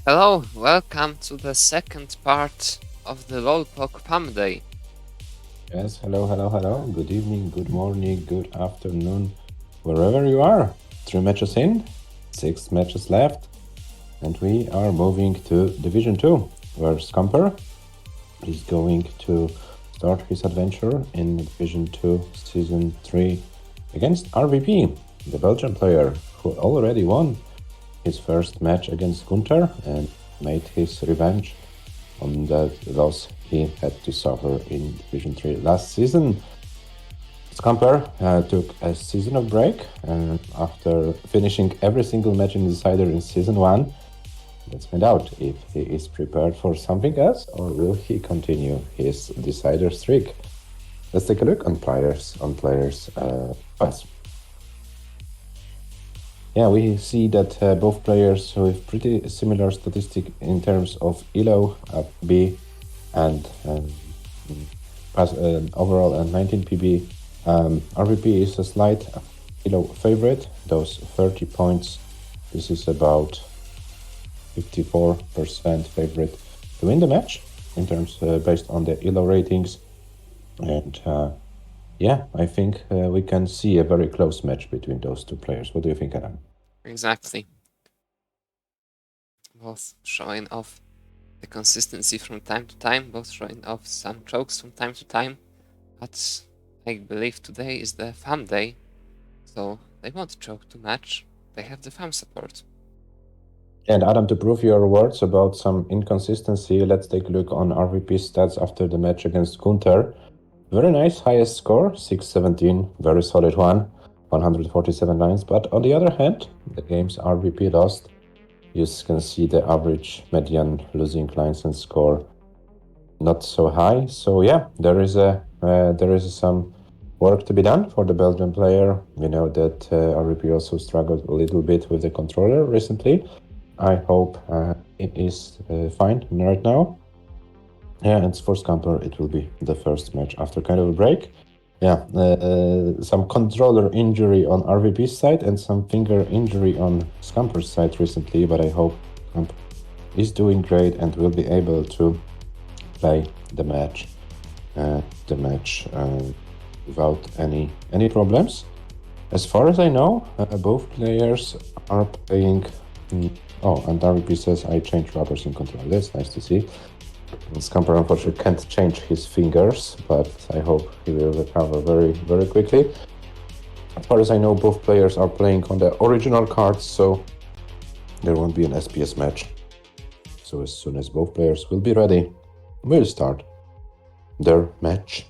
Hello, welcome to the second part of the LOLPOC PAM Day. Yes, hello. Good evening, good morning, good afternoon, wherever you are. 3 matches in, 6 matches left, and we are moving to Division 2, where Scamper is going to start his adventure in Division 2 Season 3 against RVP, the Belgian player who already won his first match against Gunter and made his revenge on that loss he had to suffer in Division 3 last season. Scamper took a season of break after finishing every single match in Decider in Season 1. Let's find out if he is prepared for something else or will he continue his Decider streak. Let's take a look on players pass. Yeah, we see that both players with pretty similar statistic in terms of ELO, B, and overall 19 PB. RVP is a slight ELO favorite, those 30 points. This is about 54% favorite to win the match in terms based on the ELO ratings. And yeah, I think we can see a very close match between those two players. What do you think, Adam? Exactly. Both showing off the consistency from time to time, both showing off some chokes from time to time. But I believe today is the FAM Day, so they won't choke too much. They have the FAM support. And Adam, to prove your words about some inconsistency, let's take a look on RVP stats after the match against Gunter. Very nice, highest score, 617, very solid one, 147 lines. But on the other hand, the games RVP lost, you can see the average median losing lines and score not so high. So yeah, there is some work to be done for the Belgian player. We know that RVP also struggled a little bit with the controller recently. I hope it is fine right now. Yeah, and for Scamper, it will be the first match after kind of a break. Yeah, some controller injury on RVP's side and some finger injury on Scamper's side recently, but I hope Scamper is doing great and will be able to play the match without any problems. As far as I know, both players are playing. Oh, and RVP says I changed rubbers in control. That's nice to see. Scamper unfortunately can't change his fingers, but I hope he will recover very, very quickly. As far as I know, both players are playing on the original cards, so there won't be an SPS match. So as soon as both players will be ready, we'll start their match.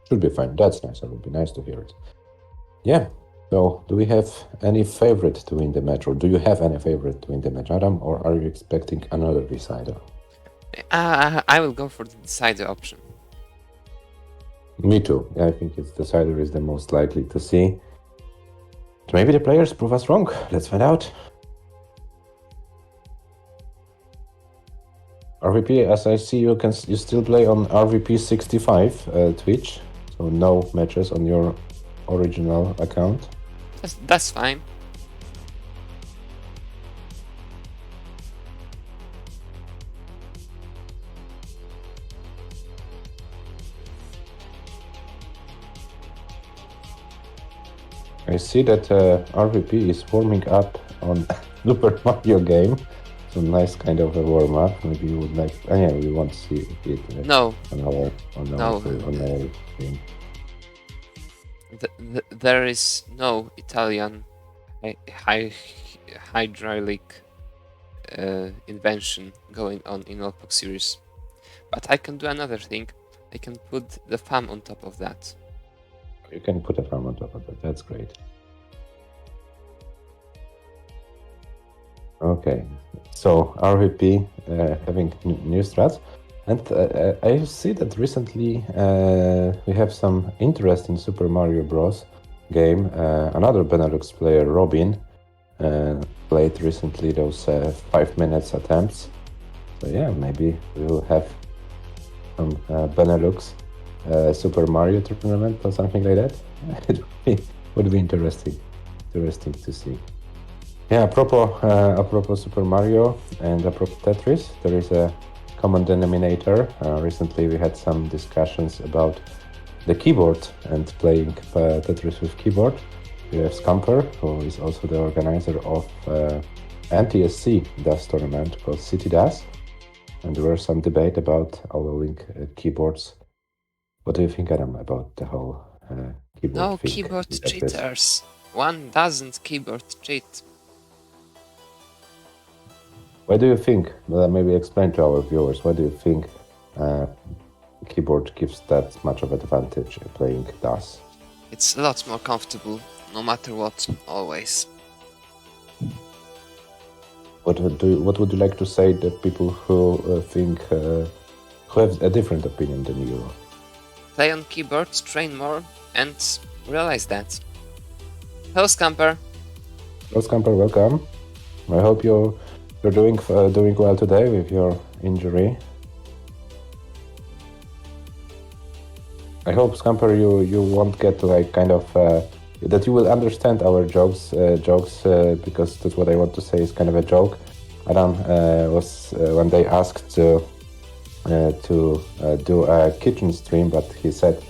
Should be fine. That's nice. It would be nice to hear it. Yeah. So, do we have any favorite to win the match, or do you have any favorite to win the match, Adam, or are you expecting another decider? I will go for the decider option. Me too. I think it's decider is the most likely to see. Maybe the players prove us wrong. Let's find out. RVP, as I see, you still play on RVP 65 Twitch, so no matches on your original account. That's fine. I see that RVP is warming up on Super Mario game. So nice kind of a warm up. Maybe you would like. Yeah, we want to see it. No. On our game. There is no Italian hydraulic invention going on in LOLPOC series. But I can do another thing. I can put the FAM on top of that. You can put a FAM on top of that. That's great. Okay, so RVP having new strats. And I see that recently we have some interest in Super Mario Bros. Game. Another Benelux player, Robin, played recently those 5 minutes attempts. So yeah, maybe we will have some Benelux Super Mario tournament or something like that. It would be interesting to see. Yeah, apropos Super Mario and apropos Tetris, there is a common denominator. Recently we had some discussions about the keyboard and playing Tetris with keyboard. We have Scamper, who is also the organizer of NTSC DAS tournament called City DAS. And there was some debate about allowing keyboards. What do you think, Adam, about the whole keyboard No thing? keyboard Is that this? cheaters. One doesn't keyboard cheat. Why do you think, maybe explain to our viewers, why do you think keyboard gives that much of advantage in playing DAS? It's a lot more comfortable, no matter what, always. What would you like to say to people who think, who have a different opinion than you? Play on keyboard, train more, and realize that. Hello, Scamper. Hello, Scamper, welcome. I hope you're doing well today with your injury. I hope, Scamper, you won't get like kind of that you will understand our jokes because that's what I want to say is kind of a joke. Adam was one day asked to do a kitchen stream, but he said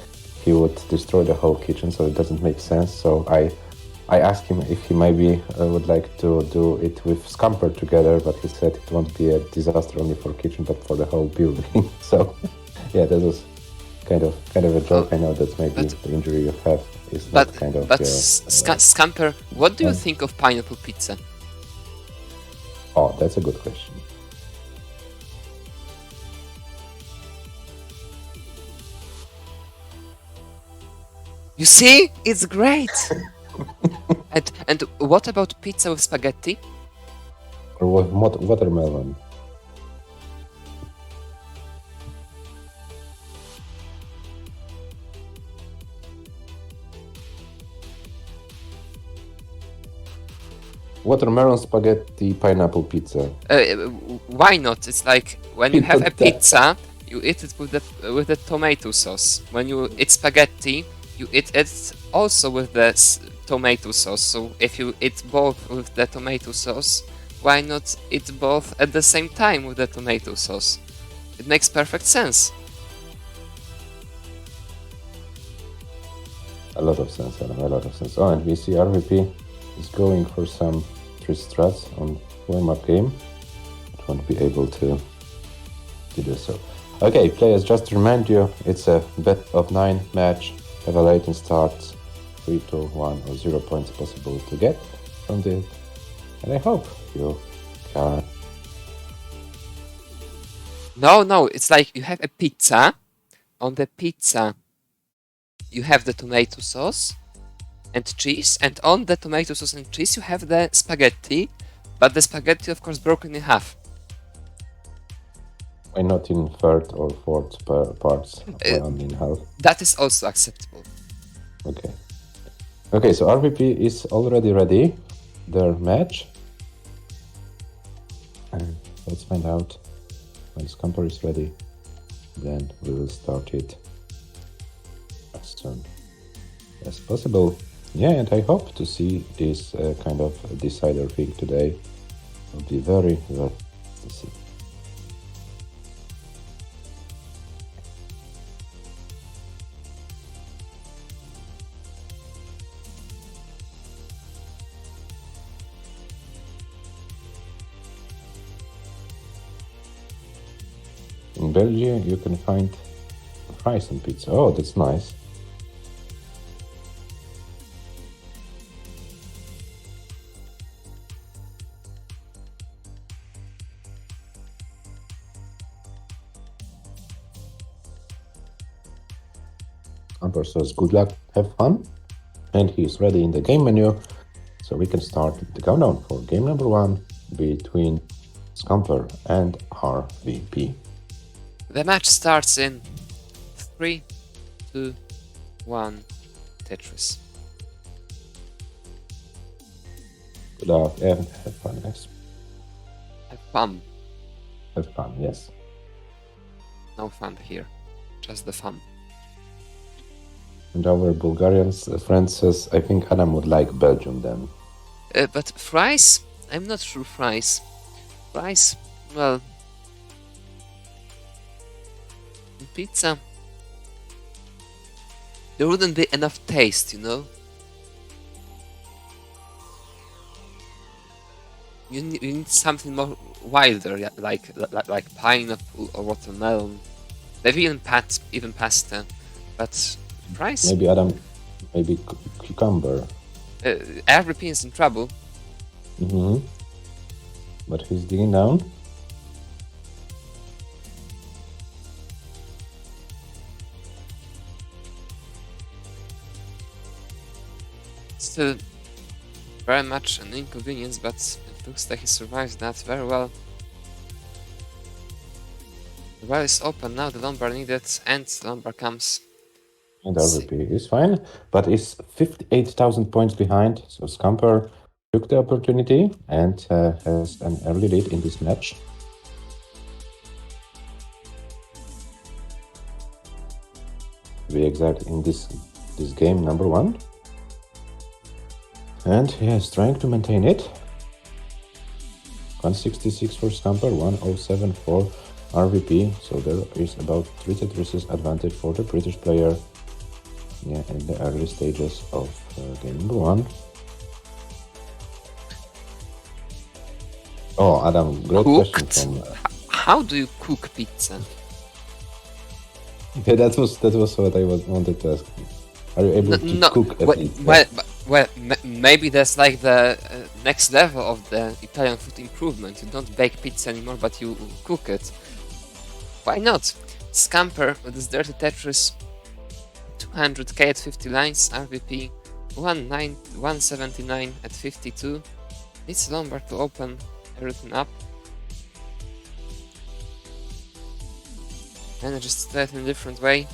he would destroy the whole kitchen, so it doesn't make sense. So I asked him if he maybe would like to do it with Scamper together, but he said it won't be a disaster only for kitchen, but for the whole building. So yeah, that was kind of a joke. I know that maybe the injury you have is not kind of. But Scamper, what do you think of pineapple pizza? Oh, that's a good question. You see, it's great. and what about pizza with spaghetti? Or with watermelon? Watermelon, spaghetti, pineapple pizza. Why not? It's like when you have a pizza, you eat it with the tomato sauce. When you eat spaghetti, you eat it also with the tomato sauce. So if you eat both with the tomato sauce, why not eat both at the same time with the tomato sauce? It makes perfect sense. A lot of sense, Adam, a lot of sense. Oh, and we see RVP is going for some 3 strats on warm-up game. It won't be able to do so. Okay, players, just to remind you, it's a bet of 9 match. Have a late start, 3, 2, 1 or 0 points possible to get from this. And I hope you can. No, it's like you have a pizza. On the pizza, you have the tomato sauce and cheese, and on the tomato sauce and cheese you have the spaghetti, but the spaghetti of course broken in half. Why not in third or fourth parts? Why only in half? That is also acceptable. Okay, so RVP is already ready, their match. And let's find out when Scamper is ready, then we will start it as soon as possible. Yeah, and I hope to see this kind of decider thing today. It'll be very to see. In Belgium, you can find fries and pizza. Oh, that's nice. Scamper says good luck, have fun, and he's ready in the game menu, so we can start the countdown for game number 1 between Scamper and RVP. The match starts in 3, 2, 1, Tetris. Good luck and have fun, guys. Have fun. Have fun, yes. No fun here, just the fun. And our Bulgarian friend says, I think Adam would like Belgium then. But fries? I'm not sure fries. Fries? Well... pizza... there wouldn't be enough taste, you know? You need something more wilder, yeah, like pineapple or watermelon. Maybe even pasta. But fries? Maybe Adam, maybe cucumber. RVP is in trouble. But he's digging down. Still very much an inconvenience, but it looks like he survives that very well. The well is open now, the lumber needed, and the lumber comes. And RVP is fine, but is 58,000 points behind, so Scamper took the opportunity and has an early lead in this match. To be exact, in this game number 1. And he is trying to maintain it. 166 for Scamper, 107 for RVP, so there is about 3 Tetrises advantage for the British player. Yeah, in the early stages of game number 1. Oh, Adam, great question from... How do you cook pizza? Yeah, that was what I wanted to ask. Are you able to cook a pizza? Well, maybe that's like the next level of the Italian food improvement. You don't bake pizza anymore, but you cook it. Why not? Scamper with his dirty Tetris, 200k at 50 lines, RVP 179 at 52. Needs Lombard to open everything up. Manages to play it in a different way.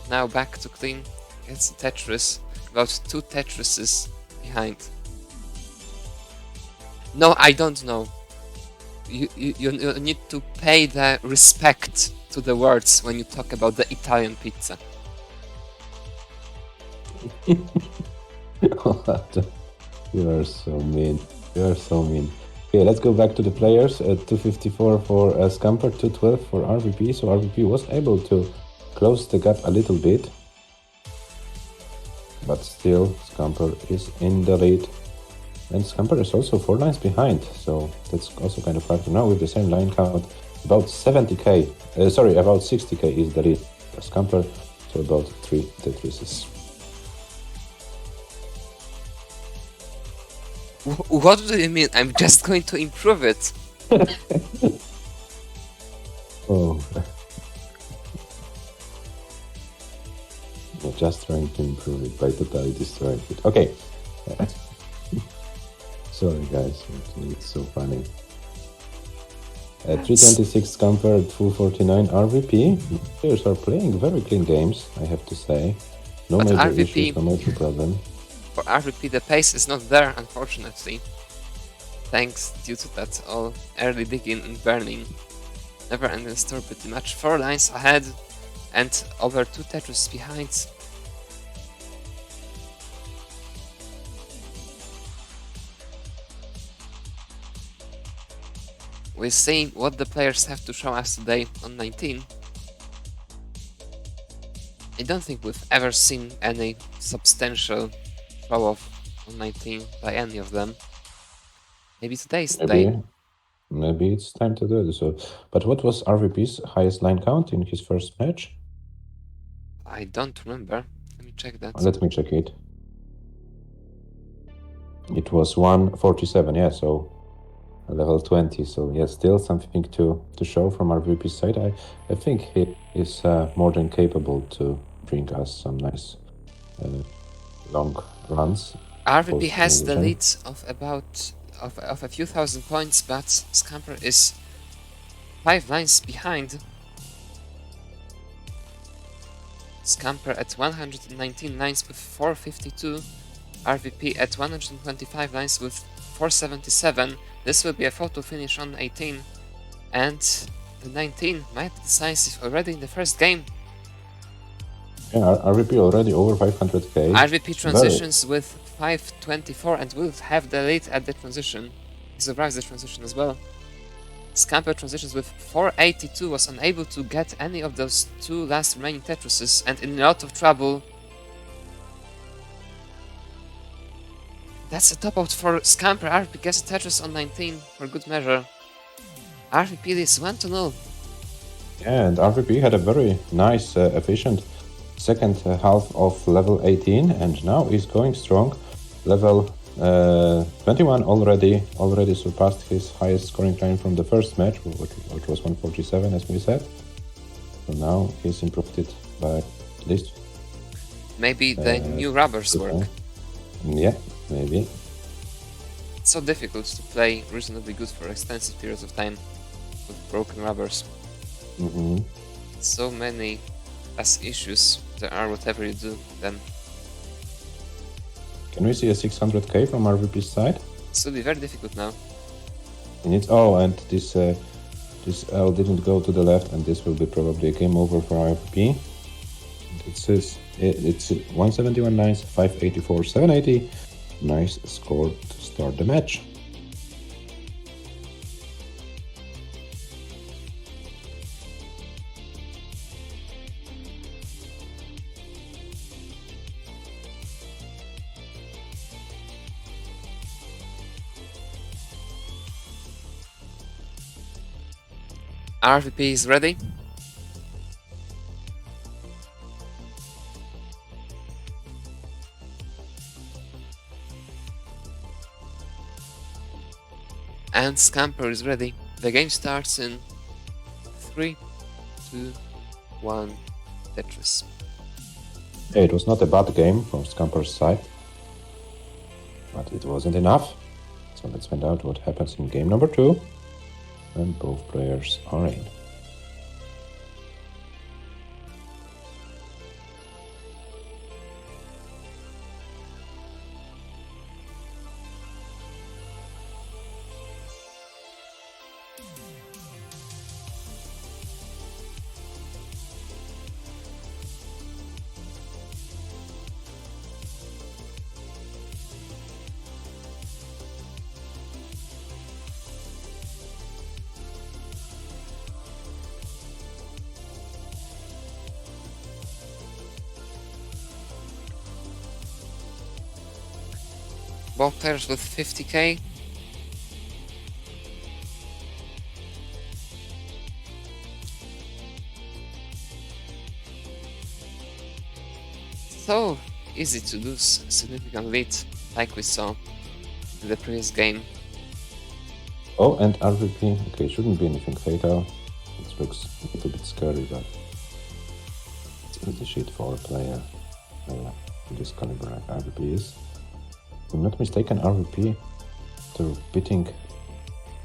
Now back to clean. Gets a Tetris. About 2 Tetrises behind. No, I don't know. You need to pay the respect to the words when you talk about the Italian pizza. You are so mean. You are so mean. Okay, let's go back to the players. 254 for Scamper, 212 for RVP. So RVP was able to close the gap a little bit. But still, Scamper is in the lead. And Scamper is also 4 lines behind. So that's also kind of hard to know with the same line count. About 70k, about 60k is the lead for Scamper. So about 3 Tetrises. What do you mean? I'm just going to improve it. Oh. I'm just trying to improve it by totally destroying it. Okay. Sorry guys, it's so funny. 326 Scamper, 249 RVP. Players are playing very clean games, I have to say. No but major RVP, issues, no major problem. For RVP, the pace is not there, unfortunately. Thanks due to that all early digging and burning. Never ending store pretty much. 4 lines ahead and over 2 Tetris behind. We'll see what the players have to show us today on 19. I don't think we've ever seen any substantial show off on 19 by any of them. Maybe today's the day. Maybe it's time to do it. So, but what was RVP's highest line count in his first match? I don't remember. Let me check that. Let me check it. It was 147, yeah, so level 20. So yeah, still something to show from RVP's side. I think he is more than capable to bring us some nice long runs. RVP has the lead of about a few thousand points, but Scamper is 5 lines behind. Scamper at 119 lines with 452, RVP at 125 lines with 477. This will be a photo finish on 18, and the 19 might be decisive already in the first game. Yeah, RVP already over 500k. RVP transitions with 524 and will have the lead at the transition. He survives the transition as well. Scamper transitions with 482, was unable to get any of those two last remaining Tetrises and in a lot of trouble. That's a top out for Scamper. RVP gets a Tetris on 19 for good measure. RVP is 1-0. Yeah, and RVP had a very nice, efficient second half of level 18, and now he's going strong. Level 21 already surpassed his highest scoring time from the first match, which was 147, as we said. So now he's improved it by at least. Maybe the new rubbers work. Yeah, maybe. It's so difficult to play reasonably good for extensive periods of time with broken rubbers. So many as issues there are whatever you do then. Can we see a 600k from RVP's side? This will be very difficult now. And this L didn't go to the left, and this will be probably a game over for RVP. It's 171 nice, 584, 780. Nice score to start the match. RVP is ready. And Scamper is ready. The game starts in 3, 2, 1, Tetris. Yeah, it was not a bad game from Scamper's side, but it wasn't enough. So let's find out what happens in game number 2. And both players are in. Both players with 50k. So easy to lose a significant lead, like we saw in the previous game. Oh, and RVP. Okay, shouldn't be anything fatal. It looks a little bit scary, but it's pretty shit for a player this caliber like RVP is. If I'm not mistaken, RVP, after beating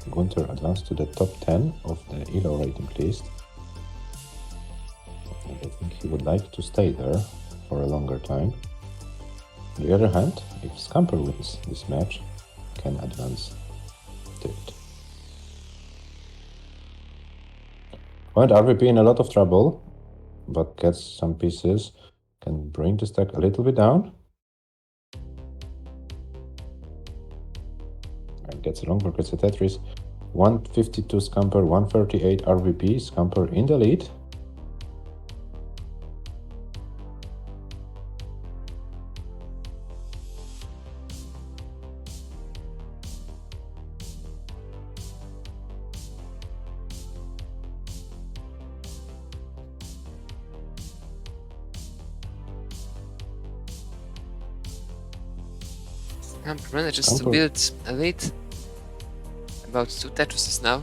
Gunther, advanced to the top 10 of the ELO rating list. And I think he would like to stay there for a longer time. On the other hand, if Scamper wins this match, he can advance to it. Well, RVP in a lot of trouble, but gets some pieces, can bring the stack a little bit down. And gets a longer, gets a Tetris. 152 Scamper, 138 RVP, Scamper in the lead. Scamper manages to build a lead. About 2 Tetrises now.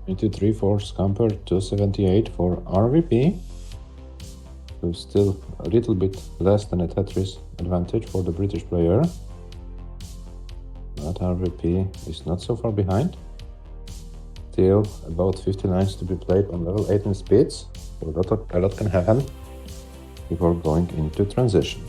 83 for Scamper, 278 for RVP. So still a little bit less than a Tetris advantage for the British player. But RVP is not so far behind. Still about 50 lines to be played on level 18 speeds. So a lot can happen before going into transition.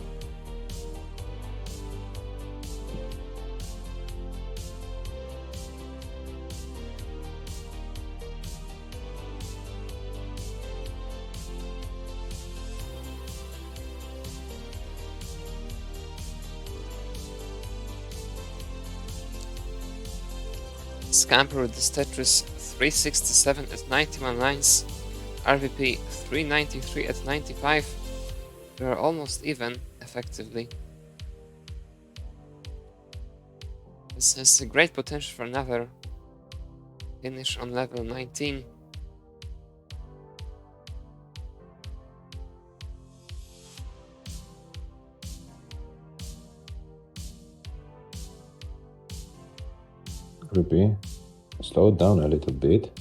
Scamper with this Tetris 367 at 91 lines, RVP 393 at 95. They are almost even, effectively. This has a great potential for another finish on level 19. RVP slowed down a little bit.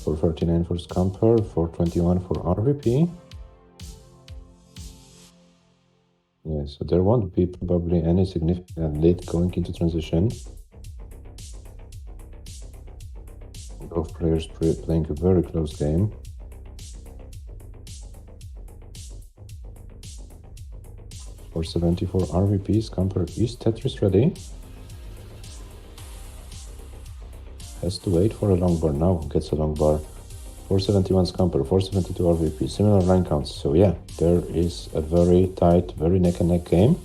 439 for Scamper, 421 for RVP. Yeah, so there won't be probably any significant lead going into transition. Both players playing a very close game. For 74 RVP, Scamper is Tetris ready. Has to wait for a long bar. Now gets a long bar. 471 Scamper, 472 RVP, similar line counts. So yeah, there is a very tight, very neck and neck game.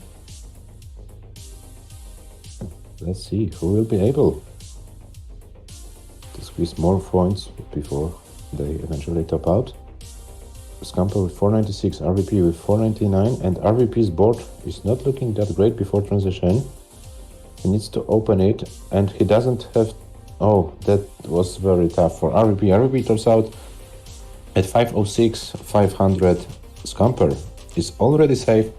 Let's see who will be able to squeeze more points before they eventually top out. Scamper with 496, RVP with 499, and RVP's board is not looking that great before transition. He needs to open it, and he doesn't have. Oh, that was very tough for RVP. RVP tops out at 506, 500. Scamper is already safe.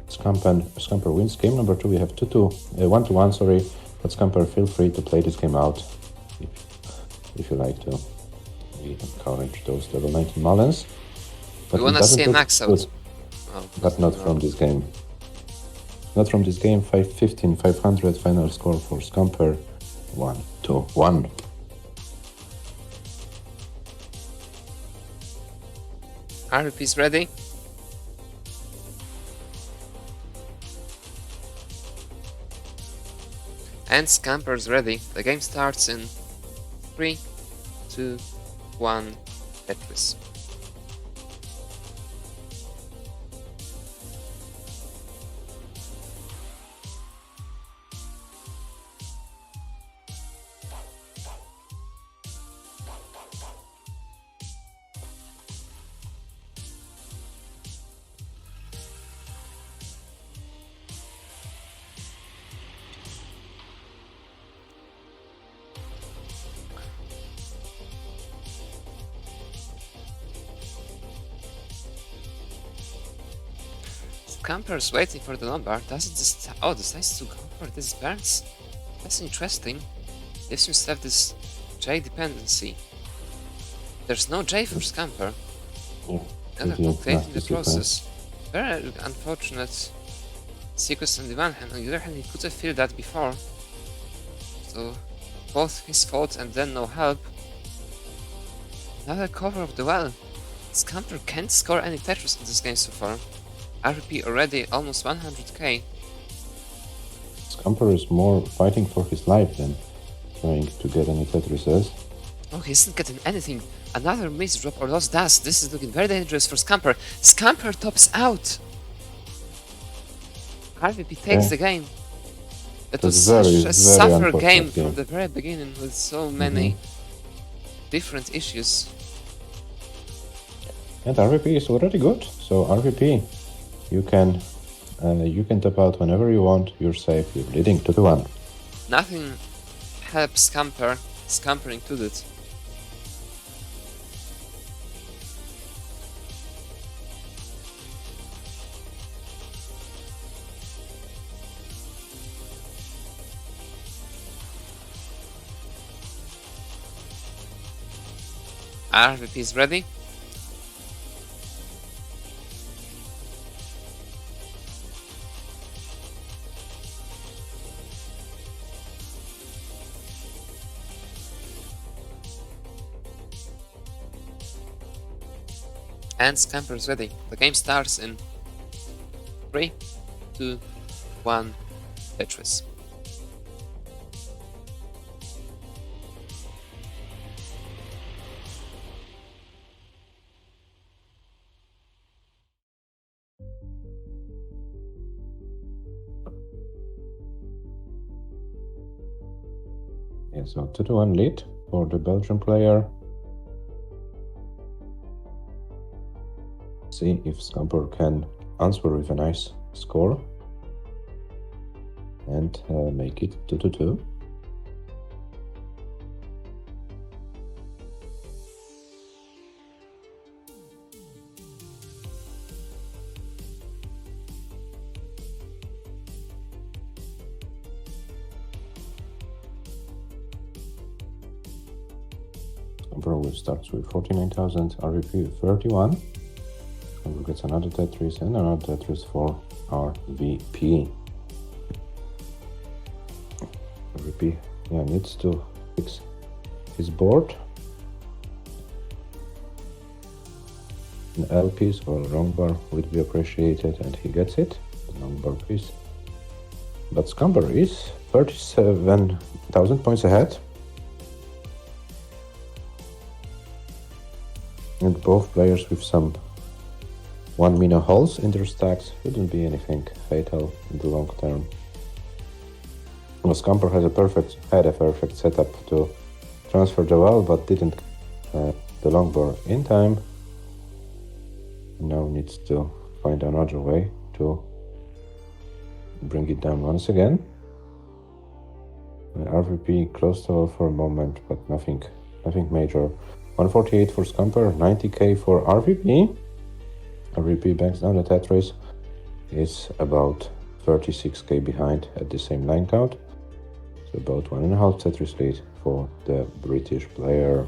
Scamper wins game number 2. We have 1-1, sorry. But Scamper, feel free to play this game out if you like to. We encourage those level 19 Mullins. We wanna see a max out. Oh, but not from this game. Not from this game. 515, 500 final score for Scamper. 1-1. RVP is ready. And Scamper's ready. The game starts in 3, 2, 1, Tetris. Scamper's waiting for the lumbar. Does it just... Oh, decides to go for this burns? That's interesting. This seems to have this J dependency. There's no J for Scamper. Yeah, Another complicating the process. Very unfortunate sequence on the one hand. On the other hand, he could have felt that before. So, both his fault and then no help. Another cover of the well. Scamper can't score any Tetris in this game so far. RVP already almost 100k. Scamper is more fighting for his life than trying to get any Tetrises. Oh, he isn't getting anything. Another miss drop or lost dust. This is looking very dangerous for Scamper. Scamper tops out. RVP takes the game. It was such a suffer game from the very beginning with so many different issues. And RVP is already good. So RVP, you can top out whenever you want. You're safe. You're leading 2-1. Nothing helps Scamper. Scamper included. RVP is ready. And Scamper is ready. The game starts in 3, 2, 1, Tetris. Yeah, so 2-1 lead for the Belgian player. See if Scamper can answer with a nice score and make it 2-2. Scamper will start with 49,000, RVP 31. And we'll get another Tetris and another Tetris for RVP. RVP, yeah, needs to fix his board. An L piece or a long bar would be appreciated, and he gets it. The long bar piece. But Scamper is 37,000 points ahead. And both players with some 1 mina holes in their stacks shouldn't be anything fatal in the long term. Well, Scamper had a perfect setup to transfer the wall, but didn't the long bar in time. Now needs to find another way to bring it down once again. RVP close to wall for a moment, but nothing major. 148 for Scamper, 90k for RVP. RVP banks down the Tetris, is about 36k behind at the same line count. So about 1.5 Tetris lead for the British player.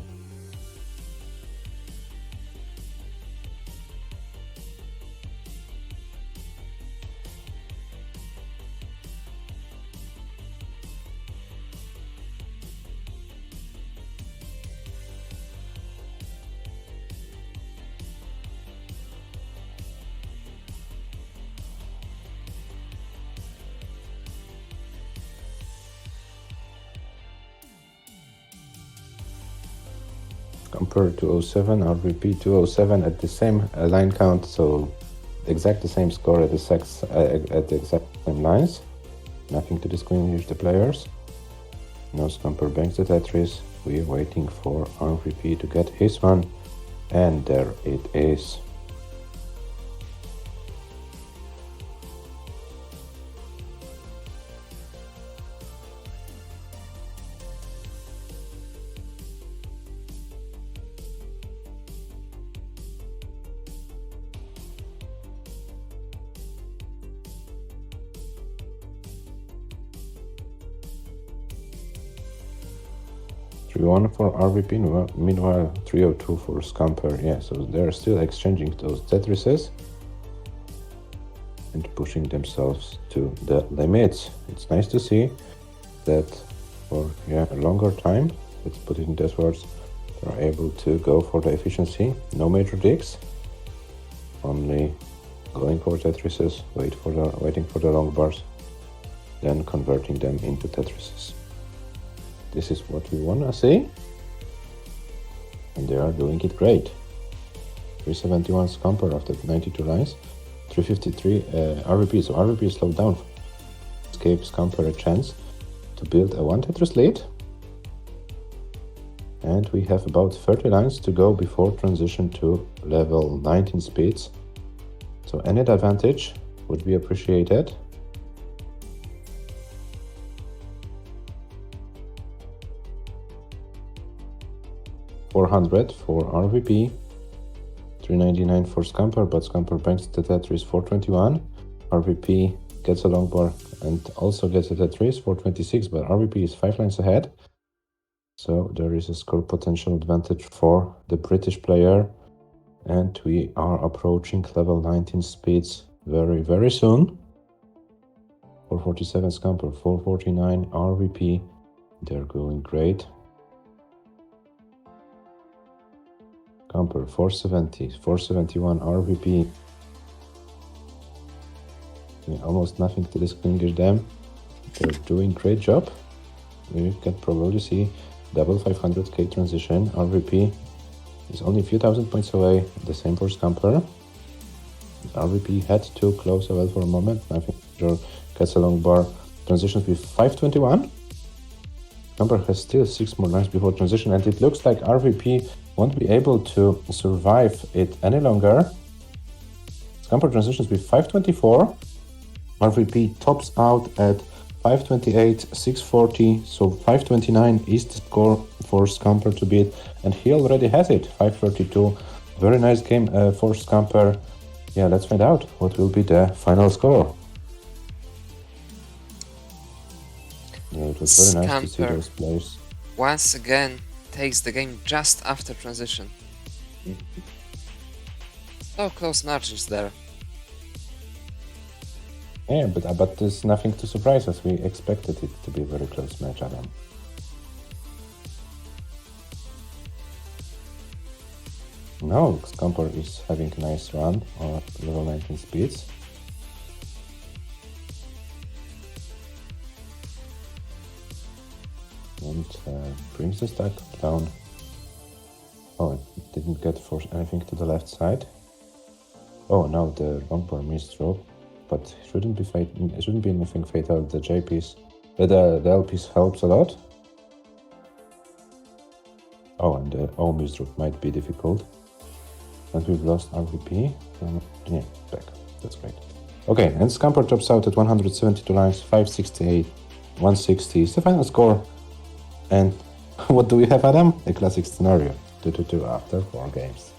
Scamper 207, RVP 207 at the same line count, so the same score at the exact same lines. Nothing to distinguish the players. Now Scamper banks the Tetris. We are waiting for RVP to get his one, and there it is. One for RVP, meanwhile 302 for Scamper. Yeah, so they're still exchanging those Tetrises and pushing themselves to the limits. It's nice to see that for a longer time, let's put it in those words, they're able to go for the efficiency. No major digs, only going for Tetrises, waiting for the long bars, then converting them into Tetrises. This is what we want to see, and they are doing it great. 371 Scamper after 92 lines, 353 RVP, so RVP slowed down. Gave Scamper a chance to build a 1 Tetris lead, and we have about 30 lines to go before transition to level 19 speeds, so any advantage would be appreciated. $400 for RVP, $399 for Scamper, but Scamper banks the Tetris $421. RVP gets a long bar and also gets a Tetris $426, but RVP is 5 lines ahead. So there is a score potential advantage for the British player. And we are approaching level 19 speeds very, very soon. 447 Scamper, 449 RVP. They're going great. Scamper, 470, 471 RVP. Yeah, almost nothing to distinguish them. They're doing great job. We can probably see double 500k transition. RVP is only a few thousand points away. The same for Scamper. RVP had to close well for a moment. Nothing major. Gets a long bar. Transitions with 521. Scamper has still 6 more lines before transition, and it looks like RVP won't be able to survive it any longer. Scamper transitions with 524. RVP tops out at 528, 640, so 529 is the score for Scamper to beat, and he already has it, 532. Very nice game for Scamper. Yeah, let's find out what will be the final score. Yeah, it was very nice to see Scamper those players. once again takes the game just after transition. So close margins there. Yeah, but there's nothing to surprise us. We expected it to be a very close match, Adam. Now Scamper is having a nice run at level 19 speeds. And brings the stack down. Oh, it didn't get force anything to the left side. Oh, now the long bar misdrop, but shouldn't be anything fatal. The J piece, the L piece helps a lot. Oh, and the O misdrop might be difficult. And we've lost RVP. Yeah, back. That's great. Okay, and Scamper drops out at 172 lines, 568, 160 is the final score. And what do we have, Adam? A classic scenario. 2-2-2 after 4 games.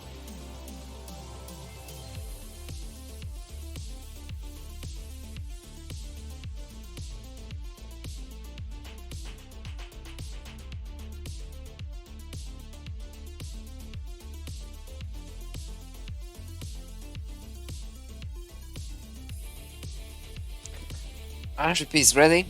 RGP is ready.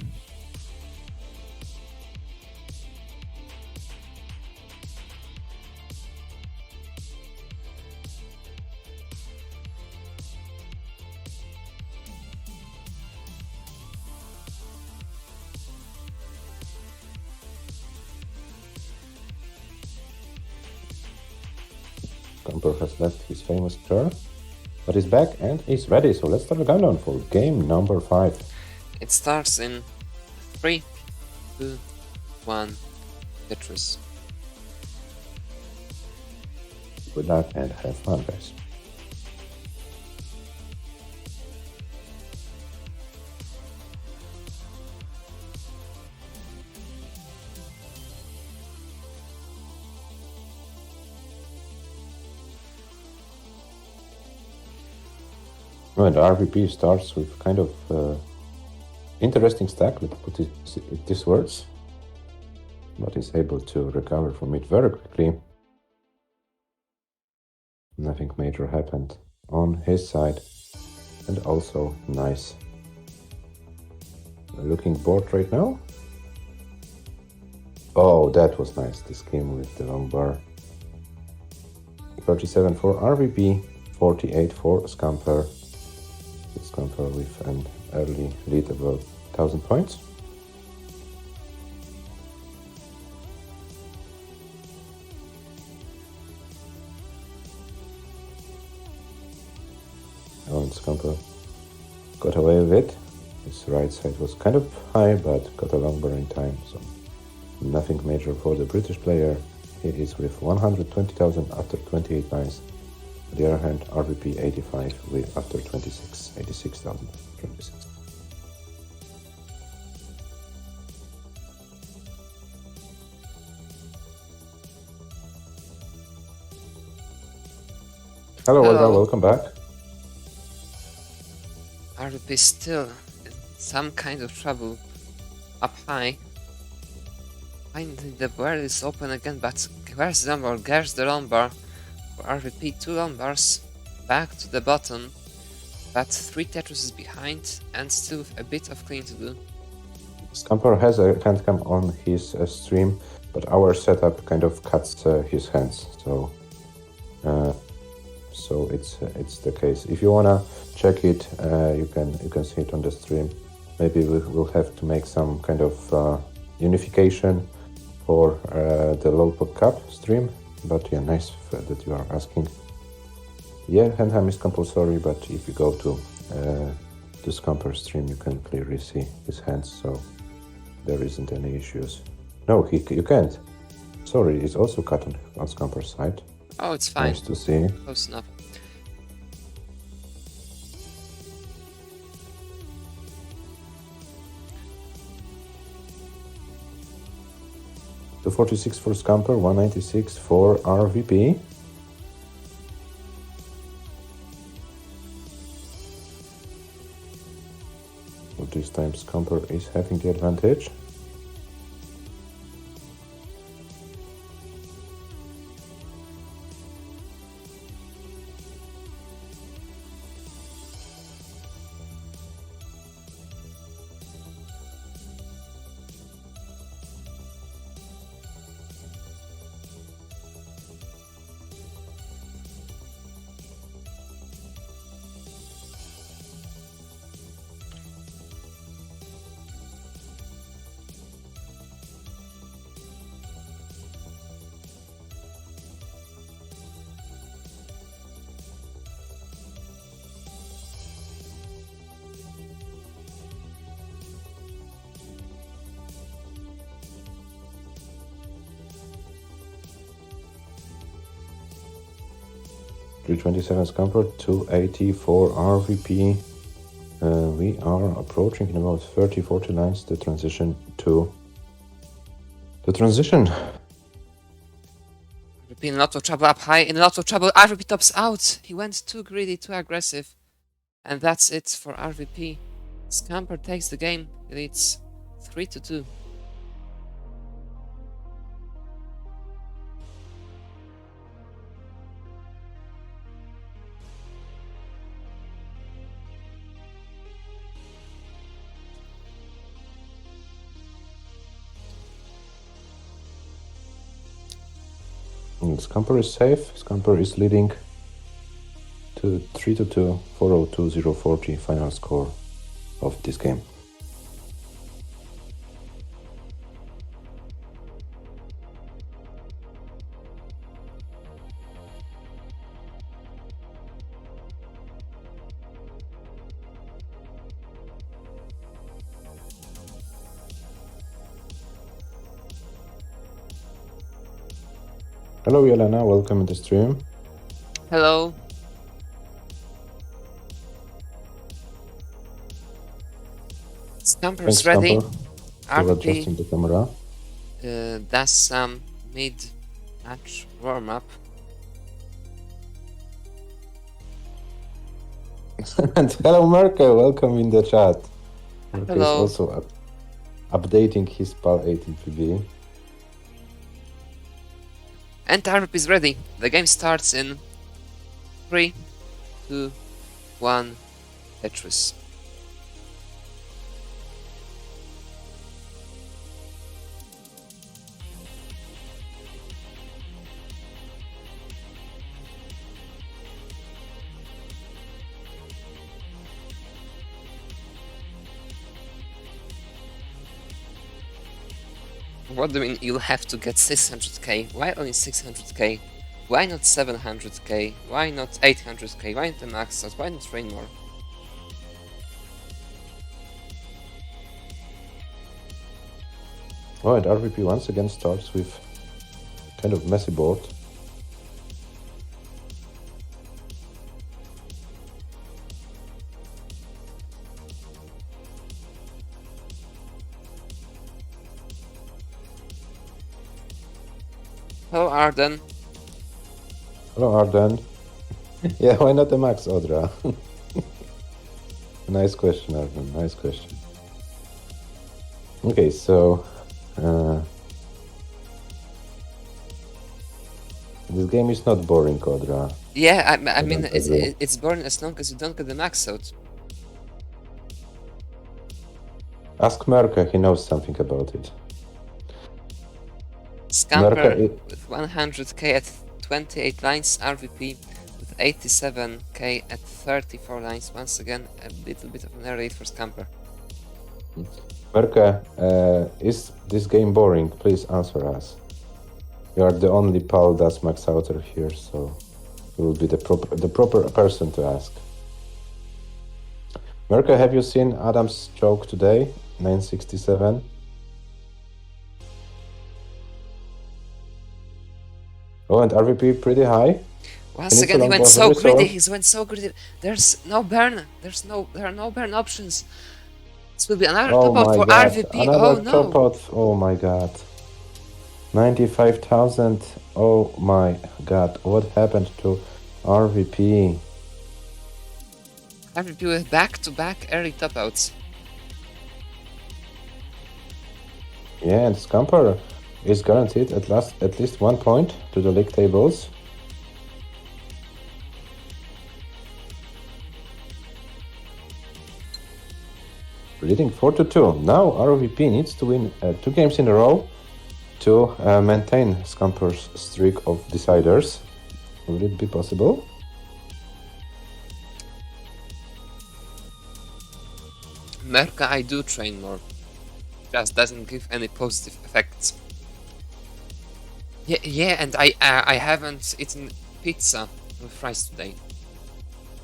Scamper has left his famous turn, but he's back and he's ready. So let's start the countdown for game number 5. It starts in 3, 2, 1, Tetris. Good luck and have fun, guys. Well, the RVP starts with kind of interesting stack, let's put it this words, but is able to recover from it very quickly. Nothing major happened on his side, and also nice looking board right now. Oh, that was nice, the scheme with the long bar. 37 for RVP, 48 for Scamper. Scamper with an early lead of about 1000 points. And Scamper got away with it. His right side was kind of high, but got a long bar in time, so nothing major for the British player. He is with 120,000 after 28 lines. On the other hand, RVP 85 with after 26, 86,000. 26. Hello, Olga, welcome back. RVP is still in some kind of trouble up high. Finally, the world is open again, but where's the lumbar? There's the lumbar. For RVP, 2 lumbars. Back to the bottom. But 3 Tetrises behind, and still a bit of cleaning to do. Scamper has a handcam on his stream, but our setup kind of cuts his hands, so it's the case. If you wanna check it, you can see it on the stream. Maybe we'll have to make some kind of unification for the Lowpod Cup stream. But yeah, nice that you are asking. Yeah, handham is compulsory, but if you go to the Scamper stream, you can clearly see his hands, so there isn't any issues. No, you can't. Sorry, it's also cut on Scamper's side. Oh, it's fine. Nice to see. Close enough. $246 for Scamper, $196 for RVP. Well, this time Scamper is having the advantage. $327 Scamper, $280 for RVP. We are approaching in about 30-40 lines the transition to the transition. RVP in a lot of trouble up high, in a lot of trouble. RVP tops out. He went too greedy, too aggressive. And that's it for RVP. Scamper takes the game. It leads 3-2. Scamper is safe. Scamper is leading to 3-2, 402, 040 final score of this game. Hello Yelena, welcome to the stream. Hello. Scamper's ready. Scamper, adjusting the camera. Does some mid-match warm-up. And hello Merkel, welcome in the chat. Merkel is Hello. also updating his PAL 18 PB. And RVP is ready. The game starts in 3, 2, 1, Tetris. What do you mean you'll have to get 600k? Why only 600k? Why not 700k? Why not 800k? Why not the max out? Why not train more? Alright, RVP once again starts with kind of messy board. Hello Arden. Hello Arden. Yeah, why not the max, Odra? Nice question, Arden, nice question. Okay, so This game is not boring, Kodra. Yeah, I mean, don't agree. it's boring as long as you don't get the max out. Ask Merke, he knows something about it. Scamper Merke with 100k at 28 lines, RVP with 87k at 34 lines. Once again, a little bit of an error rate for Scamper. Merke, is this game boring? Please answer us. You are the only Paul Das Max outer here, so you will be the proper person to ask. Merke, have you seen Adam's joke today? 967. Oh, and RVP pretty high. Once again, he went so greedy. He went so greedy. There's no burn. There are no burn options. This will be another top out for RVP. Another top out. Oh my god. 95,000. Oh my god. What happened to RVP? RVP with back-to-back early top outs. Yeah, and Scamper is guaranteed at least 1 point to the league tables. Leading 4-2. Now RVP needs to win 2 games in a row to maintain Scamper's streak of deciders. Will it be possible? Merka, I do train more. Just doesn't give any positive effects. Yeah, and I haven't eaten pizza with fries today.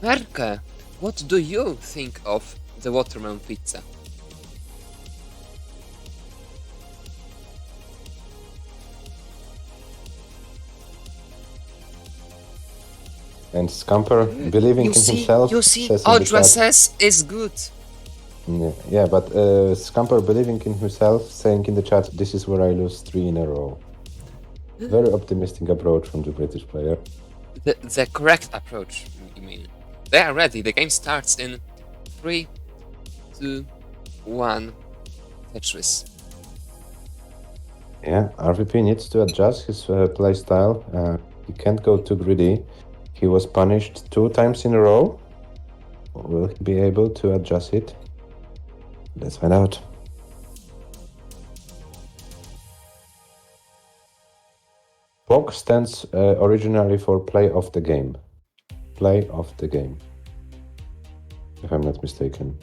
Merka, what do you think of the watermelon pizza? And Scamper, believing in himself, you see, Audra says is good. Yeah, but Scamper believing in himself, saying in the chat, this is where I lose 3 in a row. Very optimistic approach from the British player. The correct approach, you mean. They are ready. The game starts in 3, 2, 1. Tetris. Yeah, RVP needs to adjust his playstyle. He can't go too greedy. He was punished 2 times in a row. Will he be able to adjust it? Let's find out. POG stands originally for play of the game. Play of the game. If I'm not mistaken.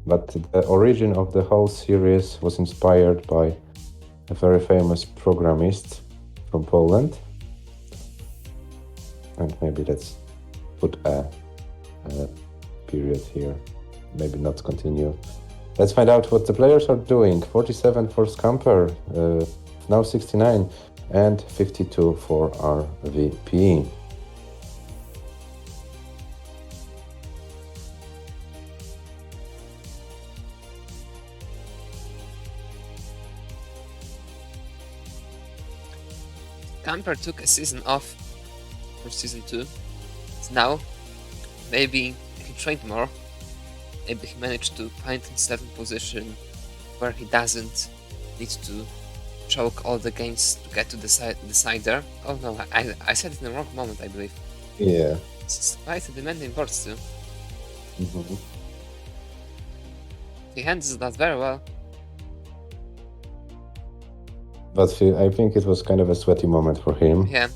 But the origin of the whole series was inspired by a very famous programmist from Poland. And maybe let's put a period here. Maybe not continue. Let's find out what the players are doing. 47 for Scamper, now 69, and 52 for RVP. Scamper took a season off for season 2. So now, maybe he trained more. Maybe he managed to find himself in a position where he doesn't need to choke all the games to get to the decider. Oh no, I said it in the wrong moment, I believe. Yeah. It's quite a demanding board too. Mm-hmm. He handles that very well. But I think it was kind of a sweaty moment for him. Yeah.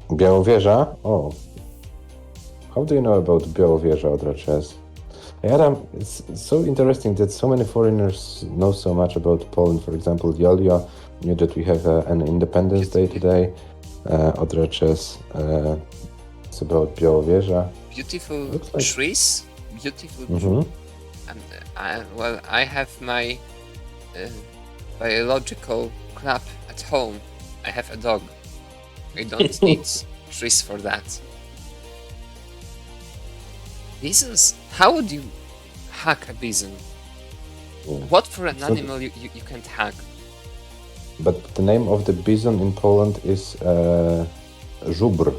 Białowieża? Oh. How do you know about Białowieża, Odraches? Adam, it's so interesting that so many foreigners know so much about Poland. For example, LIOLIO knew that we have an Independence Day today. Odraches, it's about Białowieża. Beautiful like... trees, beautiful. And I have my biological crap at home. I have a dog. I don't need trees for that. Bisons? How would you hack a bison? Yeah. What for an animal you can't hack? But the name of the bison in Poland is żubr.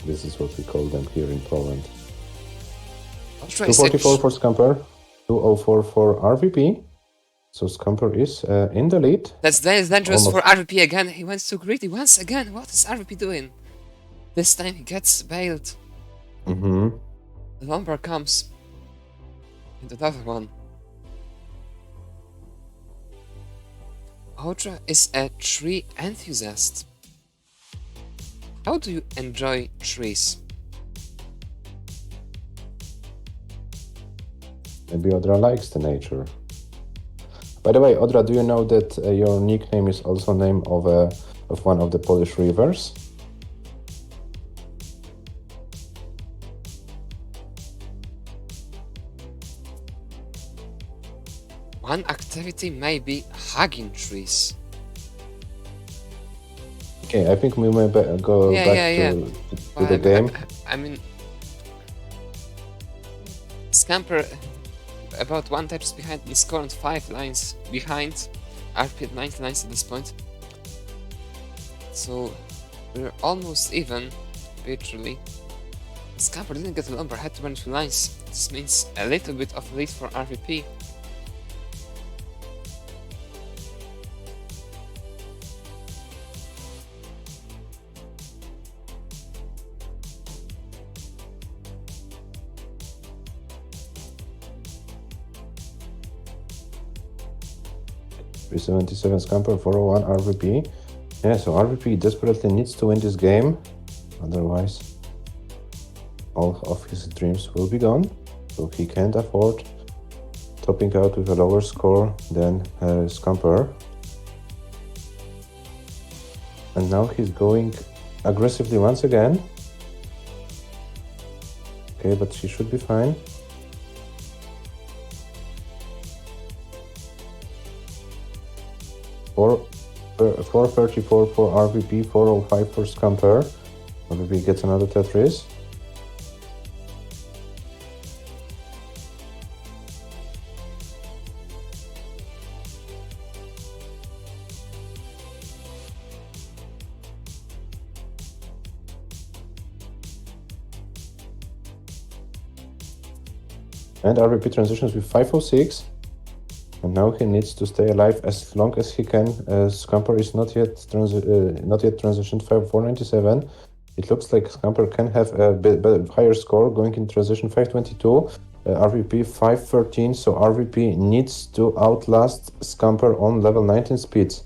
This is what we call them here in Poland. Ultra is 244 for Scamper, 204 for RVP. So Scamper is in the lead. That's dangerous for Almost. RVP again. He went too greedy once again. What is RVP doing? This time he gets bailed. Mm-hmm. The lumber comes. And another one. Ultra is a tree enthusiast. How do you enjoy trees? Maybe Odra likes the nature. By the way, Odra, do you know that your nickname is also name of one of the Polish rivers? One activity may be hugging trees. Okay, I think we may go back to the game. I mean, Scamper about 1 touch behind the score and 5 lines behind. RP at 90 lines at this point. So we're almost even, virtually. Scamper didn't get a lumber, had to run 2 lines. This means a little bit of a lead for RVP. .377 Scamper, 401 RVP. Yeah, so RVP desperately needs to win this game. Otherwise, all of his dreams will be gone. So he can't afford topping out with a lower score than Scamper. And now he's going aggressively once again. Okay, but she should be fine. For 434 for RVP, 405 for Scamper. RVP gets another Tetris. And RVP transitions with 506. And now he needs to stay alive as long as he can. Scamper is not yet transitioned 497. It looks like Scamper can have a higher score going in transition 522. RVP 513. So RVP needs to outlast Scamper on level 19 speeds.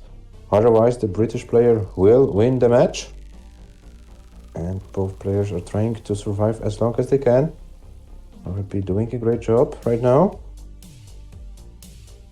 Otherwise, the British player will win the match. And both players are trying to survive as long as they can. RVP doing a great job right now.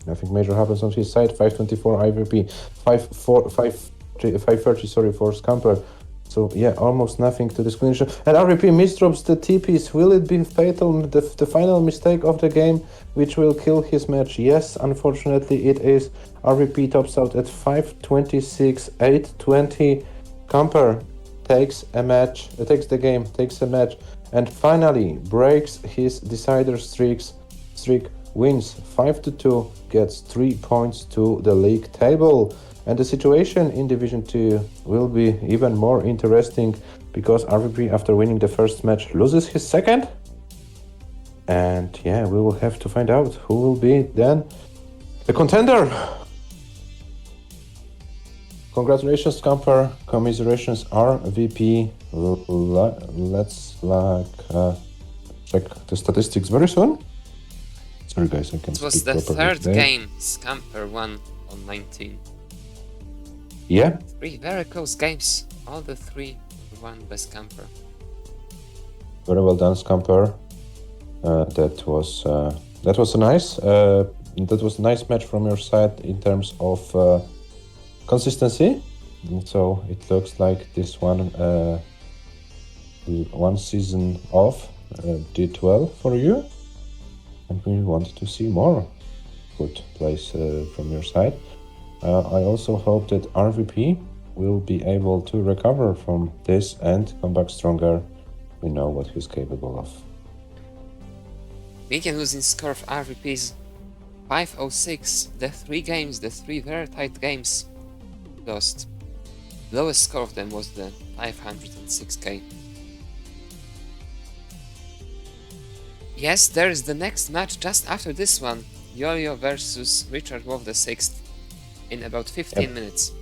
Nothing major happens on his side. 524 IVP, 530 sorry for Scamper. So yeah, almost nothing to this condition. And RVP misdrops the TPs. Will it be fatal? The final mistake of the game, which will kill his match? Yes, unfortunately it is. RVP tops out at 526, 820. Scamper takes a match, takes the game, takes a match, and finally breaks his decider streak. Wins 5-2, gets 3 points to the league table. And the situation in Division 2 will be even more interesting because RVP, after winning the first match, loses his second. And yeah, we will have to find out who will be then the contender. Congratulations, Scamper. Commiserations, RVP. Let's check the statistics very soon. Sorry guys, I can't It was speak the properly third today. game Scamper won on 19. Yeah. 3 very close games. All the 3 won by Scamper. Very well done, Scamper. That was a nice match from your side in terms of consistency. And so it looks like this one season off did well for you. And we want to see more good plays from your side. I also hope that RVP will be able to recover from this and come back stronger. We know what he's capable of. Median losing score of RVP is 506. The 3 very tight games lost. Lowest score of them was the 506k. Yes, there is the next match just after this one. LIOLIO versus Richard Wolf the 6th in about 15 minutes.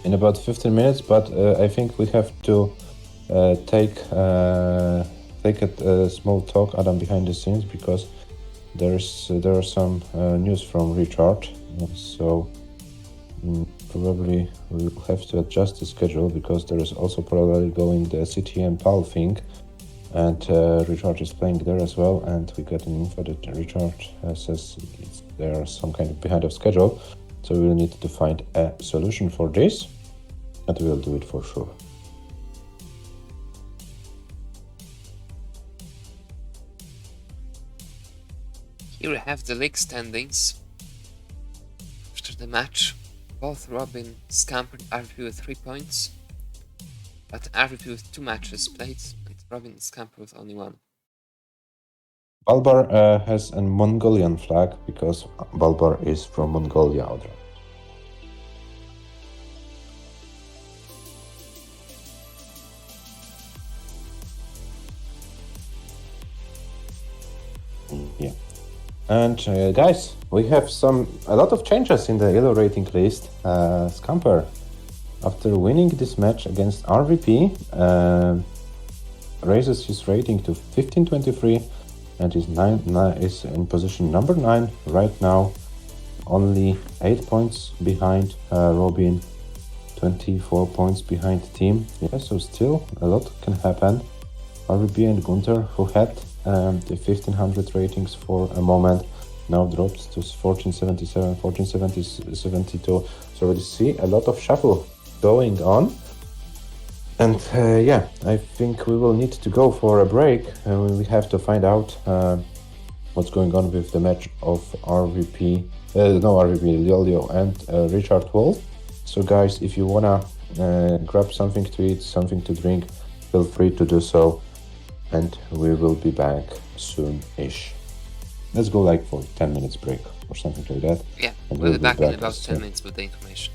In about 15 minutes, but I think we have to take a small talk, Adam, behind the scenes, because there are some news from Richard, so probably we'll have to adjust the schedule, because there is also probably going the CTM PAL thing, and Richard is playing there as well, and we got an info that Richard says there are some kind of behind of schedule, so we'll need to find a solution for this, and we'll do it for sure. Here we have the league standings after the match. Both Robin, Scamper and RVP with 3 points, but RVP with 2 matches played and Robin and Scamper with only 1. Balbar has a Mongolian flag because Balbar is from Mongolia. Yeah. And guys, we have a lot of changes in the Elo rating list. Scamper, after winning this match against RVP, raises his rating to 1523 and is in position number 9 right now, only 8 points behind Robin, 24 points behind the team. Yeah, so still a lot can happen. RVP and Gunther, who had the 1500 ratings for a moment, now drops to 1477, 1472. So we see a lot of shuffle going on. And yeah, I think we will need to go for a break. We have to find out what's going on with the match of LIOLIO and Richard Wolf. So guys, if you wanna grab something to eat, something to drink, feel free to do so. And we will be back soon-ish. Let's go like for 10 minutes break or something like that. Yeah, and we'll be back in about 10 minutes with the information.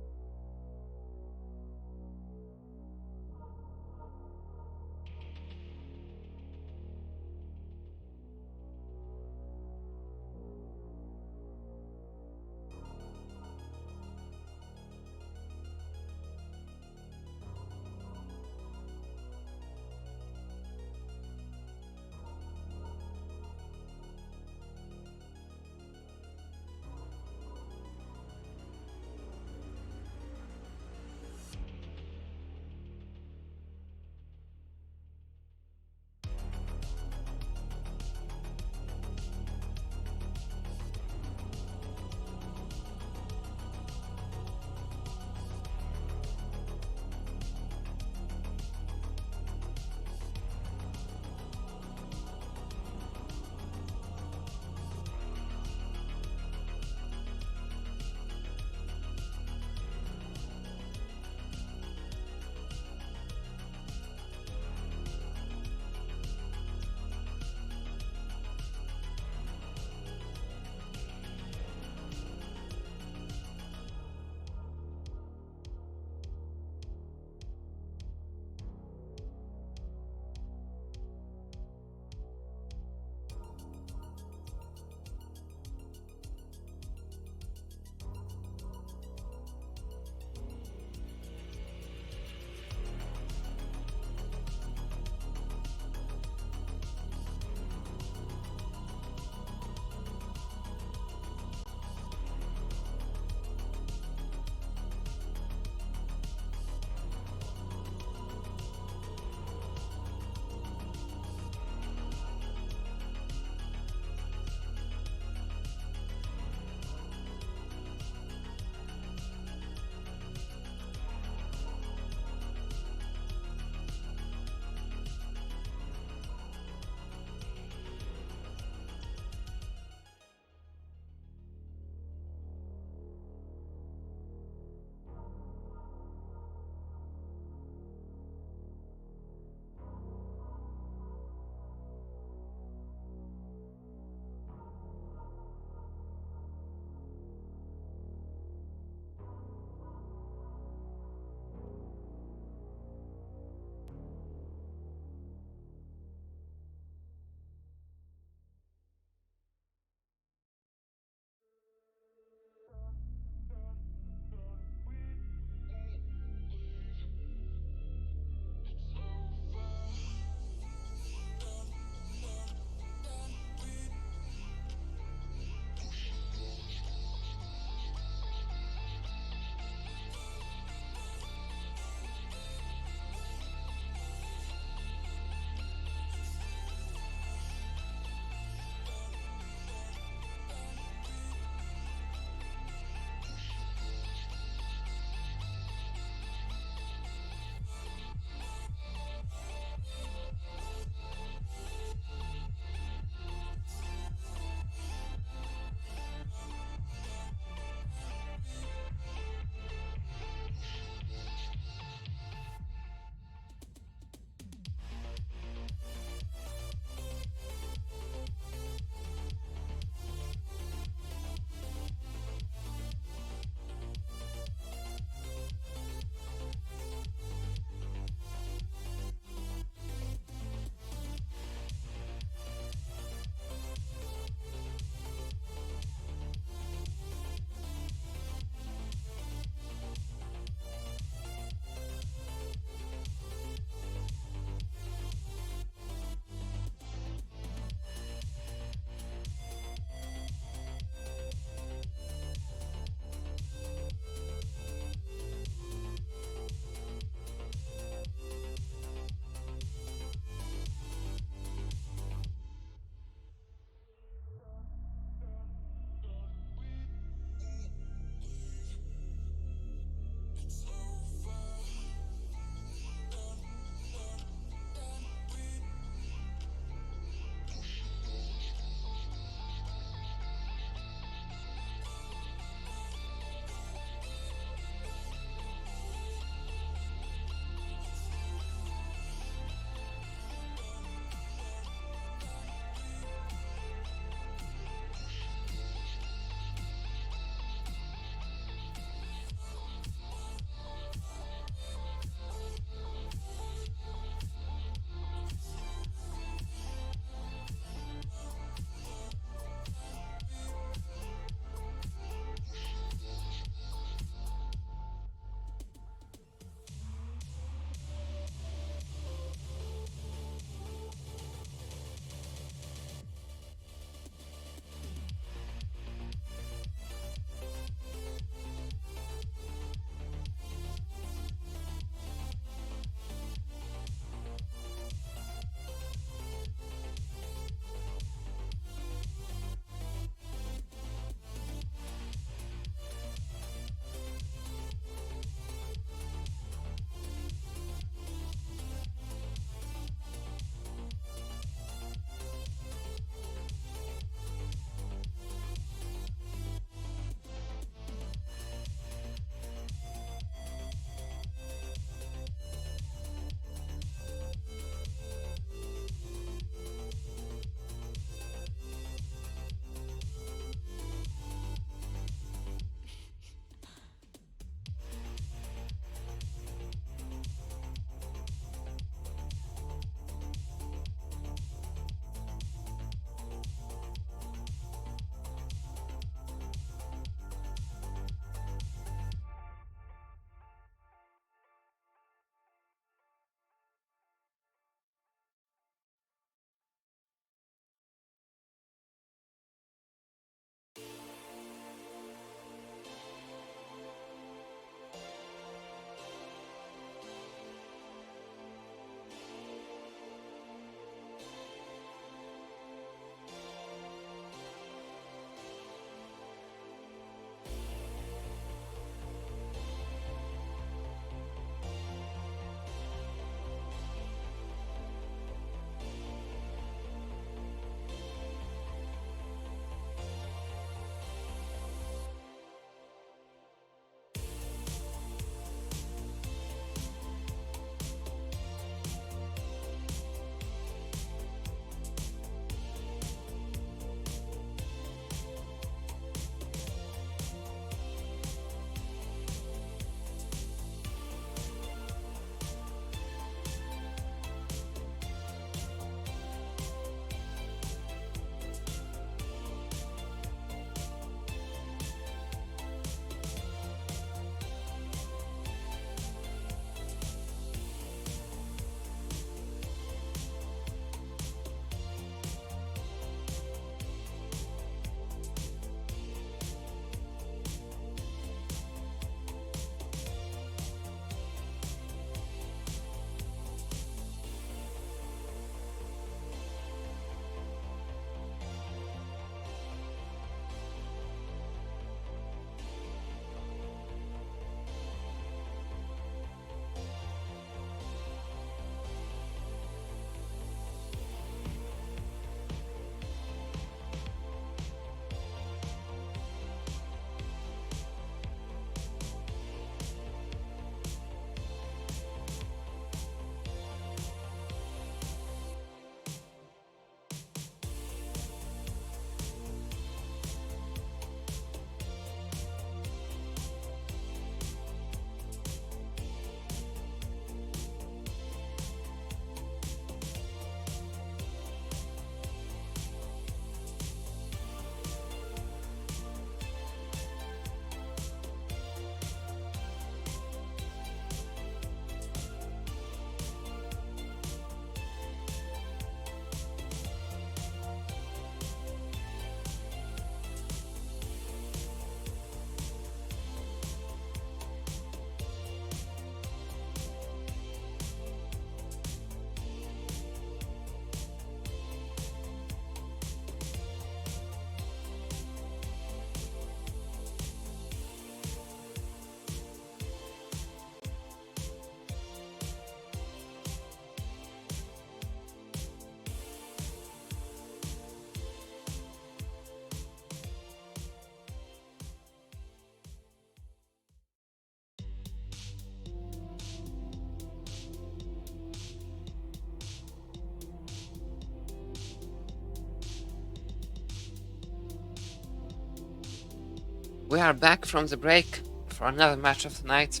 We are back from the break for another match of the night.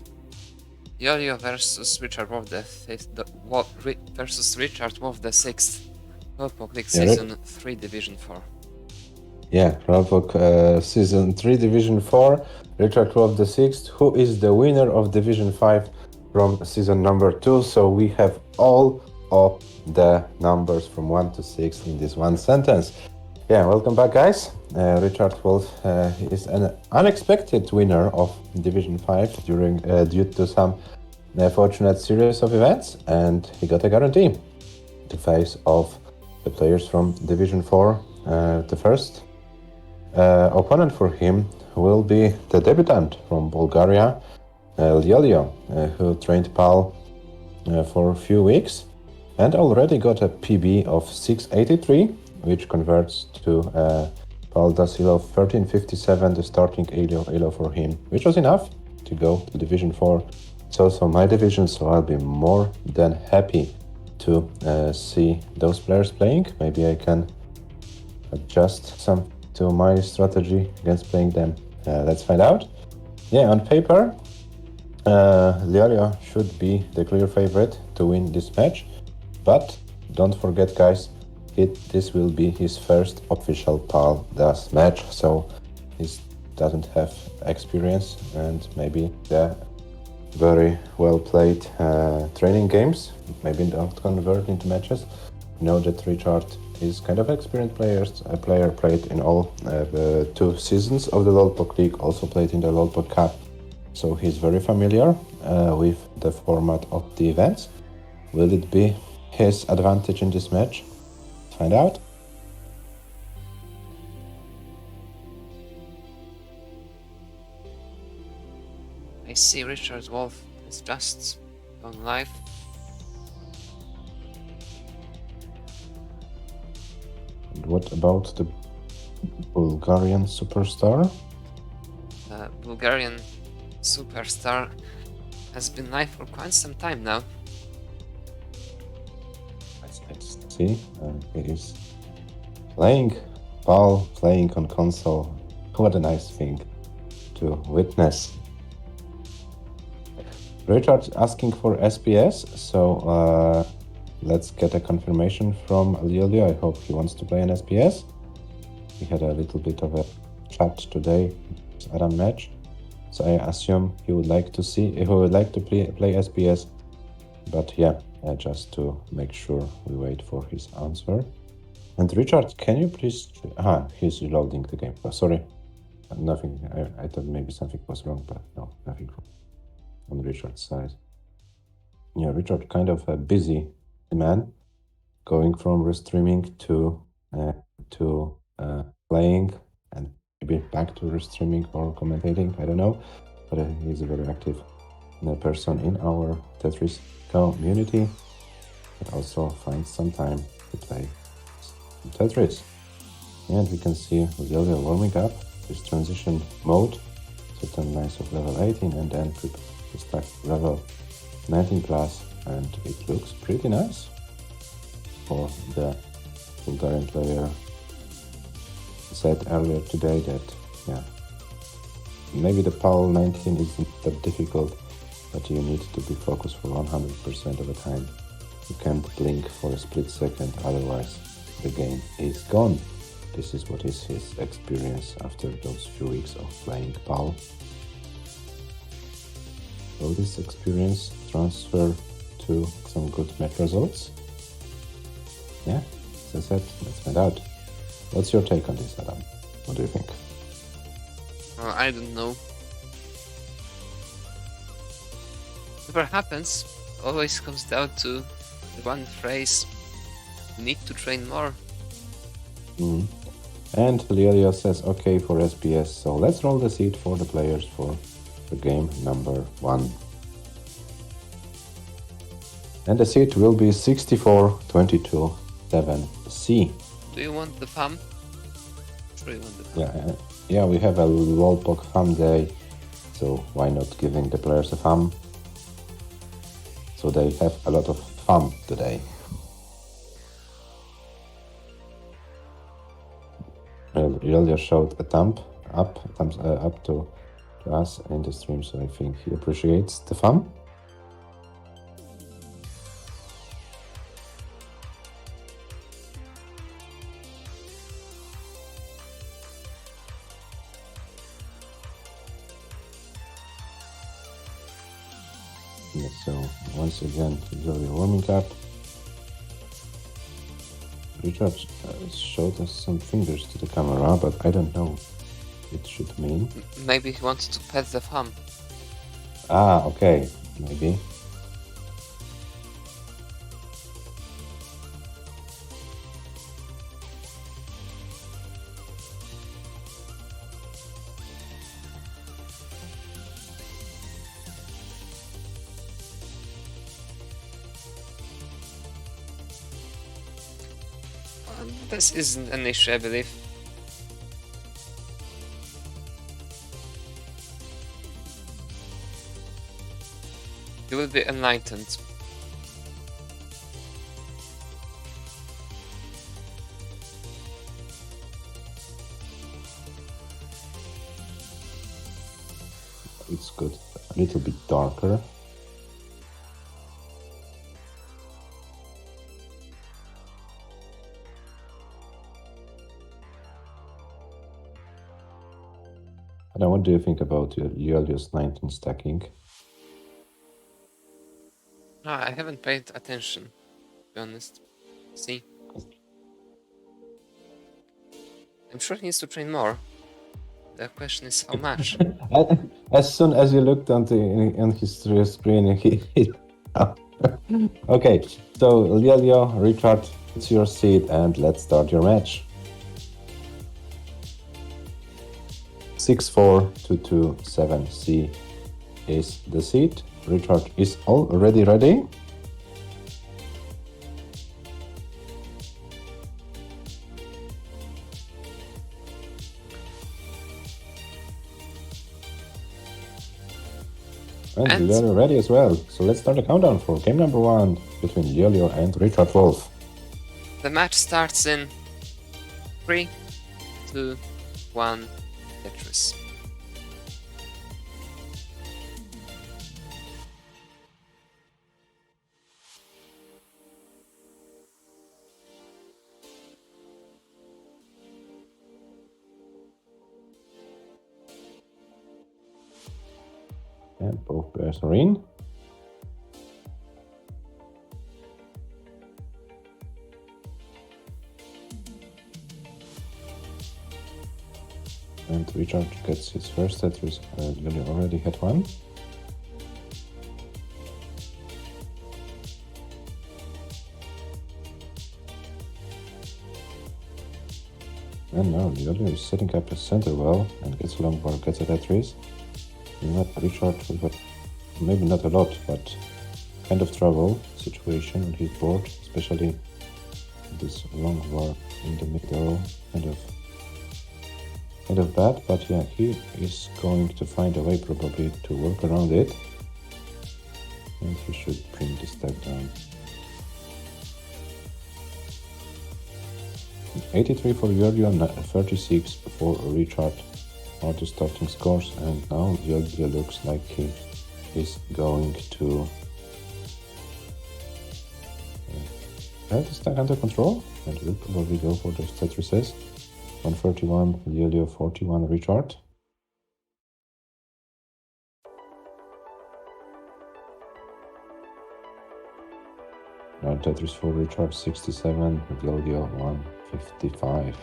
LIOLIO versus Richard Wolf the fifth, versus Richard Wolf the sixth. LOLPOC League Season 3 Division 4. Yeah, LOLPOC Season 3 Division 4. Richard Wolf the sixth, who is the winner of Division 5 from season number 2. So we have all of the numbers from 1 to 6 in this one sentence. Yeah, welcome back, guys. Richard Wolf is an unexpected winner of Division 5 due to some fortunate series of events, and he got a guarantee to face off the players from Division 4. The first opponent for him will be the debutant from Bulgaria, LIOLIO, who trained PAL for a few weeks and already got a PB of 683, which converts to PAL Dasilo 1357, the starting ELO for him, which was enough to go to Division 4. It's also my division, so I'll be more than happy to see those players playing. Maybe I can adjust some to my strategy against playing them. Let's find out. Yeah, on paper, LIOLIO should be the clear favorite to win this match, but don't forget, guys, this will be his first official PAL DAS match, so he doesn't have experience, and maybe the very well played training games maybe don't convert into matches. You know that Richard is kind of experienced player, played in all the 2 seasons of the LOLPOC League, also played in the LOLPOC Cup, so he's very familiar with the format of the events. Will it be his advantage in this match? Find out. I see Richard Wolf is just gone live. And what about the Bulgarian superstar? Bulgarian superstar has been live for quite some time now. Let's see. He is playing PAL, playing on console. What a nice thing to witness. Richard's asking for SPS, so let's get a confirmation from LIOLIO. I hope he wants to play an SPS. We had a little bit of a chat today, Adam match, so I assume he would like to play SPS. But yeah, just to make sure we wait for his answer. And Richard, can you please? He's reloading the game. Oh, sorry, nothing. I thought maybe something was wrong, but no, nothing wrong on Richard's side. Yeah, Richard kind of a busy man, going from restreaming to playing, and maybe back to restreaming or commentating. I don't know, but he's a very active person in our Tetris community, but also finds some time to play Tetris. And we can see LIOLIO warming up this transition mode, certain nice of level 18, and then prepare to start level 19 plus, and it looks pretty nice for the Bulgarian player. Said earlier today that maybe the PAL 19 isn't that difficult, but you need to be focused for 100% of the time. You can't blink for a split second, otherwise the game is gone. This is what is his experience after those few weeks of playing PAL. Will this experience transfer to some good match results? Yeah, as I said, let's find out. What's your take on this, Adam? What do you think? Well, I don't know. Whatever happens always comes down to the one phrase: you need to train more. And LIOLIO says okay for SPS, so let's roll the seed for the players for the game number 1. And the seed will be 64-22-7C. Do you want the FAM? Sure you want the FAM. Yeah, we have a LOLPOC FAM day, so why not giving the players a FAM? So they have a lot of fun today. LIOLIO showed a thumb thumbs up to us in the stream, so I think he appreciates the fun. Yeah, so once again, you're warming up. Richard showed us some fingers to the camera, but I don't know what it should mean. Maybe he wants to pet the thumb. Ah, okay, maybe. This isn't an issue, I believe. You will be enlightened. It's good. A little bit darker. And what do you think about LIOLIO's 19 stacking? I haven't paid attention, to be honest. See? I'm sure he needs to train more. The question is how much. As soon as you looked on his screen, he okay, so LIOLIO, Richard, it's your seat and let's start your match. 6-4-2-2-7C is the seat. Richard is already ready. And LIOLIO ready as well. So let's start the countdown for game number 1 between LIOLIO and Richard Wolf. The match starts in 3, 2, 1, Tetris. And both players are in. And Richard gets his first Tetris. LIOLIO already had one. And now LIOLIO is setting up a center well and gets a long bar, gets a Tetris. Richard will have maybe not a lot, but kind of trouble situation on his board, especially this long bar in the middle, kind of bad, but yeah, he is going to find a way probably to work around it, and he should bring the stack down. 83 for LIOLIO, 36 for Richard are the starting scores, and now LIOLIO looks like he is going to have the stack under control, and will probably go for those Tetrises. 131 LIOLIO, 41 Richard. Now Tetris for Richard, 67, LIOLIO, 155.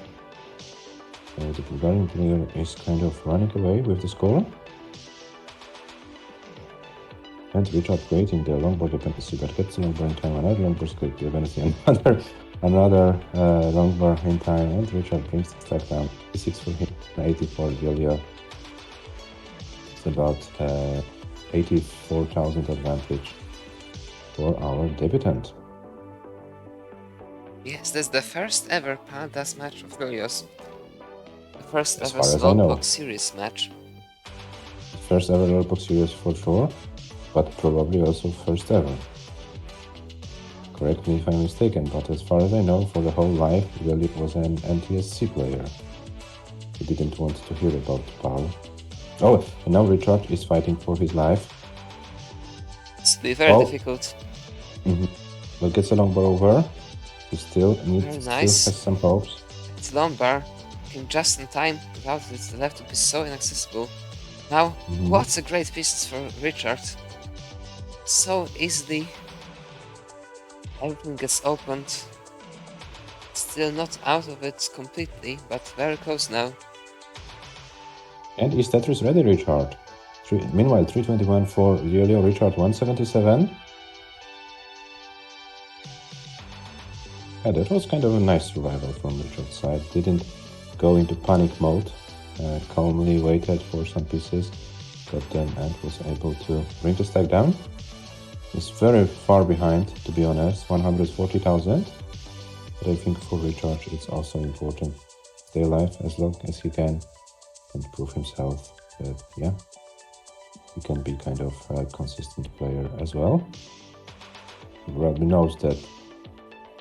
The Bulgarian player is kind of running away with the score. And Richard creating the long bar dependency, but gets the long bar in time, another long bar dependency, another long bar in time, and Richard brings the stack down. 86 for him, 80 for LIOLIO. It's about 84,000 advantage for our debutant. Yes, that's the first ever Pandas match of LIOLIO's. The first As ever far as I know. Slowpoke series match. First ever Slowpoke series for sure, but probably also first ever. Correct me if I'm mistaken, but as far as I know, for the whole life, LIOLIO was an NTSC player. He didn't want to hear about Paul. Oh, and now Richard is fighting for his life. It's be very difficult. Well, gets a long bar over. He still Very nice. still has some hopes. It's long bar. Came just in time. Without it, the left would be so inaccessible. Now, what a great piece for Richard. So easily. Everything gets opened. Still not out of it completely, but very close now. And is Tetris ready, Richard? Meanwhile, 321 for LIOLIO, Richard 177. Yeah, that was kind of a nice survival from Richard's side. Didn't go into panic mode. Calmly waited for some pieces, but then and was able to bring the stack down. It's very far behind, to be honest, 140,000. But I think for Richard it's also important. Stay alive as long as he can and prove himself that, yeah, he can be kind of a consistent player as well. He probably knows that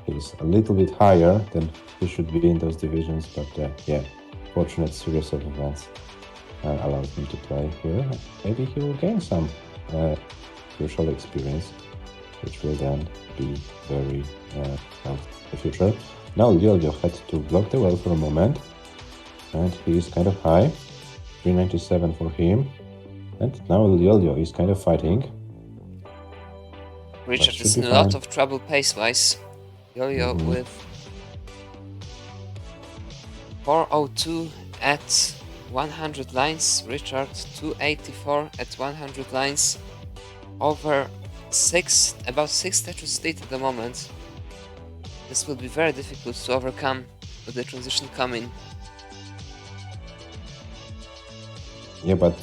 he's a little bit higher than he should be in those divisions, but yeah, fortunate series of events allows him to play here. Maybe he will gain some crucial experience, which will then be very helpful in the future. Now LIOLIO had to block the well for a moment, and he is kind of high, 397 for him, and now LIOLIO is kind of fighting. Richard is in a lot of trouble pace-wise. LIOLIO with 402 at 100 lines, Richard 284 at 100 lines, over about 6 Tetris lead at the moment. This will be very difficult to overcome with the transition coming. Yeah, but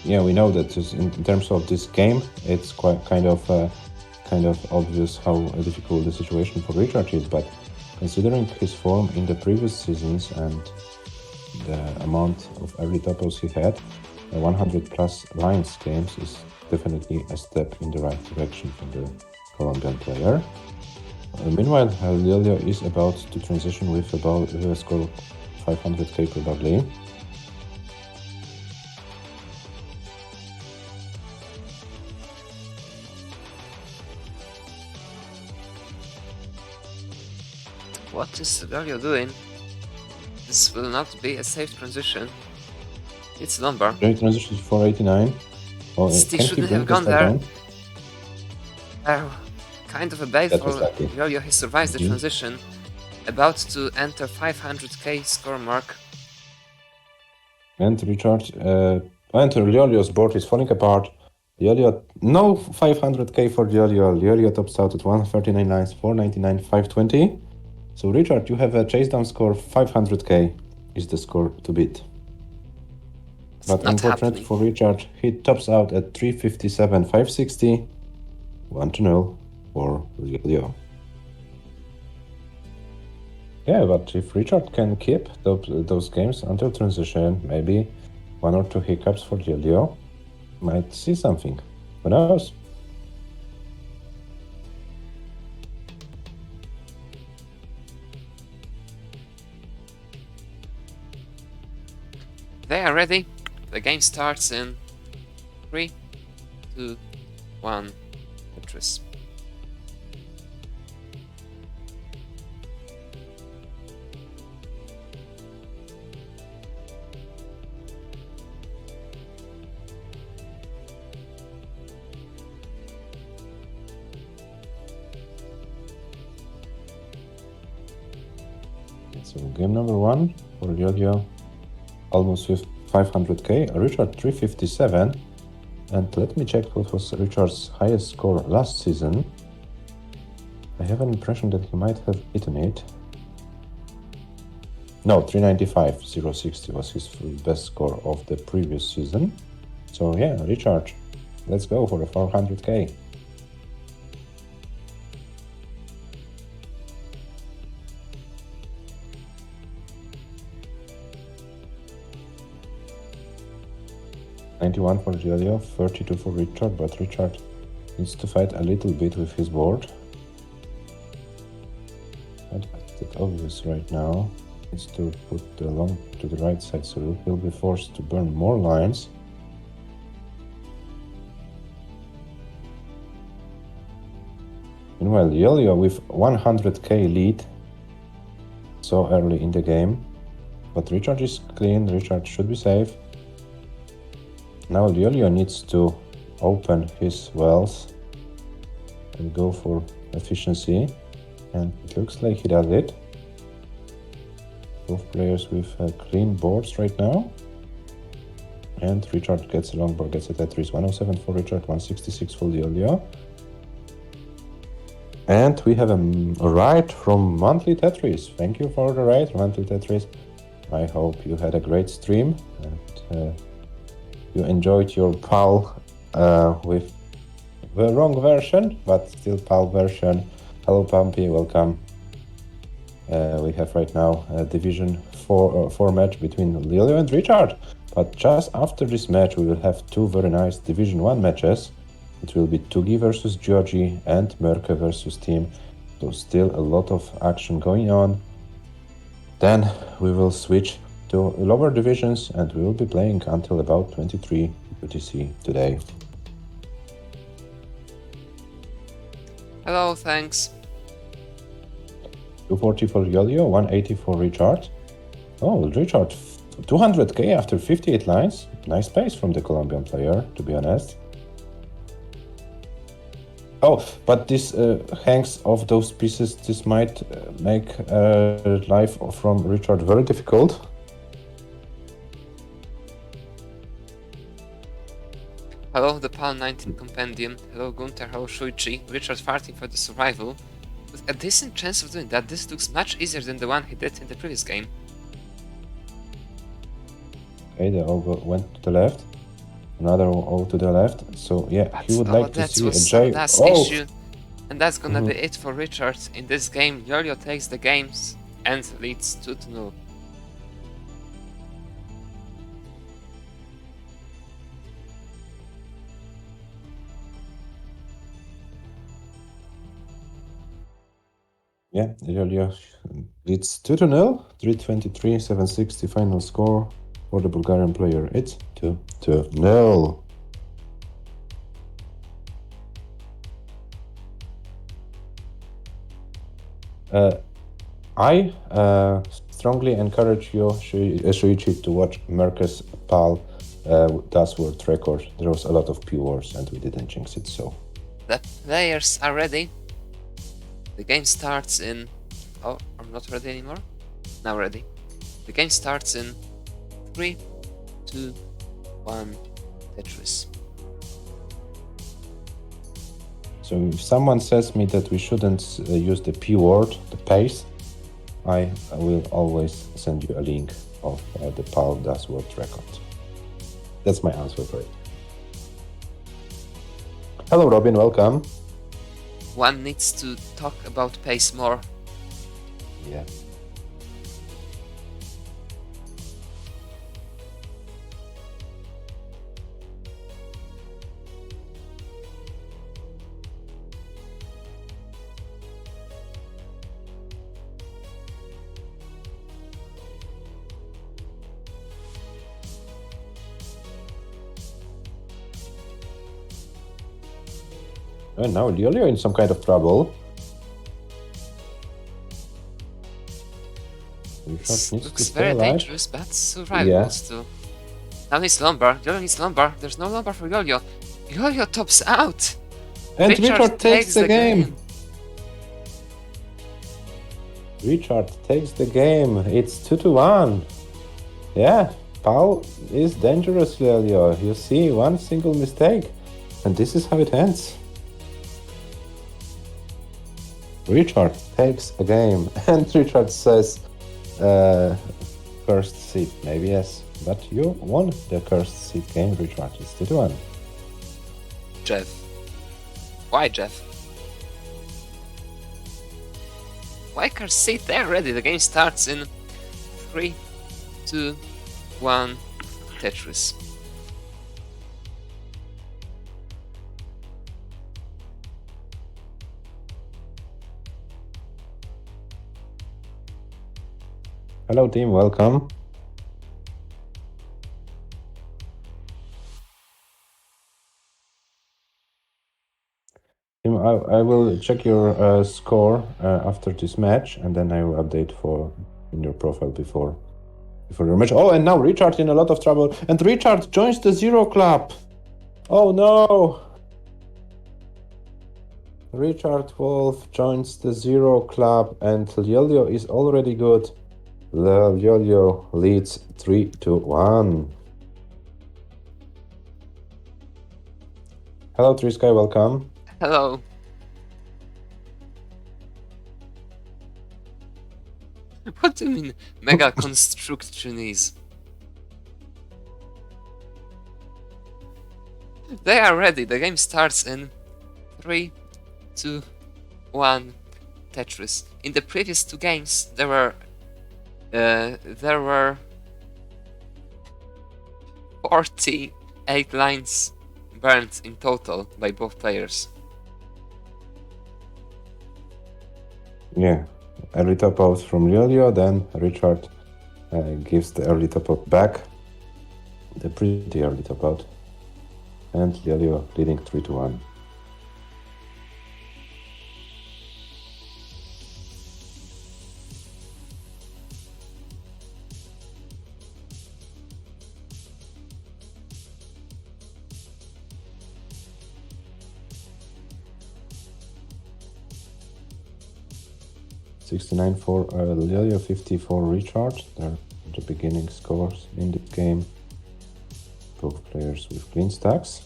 yeah, we know that in terms of this game, it's quite kind of obvious how difficult the situation for Richard is. But considering his form in the previous seasons and the amount of early topos he had, 100 plus lines games is definitely a step in the right direction for the Colombian player. Meanwhile, LIOLIO is about to transition with a score of 500k probably. What is LIOLIO doing? This will not be a safe transition. It's lumbar. Great transition to 489. Oh, Stick shouldn't have gone there. Kind of a bait for LIOLIO. He survives the transition. About to enter 500k score mark. And Richard, enter LIOLIO's board is falling apart. LIOLIO, no 500k for LIOLIO. LIOLIO tops out at 139 lines, 499, 520. So Richard, you have a chase down score 500k is the score to beat. But unfortunately for Richard, he tops out at 357, 560, 1-0 for LIOLIO. Yeah, but if Richard can keep those games until transition, maybe 1 or 2 hiccups for LIOLIO, might see something. Who knows? They are ready. The game starts in 3, 2, 1, Tetris. So game number 1 for LIOLIO, almost with 500k, Richard 357, and let me check what was Richard's highest score last season. I have an impression that he might have beaten it. No, 395, 060 was his best score of the previous season. So yeah, Richard, let's go for the 400k. $91 for LIOLIO, 32 for Richard, but Richard needs to fight a little bit with his board. Not that obvious right now. needs to put the long to the right side, so he'll be forced to burn more lines. Meanwhile, LIOLIO with 100k lead so early in the game. But Richard is clean, Richard should be safe. Now LIOLIO needs to open his wells and go for efficiency. And it looks like he does it. Both players with clean boards right now. And Richard gets a long board, gets a Tetris. 107 for Richard, 166 for LIOLIO. And we have a raid from Monthly Tetris. Thank you for the raid, Monthly Tetris. I hope you had a great stream and you enjoyed your PAL with the wrong version, but still PAL version. Hello Pumpy, welcome. We have right now a Division 4 match between LIOLIO and Richard. But just after this match we will have two very nice Division 1 matches. It will be TUGI versus GIOGI and MÖRKÖS versus Team. So still a lot of action going on. Then we will switch to lower divisions and we will be playing until about 23 UTC today. Hello, thanks. 240 for LIOLIO, 180 for Richard. Oh, Richard, 200k after 58 lines. Nice pace from the Colombian player, to be honest. Oh, but this hangs off those pieces. This might make life from Richard very difficult. Hello, the PAL 19 Compendium. Hello, Gunther. Hello, Shuichi. Richard fighting for the survival. With a decent chance of doing that, this looks much easier than the one he did in the previous game. Okay, the O went to the left. Another O to the left. So yeah, But, he would like to that see a was J. Sanda's Oh! issue. And that's gonna be it for Richard in this game. LIOLIO takes the games and leads 2-0. Yeah, LIOLIO leads 2-0, 323, 760 final score for the Bulgarian player. It's 2-0. I strongly encourage you, Shuichi, to watch MÖRKÖS PAL Das World Record. There was a lot of P words and we didn't jinx it, so. The players are ready. The game starts in... Oh, I'm not ready anymore? Now ready. The game starts in 3, 2, 1, Tetris. So if someone says me that we shouldn't use the P word, the pace, I will always send you a link of the PAL Das World Record. That's my answer for it. Hello Robin, welcome. One needs to talk about pace more. Yeah. And now LIOLIO in some kind of trouble. This looks very dangerous, but survivable Yeah. still. Now he's lumbar. LIOLIO needs lumbar. There's no lumbar for LIOLIO. LIOLIO tops out. And Richard takes the game. Richard takes the game. It's 2-1. Yeah, PAL is dangerous, LIOLIO. You see, one single mistake, and this is how it ends. Richard takes a game, and Richard says, cursed seat, maybe yes, but you won the cursed seat game, Richard. It's 2-1. Jeff. Why, Jeff? Why cursed seat there already? The game starts in 3, 2, 1, Tetris. Hello team, welcome. Tim, I will check your score after this match, and then I will update in your profile before your match. Oh, and now Richard in a lot of trouble, and Richard joins the Zero Club. Oh no! Richard Wolf joins the Zero Club, and LIOLIO is already good. LIOLIO leads 3-1. Hello, Trisky, welcome. Hello. What do you mean, mega constructionis? They are ready. The game starts in 3, 2, 1. Tetris. In the previous 2 games, there were 48 lines burned in total by both players. Yeah, early top out from LIOLIO, then Richard gives the early top out back, the pretty early top out, and LIOLIO leading 3-1. $69 for LIOLIO, 50 for Richard. They're the beginning scores in the game. Both players with clean stacks.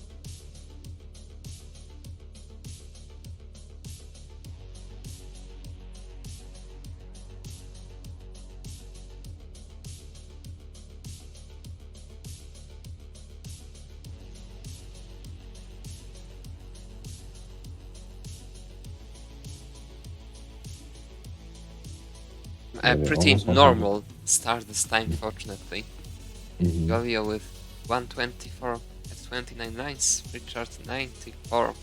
A pretty normal start this time, fortunately. LIOLIO with 124 at 29 lines, Richard 94 at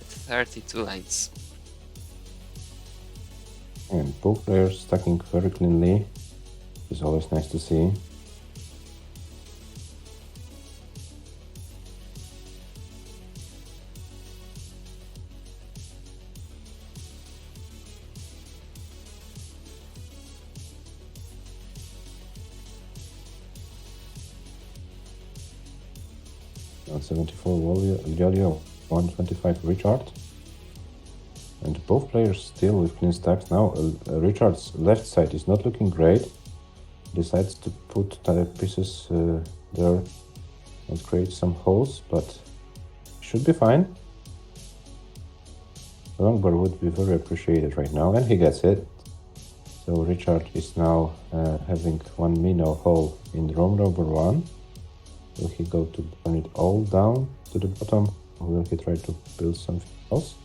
32 lines. And both players stacking very cleanly. It's always nice to see. On 74 LIOLIO, 125 Richard. And both players still with clean stacks. Now Richard's left side is not looking great. Decides to put pieces there and create some holes, but should be fine. Longbar would be very appreciated right now, and he gets it. So Richard is now having one minnow hole in room number 1. Will he go to burn it all down to the bottom, or will he try to build something else?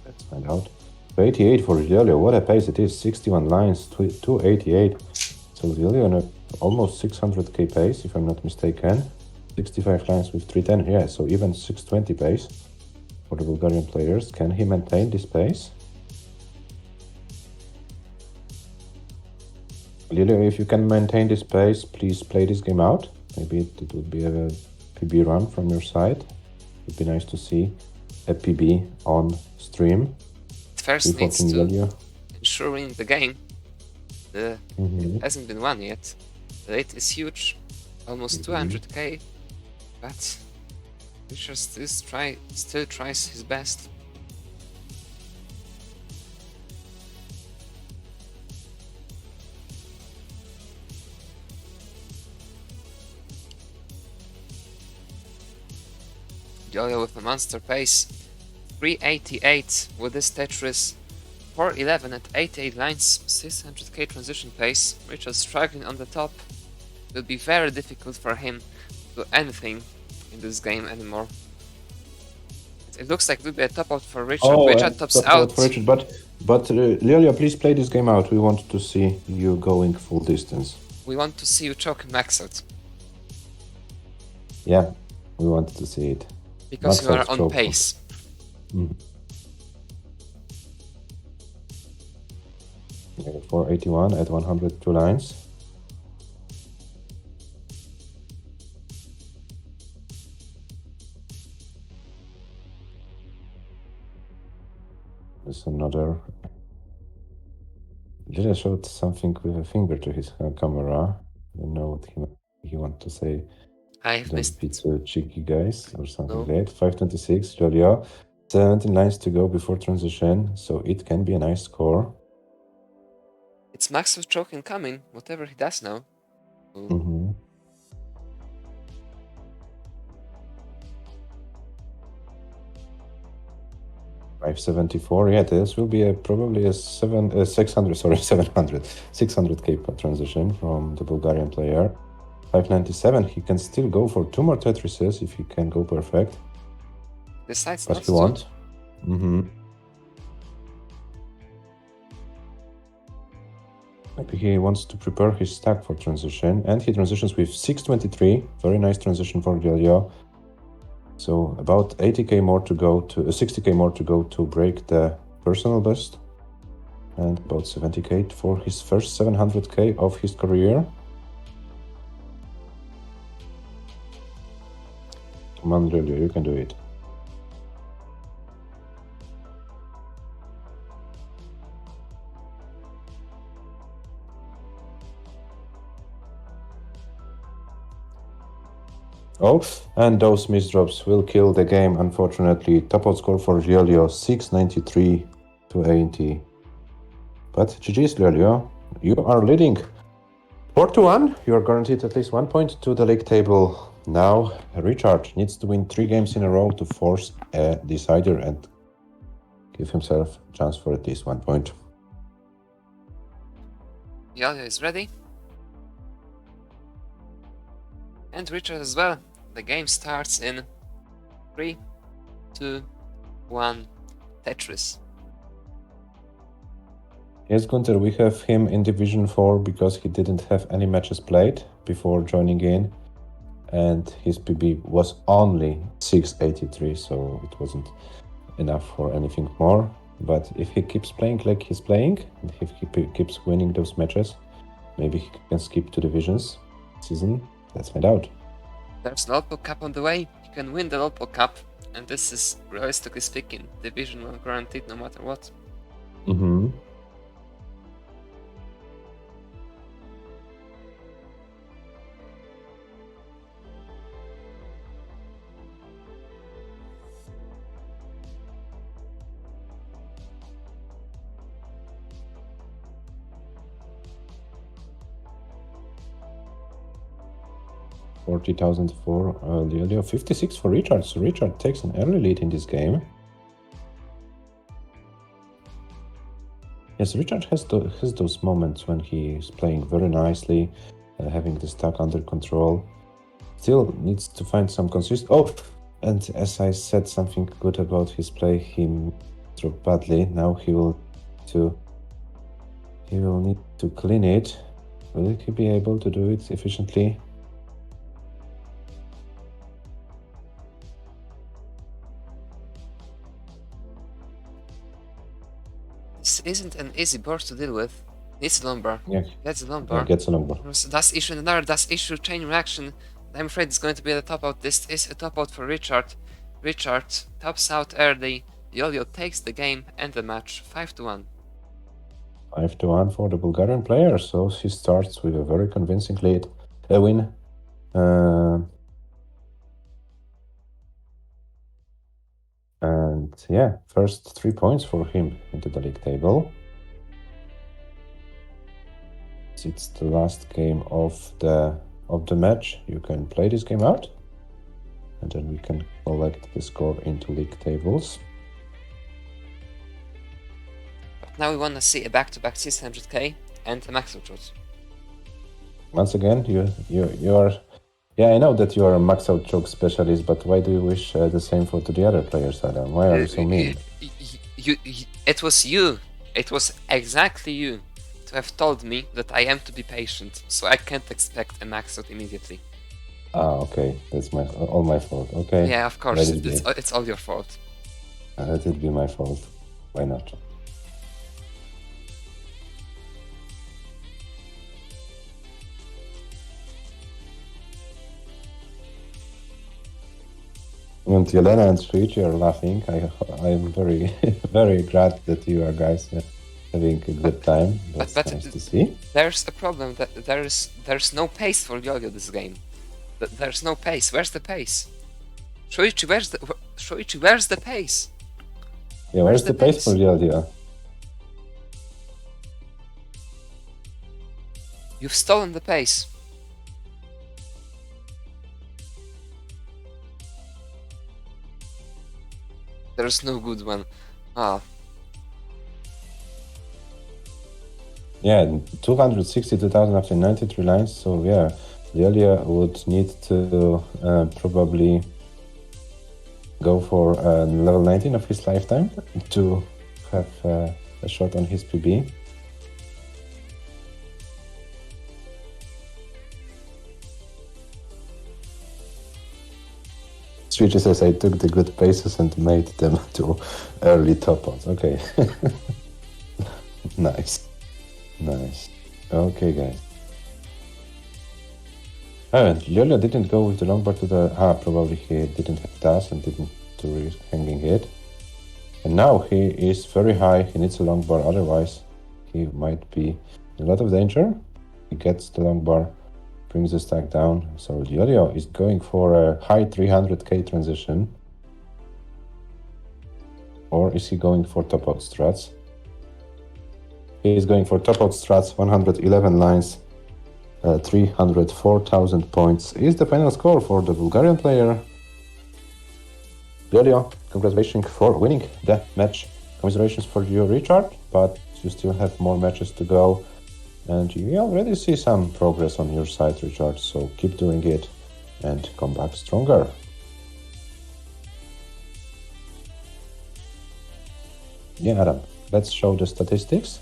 Let's find out. 88 for LIOLIO, what a pace it is, 61 lines, 288. So LIOLIO on a almost 600k pace, if I'm not mistaken. 65 lines with 310, yeah, so even 620 pace for the Bulgarian players. Can he maintain this pace? LIOLIO, if you can maintain this pace, please play this game out. Maybe it would be a PB run from your side. It would be nice to see a PB on stream. First needs to ensure winning the game. It hasn't been won yet. The lead is huge, almost 200k, but Richard still tries his best. LIOLIO with a monster pace, 388 with this Tetris, 411 at 88 lines, 600k transition pace. Richard struggling on the top. It will be very difficult for him to do anything in this game anymore. It looks like it will be a top out for Richard. Oh, Richard tops out. For Richard, but LIOLIO, please play this game out. We want to see you going full distance. We want to see you choke max out. Yeah, we want to see it. Because you are on pace. Yeah, 481 at 102 lines. There's another. Lila showed something with a finger to his camera. I don't know what he want to say. I've Don't missed be it. too cheeky, guys, or something No. like that. 526, LIOLIO. 17 lines to go before transition, so it can be a nice score. It's Max with choke incoming, whatever he does now. Ooh. Mm-hmm. $574. Yeah, this will be probably a 600. Sorry, 700. 600k transition from the Bulgarian player. 597. He can still go for 2 more Tetrises if he can go perfect. Decides But not he to. won't. Mm-hmm. Maybe he wants to prepare his stack for transition, and he transitions with 623. Very nice transition for LIOLIO. So about 80k more to go to 60k more to go to break the personal best, and about 70k for his first 700k of his career. Come on, LIOLIO, you can do it. Oh, and those misdrops will kill the game, unfortunately. Top out score for LIOLIO, 693 to 80. But GG's, LIOLIO. You are leading 4-1. You are guaranteed at least 1 point to the league table. Now, Richard needs to win 3 games in a row to force a decider and give himself a chance for at least 1 point. LIOLIO is ready. And Richard as well. The game starts in 3, 2, 1, Tetris. Yes, Gunther, we have him in Division 4 because he didn't have any matches played before joining in. And his PB was only 683, so it wasn't enough for anything more. But if he keeps playing like he's playing, and if he keeps winning those matches, maybe he can skip 2 divisions season. Let's find out. There's the LOLPO Cup on the way. You can win the LOLPO Cup, and this is, realistically speaking, Division 1 guaranteed no matter what. Mm-hmm. $40,000 for LIOLIO, 56 for Richard. So Richard takes an early lead in this game. Yes, Richard has those moments when he is playing very nicely, having the stack under control. Still needs to find some consistency. Oh, and as I said something good about his play, he dropped badly. Now he will need to clean it. Will he be able to do it efficiently? This isn't an easy board to deal with. Needs a lumbar. Yeah, Gets a yeah, lumbar. gets a lumbar. Dust issue and another dust issue chain reaction. I'm afraid it's going to be the top out. This is a top out for Richard. Richard tops out early. LIOLIO takes the game and the match 5-1. 5-1 for the Bulgarian player. So he starts with a very convincing lead, a win. And yeah, first 3 points for him into the league table. It's the last game of the match. You can play this game out, and then we can collect the score into league tables. But now we want to see a back-to-back 600k and a max out choke. Once again, you are. Yeah, I know that you are a max out choke specialist, but why do you wish the same for the other players, Adam? Why are you so mean? It was you. It was exactly you to have told me that I am to be patient, so I can't expect a max out immediately. Ah, okay. That's all my fault. Okay. Yeah, of course. It's all your fault. Let it be my fault. Why not? And Yelena and Switch are laughing. I am very very glad that you are guys having a good time. That's but nice to see. there's a problem that there's no pace for YoYo this game. There's no pace. Where's the pace? Shoichi, where's the pace? Yeah, where's the pace for Yelena? You've stolen the pace. There's no good one. Ah. Yeah, 262,000 after 93 lines. So yeah, Lilia would need to probably go for level 19 of his lifetime to have a shot on his PB. Switch says I took the good paces and made them to early top odds. Okay. Nice. Nice. Okay, guys. Liolio didn't go with the long bar to the... probably he didn't have TAS and didn't to risk hanging it. And now he is very high. He needs a long bar, otherwise he might be in a lot of danger. He gets the long bar, brings the stack down. So Liolio is going for a high 300k transition. Or is he going for top out strats? He is going for top out strats, 111 lines, 304,000 points is the final score for the Bulgarian player. Liolio, congratulations for winning the match. Commiserations for you, Richard, but you still have more matches to go. And you already see some progress on your side, Richard, so keep doing it and come back stronger. Yeah, Adam, let's show the statistics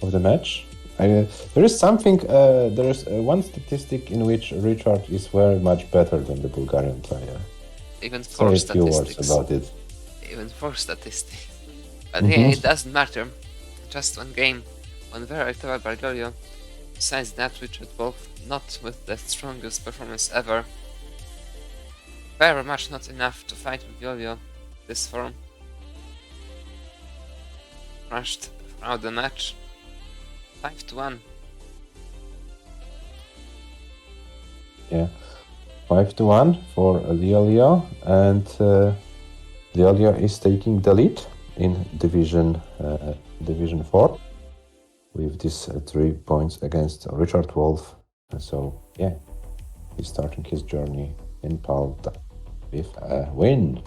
of the match. There is something, there is one statistic in which Richard is very much better than the Bulgarian player. Even for Say a few words statistics. about it. Even for statistics. But yeah, it doesn't matter. Just one game, one very clever by Liolio. Besides that, Richard both not with the strongest performance ever. Very much not enough to fight with Liolio this form. Crushed throughout the match. 5-1. Yeah, 5-1 for Liolio, and Liolio is taking the lead in Division 4 with these 3 points against Richard Wolf. So yeah, he's starting his journey in Palta with a win.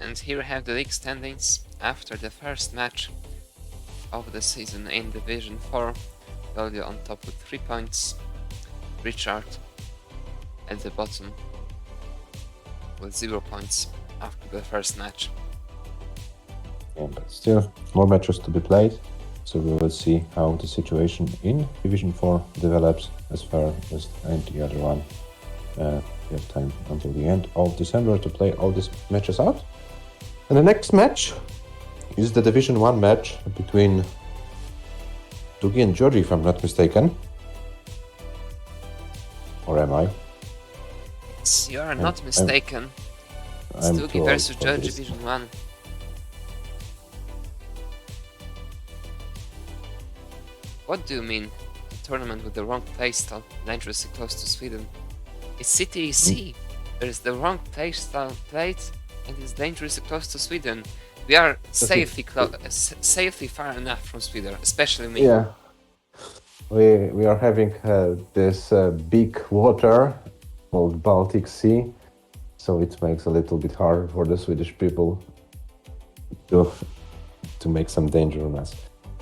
And here we have the league standings after the first match of the season in Division 4. Liolio on top with 3 points. Richard at the bottom with 0 points after the first match. Yeah, but still more matches to be played, so we will see how the situation in Division 4 develops as far as any other one. We have time until the end of December to play all these matches out. And the next match is the Division 1 match between Tugi and GIOGI, if I'm not mistaken. Or am I? You are not mistaken. It's Tugi versus GIOGI Division 1. What do you mean? A tournament with the wrong playstyle, dangerously close to Sweden. It's CTEC. There is the wrong playstyle played, and it's dangerously close to Sweden. We are safely far enough from Sweden, especially me. Yeah, we are having this big water called Baltic Sea, so it makes a little bit harder for the Swedish people to make some danger on us.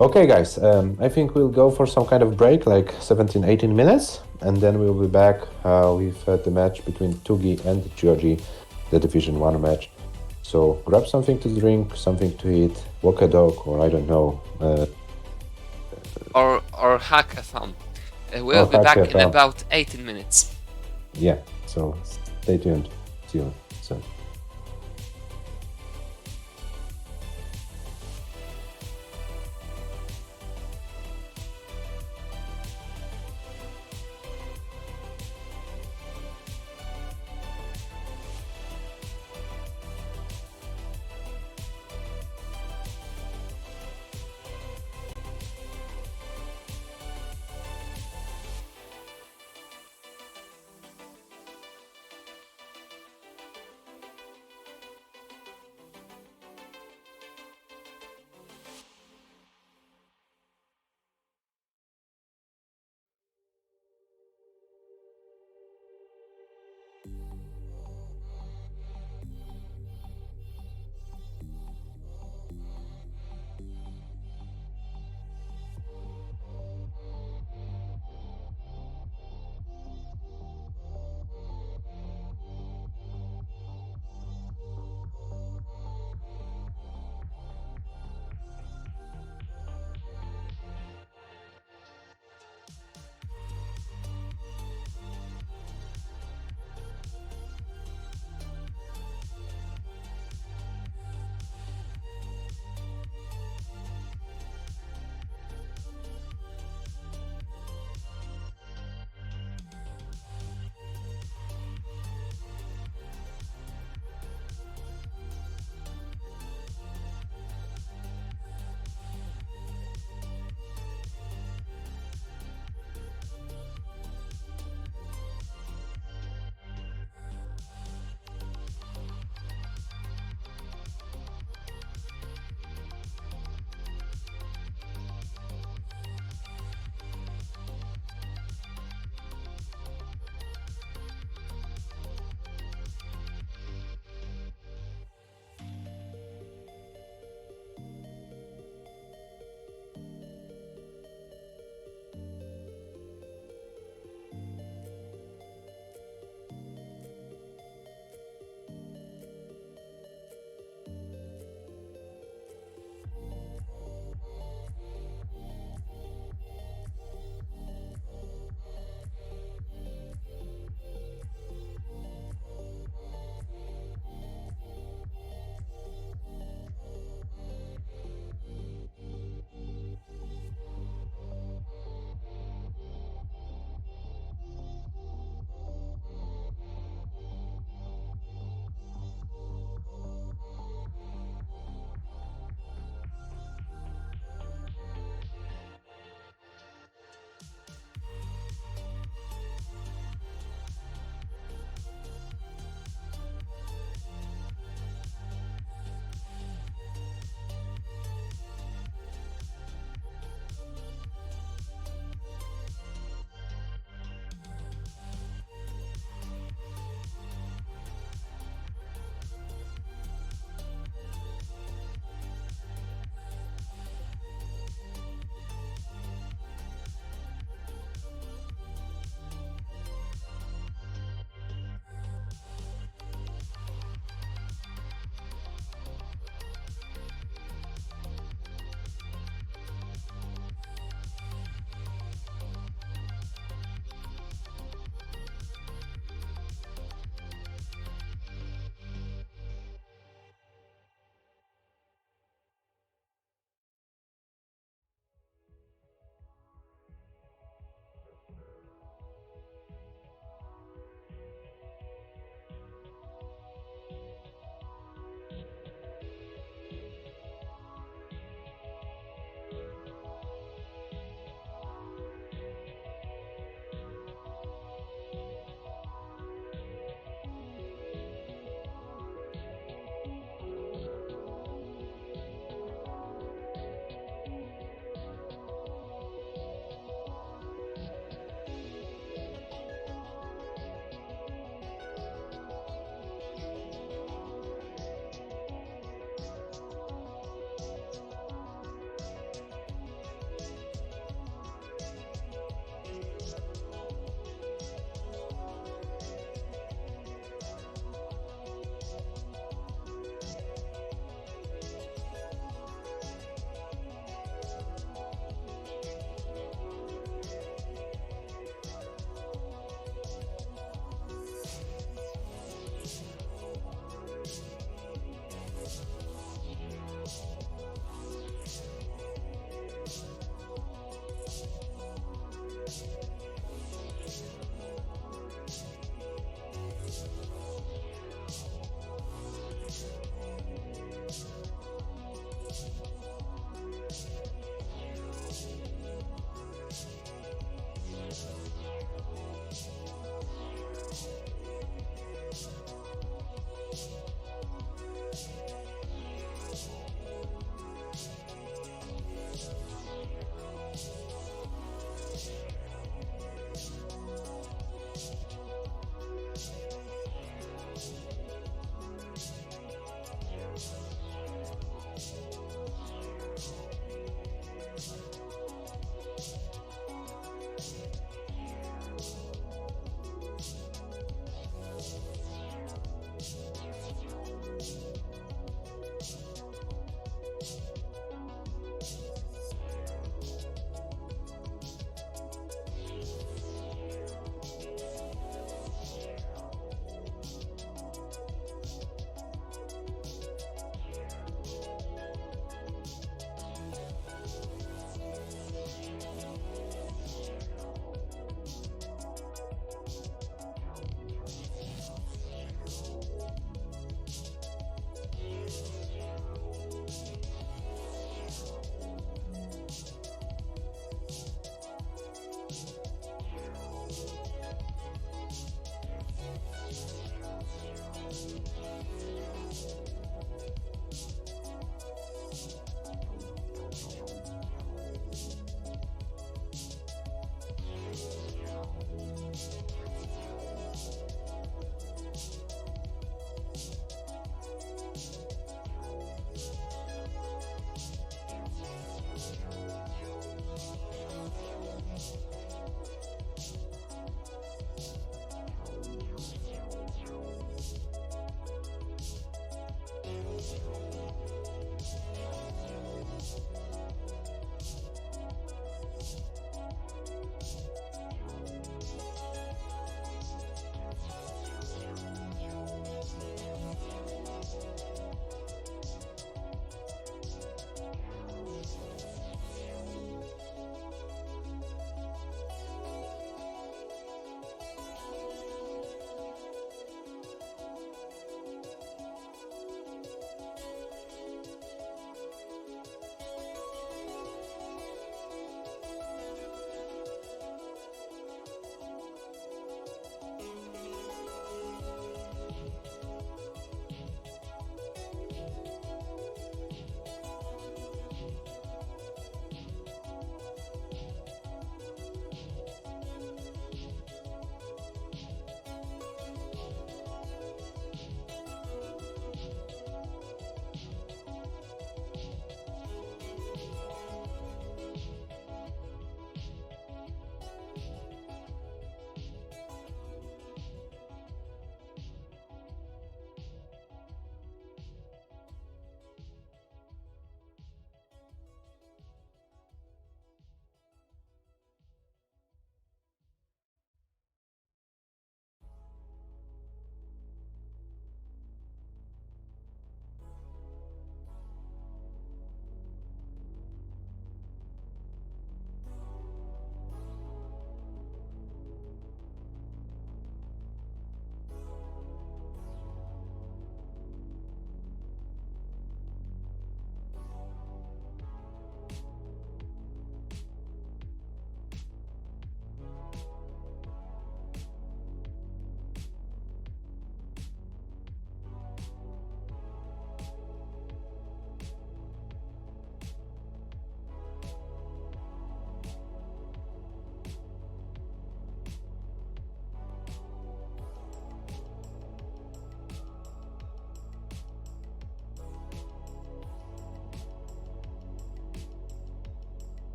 Okay, guys, I think we'll go for some kind of break, like 17-18 minutes, and then we'll be back with the match between Tugi and GIOGI, the Division 1 match. So grab something to drink, something to eat, walk a dog, or I don't know. Or hack a thumb. We'll be back in about 18 minutes. Yeah, so stay tuned. See you soon.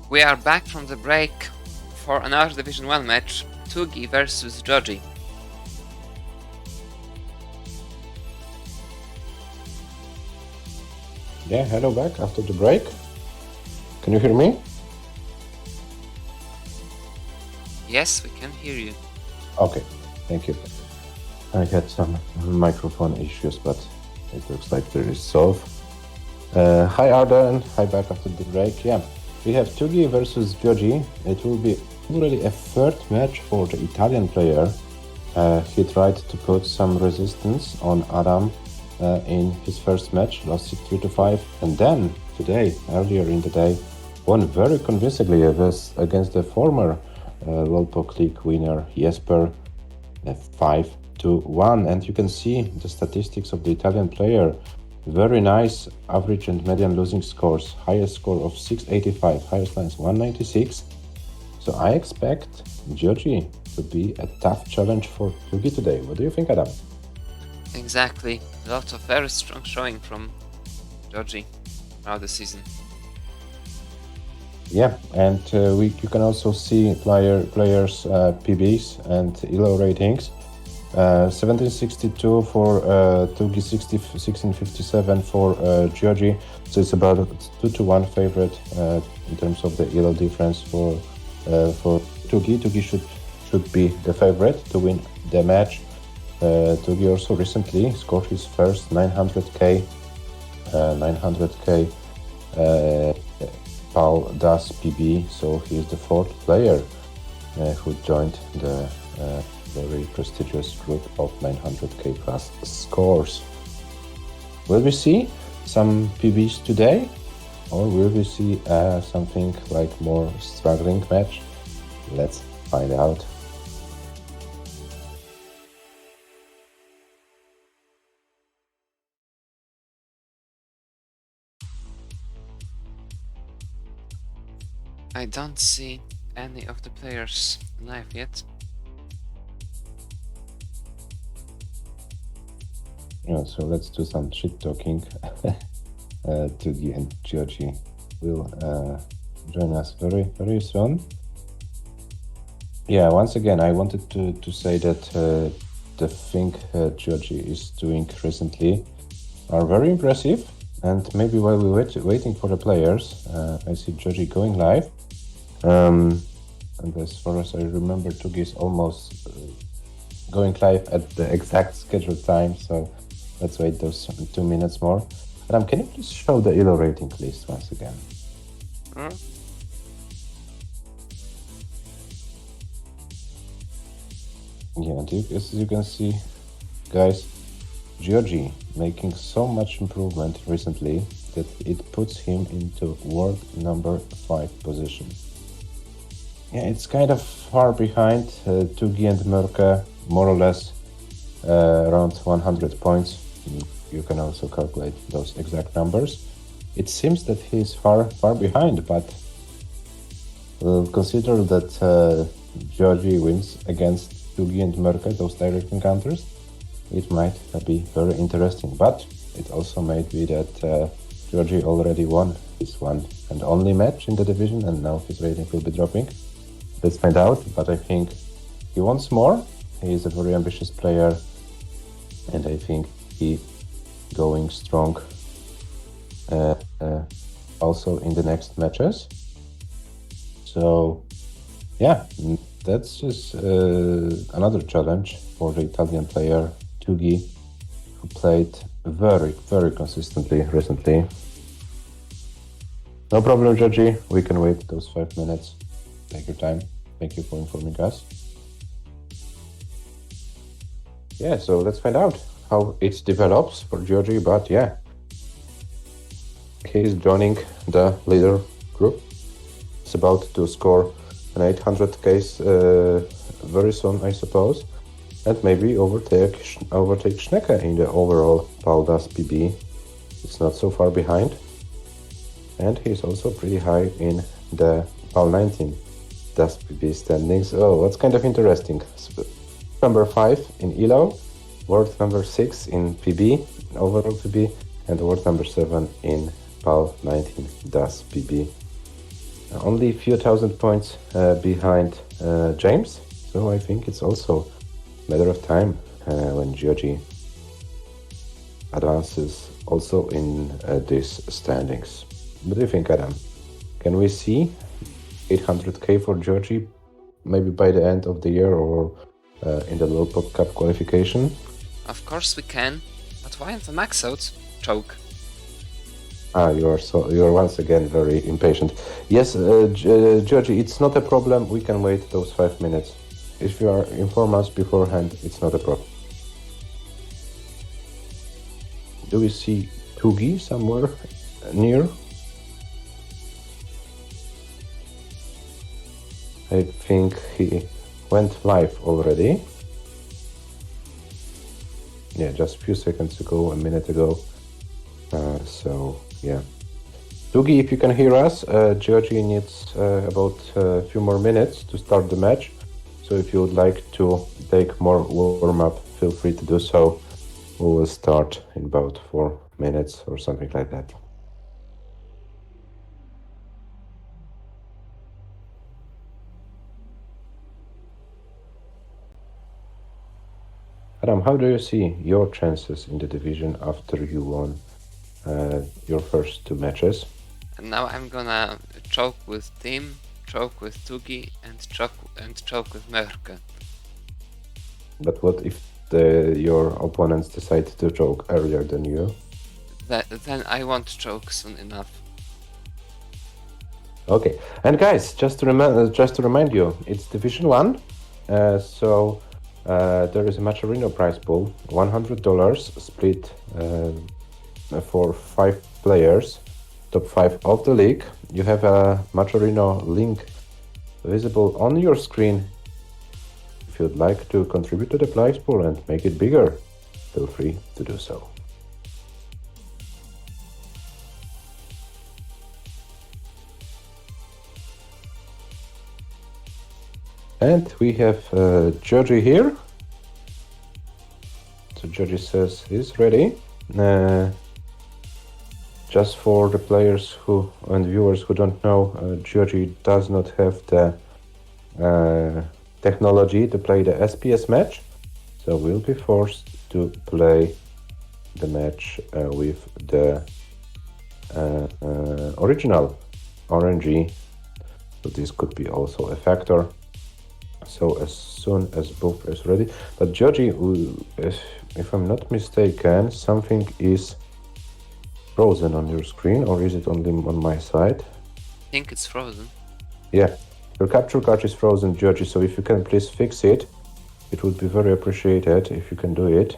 We are back from the break for another Division 1 match, TUGI versus GIOGI. Yeah, hello back after the break. Can you hear me? Yes, we can hear you. Okay, thank you. I had some microphone issues, but it looks like they're resolved. Hi Arda and hi back after the break. Yeah, we have TUGI versus GIOGI. It will be really a third match for the Italian player. He tried to put some resistance on Adam in his first match, lost it 3-5, and then today, earlier in the day, won very convincingly against the former LIOLIO League winner Jesper 5-1. And you can see the statistics of the Italian player. Very nice average and median losing scores. Highest score of 685, highest lines 196. So I expect GIOGI to be a tough challenge for TUGI today. What do you think, Adam? Exactly. A lot of very strong showing from GIOGI throughout the season. Yeah, and you can also see players' PBs and ELO ratings. 1762 for TUGI, 1657 for GIOGI. So it's about 2-1 favorite in terms of the ELO difference for TUGI. TUGI should be the favorite to win the match. TUGI also recently scored his first 900k PAL DAS PB, so he is the fourth player who joined the very prestigious group of 900k plus scores. Will we see some PBs today, or will we see something like more struggling match? Let's find out. I don't see any of the players live yet. Yeah, so let's do some shit talking. TUGI and GIOGI will join us very, very soon. Yeah, once again, I wanted to say that the thing GIOGI is doing recently are very impressive. And maybe while we're waiting for the players, I see GIOGI going live. And as far as I remember, TUGI is almost going live at the exact scheduled time. So let's wait those 2 minutes more. Adam, can you please show the ELO rating list once again? Yeah, and as you can see, guys, GIOGI making so much improvement recently that it puts him into world number 5 position. Yeah, it's kind of far behind TUGI and MÖRKÖS, more or less around 100 points. You can also calculate those exact numbers. It seems that he is far behind, but consider that GIOGI wins against TUGI and MÖRKÖS, those direct encounters. It might be very interesting, but it also might be that GIOGI already won his one and only match in the division, and now his rating will be dropping. Let's find out, but I think he wants more. He is a very ambitious player, and I think he going strong also in the next matches. So yeah, that's just another challenge for the Italian player TUGI, who played very, very consistently recently. No problem, GIOGI. We can wait those 5 minutes. Take your time. Thank you for informing us. Yeah, so let's find out how it develops for GIOGI, but yeah, he is joining the leader group. It's about to score an 800 case very soon, I suppose, and maybe overtake Schnecke in the overall PAL DAS PB. It's not so far behind, and he's also pretty high in the PAL 19 DAS PB standings. Oh, that's kind of interesting. Number 5 in ELO, world number 6 in PB, overall PB, and world number 7 in PAL 19 DAS PB. Only a few thousand points behind James, so I think it's also a matter of time when GIOGI advances also in these standings. What do you think, Adam? Can we see 800k for GIOGI maybe by the end of the year or in the World Cup qualification? Of course we can, but why the max out choke? You're once again very impatient. Yes, GIOGI, it's not a problem. We can wait those 5 minutes. If you are inform us beforehand, it's not a problem. Do we see TUGI somewhere near? I think he went live already. Yeah, just a few seconds ago, a minute ago. So, yeah. TUGI, if you can hear us, GIOGI needs about a few more minutes to start the match. So if you would like to take more warm-up, feel free to do so. We will start in about 4 minutes or something like that. Adam, how do you see your chances in the division after you won your first 2 matches? And now I'm gonna choke with Team, choke with TUGI, and choke with MÖRKÖS. But what if your opponents decide to choke earlier than you? Then I won't choke soon enough. Okay, and guys, just to remind you, it's Division 1, so there is a Macherino prize pool, $100 split for 5 players, top 5 of the league. You have a Macherino link visible on your screen. If you'd like to contribute to the prize pool and make it bigger, feel free to do so. And we have GIOGI here. So GIOGI says he's ready. Just for the players who and viewers who don't know, GIOGI does not have the technology to play the SPS match, so we'll be forced to play the match with the original RNG. So this could be also a factor. So as soon as both is ready, but GIOGI, if I'm not mistaken, something is frozen on your screen, or is it only on my side? I think it's frozen. Yeah, your capture card is frozen, GIOGI, so if you can please fix it, it would be very appreciated if you can do it.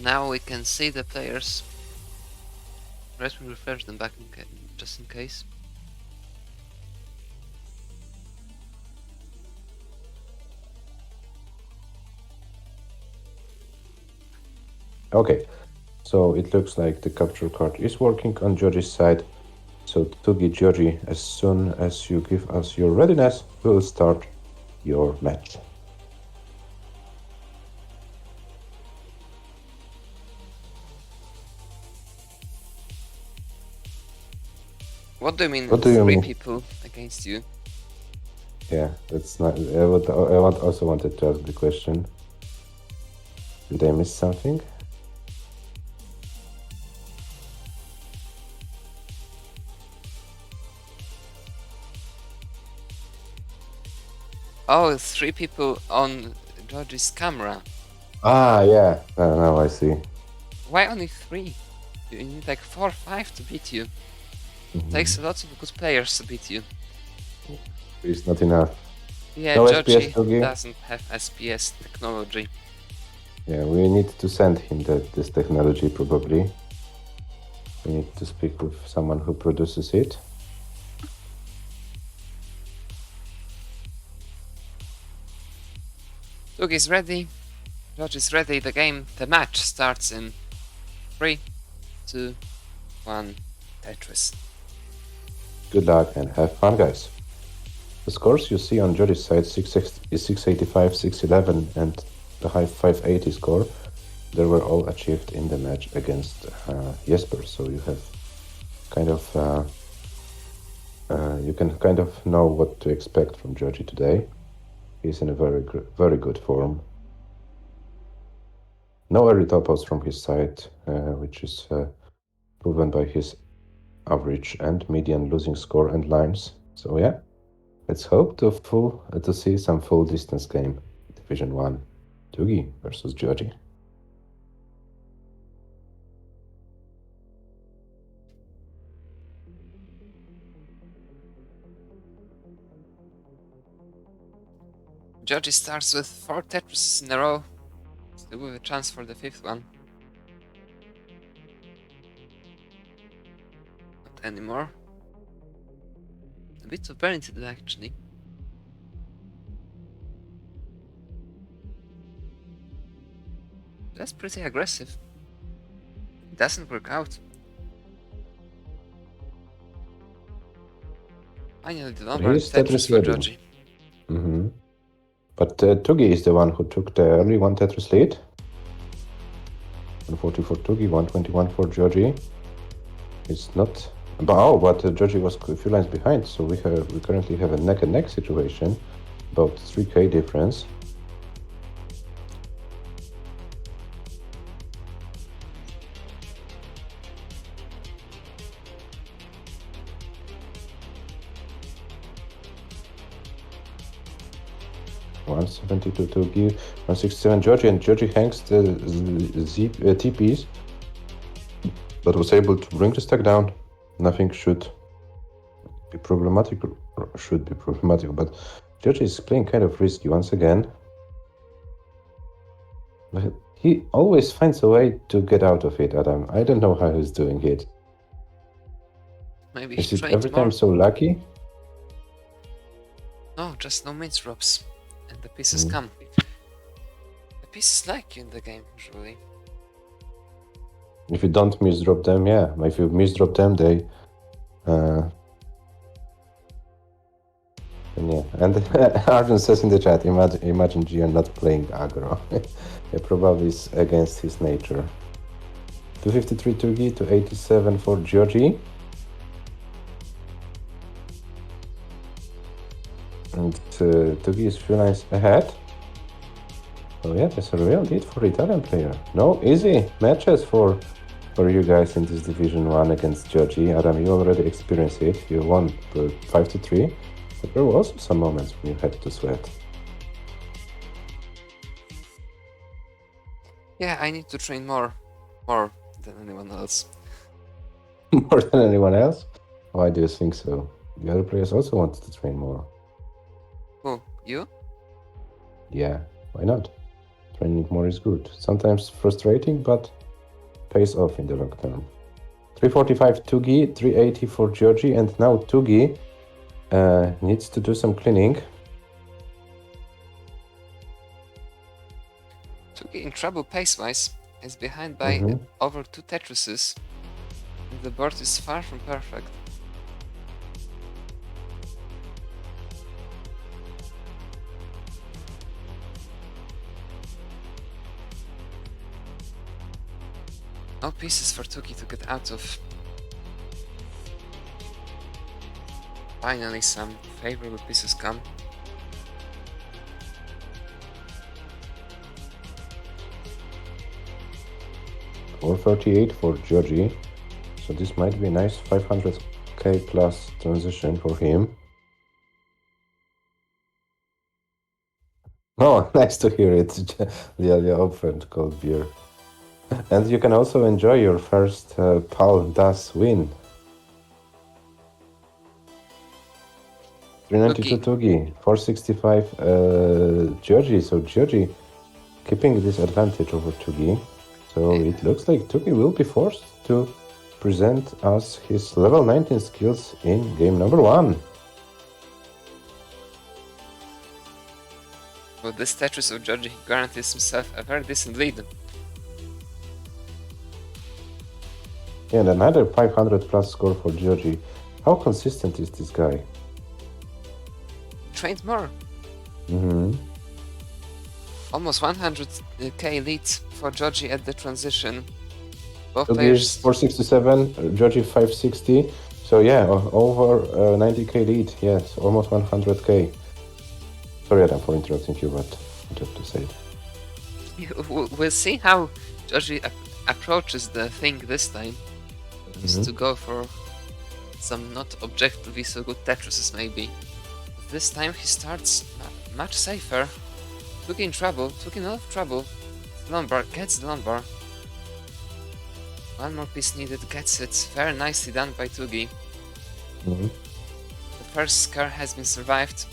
Now we can see the players. Let me refresh them back just in case. Okay, so it looks like the capture card is working on GIOGI's side. So TUGI, GIOGI, as soon as you give us your readiness, we'll start your match. What do you mean? What do you 3 mean? people against you? Yeah, that's not. Also wanted to ask the question. Did I miss something? Oh, 3 people on GIOGI's camera. Ah, yeah. Now I see. Why only 3? You need like 4 or 5 to beat you. Takes a lot of good players to beat you. It's not enough. Yeah, No GIOGI SPS Tugi. doesn't have SPS technology. Yeah, we need to send him this technology probably. We need to speak with someone who produces it. Tugi's ready. GIOGI's ready. The match starts in 3, 2, 1, Tetris. Good luck and have fun, guys. The scores you see on Jody's side, 685, 611, and the high 580 score, they were all achieved in the match against Jesper. So you have kind of you can kind of know what to expect from Georgie today. He's in a very good form. No early topouts from his side, which is proven by his average and median losing score and lines. So yeah, let's hope to see some full distance game. Division 1, Tugi versus Georgie. GIOGI starts with 4 Tetrises in a row, still with a chance for the 5th one. Not anymore. A bit of burn today, actually. That's pretty aggressive. It doesn't work out. Finally, the number Tetris for GIOGI. But Tugi is the one who took the early 1 Tetris lead. 140 for Tugi, 121 for Georgie. It's not... but Georgie was a few lines behind, so we currently have a neck-and-neck situation, about 3k difference. $172 Tugi, 167 Georgie, and Georgie hangs the TPs, but was able to bring the stack down. Nothing should be problematic, but Georgie is playing kind of risky once again. But he always finds a way to get out of it, Adam. I don't know how he's doing it. Maybe is he it trained every more. time so lucky? No, just no mince drops. And the pieces come. The pieces like you in the game, usually. If you don't misdrop them, yeah. If you misdrop them, they... and yeah. And Arjun says in the chat, imagine Gian not playing aggro. Yeah, probably is against his nature. 253 Tugi, 287 for Georgie. And Tugi is few lines ahead. Oh yeah, that's a real lead for Italian player. No easy matches for you guys in this Division 1 against Georgie. Adam, you already experienced it. You won 5-3. But there were also some moments when you had to sweat. Yeah, I need to train more than anyone else. More than anyone else? Why do you think so? The other players also wanted to train more. Who? You? Yeah, why not? Training more is good. Sometimes frustrating, but pays off in the long term. 345 Tugi, 380 for Georgie, and now Tugi needs to do some cleaning. Tugi in trouble pace-wise is behind by over 2 Tetrises. And the board is far from perfect. No pieces for Tugi to get out of. Finally, some favorable pieces come. $438 for Georgie, so this might be a nice 500k plus transition for him. Oh, nice to hear it. LIOLIO opened cold beer. And you can also enjoy your first PAL DAS win. 392 Tugi, 465 GIOGI. So GIOGI keeping this advantage over Tugi. So it looks like Tugi will be forced to present us his level 19 skills in game number 1. With this Tetris of GIOGI, he guarantees himself a very decent lead. And another 500 plus score for GIOGI. How consistent is this guy? Trained more. Almost 100k lead for GIOGI at the transition. Both Tugi players. is 467, GIOGI 560. So yeah, over 90k lead. Yes, almost 100k. Sorry, Adam, for interrupting you, but I have to say it. We'll see how GIOGI approaches the thing this time. Is to go for some not objectively so good Tetrises maybe. But this time he starts much safer. Tugi in trouble, Tugi in a lot of trouble. Lombard gets the Lombard. One more piece needed, gets it. Very nicely done by Tugi. The first scare has been survived.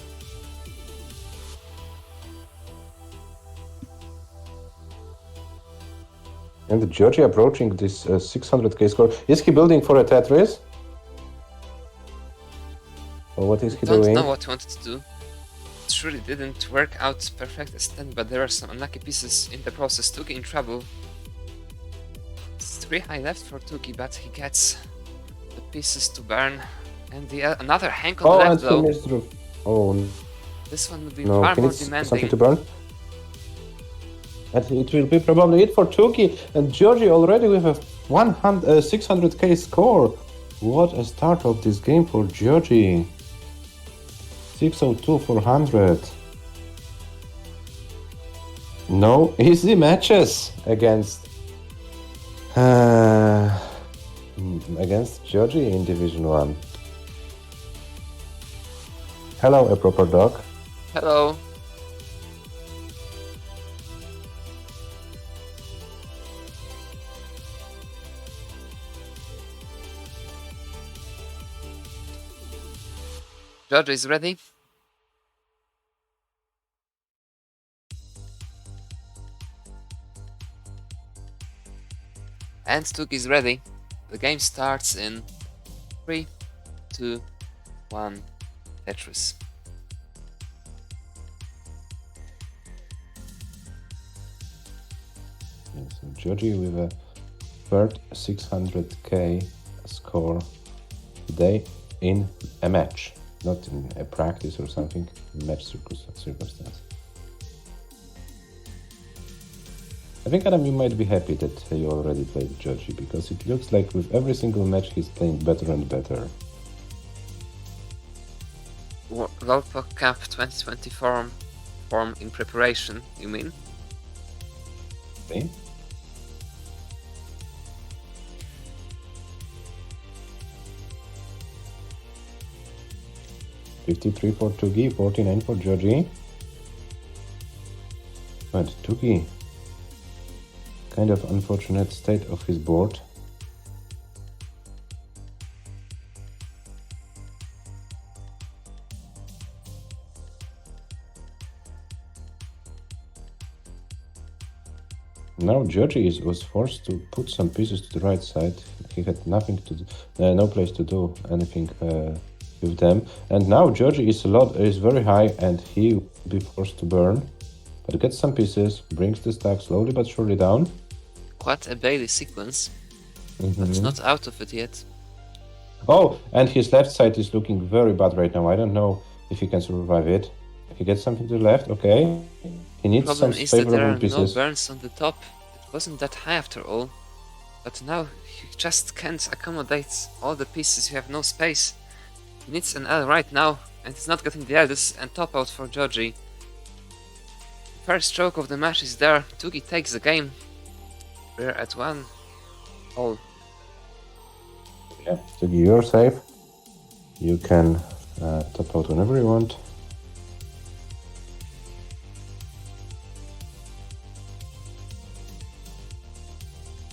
And GIOGI approaching this 600k score. Is he building for a Tetris? Or what is he doing? Don't know what he wanted to do. It really didn't work out perfect extent, but there are some unlucky pieces in the process. Tugi in trouble. It's 3 high left for Tugi, but he gets the pieces to burn. And another Hank on left though. Oh, this one would be no, far he more needs demanding. something to burn. And it will be probably it for Tugi. And GIOGI already with a 600k score. What a start of this game for GIOGI. 602 400. No easy matches against GIOGI in Division 1. Hello, a proper dog. Hello. GIOGI is ready. And Tugi is ready. The game starts in 3, 2, 1, Tetris. Yeah, so GIOGI with a third 600k score today in a match. Not in a practice or something, match circumstance. I think, Adam, you might be happy that you already played GIOGI, because it looks like with every single match he's playing better and better. World Cup 2020 form in preparation, you mean? Okay. $53 for Tugi, 49 for GIOGI. But Tugi, kind of unfortunate state of his board. Now GIOGI was forced to put some pieces to the right side. He had nothing to do, no place to do anything with them. And now GIOGI is very high, and he will be forced to burn. But gets some pieces, brings the stack slowly but surely down. Quite a Bailey sequence, but not out of it yet. Oh, and his left side is looking very bad right now. I don't know if he can survive it. If he gets something to the left, okay. He needs some Problem is that there favorable are pieces. no burns on the top. It wasn't that high after all. But now you just can't accommodate all the pieces, you have no space. He needs an L right now, and he's not getting the L. This and top out for GIOGI. First stroke of the match is there. Tugi takes the game. We're at 1-all. Yeah, Tugi, you're safe. You can top out whenever you want.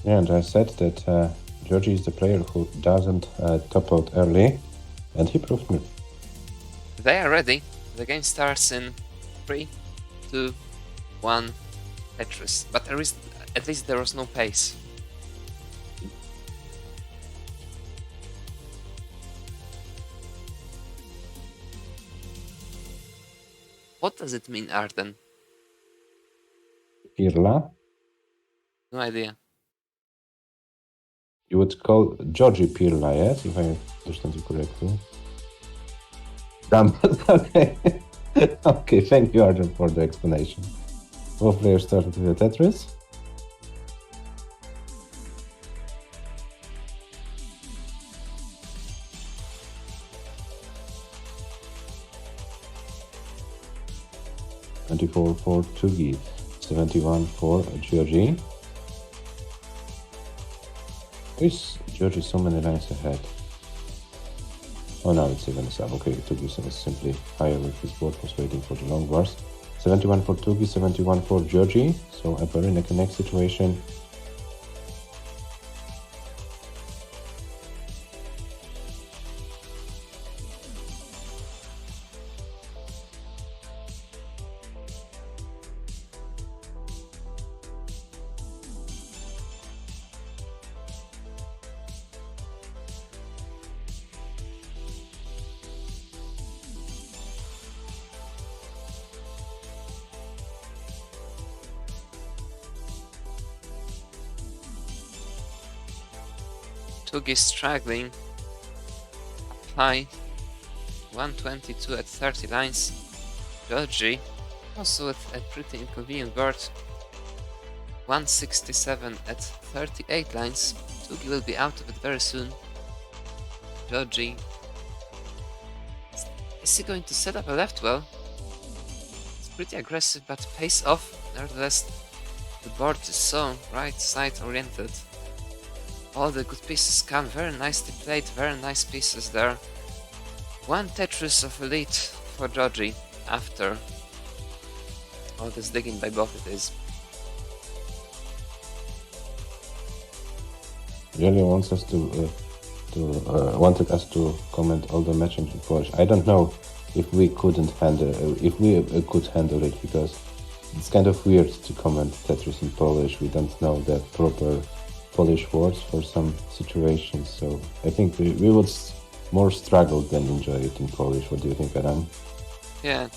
Yeah, and I said that GIOGI is the player who doesn't top out early, and he proved me They are ready. The game starts in 3, 2, 1, Tetris. But at least there was no pace. What does it mean, Arden? Pirla. No idea. You would call GIOGI Pirla, yes, if I understand you correctly. Okay. Okay, thank you, Arjun, for the explanation. Both players started with the Tetris. $24 for TUGI, $71 for GIOGI. Why is GIOGI so many lines ahead? Oh, now it's even a sub. Okay, TUGI is simply higher with his board was waiting for the long bars. 71 for TUGI, 71 for GIOGI. So a very neck and neck situation. Tugi is struggling. High. 122 at 30 lines. GIOGI also with a pretty inconvenient board. 167 at 38 lines. Tugi will be out of it very soon. GIOGI. Is he going to set up a left well? It's pretty aggressive, but pace off. Nevertheless, the board is so right side oriented. All the good pieces come, very nicely played, very nice pieces there. One Tetris of elite for GIOGI after all this digging by both it is. Really wanted us to comment all the matches in Polish. I don't know if we could handle it, because it's kind of weird to comment Tetris in Polish. We don't know the proper Polish words for some situations, so I think we would more struggle than enjoy it in Polish. What do you think, Adam? Yeah.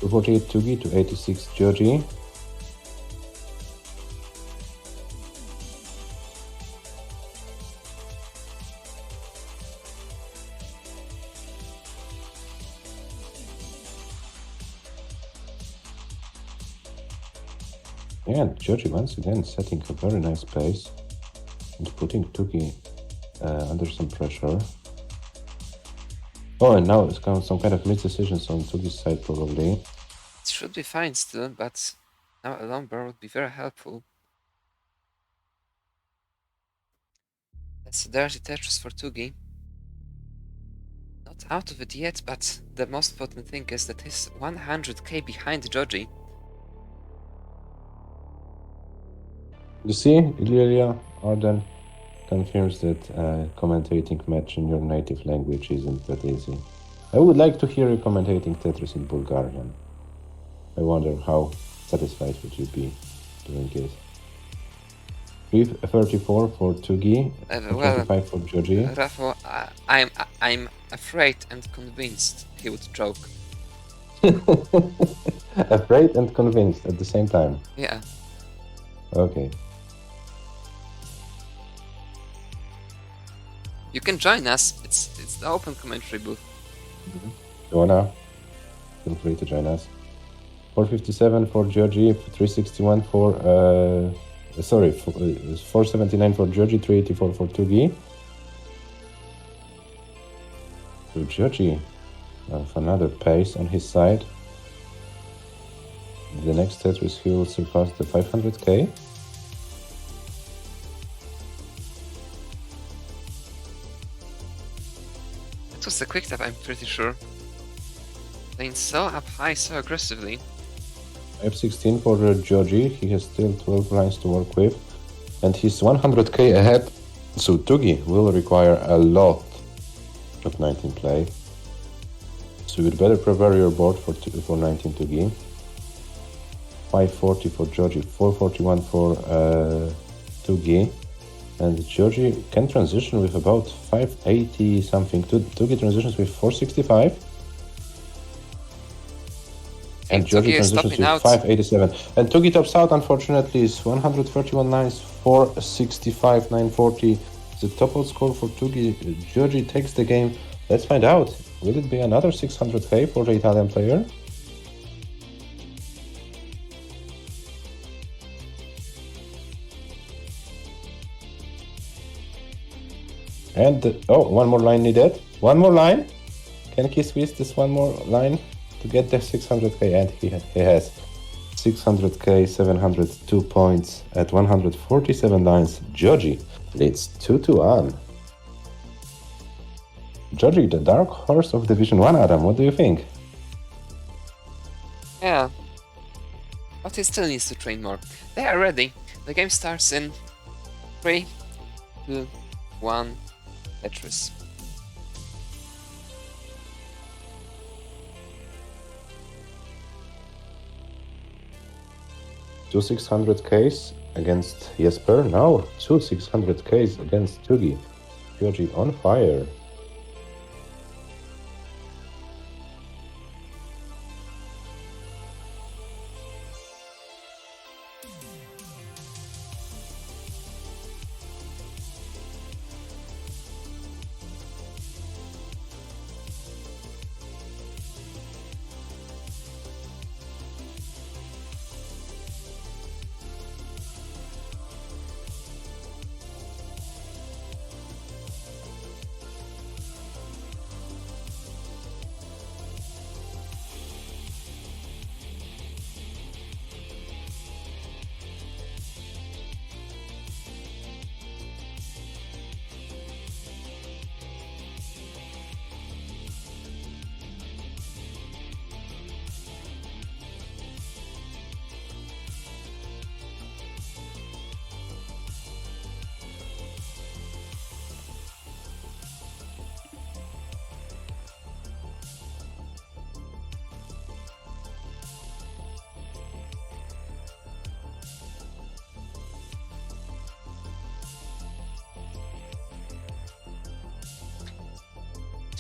To 48 TUGI to 86 GIOGI. And GIOGI once again setting a very nice pace and putting TUGI under some pressure. Oh, and now it's some kind of mid-decisions on TUGI's side, probably. It should be fine still, but now a long bar would be very helpful. That's a dirty Tetris for Tugi. Not out of it yet, but the most important thing is that he's 100k behind GIOGI. You see, LIOLIO Arden confirms that commentating match in your native language isn't that easy. I would like to hear you commentating Tetris in Bulgarian. I wonder how satisfied would you be doing it. 34 for TUGI, 25 for GIOGI. Rafał, I'm afraid and convinced he would choke. Afraid and convinced at the same time. Yeah. Okay. You can join us. It's the open commentary booth. You wanna? Feel free to join us. 457 for GIOGI, 361 for 479 for GIOGI, 384 for TUGI. So GIOGI have another pace on his side. The next Tetris he will surpass the 500k. It was a quick tap, I'm pretty sure. Playing so up high, so aggressively. F16 for GIOGI, he has still 12 lines to work with. and he's 100k ahead, so Tugi will require a lot of 19 play. So you'd better prepare your board for 19 Tugi. 540 for GIOGI, 441 for Tugi, and GIOGI can transition with about 580 something. Tugi transitions with 465. And GIOGI transitions with 587. And Tugi tops out, unfortunately, is 131 lines, 465, 940. The top out score for Tugi. GIOGI takes the game. Let's find out. Will it be another 600k for the Italian player? And, one more line needed. One more line. Can he squeeze this one more line to get the 600k? And he has 600k, 702 points at 147 lines. GIOGI leads 2-1. GIOGI, the dark horse of Division 1, Adam, what do you think? Yeah, but he still needs to train more. They are ready. The game starts in 3, 2, 1, Tetris. Two 600ks against Jesper. Now 2 600ks against Tugi. GIOGI on fire.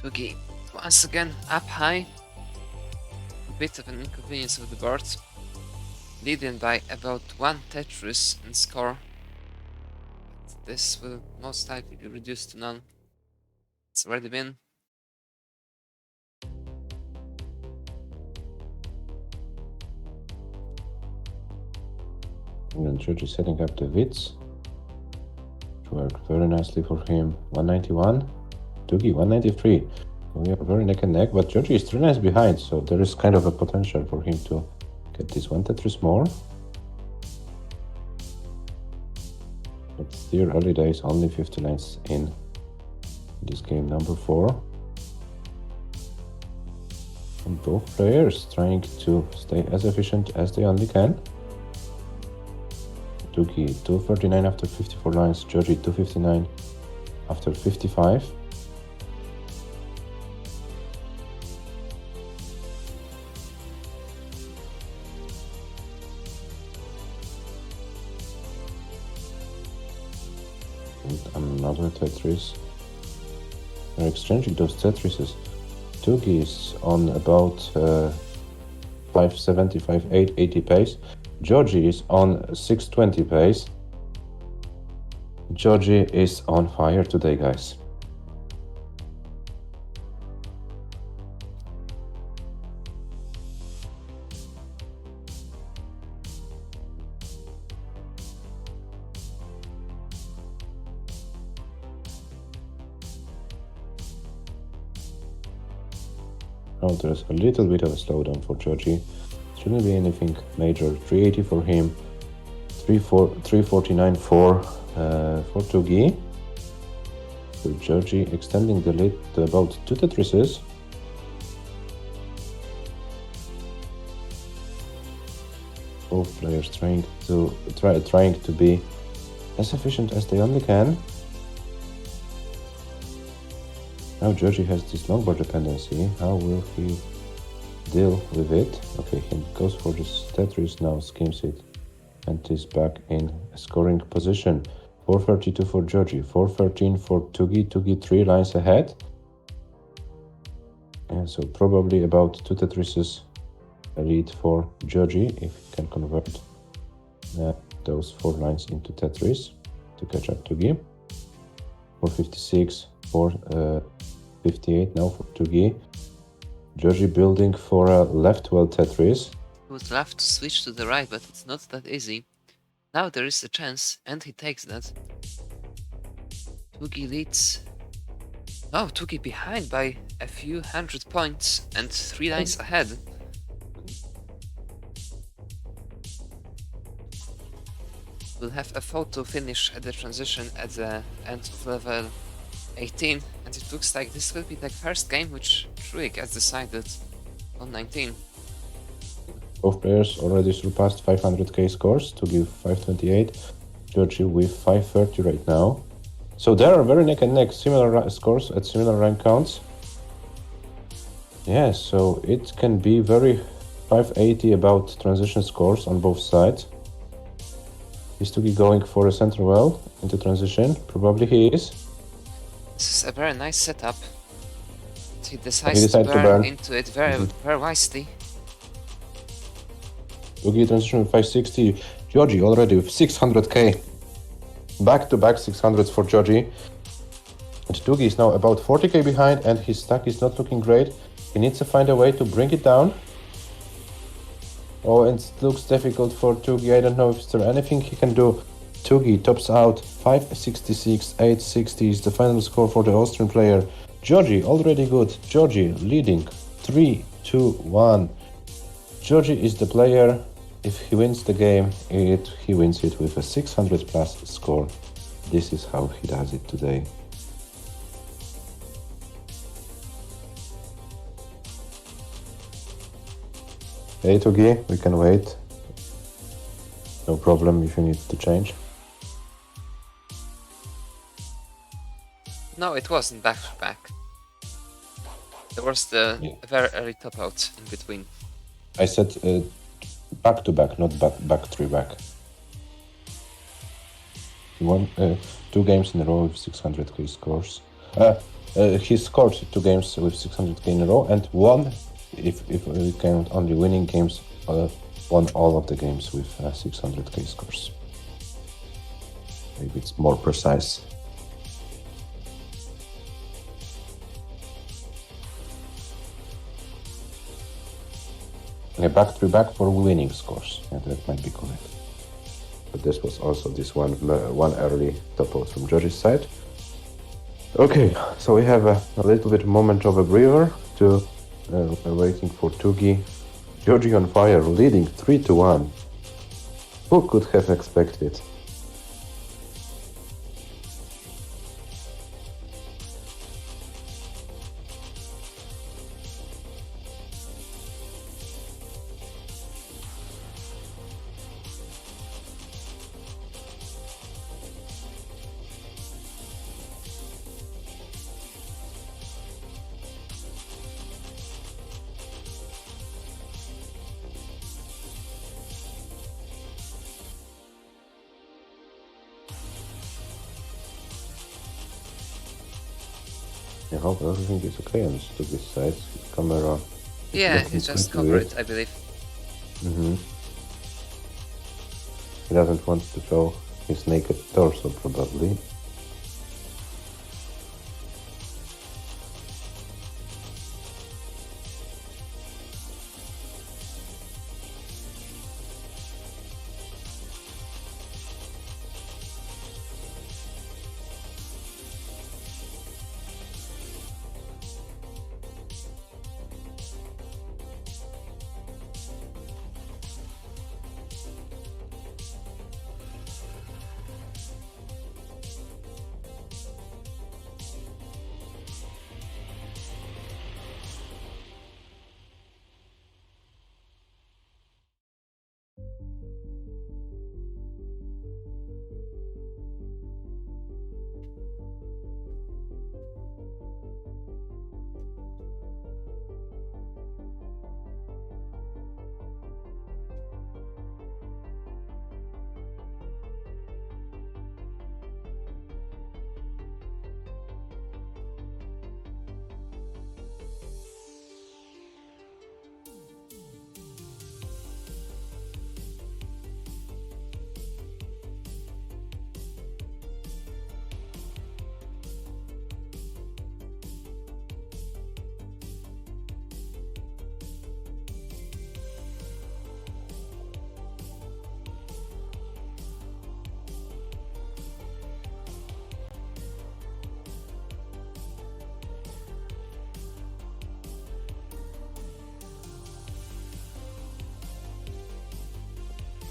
Tugi once again up high. A bit of an inconvenience of the board. Leading by about 1 Tetris in score. But this will most likely be reduced to none. It's already been. And GIOGI setting up the Wits. It worked very nicely for him. 191. Tugi 193. We are very neck and neck, but GIOGI is 3 lines behind, so there is kind of a potential for him to get this 1 Tetris more. But still early days, only 50 lines in this game number 4. And both players trying to stay as efficient as they only can. Tugi 239 after 54 lines, GIOGI 259 after 55. Another Tetris. They're exchanging those Tetrises. Tugi is on about 570, 580 pace. GIOGI is on 620 pace. GIOGI is on fire today, guys. Oh, there's a little bit of a slowdown for GIOGI. Shouldn't be anything major. 380 for him, 349 for Tugi. So GIOGI extending the lead to about 2 Tetrises. Both players trying to be as efficient as they only can. Now GIOGI has this longboard dependency. How will he deal with it? Okay, he goes for this Tetris now, skims it, and is back in a scoring position. 432 for GIOGI, 413 for TUGI. TUGI 3 lines ahead. And so probably about 2 Tetrises lead for GIOGI if he can convert those 4 lines into Tetris to catch up TUGI. 456, 458 now for TUGI. GIOGI building for a left well Tetris. He would love to switch to the right, but it's not that easy. Now there is a chance, and he takes that. TUGI leads. Oh, TUGI behind by a few hundred points and 3 lines ahead. We'll have a photo finish at the transition at the end of level 18, and it looks like this will be the first game which truly gets decided on 19. Both players already surpassed 500k scores to give 528. GIOGI with 530 right now. So they are very neck and neck, similar scores at similar rank counts. Yeah, so it can be very 580 about transition scores on both sides. Is TUGI going for a center well into transition? Probably he is. This is a very nice setup. He decides to burn into it very wisely. TUGI transition with 560. GIOGI already with 600k. Back-to-back 600s for GIOGI. And TUGI is now about 40k behind, and his stack is not looking great. He needs to find a way to bring it down. Oh, and it looks difficult for TUGI. I don't know if there anything he can do. TUGI tops out 566, 860 is the final score for the Austrian player. GIOGI already good. GIOGI leading 3, 2, 1. GIOGI is the player. If he wins the game, he wins it with a 600 plus score. This is how he does it today. Hey TUGI, we can wait. No problem if you need to change. No, it wasn't back to back. There was the very early top out in between. I said back to back, not back 3 back. He won 2 games in a row with 600k scores. He scored 2 games with 600k in a row, and won, if we count only winning games, won all of the games with 600k scores. Maybe it's more precise. Back 3 back for winning scores. Yeah, that might be correct. But this was also this one early top out from GIOGI's side. Okay, so we have a little bit moment of a breather to waiting for TUGI. GIOGI on fire, leading 3-1. Who could have expected? I hope everything is okay on TUGI's side. His camera. Yeah, he just covered it, I believe. He doesn't want to show his naked torso, probably.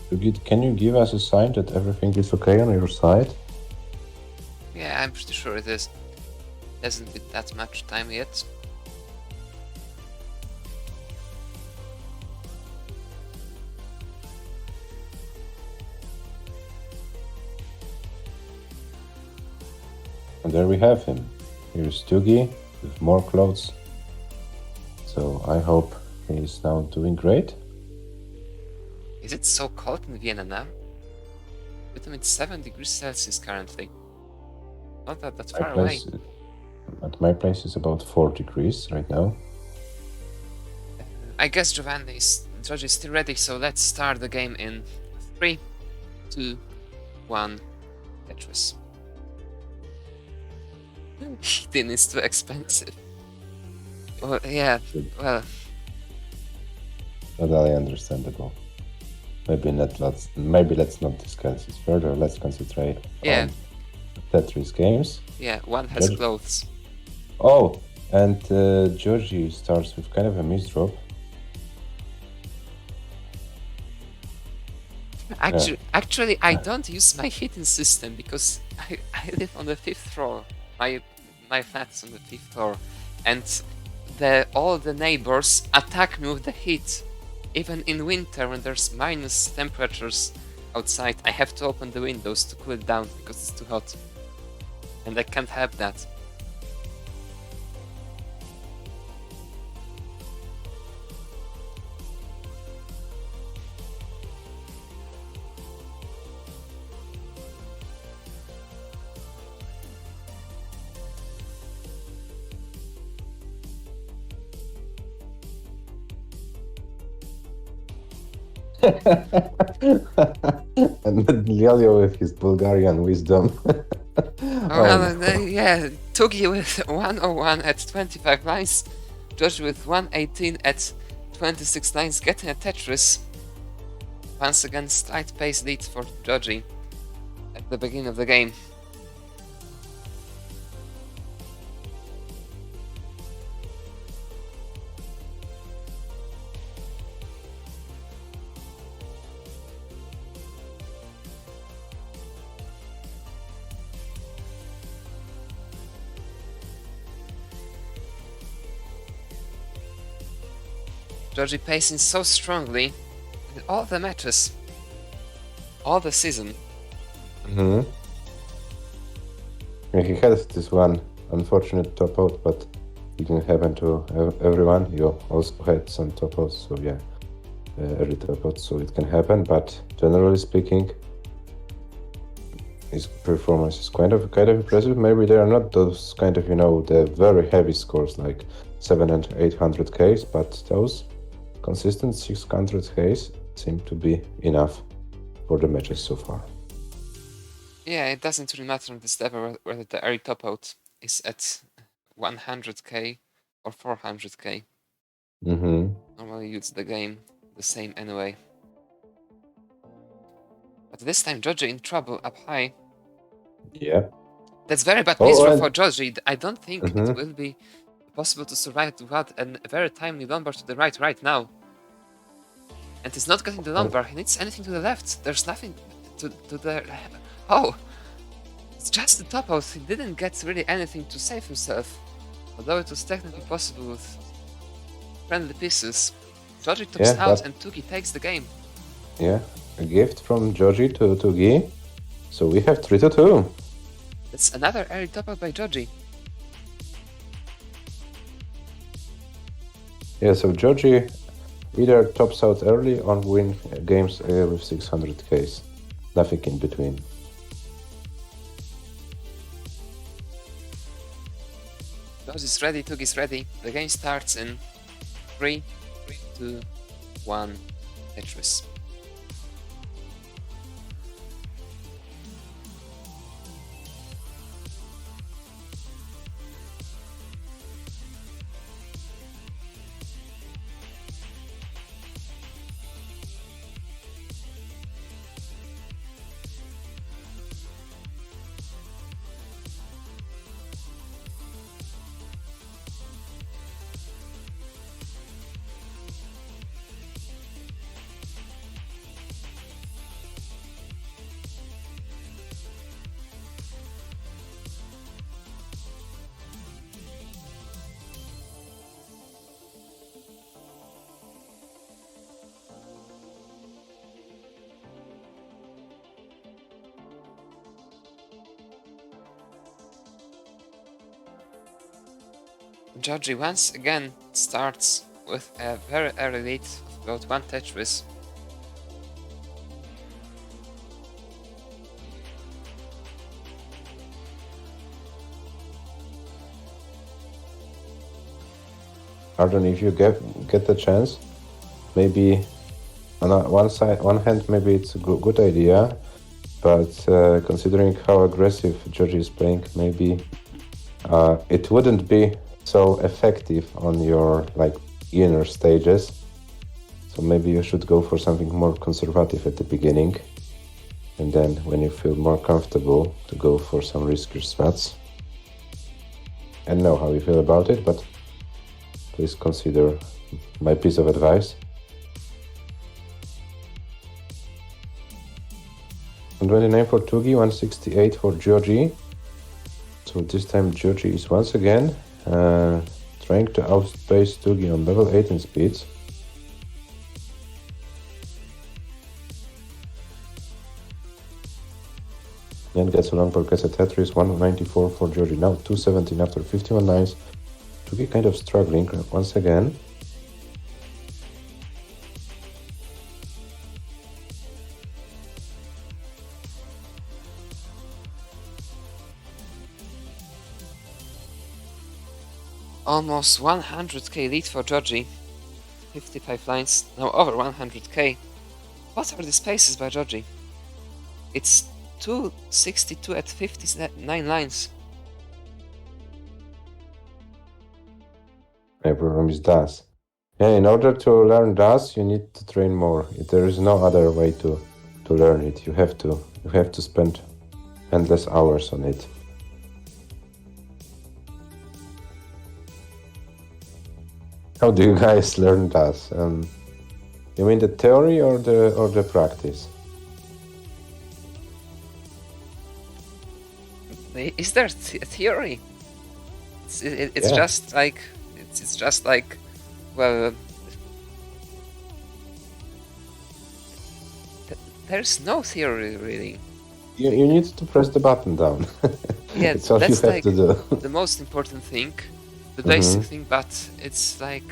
Can you give us a sign that everything is okay on your side? Yeah, I'm pretty sure it is. Hasn't been that much time yet. And there we have him. Here's Tugi with more clothes. So I hope he's now doing great. Is it so cold in Vienna now? It's 7 degrees Celsius currently. Not that far away. At my place is about 4 degrees right now. I guess Giovanni is still ready, so let's start the game in 3, 2, 1, Tetris. Heating is too expensive. Well, yeah, well... Totally understandable. Maybe let's not discuss this further. Let's concentrate on Tetris games. Yeah, one has clothes. Oh, and GIOGI starts with kind of a misdrop. Actually, I don't use my heating system because I live on the 5th floor. My flat is on the 5th floor, and all the neighbors attack me with the heat. Even in winter, when there's minus temperatures outside, I have to open the windows to cool it down because it's too hot, and I can't help that. And LIOLIO with his Bulgarian wisdom. Yeah, Tugi with 101 at 25 lines, GIOGI with 118 at 26 lines, getting a Tetris. Once again, slight pace lead for GIOGI at the beginning of the game. GIOGI pacing so strongly in all the matches, all the season. Yeah, he had this one unfortunate top out, but it didn't happen to everyone. You also had some top outs, so yeah, early top outs, so it can happen. But generally speaking, his performance is kind of impressive. Maybe they are not those kind of the very heavy scores like 700 and 800 Ks, but those consistent 600 Ks seem to be enough for the matches so far. Yeah, it doesn't really matter on this level whether the early top out is at 100k or 400k. Normally use the game the same anyway. But this time GIOGI in trouble up high. Yeah. That's very bad misdraw for GIOGI. I don't think it will be possible to survive without a very timely Lombard to the right now. And he's not getting the Lombard. He needs anything to the left. There's nothing to the... Oh! It's just the top out. He didn't get really anything to save himself. Although it was technically possible with friendly pieces. GIOGI tops out and Tugi takes the game. Yeah, a gift from GIOGI to Tugi. So we have 3-2. That's another early top out by GIOGI. Yeah, so GIOGI either tops out early or win games with 600 Ks. Nothing in between. GIOGI's ready, Tugi's ready. The game starts in 3, 2, 1, Tetris. GIOGI once again starts with a very early lead of about 1 Tetris. Pardon, if you get the chance, maybe on one hand, maybe it's a good idea, but considering how aggressive GIOGI is playing, maybe it wouldn't be so effective on your beginner stages. So maybe you should go for something more conservative at the beginning, and then when you feel more comfortable to go for some riskier spots. I don't know how you feel about it, but please consider my piece of advice. And 129 for TUGI, 168 for GIOGI. So this time GIOGI is once again trying to outpace TUGI on level 8 in speeds. And gets a long ball, gets a Tetris, 194 for GIOGI. Now 217 after 51 lines. TUGI kind of struggling once again. Almost 100k lead for GIOGI. 55 lines, now over 100k. What are these paces by GIOGI? It's 262 at 59 lines. My problem is DAS. Yeah, in order to learn DAS, you need to train more. There is no other way to learn it. You have to spend endless hours on it. How do you guys learn DAS? You mean the theory or the practice? Is there a theory? It's Yeah. just like it's just like, well, there's no theory really. You need to press the button down. Yeah, that's all you that's have like to do. the most important thing, the basic thing. But it's like,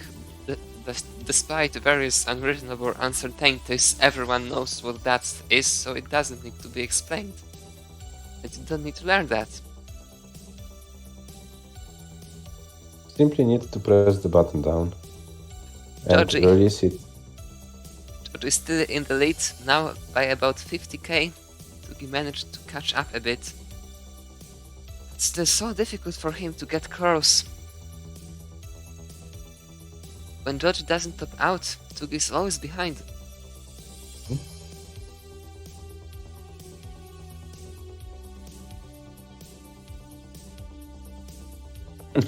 despite various unreasonable uncertainties, everyone knows what that is, so it doesn't need to be explained. And you don't need to learn that. Simply need to press the button down and GIOGI. release it. GIOGI is still in the lead now by about 50k. TUGI managed to catch up a bit. It's still so difficult for him to get close. When GIOGI doesn't top out, TUGI is always behind.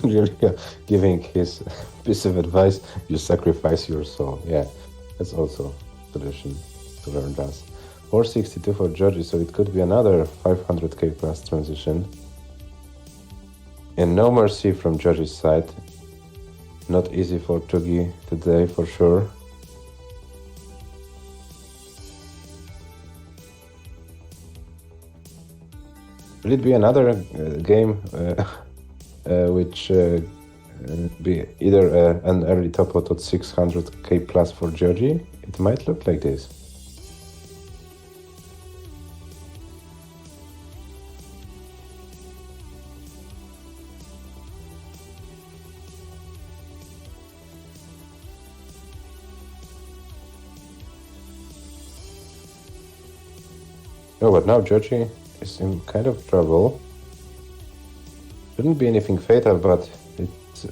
Julia giving his piece of advice, you sacrifice your soul. Yeah, that's also a solution to learn DAS. 462 for GIOGI, so it could be another 500k plus transition. And no mercy from GIOGI's side. Not easy for TUGI today, for sure. Will it be another game which be either an early top out at 600k plus for GIOGI? It might look like this. No, but now GIOGI is in kind of trouble. Shouldn't be anything fatal, but it's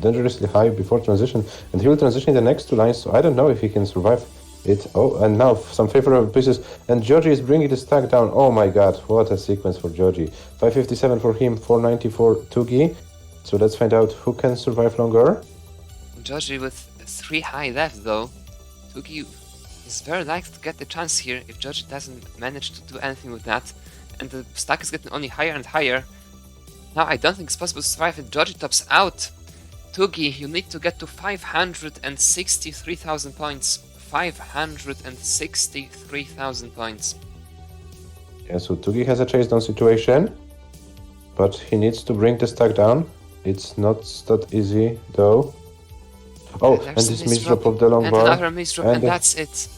dangerously high before transition, and he will transition in the next two lines, so I don't know if he can survive it. Oh, and now some favorable pieces, and GIOGI is bringing the stack down. Oh my god, what a sequence for GIOGI. 557 for him, 490 for TUGI. So let's find out who can survive longer. GIOGI with 3 high left though. TUGI is very likely to get the chance here if GIOGI doesn't manage to do anything with that, and the stack is getting only higher and higher. Now I don't think it's possible to survive if GIOGI tops out. TUGI, you need to get to 563,000 points. 563,000 points. Yeah, so TUGI has a chase down situation, but he needs to bring the stack down It's not that easy though. Oh, and There's this a misdrop of the long and bar. another misdrop, and that's it.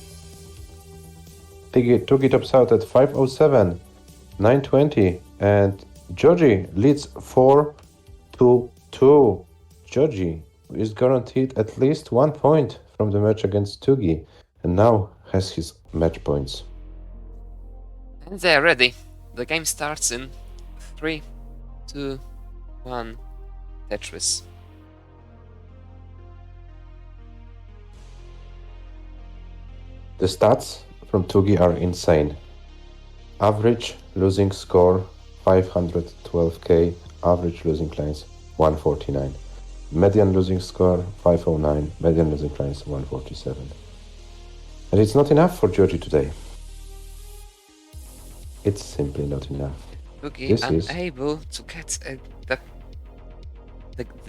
Tugi tops out at 5:07, 9:20, and GIOGI leads 4-2. GIOGI is guaranteed at least 1 point from the match against Tugi, and now has his match points. And they're ready. The game starts in 3, 2, 1. Tetris. The stats from Tugi are insane. Average losing score 512k, average losing lines 149. Median losing score 509, median losing lines 147. And it's not enough for GIOGI today. It's simply not enough. Tugi This is unable to get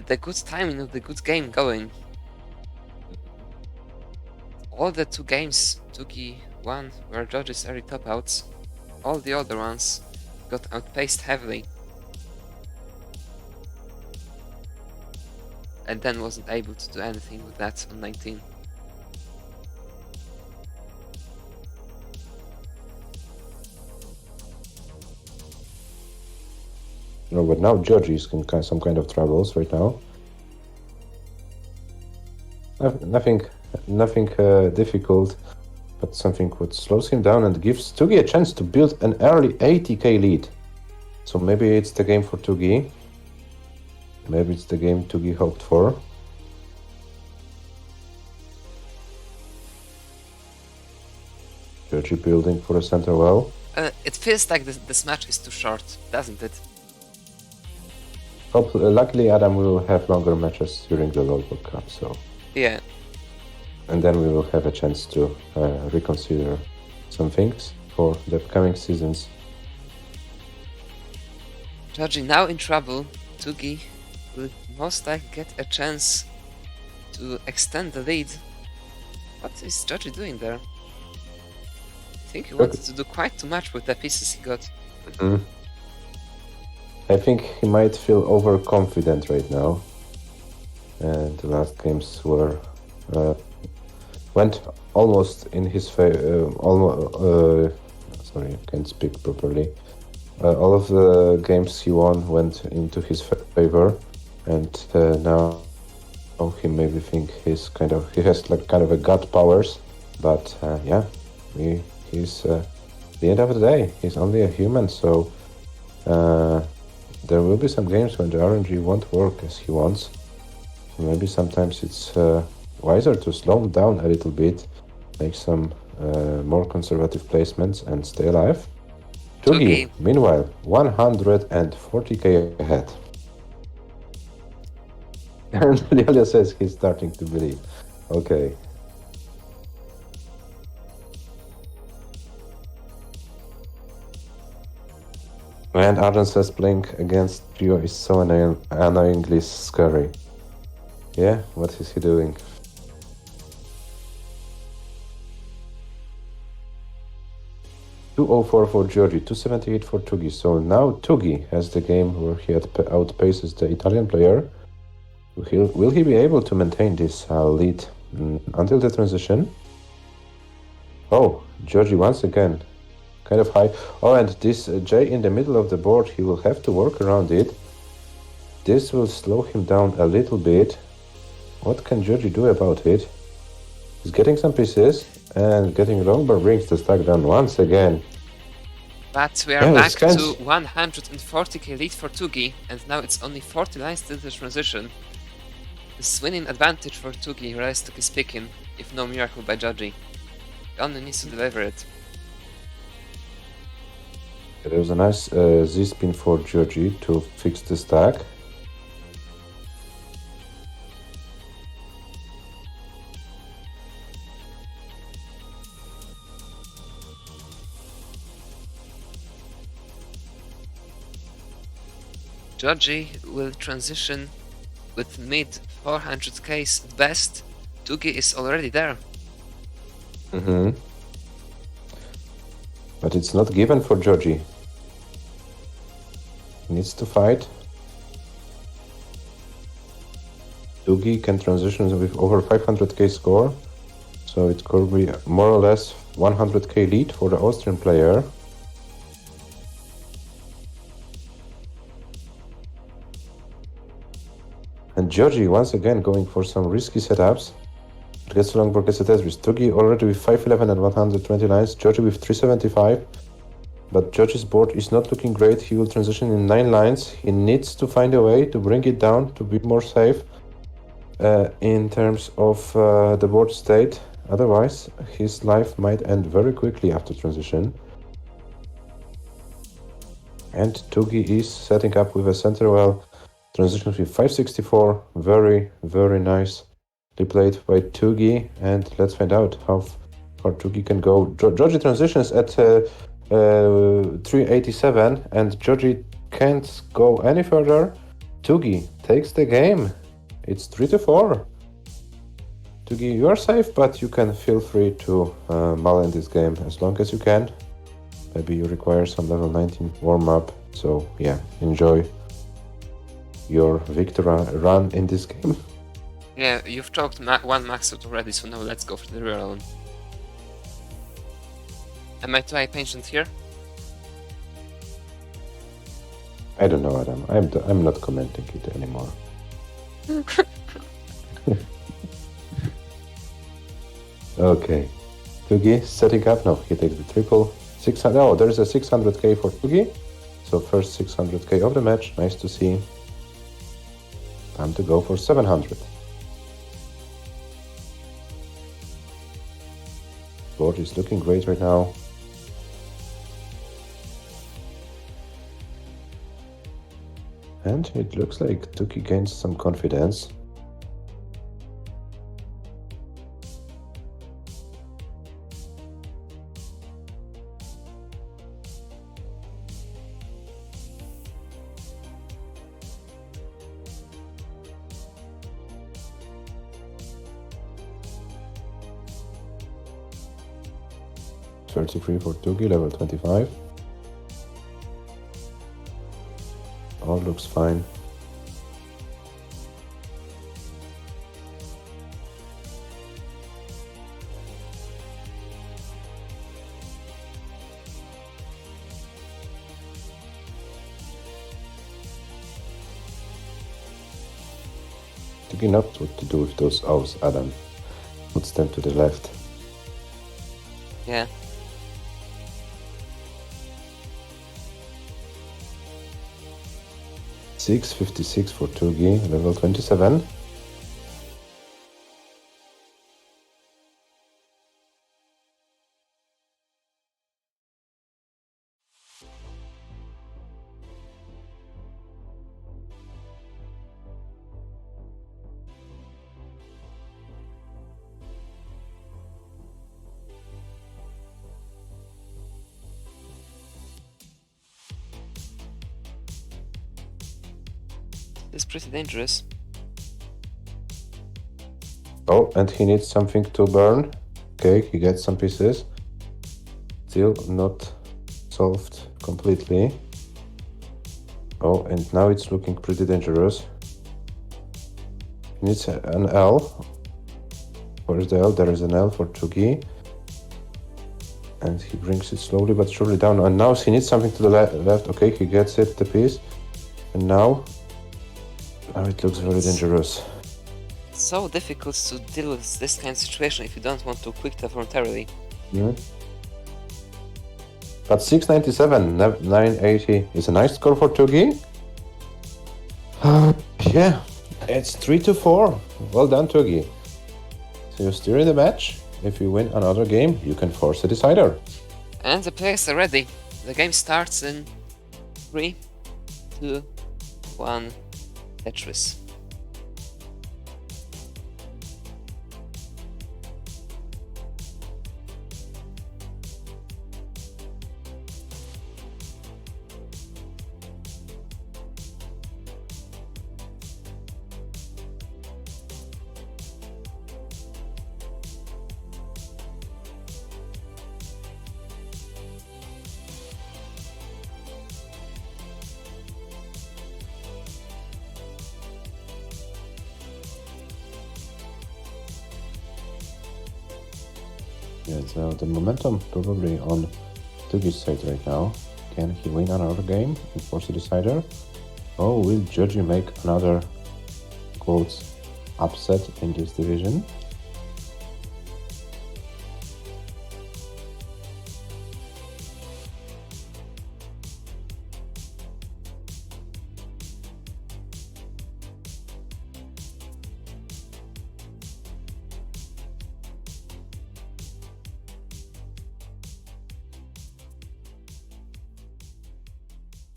the good timing of the good game going. All the 2 games Tugi won were GIOGI's early top outs. All the other ones got outpaced heavily. And then wasn't able to do anything with that on 19. no, but now GIOGI is in some kind of troubles right now. Nothing difficult, but something what slows him down and gives Tugi a chance to build an early 80k lead. So maybe it's the game for Tugi. Maybe it's the game Tugi hoped for. GIOGI building for a center well. It feels like this match is too short, doesn't it? Luckily, Adam will have longer matches during the World Cup, so... Yeah. And then we will have a chance to reconsider some things for the upcoming seasons. GIOGI now in trouble. Tugi will most likely get a chance to extend the lead. What is GIOGI doing there? I think he wanted to do quite too much with the pieces he got. Mm-hmm. I think he might feel overconfident right now. And the last games were went almost in his favor. Sorry, I can't speak properly. All of the games he won went into his favor, and now he maybe think he has like kind of a gut powers. But yeah, he's at the end of the day, he's only a human. So there will be some games when the RNG won't work as he wants. Maybe sometimes it's wiser to slow him down a little bit, make some more conservative placements and stay alive. Tugi, meanwhile, 140k ahead. And LIOLIO says he's starting to believe. Okay. And Arden says playing against Gio is so annoyingly scary. Yeah, what is he doing? .204 for GIOGI, 278 for Tugi. So now Tugi has the game where he outpaces the Italian player. Will he be able to maintain this lead until the transition? Oh, GIOGI once again. Kind of high. Oh, and this J in the middle of the board, he will have to work around it. This will slow him down a little bit. What can GIOGI do about it? He's getting some pieces and getting long bar brings the stack down once again. But we are back to 140k lead for Tugi, and now it's only 40 lines till the transition. This winning advantage for Tugi relies to his picking, if no miracle by GIOGI. He only needs to deliver it. There was a nice Z-spin for GIOGI to fix the stack. GIOGI will transition with mid 400k's best. Tugi is already there. Mm-hmm. But it's not given for GIOGI. He needs to fight. Tugi can transition with over 500k score, so it could be more or less 100k lead for the Austrian player. And GIOGI once again going for some risky setups. It gets long for gets a test with Tugi already with 511 and 120 lines, GIOGI with 375. But GIOGI's board is not looking great. He will transition in 9 lines. He needs to find a way to bring it down to be more safe in terms of the board state. Otherwise, his life might end very quickly after transition. And Tugi is setting up with a center well. Transitions with 564. Very, very nice. Played by Tugi. And let's find out how far Tugi can go. GIOGI transitions at 387, and GIOGI can't go any further. Tugi takes the game. It's 3-4. Tugi, you are safe, but you can feel free to mull in this game as long as you can. Maybe you require some level 19 warm-up, so yeah, enjoy your victory run in this game. Yeah, you've choked one max out already, so now let's go for the real one. Am I too patient here? I don't know, Adam. I'm not commenting it anymore. Okay. Tugi setting up. No, he takes the triple. 600. Oh, there's a 600k for Tugi. So first 600k of the match. Nice to see. Time to go for 700. Board is looking great right now. And it looks like Tugi gains some confidence. $33 for Tugi, level 25. All looks fine. Tugi knows what to do with those O's, Adam. Puts them to the left. Yeah. $656 for Tugi, level 27. It's pretty dangerous. Oh, and he needs something to burn. Okay, he gets some pieces. Still not solved completely. Oh, and now it's looking pretty dangerous. He needs an L. Where's the L? There is an L for Tugi. And he brings it slowly but surely down. And now he needs something to the left. Okay, he gets it, the piece. And now it looks very dangerous. So difficult to deal with this kind of situation if you don't want to quick tap voluntarily. Yeah. But 697, 980 is a nice score for Tugi. Yeah, it's 3-4. Well done, Tugi. So you're still in the match. If you win another game, you can force a decider. And the players are ready. The game starts in 3, 2, 1, Tetris. Yeah, so the momentum probably on Tugi's side right now. Can he win another game and force a decider? Or will GIOGI make another, quotes, upset in this division?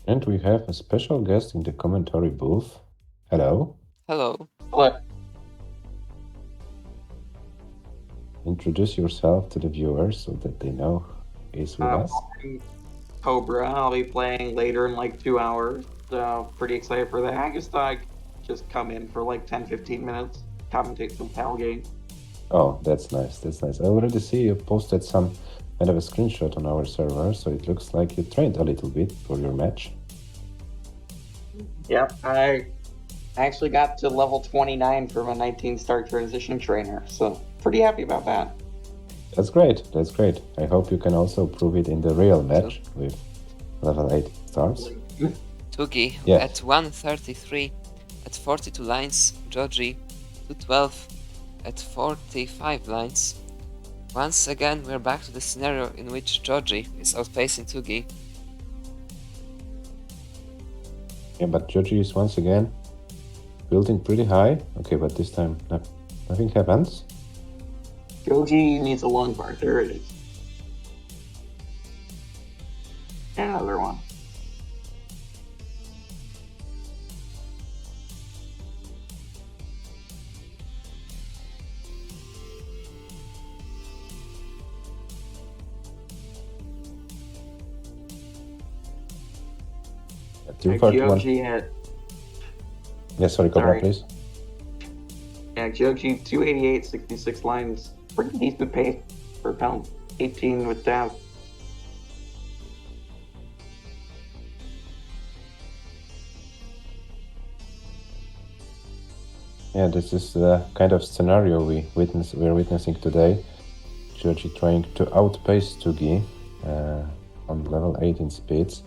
And we have a special guest in the commentary booth. Hello. Hello. Hello. Introduce yourself to the viewers so that they know he's with us. I'm Cobra. I'll be playing later in like 2 hours. So pretty excited for that. I just thought I'd just come in for like 10-15 minutes, commentate some PAL game. Oh, that's nice. That's nice. I already see you posted some kind of a screenshot on our server, so it looks like you trained a little bit for your match. Yep, I actually got to level 29 for my 19-star transition trainer, so pretty happy about that. That's great. That's great. I hope you can also prove it in the real match with level 8 stars. Tugi Yes. at 133 at 42 lines, GIOGI 212 at 45 lines. Once again, we're back to the scenario in which GIOGI is outpacing Tugi. Yeah, but GIOGI is once again building pretty high. Okay, but this time nothing happens. GIOGI needs a long bar. There it is. And another one. At 241. GIOGI at Yeah, sorry, Cobra, Sorry. please. Yeah, GIOGI 288, 66 lines. Pretty decent pace for pound 18 with that. Yeah, this is the kind of scenario we're witnessing today. GIOGI trying to outpace Tugi on level 8 in speeds.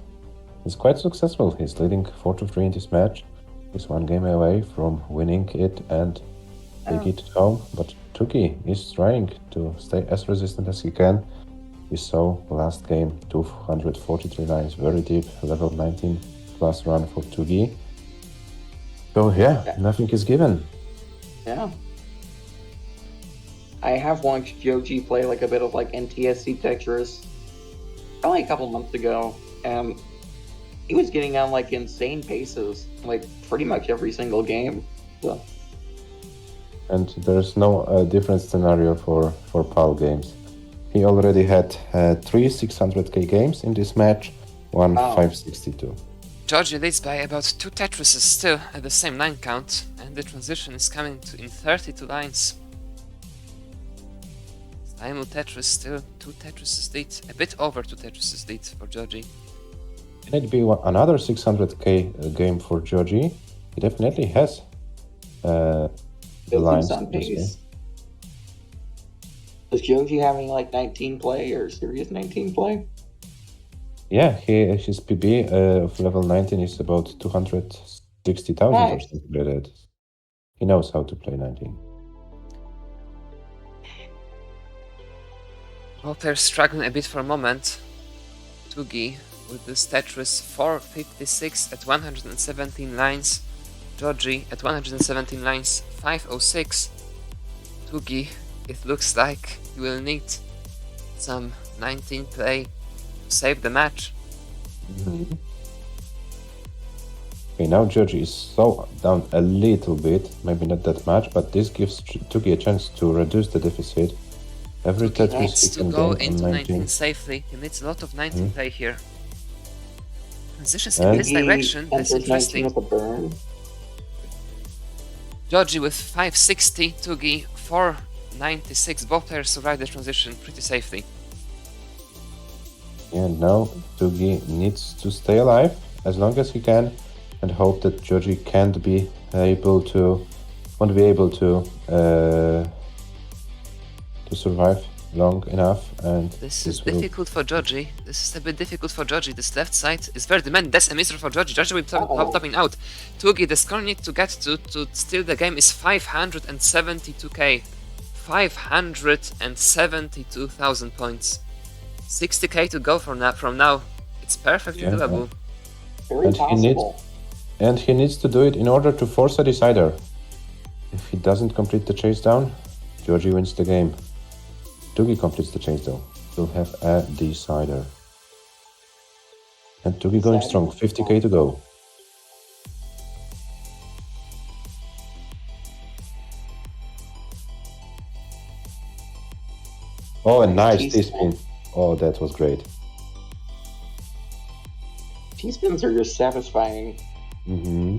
He's quite successful. He's leading 4-3 in this match. He's one game away from winning it and take it home. But Tugi is trying to stay as resistant as he can. We saw last game 243 lines, very deep, level 19 plus run for Tugi. So yeah, nothing is given. Yeah. I have watched GIOGI play like a bit of like NTSC Tetris probably a couple months ago, and he was getting on like insane paces, like pretty much every single game. So. And there's no different scenario for PAL games. He already had 3 600k games in this match, one 562. GIOGI leads by about 2 Tetrises still at the same line count, and the transition is coming to in 32 lines. Stymul Tetris still 2 Tetrises lead, a bit over 2 Tetrises lead for GIOGI. Can it be another 600k game for GIOGI? He definitely has the lines. On pace. Is GIOGI having like 19 play or serious 19 play? Yeah, his PB of level 19 is about 260,000 or something like that. He knows how to play 19. Both are struggling a bit for a moment. Tugi with this Tetris 456 at 117 lines. GIOGI at 117 lines 506. Tugi, it looks like he will need some 19 play to save the match. Okay, now GIOGI is so down a little bit, maybe not that much, but this gives Tugi a chance to reduce the deficit. Every Tugi Tetris needs he to can go gain into on 19 safely. He needs a lot of 19 play here. Transitions And in this direction, that's interesting. With a burn. GIOGI with 560, Tugi 496. Both players survive the transition pretty safely. And now Tugi needs to stay alive as long as he can and hope that GIOGI won't be able to survive long enough, and This is will... difficult for GIOGI. This is a bit difficult for GIOGI. This left side is very demanding. That's a mister for GIOGI. GIOGI will topping out. TUGI, the score need to get to steal the game is 572k. 572,000 points. 60k to go from now. It's perfectly doable. Very possible. And he needs to do it in order to force a decider. If he doesn't complete the chase down, GIOGI wins the game. TUGI completes the chase though. We'll have a decider. And TUGI going strong, 50k to go. Oh, a nice T-spin. Oh, that was great. T-spins are just satisfying. Mm-hmm.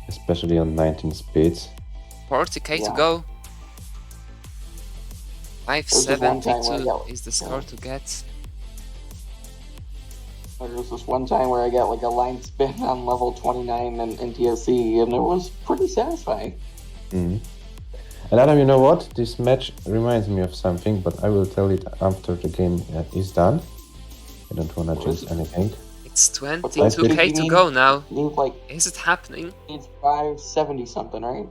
Especially on 19 speeds. 40k to go. 572 is the score to get. There was this one time where I got like a line spin on level 29 in NTSC, and it was pretty satisfying. Mm-hmm. And Adam, you know what? This match reminds me of something, but I will tell it after the game is done. I don't want to jinx anything. It's 22k to go now. Is it happening? It's 570 something, right?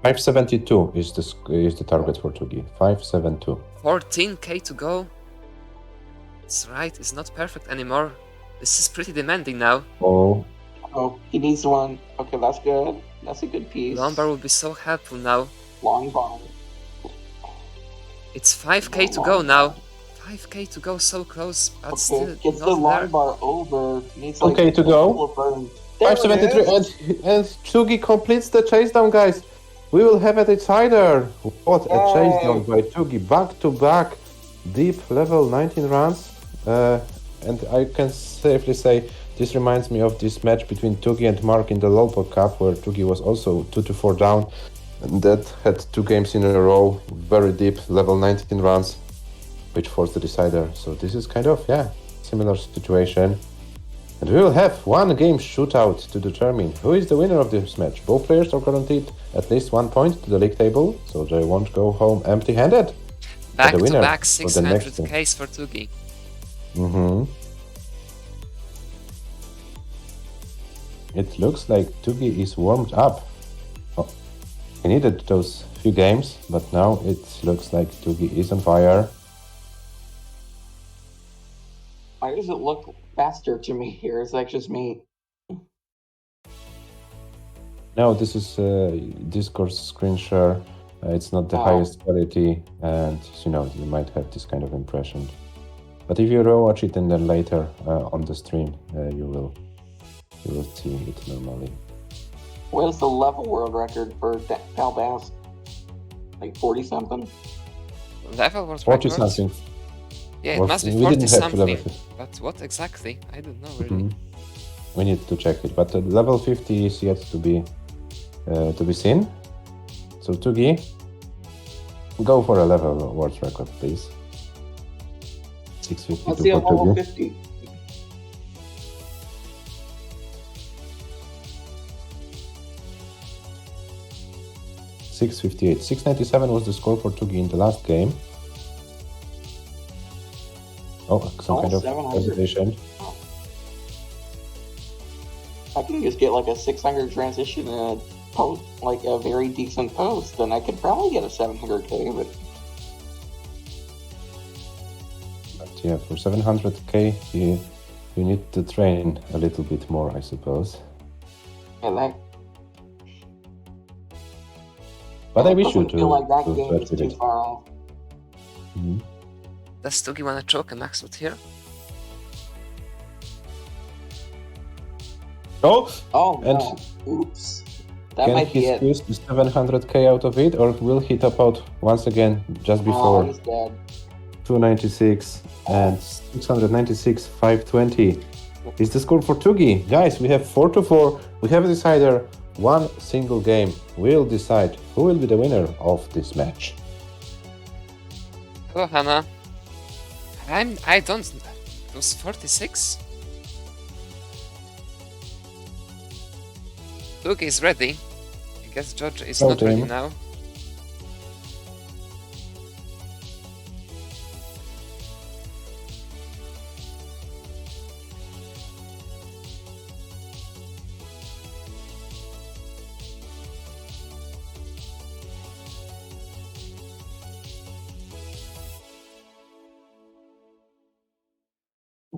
572 is the target for TUGI. 572. 14k to go. It's right. It's not perfect anymore. This is pretty demanding now. Oh. Oh, he needs one. Okay, that's good. That's a good piece. Lombar will be so helpful now. Long bar. It's 5k to go now. 5k to go, so close, but still gets the long bar over. Needs like okay to go. 573 and TUGI completes the chase down, guys. We will have a decider. What a chase down by TUGI. Back to back deep level 19 runs. And I can safely say this reminds me of this match between TUGI and Mark in the LOL Cup, where TUGI was also 2-4 down. And that had 2 games in a row, very deep level 19 runs, which forced the decider. So this is kind of, similar situation. And we will have one game shootout to determine who is the winner of this match. Both players are guaranteed at least 1 point to the league table, so they won't go home empty-handed. Back to back 600k for TUGI. Mm-hmm. It looks like TUGI is warmed up. He needed those few games, but now it looks like TUGI is on fire. Why does it look faster to me here? Is that just me? No, this is Discord screen share. It's not the highest quality, and you might have this kind of impression. But if you watch it and then later on the stream, you will see it normally. What is the level world record for Palbass? Like 40 something? Level was 40 something. Yeah, it must be 40 something. But what exactly? I don't know really. Mm-hmm. We need to check it. But level 50 is yet to be seen. So TUGI, go for a level world record, please. 652. Let's see a level 50. .658. 697 was the score for TUGI in the last game. Oh, some kind of hesitation. I can just get like a 600 transition and a post, like a very decent post, then I could probably get a 700k. But yeah, for 700k, you need to train a little bit more, I suppose. Yeah, but I wish you to. Feel like that game is too far off. Mm-hmm. Does TUGI wanna choke a max out here? Oh, and no. Oops. That might be it. Can he squeeze the 700k out of it, or will he top out once again just before? He's dead. 296 and 696, 520 is the score for TUGI. Guys, we have 4-4. We have a decider. One single game will decide who will be the winner of this match. Hello, Hannah. I don't. It was 46. TUGI is ready. I guess GIOGI is not ready now.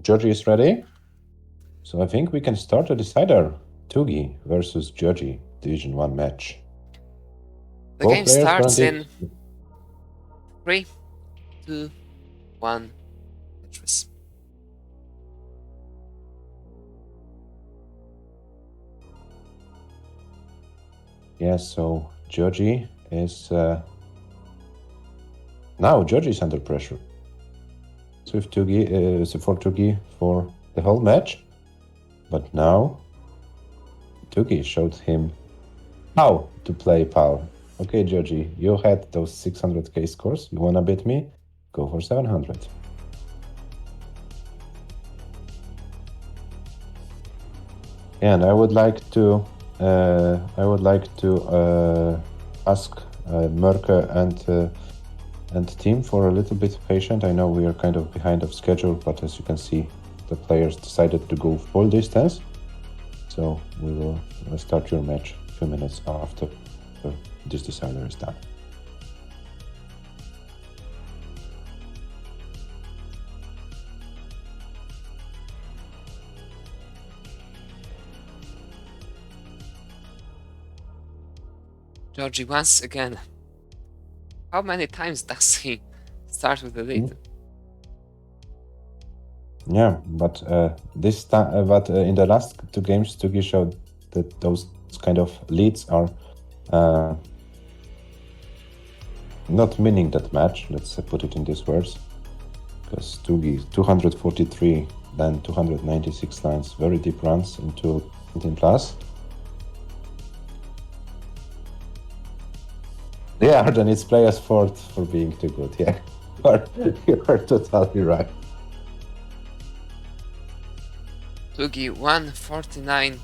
GIOGI is ready. So I think we can start a decider. TUGI versus GIOGI, Division 1 match. The game starts in 3, 2, 1, Tetris. Yeah, so GIOGI is... now GIOGI is under pressure. So if TUGI, for TUGI for the whole match. But now TUGI showed him how to play PAL. Okay, GIOGI, you had those 600k scores. You wanna beat me? Go for 700. And I would like to ask MÖRKÖS and team for a little bit patient. I know we are kind of behind of schedule, but as you can see, the players decided to go full distance. So we will start your match a few minutes after this decider is done. GIOGI once again. How many times does he start with the lead? Yeah, but this time, in the last two games, TUGI showed that those kind of leads are not winning that match. Let's put it in these words, because TUGI 243, then 296 lines, very deep runs into 19 plus. Yeah, then it's players' fault for being too good. Yeah, you are totally right. TUGI 149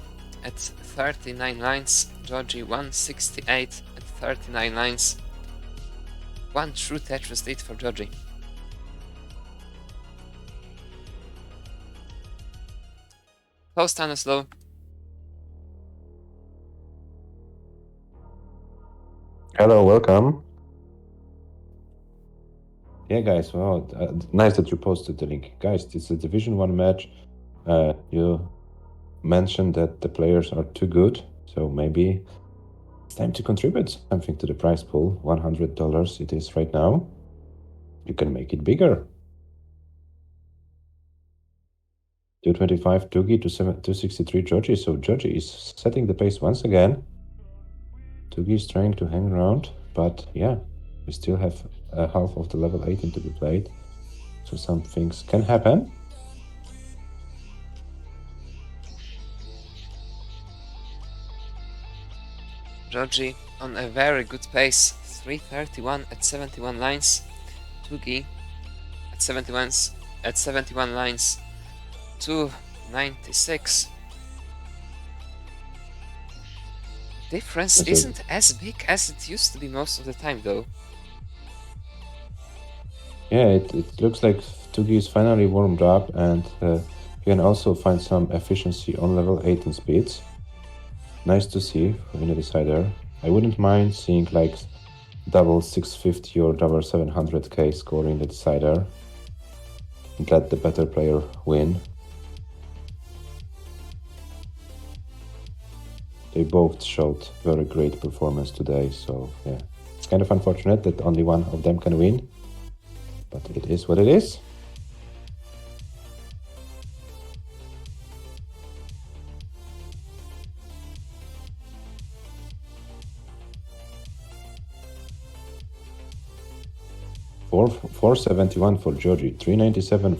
at 39 lines, GIOGI 168 at 39 lines. One true Tetris lead for GIOGI. Close down slow. Hello, welcome. Yeah, guys, well, nice that you posted the link. Guys, it's a Division 1 match. You mentioned that the players are too good, so maybe it's time to contribute something to the prize pool. $100 it is right now. You can make it bigger. 225 TUGI to 263 GIOGI, so GIOGI is setting the pace once again. TUGI is trying to hang around, but yeah, we still have half of the level 18 to be played, so some things can happen. GIOGI on a very good pace, 331 at 71 lines. TUGI at 71 lines, 296. Difference isn't as big as it used to be most of the time, though. Yeah, it looks like TUGI is finally warmed up, and you can also find some efficiency on level 18 speeds. Nice to see in a decider. I wouldn't mind seeing like double 650 or double 700k score in the decider and let the better player win. They both showed very great performance today, so yeah, it's kind of unfortunate that only one of them can win, but it is what it is. $471 for GIOGI, $397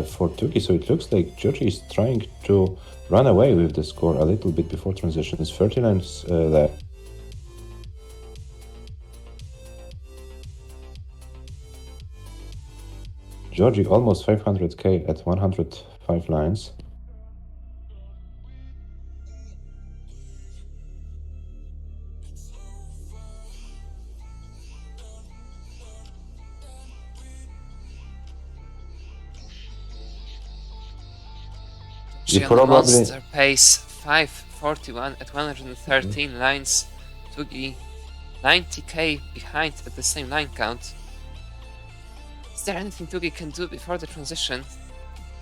for TUGI. So it looks like GIOGI is trying to run away with the score a little bit before transition. It's 39 left. GIOGI almost 500k at 105 lines. GIOGI on the monster pace, 541 at 113 lines. TUGI 90k behind at the same line count. Is there anything TUGI can do before the transition?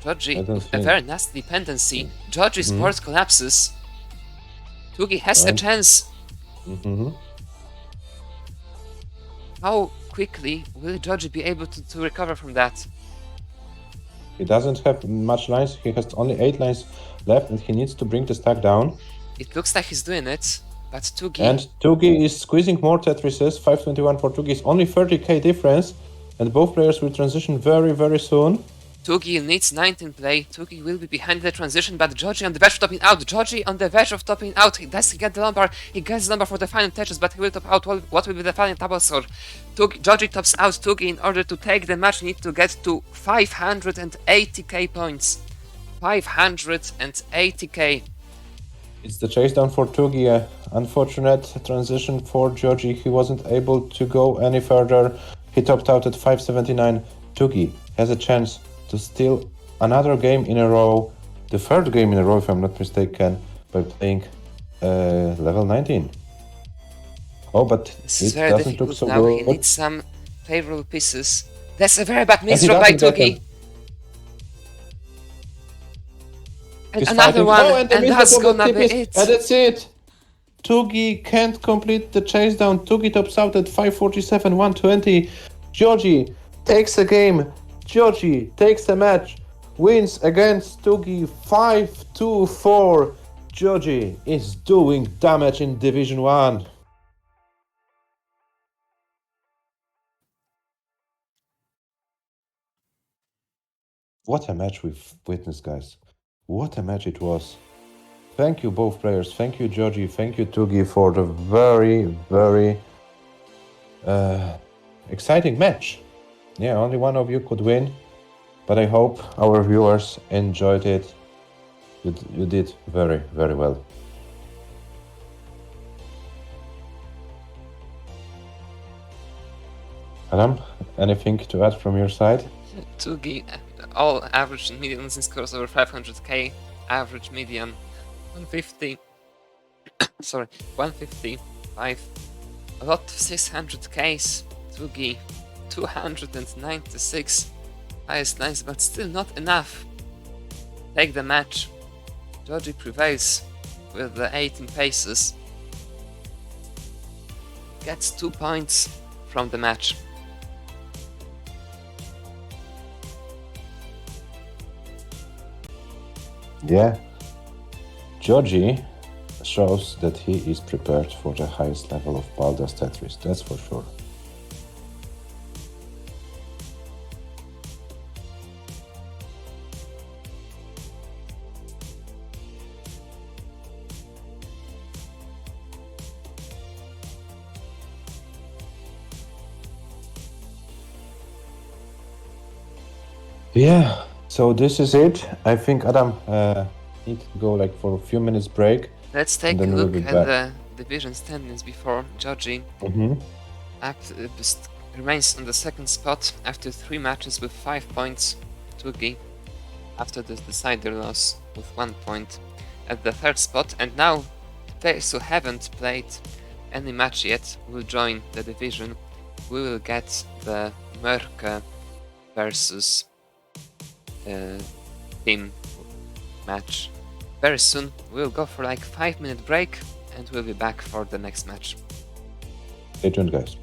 I don't a think. very nasty dependency. GIOGI's board collapses. TUGI has a Right. chance. Mm-hmm. How quickly will GIOGI be able to recover from that? He doesn't have much lines. He has only 8 lines left, and he needs to bring the stack down. It looks like he's doing it, but TUGI... And TUGI is squeezing more Tetrises. 521 for TUGI is only 30k difference, and both players will transition very, very soon. TUGI needs 19 play. TUGI will be behind the transition, but GIOGI on the verge of topping out. GIOGI on the verge of topping out. Does he get the number? He gets the number for the final touches, but he will top out. What will be the final table score? GIOGI tops out TUGI. In order to take the match, need to get to 580k points. 580k. It's the chase down for TUGI. Unfortunate transition for GIOGI. He wasn't able to go any further. He topped out at 579. TUGI has a chance to steal another game in a row, the third game in a row if I'm not mistaken, by playing level 19. Oh, but This is it very doesn't look difficult so now. good. He needs some favorable pieces. That's a very bad And he misdraw by doesn't get TUGI. them. And He's another fighting. one, Oh, and the that's miserable gonna be tippies. it. And that's it. TUGI can't complete the chase down. TUGI tops out at 547, 120. GIOGI takes a game. GIOGI takes a match. Wins against TUGI 5-2-4. GIOGI is doing damage in Division 1. What a match we've witnessed, guys. What a match it was. Thank you, both players. Thank you, GIOGI. Thank you, TUGI, for the very, very exciting match. Yeah, only one of you could win, but I hope our viewers enjoyed it. You did very, very well. Adam, anything to add from your side? TUGI, all average and median losing scores over 500k, average median 150, sorry, 155, a lot of 600ks, TUGI 296, highest lines, but still not enough. Take the match. GIOGI prevails with the 18 paces, gets 2 points from the match. Yeah. GIOGI shows that he is prepared for the highest level of Baldur's Tetris, that's for sure. Yeah, so this is it. I think Adam need to go like for a few minutes break. Let's take a then we'll look be at back. the division standings before GIOGI remains on the second spot after 3 matches with 5 points. TUGI after the decider loss with 1 point at the third spot, and now the players who haven't played any match yet will join the division. We will get the MÖRKÖS versus team match very soon. We'll go for like 5-minute break and we'll be back for the next match. Stay tuned, guys.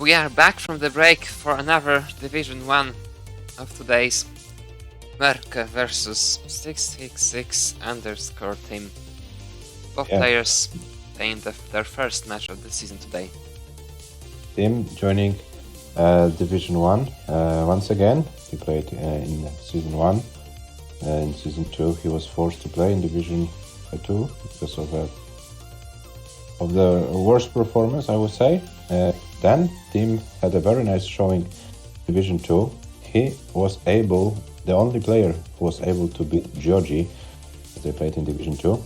We are back from the break for another Division 1 of today's MÖRKÖS versus 666 underscore team. Both players playing their first match of the season today. Team joining Division 1 once again. He played in Season 1. In Season 2 he was forced to play in Division 2 because of the worst performance, I would say. Then Team had a very nice showing Division 2. He was able, the only player who was able to beat GIOGI as they played in Division 2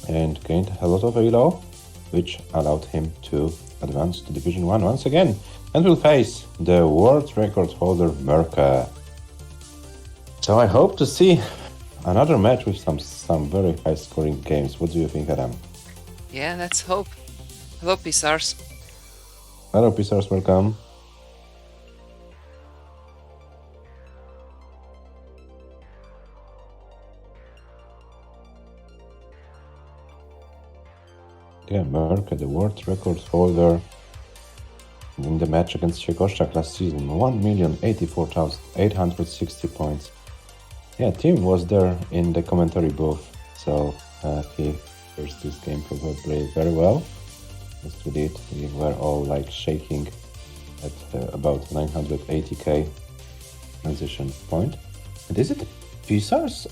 and gained a lot of elo, which allowed him to advance to Division 1 once again and will face the world record holder MÖRKÖS. So I hope to see another match with some very high scoring games. What do you think, Adam? Yeah, let's hope. Hello, Pisars. Hello, Pisars, welcome. Yeah, MÖRKÖS, the world record holder in the match against Czechoslovakia last season, 1,084,860 points. Yeah, Tim was there in the commentary booth, so he hears this game probably very well. As we did, we were all like shaking at about 980k transition point. And is it Pisars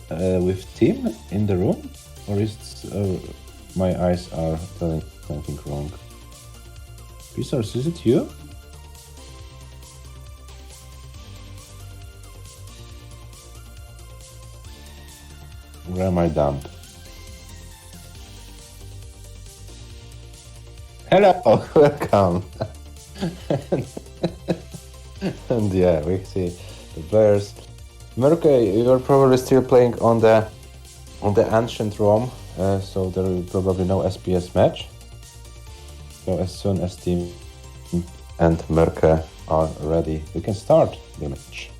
with Tim in the room, or is my eyes are telling something wrong? Pisars, is it you? Where am I dumb? Hello, welcome. And yeah, we see the Bears. MÖRKÖS, you're probably still playing on the ancient ROM, so there will probably no SPS match. So as soon as Team and MÖRKÖS are ready, we can start the match.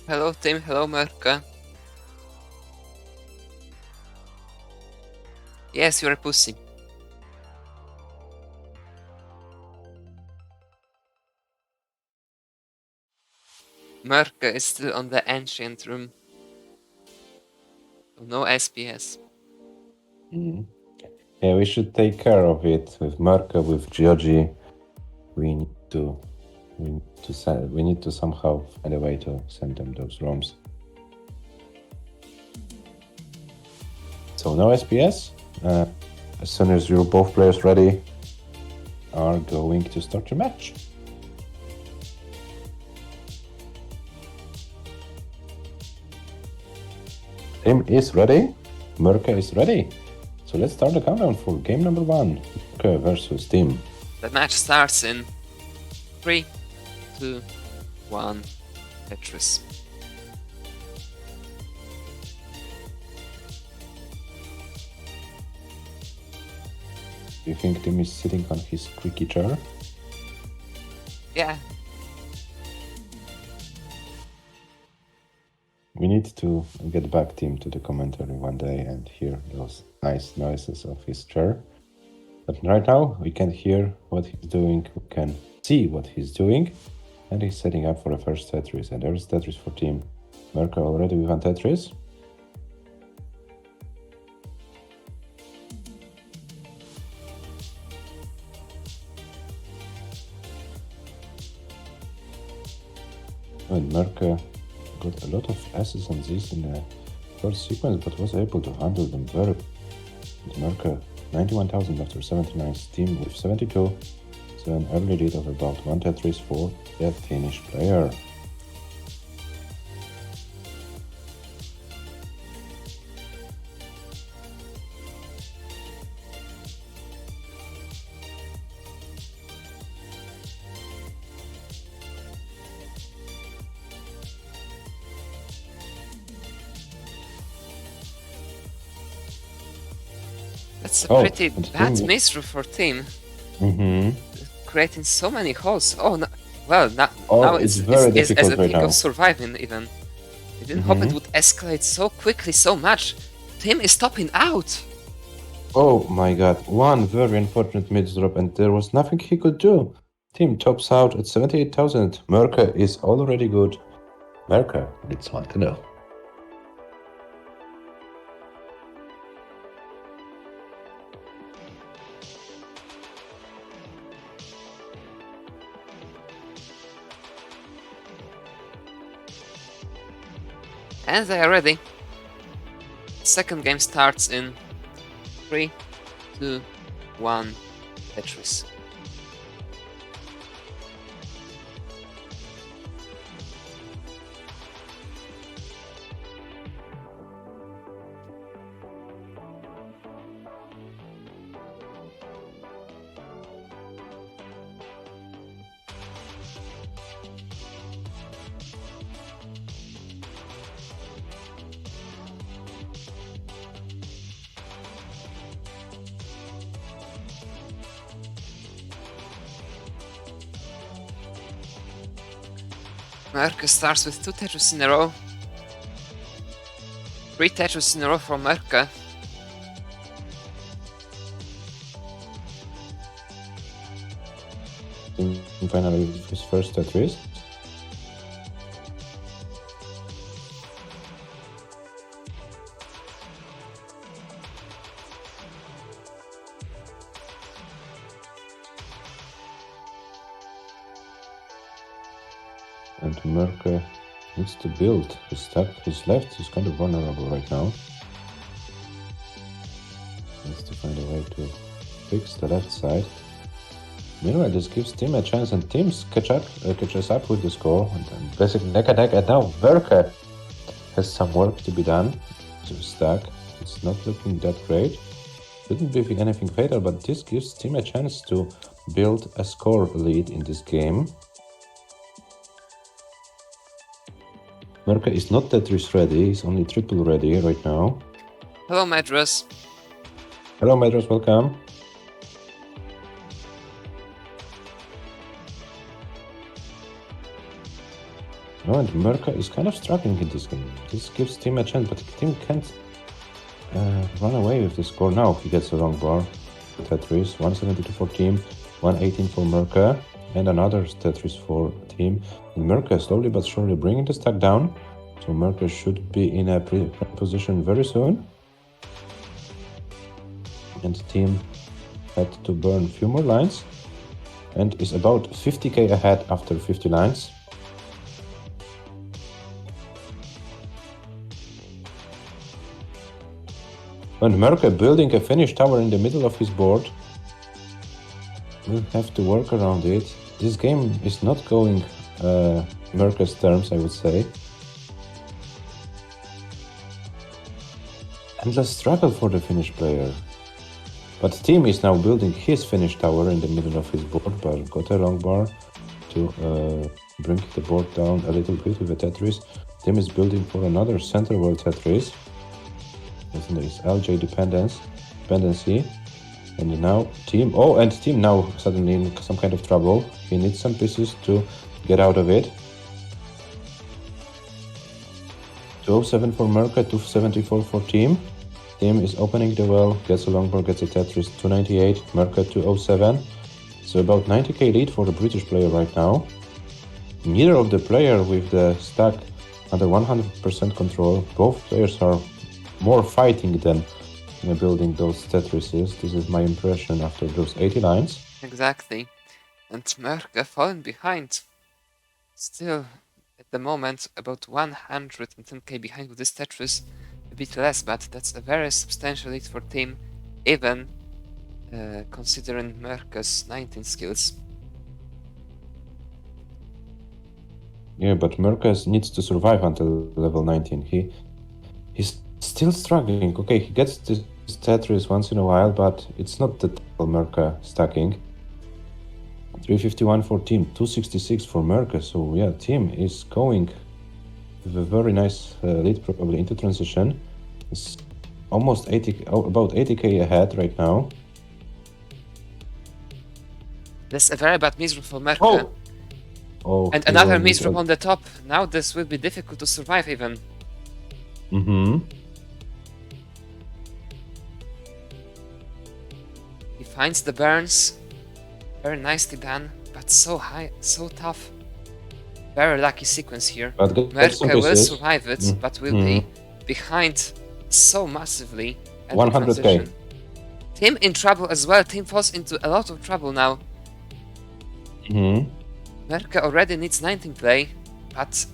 Hello, Tim. Hello, MÖRKÖS. Yes, you're a pussy. MÖRKÖS is still on the ancient room. No SPS. Yeah, we should take care of it with MÖRKÖS, with GIOGI. We need to somehow find a way to send them those ROMs. So no SPS. As soon as you're both players ready, are going to start your match. Team is ready. MÖRKÖS is ready. So let's start the countdown for game number 1. MÖRKÖS versus Team. The match starts in 3, 2, 1, Tetris. Do you think Tim is sitting on his squeaky chair? Yeah. We need to get back Tim to the commentary one day and hear those nice noises of his chair. But right now we can hear what he's doing, we can see what he's doing, and he's setting up for the first Tetris. And there's Tetris for Team. MÖRKÖS already with one Tetris. And MÖRKÖS got a lot of S's and Z's in the first sequence, but was able to handle them very well. MÖRKÖS 91,000 after 79, Team with 72, so an early lead of about 1 Tetris for the Finnish player. That's a pretty bad misthrow for Team. Creating so many holes. Oh, no. Well, now it's very difficult as a right thing now. of surviving even. I didn't hope it would escalate so quickly, so much. Tim is topping out! Oh my god, one very unfortunate mid drop and there was nothing he could do. Team tops out at 78,000. Mörkö is already good. Mörkö, it's 1-0. And they are ready. Second game starts in 3, 2, 1, Tetris. Mörkö starts with 2 Tetris in a row. 3 Tetris in a row from Mörkö. Finally, his first Tetris. And Mörkö needs to build. He's stuck. His left is kind of vulnerable right now. Needs to find a way to fix the left side. Meanwhile, this gives Tim a chance, and Tim catches up with the score, and then basically neck and neck. And now Mörkö has some work to be done to stack. It's not looking that great. Shouldn't be anything fatal, but this gives Tim a chance to build a score lead in this game. Mörkö is not Tetris ready, he's only triple ready right now. Hello, MAEDHROS. Hello, MAEDHROS, welcome. No, and Mörkö is kind of struggling in this game. This gives Tim a chance, but Tim can't run away with the score now. He gets a long bar. Tetris, 172 for Tim, 118 for Mörkö, and another Tetris for Tim. And Mörkö slowly but surely bringing the stack down. So Mörkö should be in a position very soon. And Tim had to burn a few more lines and is about 50k ahead after 50 lines. And Mörkö building a finish tower in the middle of his board. We'll have to work around it. This game is not going Mörkö's terms, I would say. Endless struggle for the Finnish player. But Tim is now building his finish tower in the middle of his board, but got a long bar to bring the board down a little bit with a Tetris. Tim is building for another center world Tetris. There is LJ dependency. And now Tim, and Tim now suddenly in some kind of trouble. He needs some pieces to get out of it. 207 for Mörkö, 274 for Tim. Tim is opening the well, gets a long bar, gets a Tetris, 298, Mörkö 207. So about 90k lead for the British player right now. Neither of the player with the stack under 100% control. Both players are more fighting than building those Tetrises. This is my impression after those 80 lines. Exactly. And Mörkö falling behind. Still, at the moment, about 110k behind with this Tetris. A bit less, but that's a very substantial lead for Tim, even considering Mörkö's 19 skills. Yeah, but Mörkö needs to survive until level 19. He's still struggling. Okay, he gets this Tetris once in a while, but it's not the typical Mörkö stacking. 351 for Tim, 266 for Mörkö. So yeah, Tim is going with a very nice lead probably into transition. It's almost about 80k ahead right now. That's a very bad misdrop for Mörkö. And another misdrop on the top. Now this will be difficult to survive even. finds the burns. Very nicely done, but so high, so tough. Very lucky sequence here. But get some Mörkö will pieces. survive it, but will be behind so massively at the 100k. transition. Tim in trouble as well. Tim falls into a lot of trouble now. Mörkö already needs 19 play, but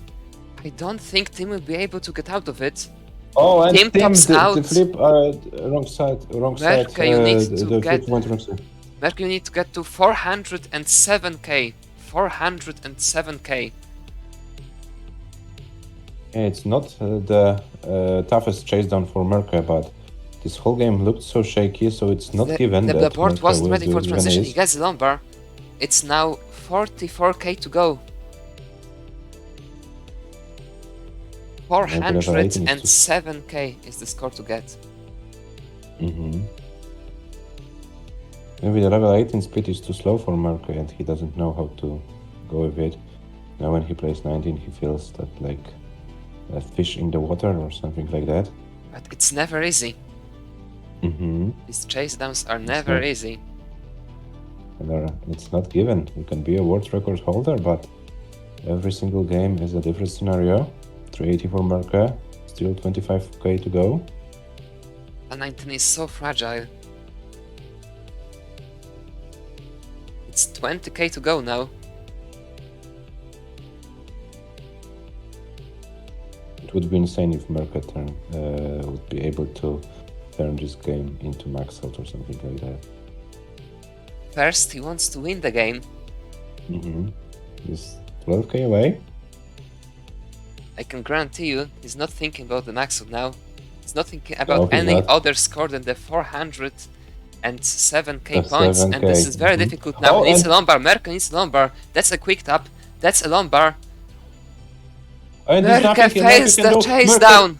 I don't think Tim will be able to get out of it. Oh, and Tim pops out. The flip, wrong side. Mörkö, you need to the get... flip went wrong side. Mörkö, you need to get to 407k. 407k. Yeah, it's not the toughest chase down for Mörkö, but this whole game looked so shaky, so it's not given the that board Mörkö wasn't will ready do for even transition. ace. He gets the lumbar. It's now 44k to go. 407k is the score to get. Maybe the level 18 speed is too slow for Mörkö and he doesn't know how to go with it. Now when he plays 19 he feels that like a fish in the water or something like that. But it's never easy. These chase downs are never easy. And it's not given. You can be a world record holder, but every single game is a different scenario. 380 for Mörkö, still 25k to go. A 19 is so fragile. It's 20k to go now. It would be insane if Mörkö would be able to turn this game into max out or something like that. First, he wants to win the game. He's 12k away. I can guarantee you, he's not thinking about the max out now. He's not thinking about any other score than the 407k points, and this is very difficult now. He needs a lumbar. Mörkö needs a lumbar. That's a quick tap. That's a lumbar. Mörkö fails the chase down.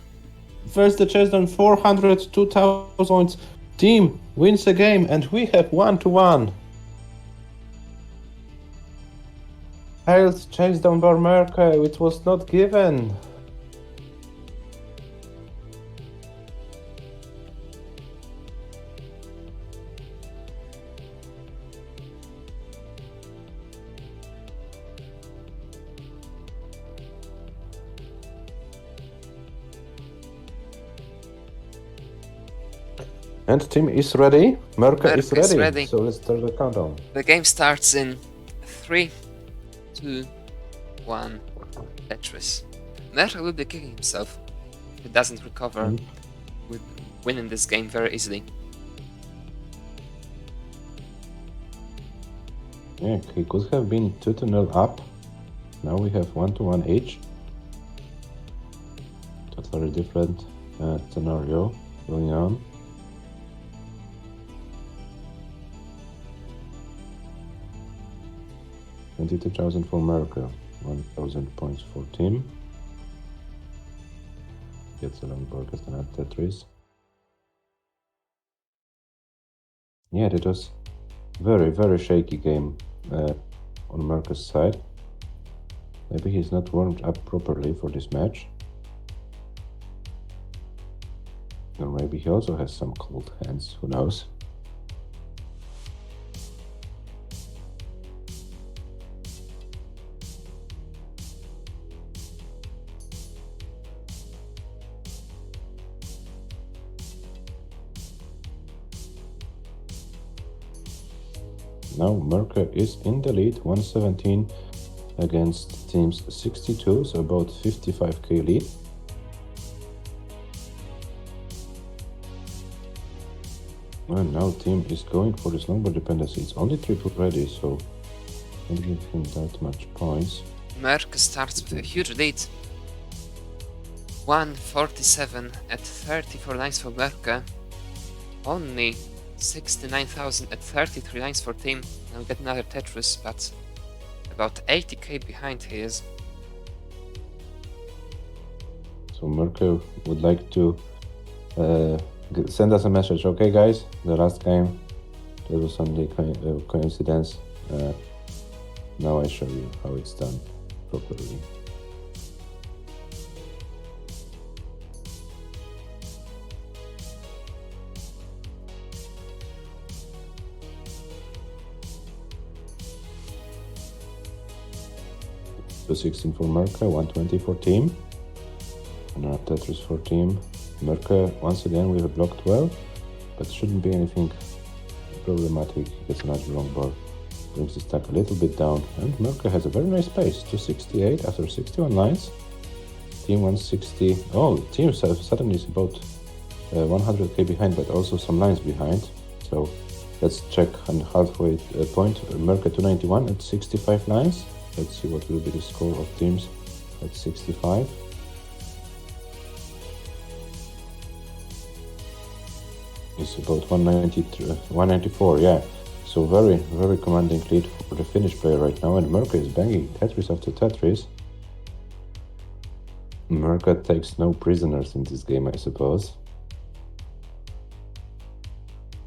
First the chase down, 402,000. Team wins the game, and we have 1-1. Failed chase down by Mörkö. It was not given. And team is ready. Mörkö is ready. So let's start the countdown. The game starts in 3, 2, 1. Tetris. Mörkö will be kicking himself if he doesn't recover with winning this game very easily. Yeah, he could have been 2-0 up. Now we have 1-1 each. Totally different scenario going on. 22,000 for Mörkö, 1,000 points for team. Gets a long broadcast and add Tetris. Yeah, it was very shaky game on Mörkö's side. Maybe he's not warmed up properly for this match. Or maybe he also has some cold hands, who knows. Now Mörkö is in the lead, 117 against team's 62, so about 55k lead. And now team is going for this longboard dependency. It's only triple ready, so don't give him that much points. Mörkö starts with a huge lead. 147 at 34 lines for Mörkö. Only 69,000 at 33 lines for team. Now we get another Tetris, but about 80k behind he is. So Mörkö would like to send us a message. Okay guys, the last game, there was only coincidence. Now I show you how it's done properly. 216 for Mörkö, 120 for team. Another Tetris for team. Mörkö once again with a block 12, but shouldn't be anything problematic. Gets another wrong ball. Brings the stack a little bit down, and Mörkö has a very nice pace, 268 after 61 lines. Team 160. Oh, team suddenly is about 100k behind, but also some lines behind. So let's check on halfway point. Mörkö 291 at 65 lines. Let's see what will be the score of teams at 65. It's about 194, yeah. So very commanding lead for the Finnish player right now, and Mörkö is banging Tetris after Tetris. Mörkö takes no prisoners in this game, I suppose.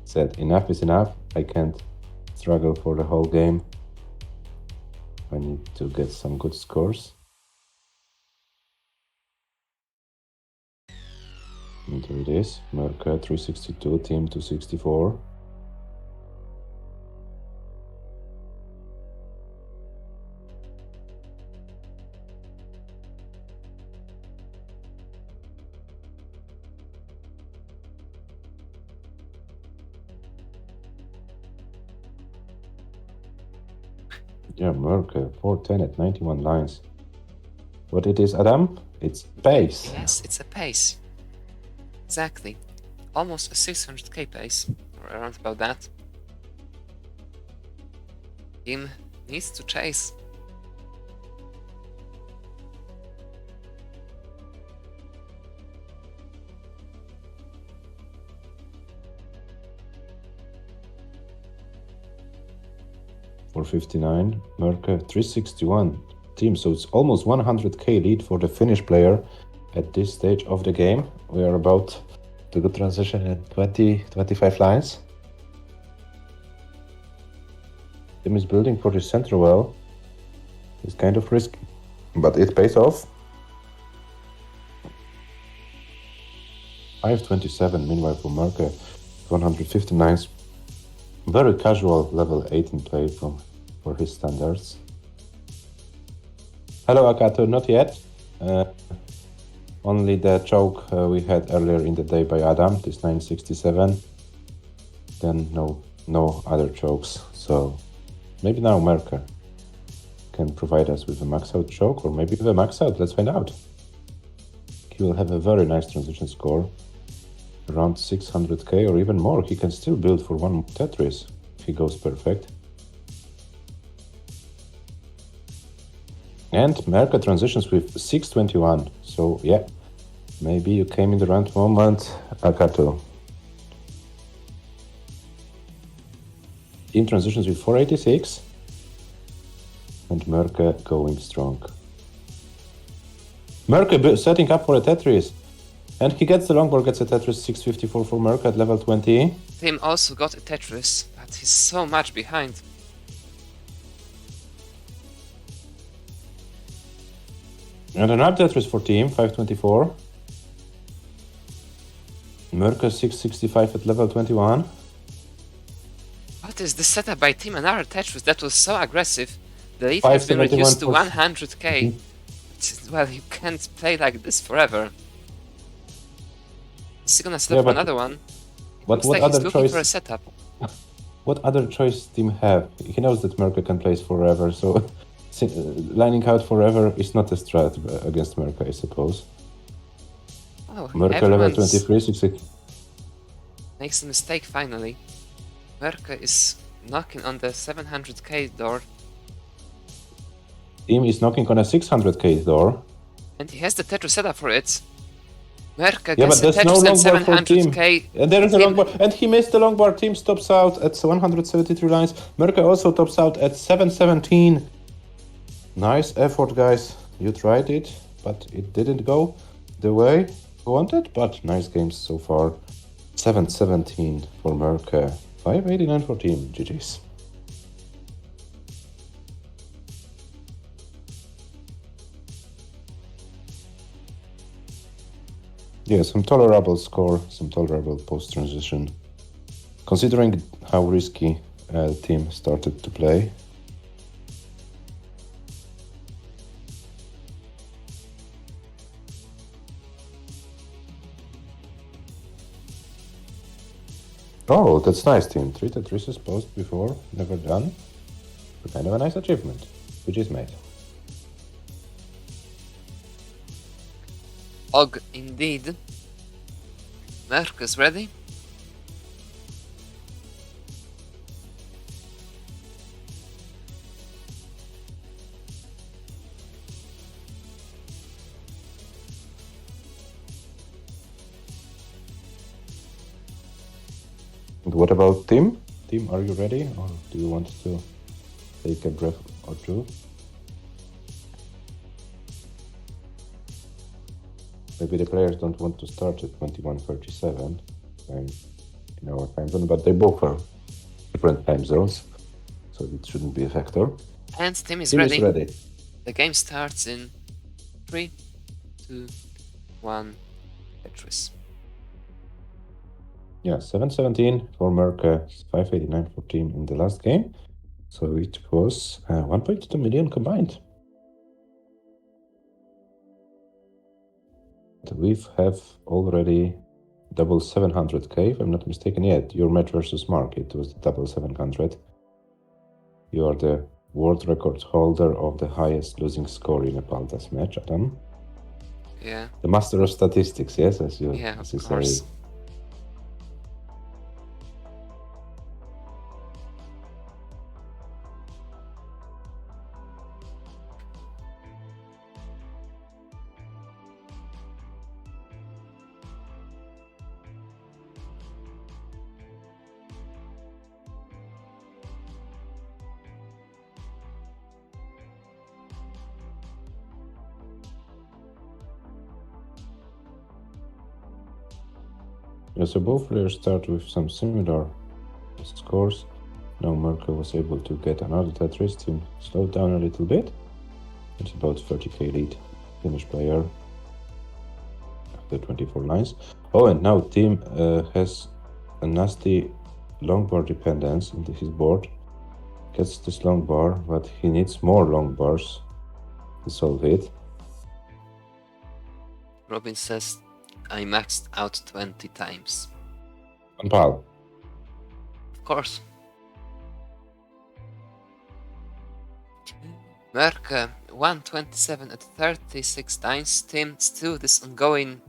Said enough is enough. I can't struggle for the whole game. I need to get some good scores. And there it is. Mörkö 362, team 264. Yeah, Mörkö 410 at 91 lines. What it is, Adam? It's pace. Yes, it's a pace. Exactly. Almost a 600k pace, or around about that. Team needs to chase. For 59, Mörkö 361 team, so it's almost 100k lead for the Finnish player at this stage of the game. We are about to go transition at 25 lines. Team is building for the center well. It's kind of risky, but it pays off. 527 meanwhile for Mörkö, 159. Very casual level 18 play for his standards. Hello Akato, not yet. Only the choke we had earlier in the day by Adam, this 967. Then no other chokes. So maybe now Mörkö can provide us with a max out choke, or maybe with a max out. Let's find out. He will have a very nice transition score. Around 600k or even more. He can still build for one Tetris if he goes perfect. And Mörkö transitions with 621. So yeah, maybe you came in the right moment, Akato. Team transitions with 486. And Mörkö going strong. Mörkö setting up for a Tetris. And he gets the longboard, gets a Tetris 654 for Mörkö at level 20. Team also got a Tetris, but he's so much behind. And another Tetris for team, 524. Mörkö 665 at level 21. What is this setup by team? Another Tetris that was so aggressive. The lead has been reduced to 100k. Well, you can't play like this forever. Is he gonna set up another one? But what like other he's looking choice? For a setup. What other choice team have? He knows that Mörkö can play forever, so lining out forever is not a strat against Mörkö, I suppose. Oh, Mörkö level 23, 60. Makes a mistake finally. Mörkö is knocking on the 700k door. Team is knocking on a 600k door. And he has the Tetris setup for it. Mörkö Yeah, gets but a there's no Tetris at longboard for team. 700k. And there is a longboard, and he missed the longboard. Team tops out at 173 lines. Mörkö also tops out at 717. Nice effort, guys. You tried it, but it didn't go the way you wanted. But nice games so far. 717 for Mörkö. 589 for team. GG's. Yeah, some tolerable score, some tolerable post-transition. Considering how risky team started to play. Oh, that's nice, team. 3 Tetris post before, never done. Kind of a nice achievement, which is made. Og indeed. MÖRKÖS ready? And what about Tim? Tim, are you ready, or do you want to take a breath or two? Maybe the players don't want to start at 21:37 in our time zone, but they both are different time zones, so it shouldn't be a factor. And Tim is Tim ready. is ready. The game starts in 3, 2, 1, Tetris. Yeah, 717 for MÖRKÖS, 589 for Team in the last game. So it was 1.2 million combined. We have already double 700k, if I'm not mistaken. Yet your match versus Mark, it was double 700. You are the world record holder of the highest losing score in a Paltas match, Adam. Yeah. The master of statistics, yes, as you of course. say. Yeah, so both players start with some similar scores. Now MÖRKÖS was able to get another Tetris. Team slowed down a little bit. It's about 30k lead. Finnish player after 24 lines. Oh, and now Team has a nasty long bar dependence into his board. Gets this long bar, but he needs more long bars to solve it. Robin says, I maxed out 20 times. On pal. Of course. MÖRKÖS 127 at 36 times. Tim still this ongoing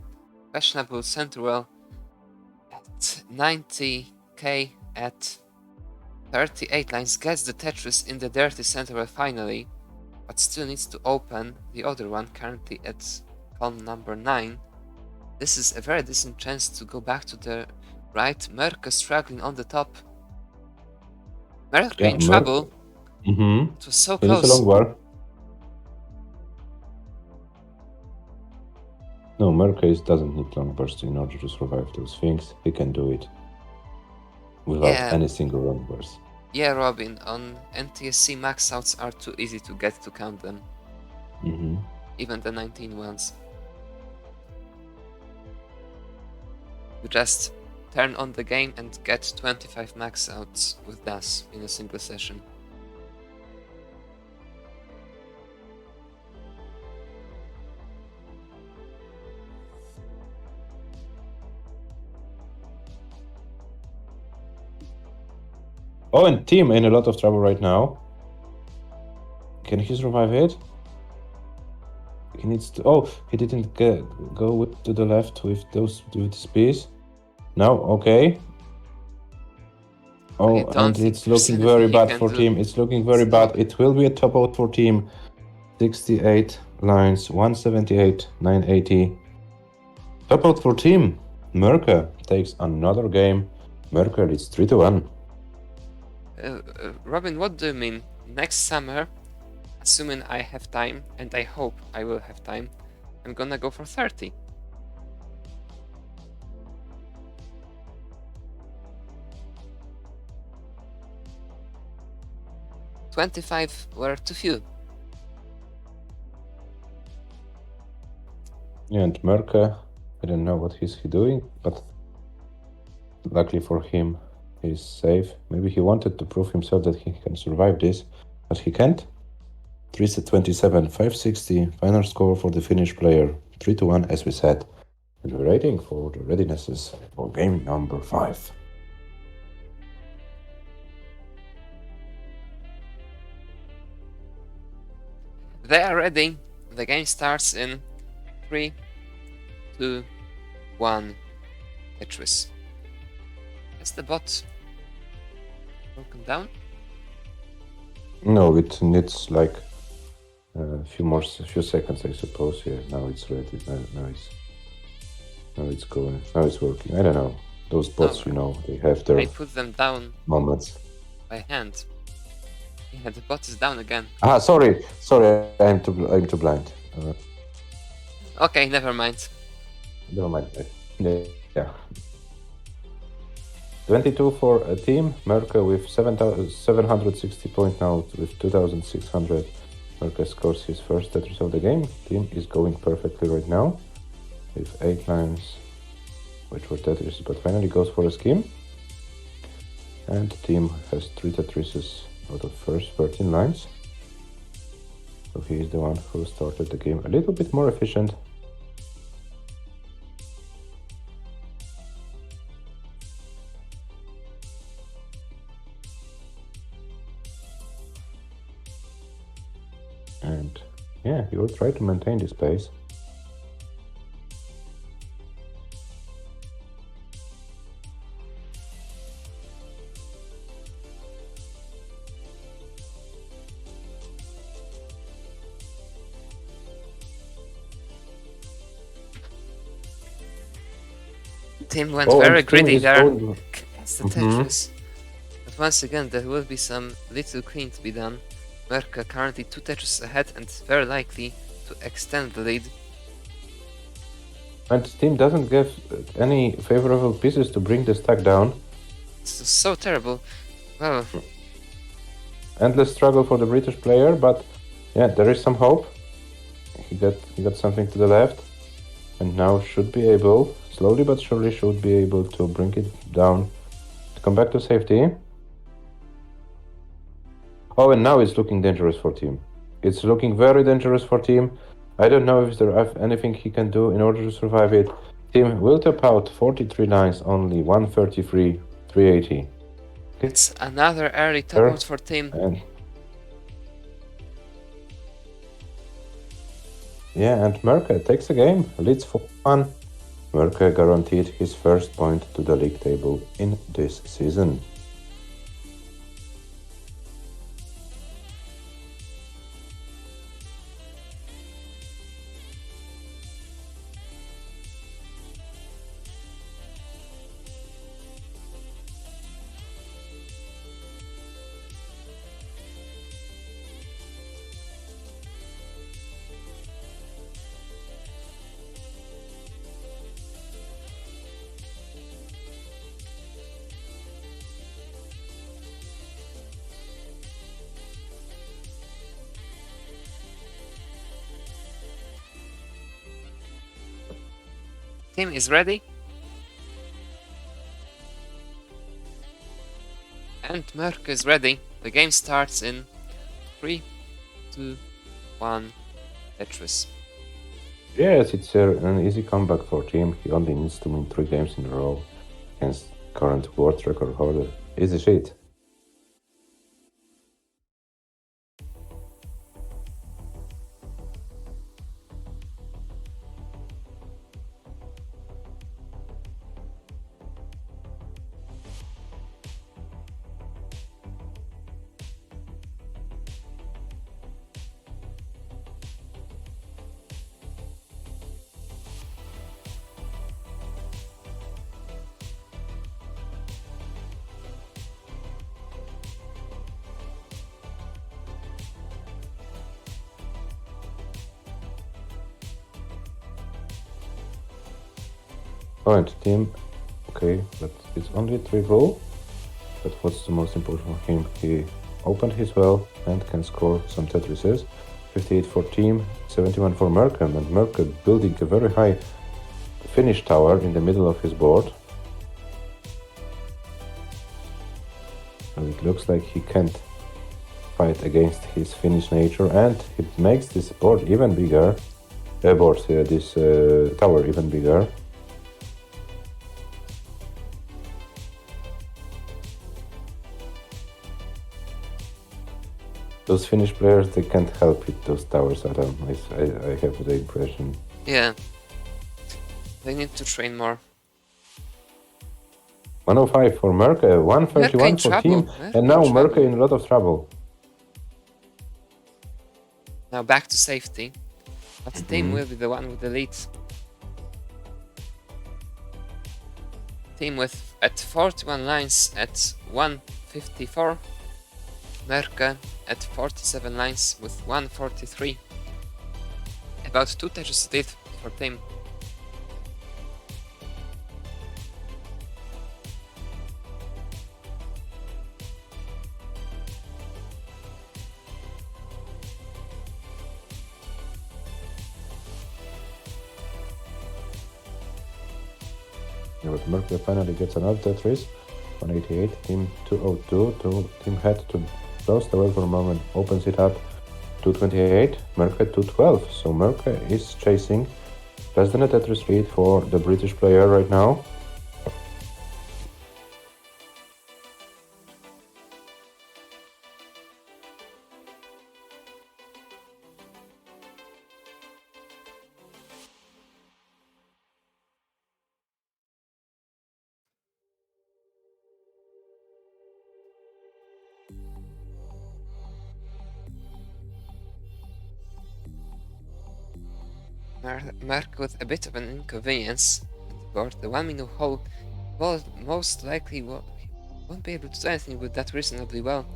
questionable central at 90k at 38 lines. Gets the Tetris in the dirty central finally, but still needs to open the other one currently at column number 9. This is a very decent chance to go back to the right. MÖRKÖS struggling on the top. MÖRKÖS in trouble. It was so close. It is a long bar. No, MÖRKÖS doesn't need long bursts in order to survive those things. He can do it without any single long burst. Yeah, Robin, on NTSC max outs are too easy to get to count them. Even the 19 ones. You just turn on the game and get 25 max outs with DAS in a single session. Oh, and Team in a lot of trouble right now. Can he survive it? He needs to. Oh, he didn't go to the left with this piece. No, okay. Oh, and it's looking very bad for Team. It's looking very bad. It will be a top out for Team. 68 lines, 178, 980. Top out for Team. MÖRKÖS takes another game. MÖRKÖS leads 3-1. Robin, what do you mean? Next summer, assuming I have time, and I hope I will have time, I'm gonna go for 30. $25 were too few. Yeah, and MÖRKÖS, I don't know what he's doing, but luckily for him, he's safe. Maybe he wanted to prove himself that he can survive this, but he can't. 3-27, 560, final score for the Finnish player, 3-1 as we said. And we're waiting for the readinesses for game number 5. They are ready. The game starts in 3, 2, 1. Tetris. Is the bot broken down? No, it needs like a few seconds, I suppose. Yeah, now it's ready. Now it's going. Now it's working. I don't know. Those bots, you know, they have their I put them down moments. by hand. Yeah, the bot is down again. Ah, sorry. I'm too blind. Okay, never mind. Never mind. Yeah. 22 for a team. Merke with 760 points now with 2,600. Merke scores his first Tetris of the game. Team is going perfectly right now with 8 lines, which were Tetris, but finally goes for a scheme. And the team has 3 Tetrises out of first 13 lines. So he is the one who started the game a little bit more efficient. And yeah, he will try to maintain this pace. Team went very greedy there. Going... It's the Tetris. But once again, there will be some little clean to be done. Merke currently 2 Tetris ahead and very likely to extend the lead. And team doesn't give any favorable pieces to bring the stack down. It's so terrible. Well, endless struggle for the British player, but yeah, there is some hope. He got something to the left, and now should be able, slowly but surely, should be able to bring it down, to come back to safety. Oh, and now it's looking dangerous for team. It's looking very dangerous for team. I don't know if there is anything he can do in order to survive it. Team will top out 43 lines, only 133, 380. it's another early top out for team. And yeah, and Merke takes the game, leads for 1. Merke guaranteed his first point to the league table in this season. Team is ready. And Merke is ready. The game starts in 3, 2, 1, Tetris. Yes, it's an easy comeback for team. He only needs to win 3 games in a row against current world record holder. Easy shit. Point team, okay, but it's only 3 goal. But what's the most important for him? He opened his well and can score some Tetrises. 58 for team, 71 for Merke, and Merke building a very high finish tower in the middle of his board. And it looks like he can't fight against his Finnish nature, and it makes this board even bigger. This tower even bigger. those Finnish players, they can't help it, those towers, Adam. I have the impression. Yeah. They need to train more. 105 for Mörkö, 131 for team, and now Mörkö in a lot of trouble. Now back to safety. But team will be the one with the lead. Team with at 41 lines at 154. Mörkö at 47 lines with 143. About 2 touches lead for team. Yeah, but Mörkö finally gets another Tetris. 188, team 202, team had to close the well for a moment, opens it up. 228, Mörkö 212. So Mörkö is chasing less than a Tetris lead for the British player right now. Mörkö with a bit of an inconvenience on the board. The 1 minute hole will most likely won't be able to do anything with that reasonably well.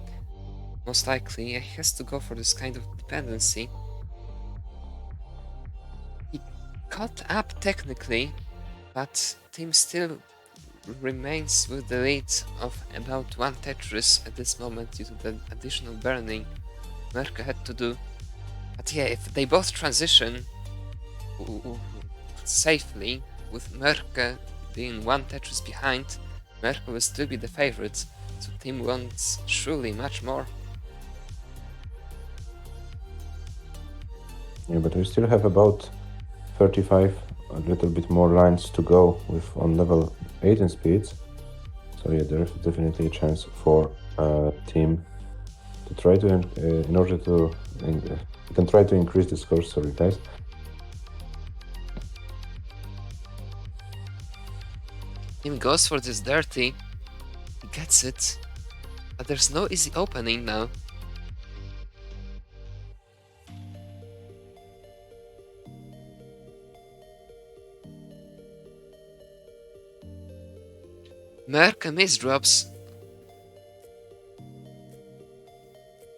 Most likely he has to go for this kind of dependency. He caught up technically, but team still remains with the lead of about 1 Tetris at this moment due to the additional burning Mörkö had to do. But yeah, if they both transition safely, with Mörkö being 1 Tetris behind, Mörkö will still be the favorite, so team wants surely much more. Yeah, but we still have about 35, a little bit more lines to go with on level 18 speeds. So yeah, there's definitely a chance for team to try to, in order to, you can try to increase the score, sorry guys. Team goes for this dirty, he gets it, but there's no easy opening now. Mörkö misdrops.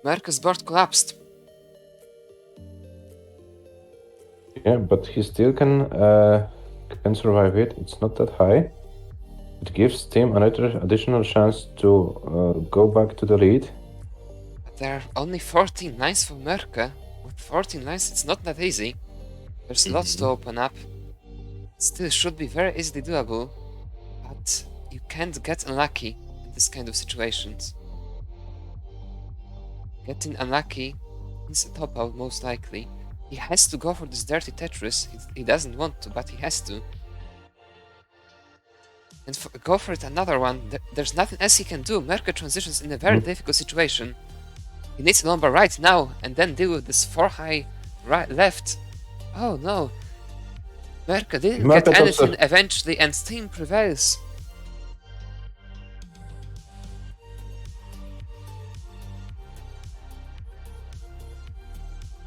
Mörkö's board collapsed. Yeah, but he still can survive it. It's not that high. It gives team another additional chance to go back to the lead. But there are only 14 lines for Mörkö. With 14 lines, it's not that easy. There's lots to open up. Still should be very easily doable, but you can't get unlucky in this kind of situations. Getting unlucky is a top out most likely. He has to go for this dirty Tetris. He doesn't want to, but he has to. And go for it another one. There's nothing else he can do. Mörkö transitions in a very difficult situation. He needs a number right now and then deal with this 4 high right left. Oh no. Mörkö didn't get anything eventually, and team prevails.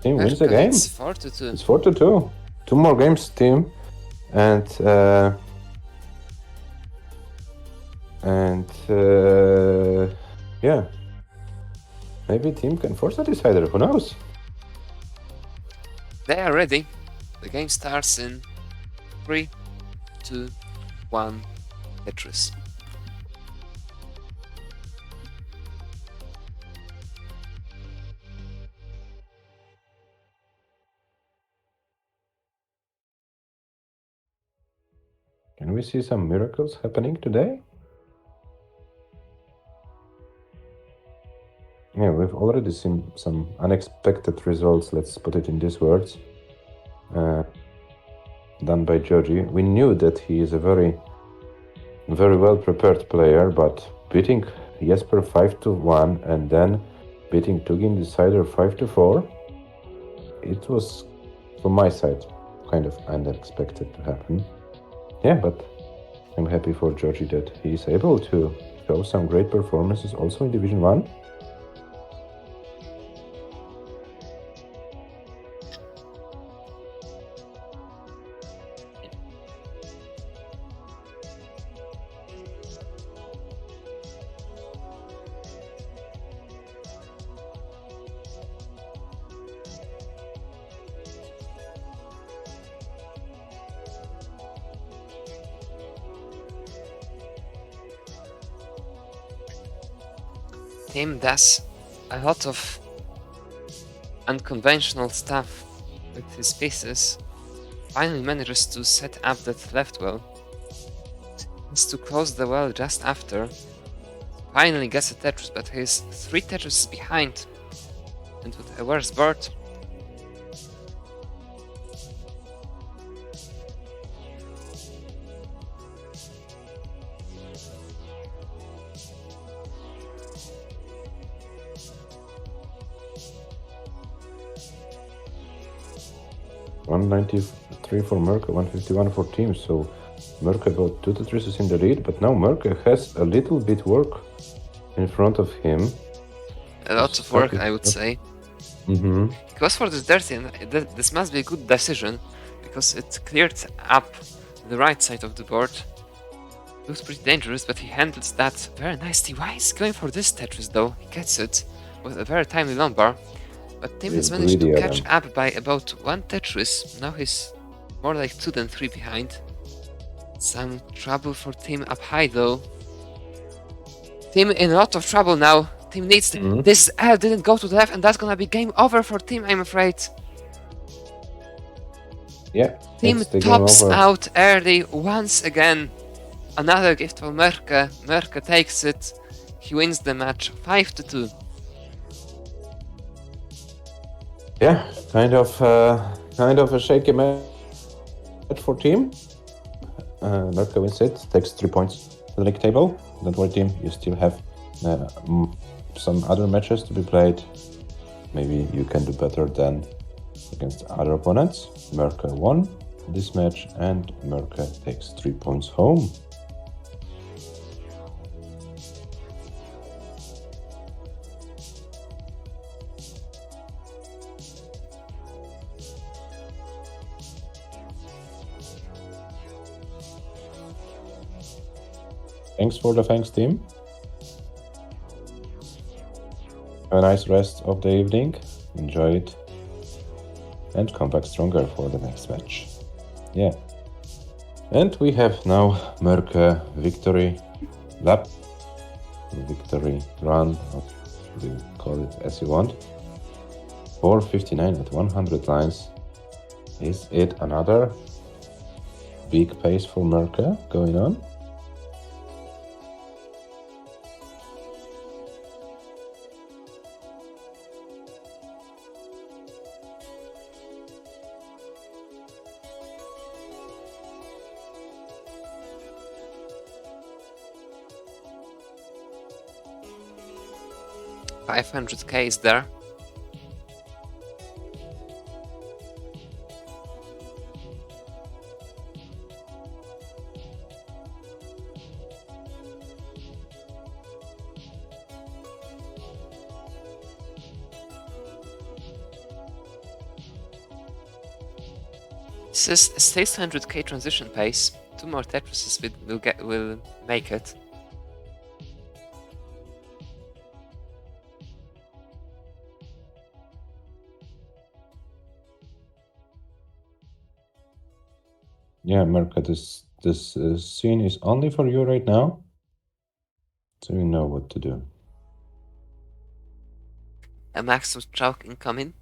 Team wins the game. It's 4-2. It's 4-2. 2 more games, team, and yeah, maybe team can force a decider. Who knows? They are ready. The game starts in 3, 2, 1. Tetris. Can we see some miracles happening today? Yeah, we've already seen some unexpected results, let's put it in these words, done by GIOGI. We knew that he is a very well prepared player, but beating Jesper 5-1 and then beating Tugi in decider 5-4. It was, from my side, kind of unexpected to happen. Yeah, but I'm happy for GIOGI that he's able to show some great performances also in Division 1. Team does a lot of unconventional stuff with his pieces. Finally manages to set up that left well. Is to close the well just after. Finally gets a Tetris, but he's 3 Tetris behind. And with a worse board. $193 for MÖRKÖ, $151 for team, so MÖRKÖ got 2 Tetrises in the lead, but now MÖRKÖ has a little bit work in front of him. A lot of work, I would say. Mm-hmm. He goes for this dirty, and this must be a good decision, because it cleared up the right side of the board. Looks pretty dangerous, but he handles that very nicely. Why is he going for this Tetris though? He gets it with a very timely lumbar. But Tim has managed to catch up by about 1 Tetris. Now he's more like 2 than 3 behind. Some trouble for Tim up high though. Tim in a lot of trouble now. Tim needs this L didn't go to the left, and that's gonna be game over for Tim, I'm afraid. Yeah. Tim tops out early once again. Another gift for MÖRKÖ. MÖRKÖ takes it. He wins the match 5-2. Yeah, kind of a shaky match for team. MÖRKÖ wins it, takes 3 points to the league table. Don't worry, team, you still have some other matches to be played. Maybe you can do better than against other opponents. MÖRKÖ won this match, and MÖRKÖ takes 3 points home. Thanks for the thanks, team. Have a nice rest of the evening. Enjoy it. And come back stronger for the next match. Yeah. And we have now MÖRKÖ victory lap. Victory run. You call it as you want. 459 at 100 lines. Is it another big pace for MÖRKÖ going on? $500k is there. This is a 600k transition pace. 2 more Tetrises will make it. Yeah, MÖRKÖ, this scene is only for you right now, so you know what to do. A maximum choke incoming.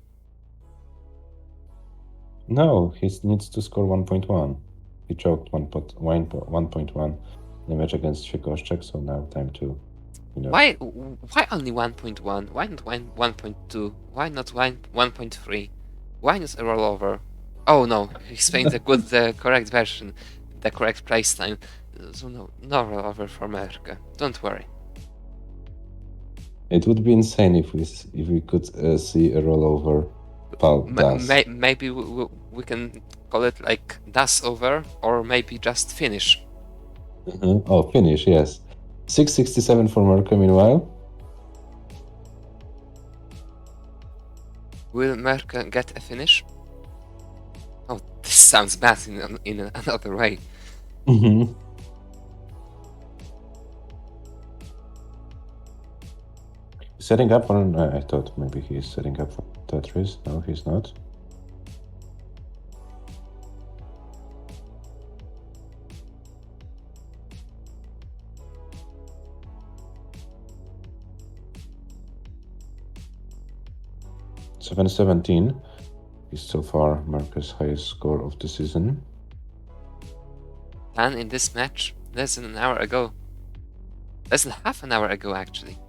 No, he needs to score 1.1. He choked 1.1 in the match against Świekoszczak, so now time to, you know. Why only 1.1? Why not 1.2? Why not 1.3? Why not a rollover? Oh no, explain the correct version, the correct playstyle. So no rollover for MÖRKÖ. Don't worry. It would be insane if we could see a rollover. Pal does. Maybe we can call it like does over, or maybe just finish. Oh, finish, yes. 667 for Mörkö meanwhile. Will Mörkö get a finish? Oh, this sounds bad in another way. Setting up on... I thought maybe he's setting up for Tetris. No, he's not. $717 is so far Mörkö's highest score of the season. And in this match, less than an hour ago. Less than half an hour ago, actually.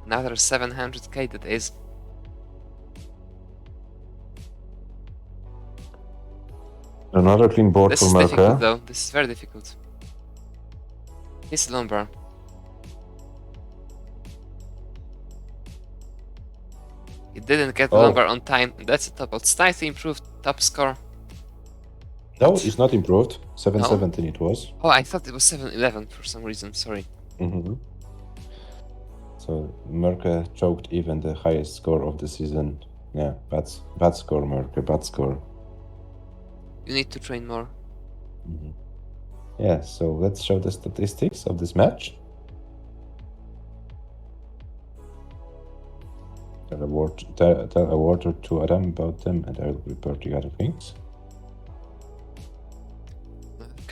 Another 700k that is. Another clean board This for is Mörkö. difficult though, this is very difficult. His lumbar. He didn't get the lumbar on time, that's a top. Slightly improved top score. No, it's not improved. 717 it was. Oh, I thought it was 711 for some reason, sorry. So Mörkö choked even the highest score of the season. Yeah, bad score, Mörkö, bad score. You need to train more. Yeah, so let's show the statistics of this match. Tell a word or two Adam about them, and I will report the other things.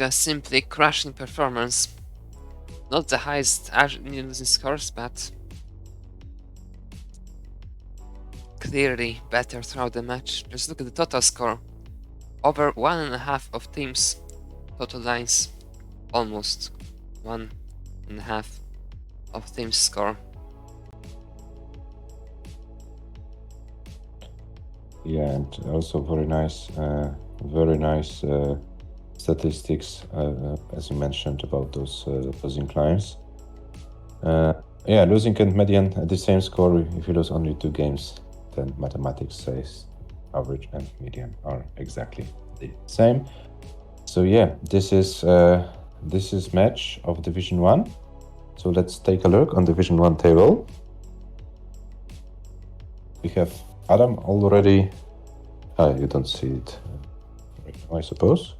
Simply crushing performance. Not the highest losing scores, but clearly better throughout the match. Just look at the total score. Over 1.5 of teams' total lines. Almost 1.5 of teams' score. Yeah, and also very nice statistics, as you mentioned about those losing clients. Yeah, losing and median at the same score. If you lose only 2 games, then mathematics says average and median are exactly the same. So yeah, this is match of Division 1. So let's take a look on Division 1 table. We have Adam already. You don't see it, I suppose.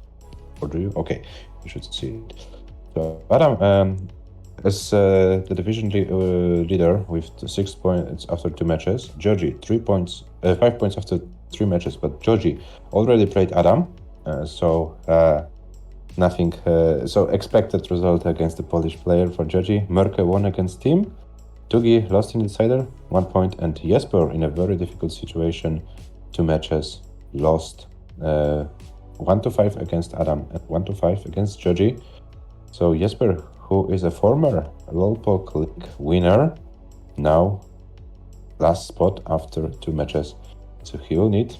Or do you? Okay, you should see it. So Adam, as the division leader with 6 points after 2 matches. GIOGI 5 points after 3 matches, but GIOGI already played Adam, so nothing. So expected result against the Polish player for GIOGI. Mörkö won against Team. TUGI lost in decider, 1 point, and Jesper in a very difficult situation, 2 matches, lost 1-5 against Adam and 1-5 against GIOGI. So Jesper, who is a former Lolpok League winner, now last spot after 2 matches. So he will need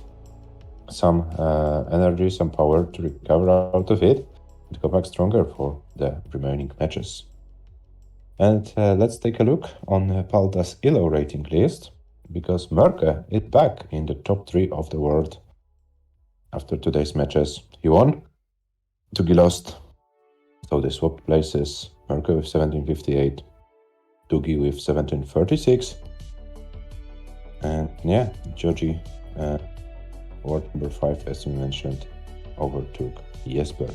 some energy, some power to recover out of it and go back stronger for the remaining matches. And let's take a look on Palda's ELO rating list, because Mörkö is back in the top 3 of the world after today's matches. He won, TUGI lost, so they swapped places. Mörkö with 1758, TUGI with 1736, and yeah, GIOGI, world number 5, as we mentioned, overtook Jesper.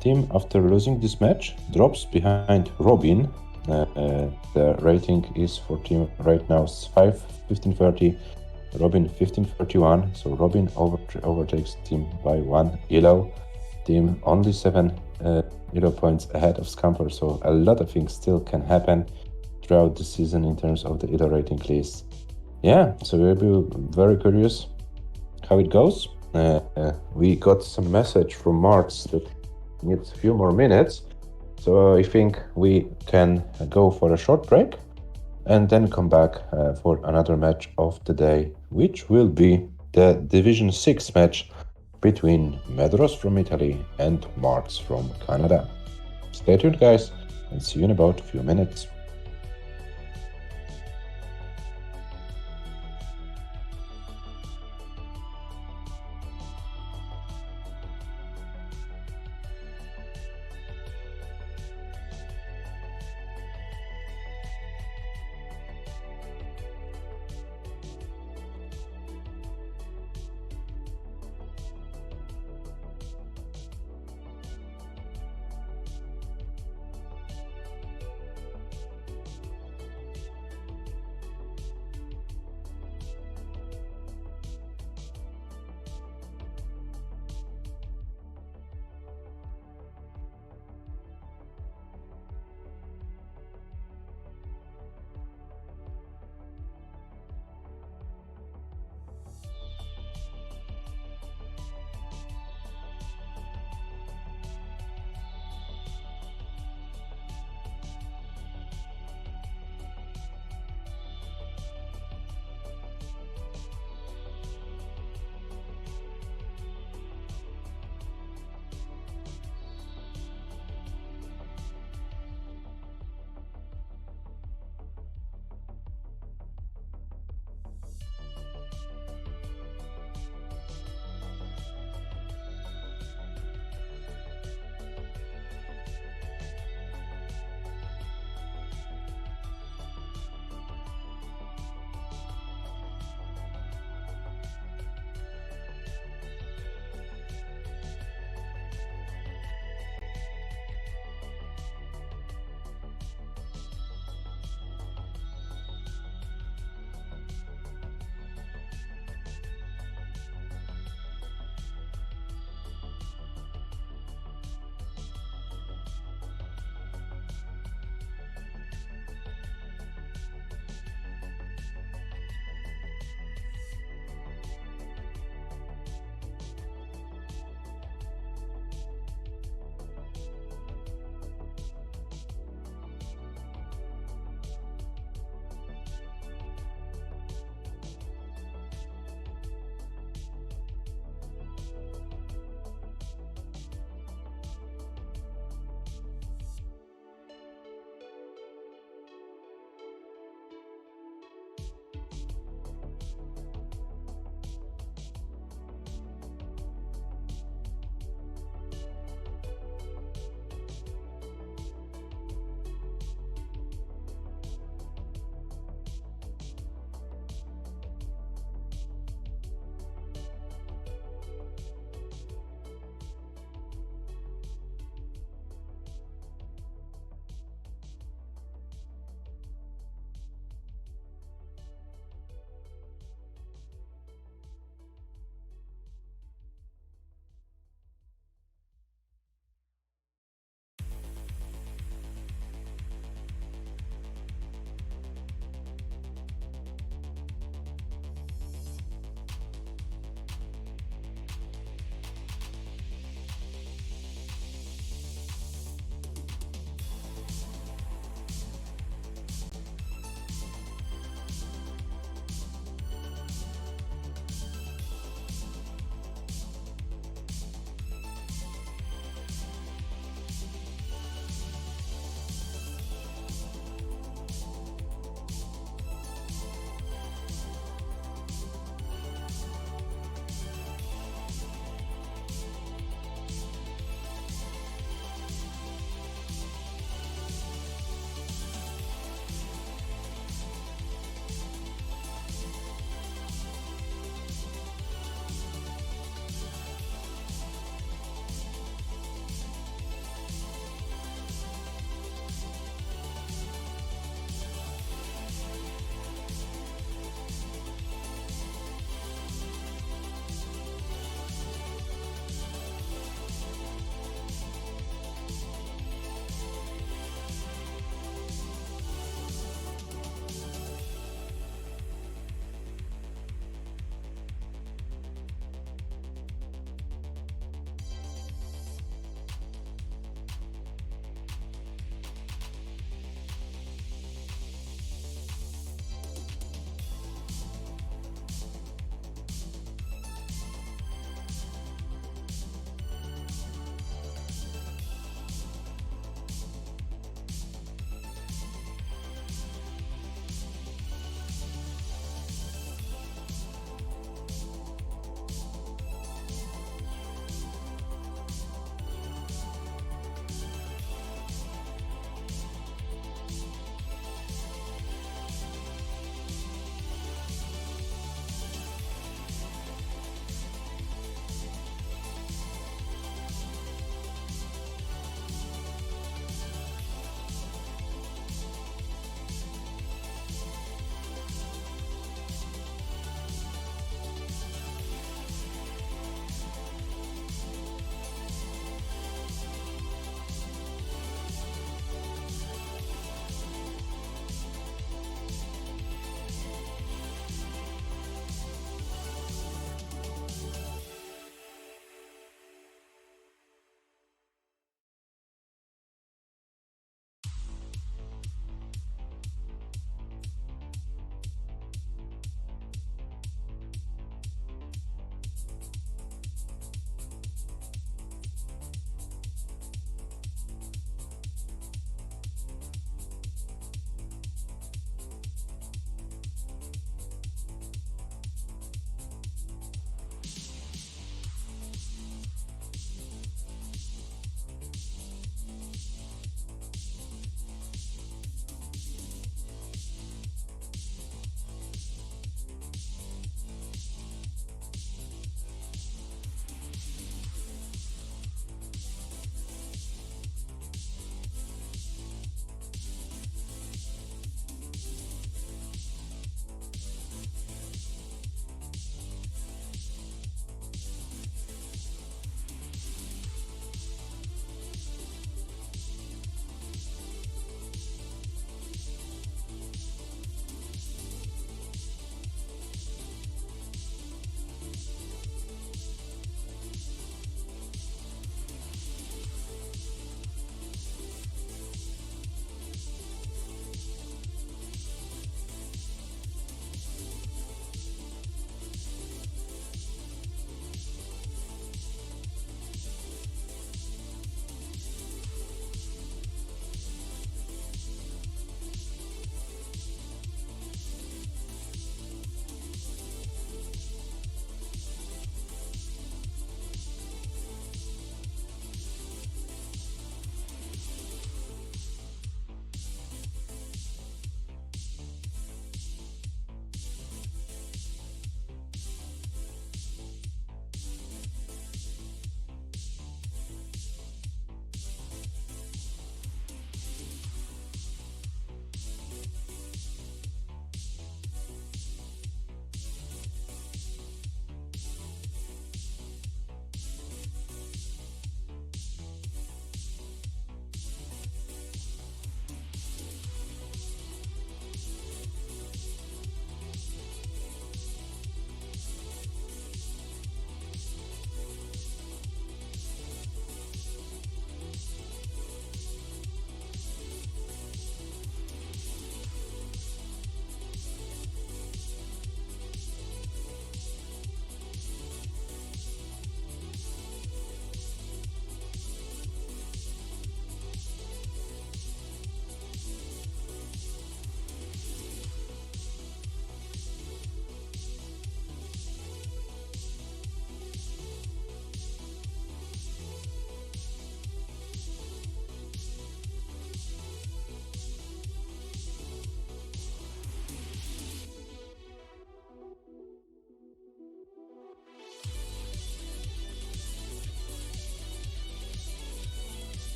Team, after losing this match, drops behind Robin. The rating is for team right now 1530, Robin 1531, so Robin overtakes team by 1 ELO. Team only 7 ELO points ahead of Scamper, so a lot of things still can happen throughout the season in terms of the ELO rating list. Yeah, so we'll be very curious how it goes. We got some message from MARTS that needs a few more minutes. So I think we can go for a short break and then come back for another match of the day, which will be the Division 6 match between MAEDHROS from Italy and MARTS from Canada. Stay tuned, guys, and see you in about a few minutes.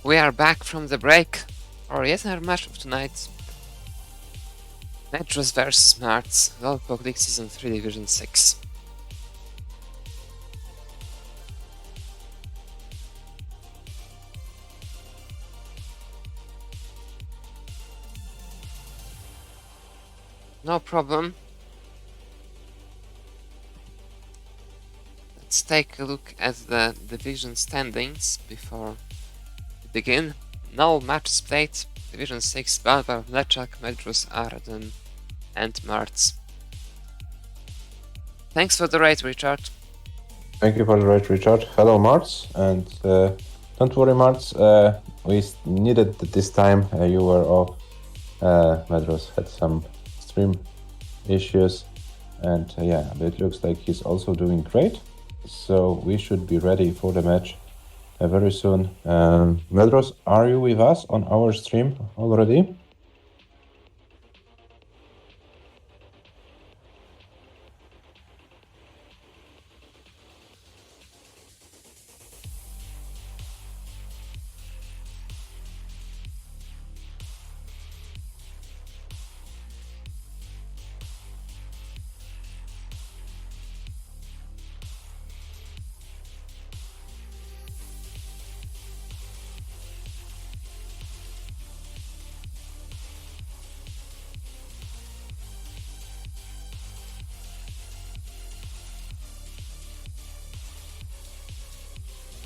We are back from the break for yet another match of tonight. MAEDHROS vs MARTS, LIOLIO League Season 3 Division 6. No problem. Let's take a look at the division standings before we begin. No matches played. Division 6, Valvar, Lechak, MAEDHROS, Arden, and MARTS. Thanks for the raid, Richard. Thank you for the raid, Richard. Hello, Marts. And don't worry, Marts. We needed this time. You were off. MAEDHROS had some stream issues. And yeah, it looks like he's also doing great. So we should be ready for the match very soon. MAEDHROS, are you with us on our stream already?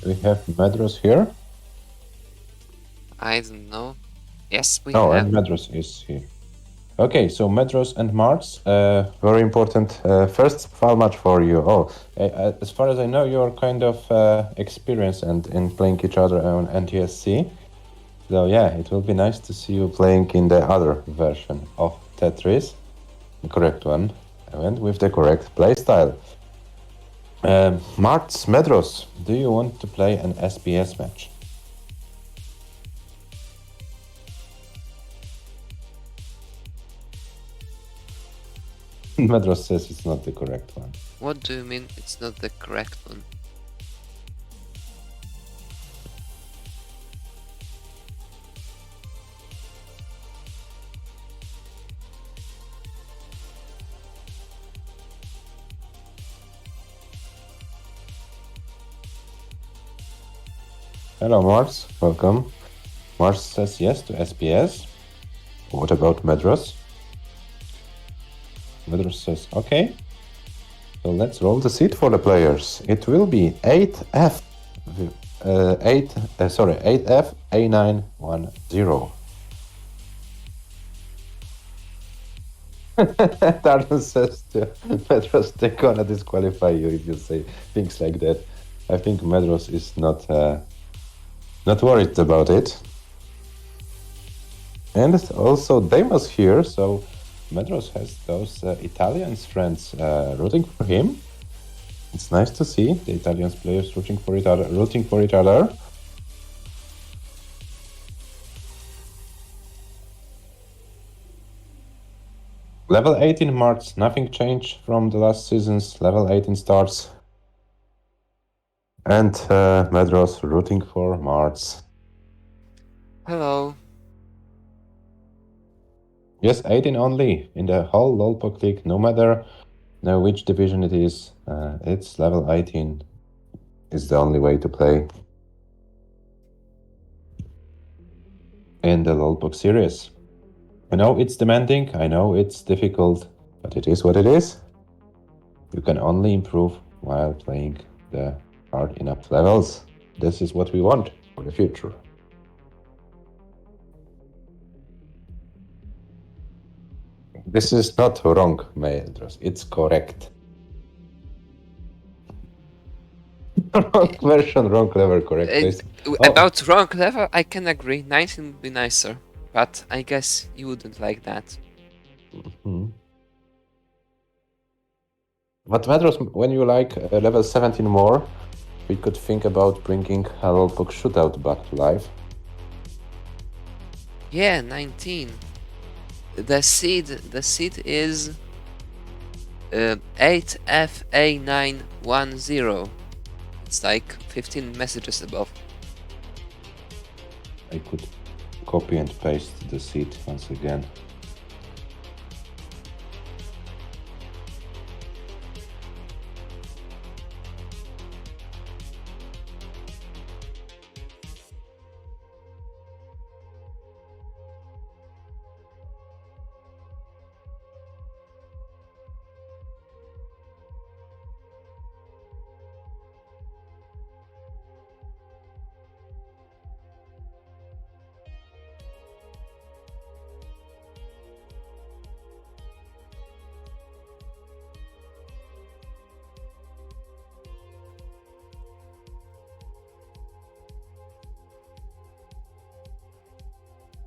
We have MAEDHROS here. I don't know. Yes, we Oh, have. and MAEDHROS is here. Okay, so MAEDHROS and MARTS, very important first FAL match for you. Oh, as far as I know, you're kind of experienced and in playing each other on NTSC. So yeah, it will be nice to see you playing in the other version of Tetris, the correct one, and with the correct playstyle. MARTS, MAEDHROS, do you want to play an SPS match? MAEDHROS says it's not the correct one. What do you mean it's not the correct one? Hello, Mars. Welcome. Mars says yes to SPS. What about MAEDHROS? MAEDHROS says okay. So let's roll the seat for the players. It will be 8F, 8F A910. Darren says to MAEDHROS, they're gonna disqualify you if you say things like that. I think MAEDHROS is not worried about it. And also Deimos here, so MAEDHROS has those Italian friends rooting for him. It's nice to see the Italian players rooting for each other. Level 18 Marts, nothing changed from the last seasons. Level 18 starts. And MAEDHROS rooting for Marts. Hello. Yes, 18 only in the whole LIOLIO League, no matter which division it is. It's level 18 is the only way to play in the LIOLIO series. I know it's demanding, I know it's difficult, but it is what it is. You can only improve while playing the hard enough levels. This is what we want for the future. This is not wrong, MAEDHROS. It's correct. Wrong version, wrong level, correct. About wrong level, I can agree. 19 would be nicer, but I guess you wouldn't like that. Mm-hmm. But MAEDHROS, when you like level 17 more, we could think about bringing a LIOLIO shootout back to life. Yeah, 19. The seed is 8FA910. It's like 15 messages above. I could copy and paste the seed once again.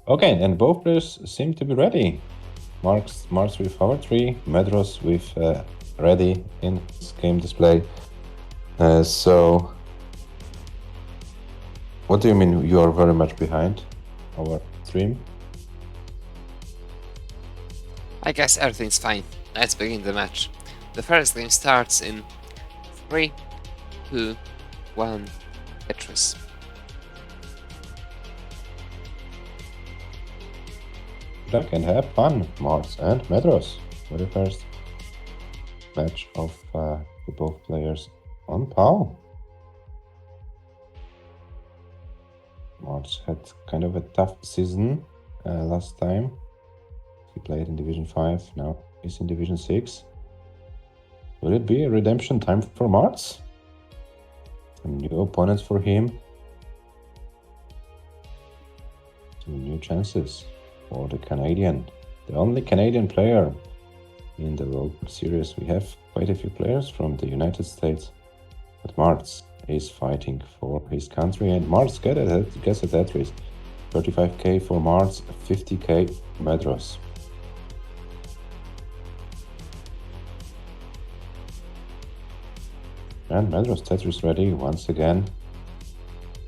Okay, and both players seem to be ready. Marts with power 3, MAEDHROS with ready in this game display. So, what do you mean you are very much behind our stream? I guess everything's fine. Let's begin the match. The first game starts in 3, 2, 1, Tetris. Good luck and have fun, Marts and MAEDHROS. Very first match of the both players on PAL. Marts had kind of a tough season last time. He played in Division 5, now he's in Division 6. Will it be a redemption time for Marts? Some new opponents for him. Some new chances for the Canadian. The only Canadian player in the World Series. We have quite a few players from the United States. But Marts is fighting for his country, and Marts gets a Tetris. 35k for Marts, 50k MAEDHROS. And MAEDHROS Tetris ready once again.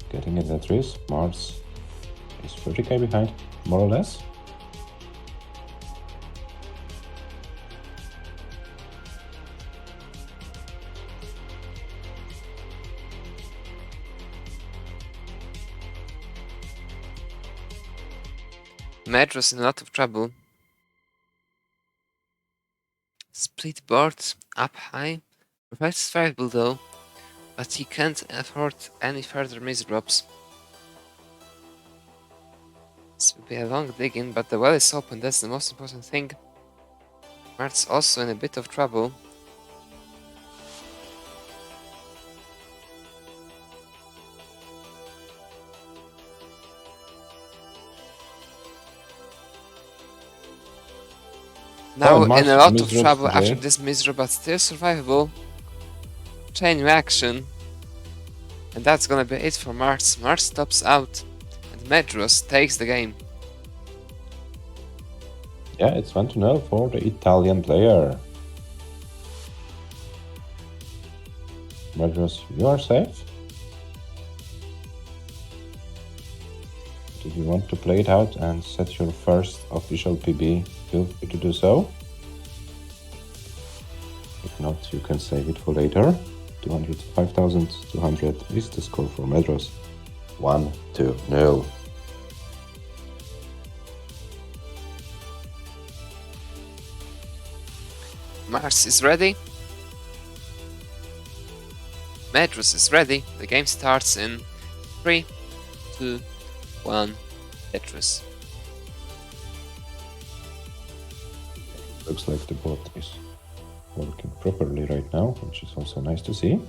Getting a Tetris. Marts is 30k behind, more or less. MAEDHROS in a lot of trouble. Split board, up high. Provides survivable though, but he can't afford any further misdrops. This will be a long dig-in, but the well is open, that's the most important thing. Marts also in a bit of trouble. Now in a lot of trouble after this misdrop, but still survivable. Chain reaction. And that's gonna be it for Marts. Marts stops out, and MAEDHROS takes the game. Yeah, it's 1-0 for the Italian player. MAEDHROS, you are safe. Do you want to play it out and set your first official PB? Feel free to do so. If not, you can save it for later. 5,200 is the score for MAEDHROS. 1-0. Marts is ready. MAEDHROS is ready. The game starts in 3, 2, 1, Tetris. Looks like the bot is working properly right now, which is also nice to see.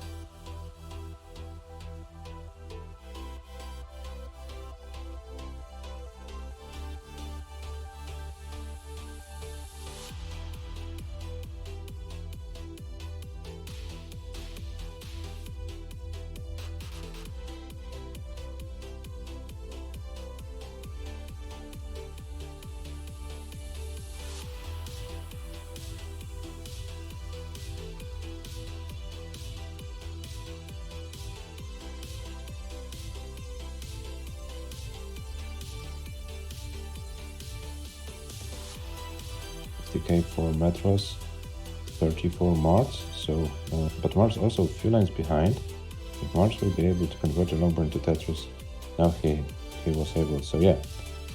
$50k for MAEDHROS, 30 for Marts. So, but Marts also a few lines behind. If Marts will be able to convert the long burn to Tetris, now he he was able. So yeah,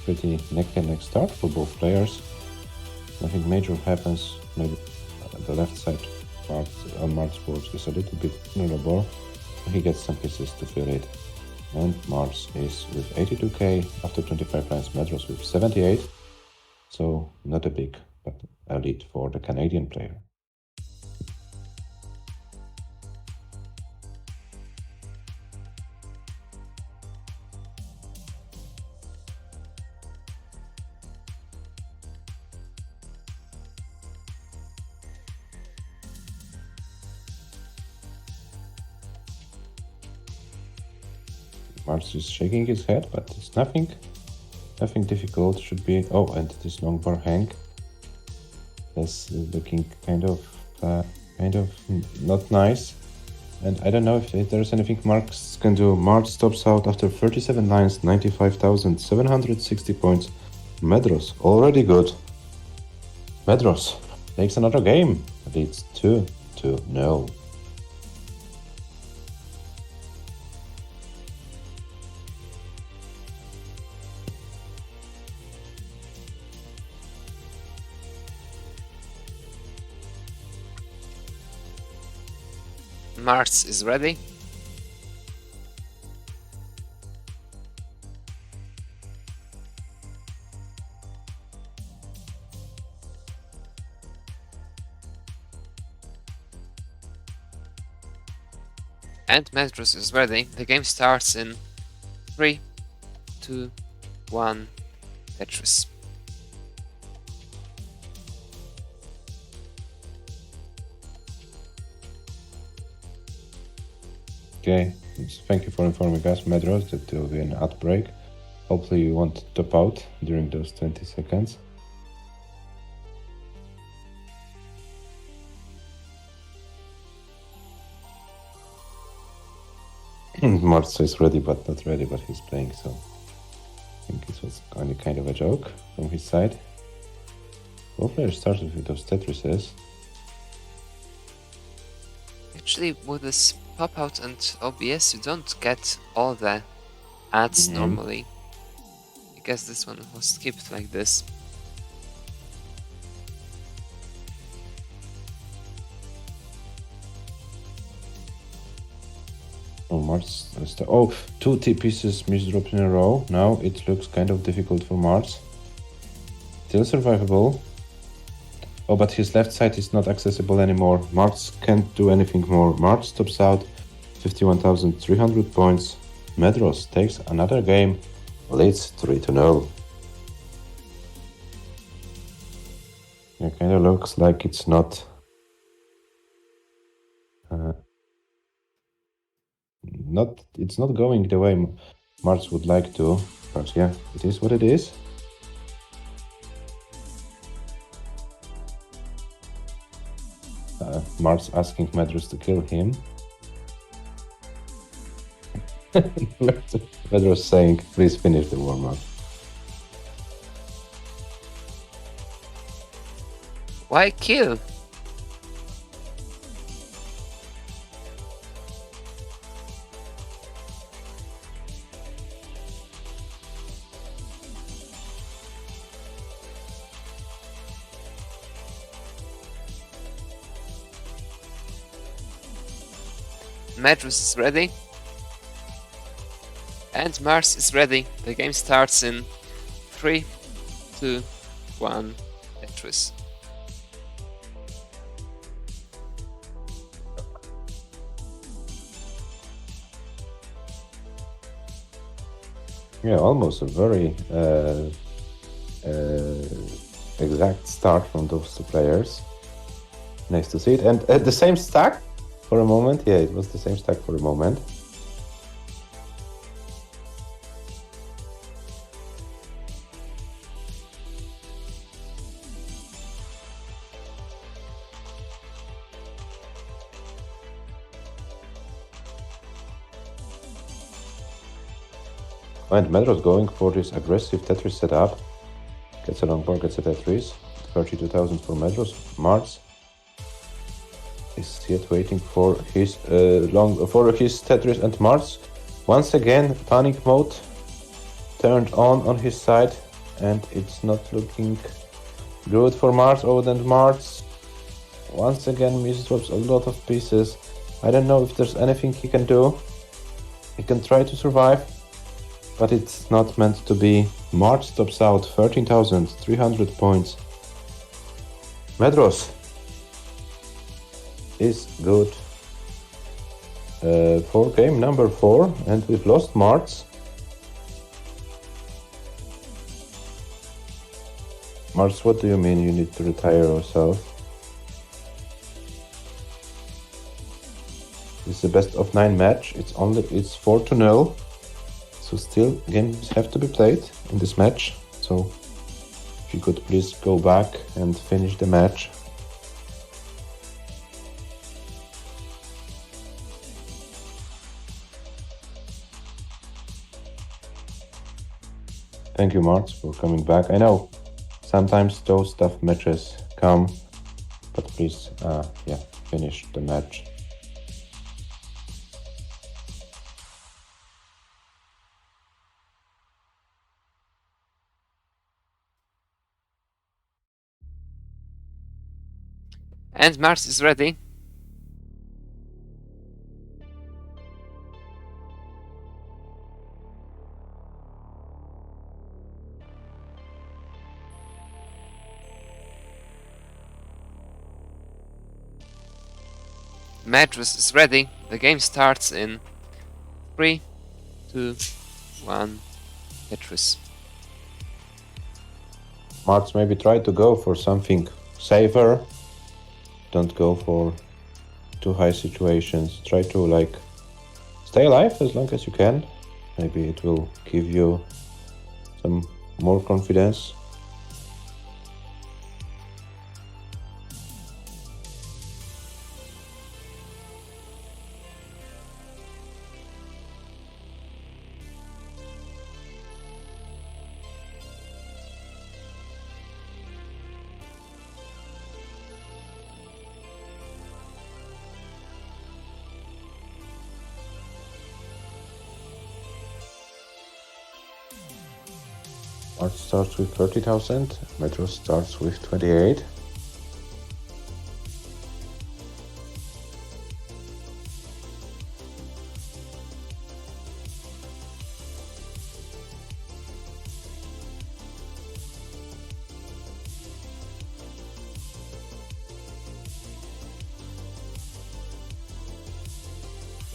pretty neck and neck start for both players. Nothing major happens. Maybe the left side part on Marts board is a little bit vulnerable. He gets some pieces to fill it. And Marts is with 82k after 25 lines, MAEDHROS with 78. So not a big, but a lead for the Canadian player. Marts is shaking his head, but it's nothing difficult. Should be. Oh, and this long bar hang. That's looking kind of not nice. And I don't know if there's anything Marts can do. Marts stops out after 37 lines, 95,760 points. MAEDHROS already good. MAEDHROS takes another game. Leads 2-0. Marts is ready. And MAEDHROS is ready. The game starts in 3, 2, 1, Tetris. Okay, thank you for informing us, MAEDHROS, that there will be an ad break. Hopefully you won't top out during those 20 seconds. Marts is ready but not ready, but he's playing, so I think this was only kind of a joke from his side. Both players started with those Tetrises. Actually, with this pop-out and OBS, you don't get all the ads normally. I guess this one was skipped like this. Oh, Marts. Oh, 2 T-pieces misdropped in a row. Now it looks kind of difficult for Marts. Still survivable. Oh, but his left side is not accessible anymore. Marts can't do anything more. Marts tops out 51,300 points. MAEDHROS takes another game. Leads 3-0. It kind of looks like it's not... it's not going the way Marts would like to, but yeah, it is what it is. Marts asking MAEDHROS to kill him. MAEDHROS saying, please finish the warm-up. Why kill? MAEDHROS is ready. And Marts is ready. The game starts in 3, 2, 1, Tetris. Yeah, almost a very exact start from those two players. Nice to see it. And the same stack for a moment. Yeah, it was the same stack for a moment. And MAEDHROS going for this aggressive Tetris setup. Gets a long bar, gets a Tetris. 32,000 for MAEDHROS. Marts is yet waiting for his his Tetris, and Marts once again panic mode. turned on his side, and it's not looking good for MARTS. Oh, then MARTS once again misdrops a lot of pieces. I don't know if there's anything he can do. He can try to survive, but it's not meant to be. MARTS tops out 13,300 points. MAEDHROS is good for game number 4, and we've lost MARTS. MARTS, what do you mean you need to retire yourself? It's the best of 9 match. It's 4-0. So still games have to be played in this match. So if you could please go back and finish the match. Thank you, MARTS, for coming back. I know sometimes those tough matches come, but please, yeah, finish the match. And MARTS is ready. MAEDHROS is ready. The game starts in 3, 2, 1. MAEDHROS. MARTS maybe try to go for something safer. Don't go for too high situations. Try to like stay alive as long as you can. Maybe it will give you some more confidence. MARTS starts with 30,000, MAEDHROS starts with 28.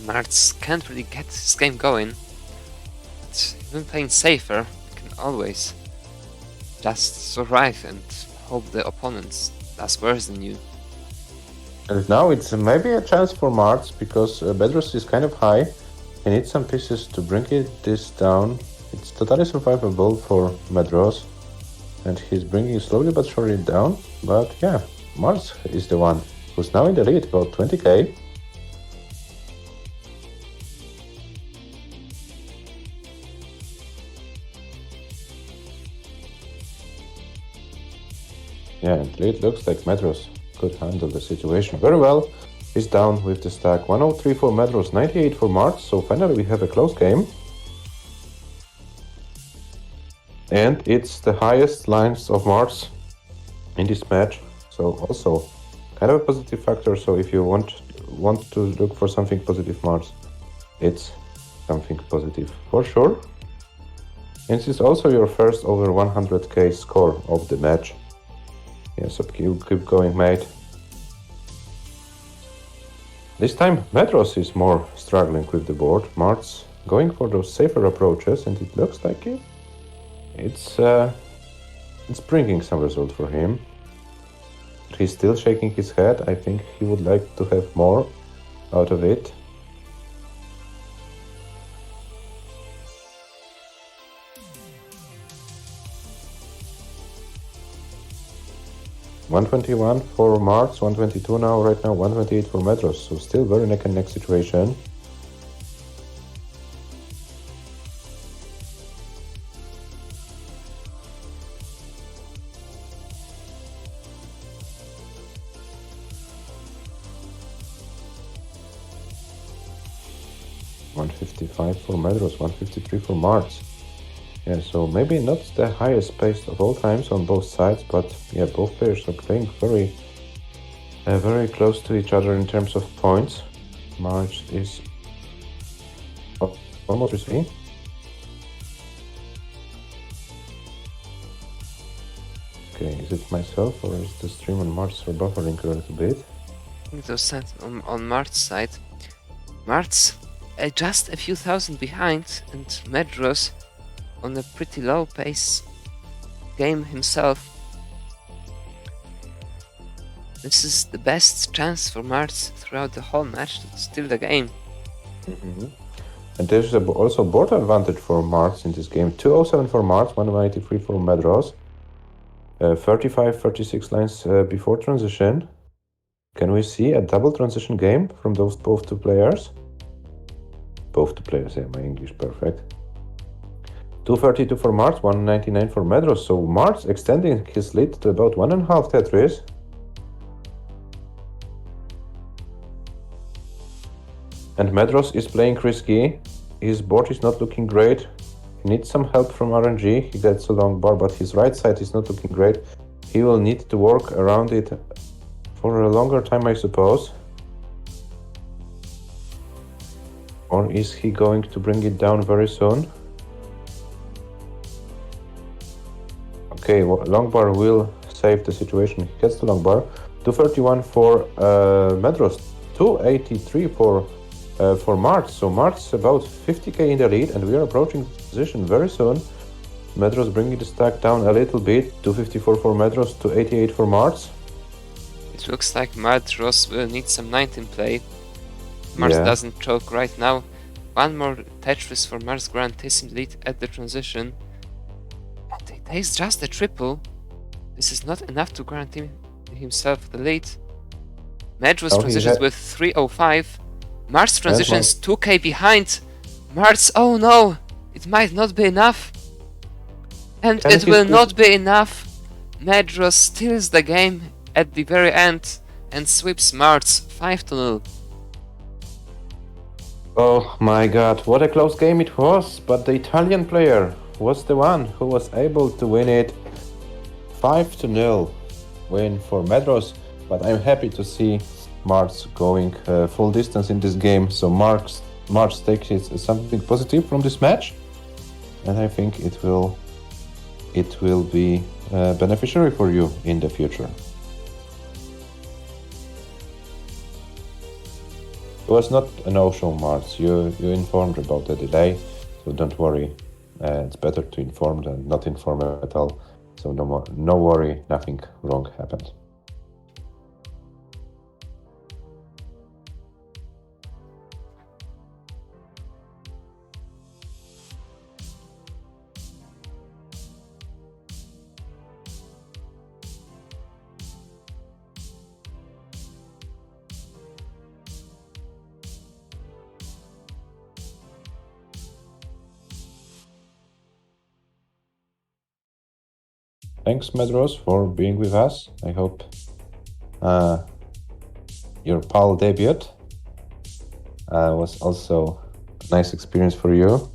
MARTS can't really get his game going, but even playing safer, can always just survive and hope the opponent does worse than you. And now it's maybe a chance for MARTS, because MAEDHROS is kind of high. He needs some pieces to bring this down. It's totally survivable for MAEDHROS, and he's bringing it slowly but surely down. But yeah, MARTS is the one who's now in the lead, about 20k. Yeah, and it looks like MAEDHROS could handle the situation very well. He's down with the stack. 103 for MAEDHROS, 98 for MARTS. So finally we have a close game. And it's the highest lines of MARTS in this match. So also kind of a positive factor. So if you want to look for something positive, MARTS, it's something positive for sure. And this is also your first over 100k score of the match. Yeah, so keep going, mate. This time MAEDHROS is more struggling with the board. MARTS going for those safer approaches, and it looks like it's bringing some result for him. But he's still shaking his head. I think he would like to have more out of it. $121 for MARTS, 122 now, right now 128 for MAEDHROS, so still very neck and neck situation. $155 for MAEDHROS, 153 for MARTS. Yeah, so maybe not the highest pace of all times on both sides, but yeah, both players are playing very close to each other in terms of points. MARTS is almost 3. Okay, is it myself or is the stream on MARTS buffering a little bit? I think those sides on MARTS side. MARTS just a few thousand behind, and MAEDHROS on a pretty low pace game himself. This is the best chance for MARTS throughout the whole match to steal the game. And there's also board advantage for MARTS in this game. 207 for MARTS, 183 for MAEDHROS. 35-36 lines before transition. Can we see a double transition game from both two players? Both two players, yeah, my English perfect. 232 for MARTS, 199 for MAEDHROS. So MARTS extending his lead to about 1.5 Tetris. And MAEDHROS is playing risky. His board is not looking great. He needs some help from RNG. He gets a long bar, but his right side is not looking great. He will need to work around it for a longer time, I suppose. Or is he going to bring it down very soon? Okay, well, long bar will save the situation. He gets the long bar. 231 for MAEDHROS, 283 for MARTS. So MARTS about 50k in the lead, and we are approaching the position very soon. MAEDHROS bringing the stack down a little bit. 254 for MAEDHROS, 288 for MARTS. It looks like MAEDHROS will need some 19 play. MARTS doesn't choke right now. One more Tetris for MARTS guarantees him lead at the transition. And he takes just a triple. This is not enough to guarantee himself the lead. MAEDHROS transitions with 305. MARTS transitions 2k behind. MARTS, oh no! It might not be enough. And it will not be enough. MAEDHROS steals the game at the very end and sweeps MARTS 5-0. Oh my god, what a close game it was, but the Italian player was the one who was able to win it. 5-0 win for MAEDHROS, but I'm happy to see MARTS going full distance in this game, so MARTS takes something positive from this match, and I think it will be beneficiary for you in the future. It was not a no-show, MARTS. You informed about the delay, so don't worry. It's better to inform than not inform at all. So no worry, nothing wrong happened. Thanks, MAEDHROS, for being with us. I hope your PAL debut was also a nice experience for you.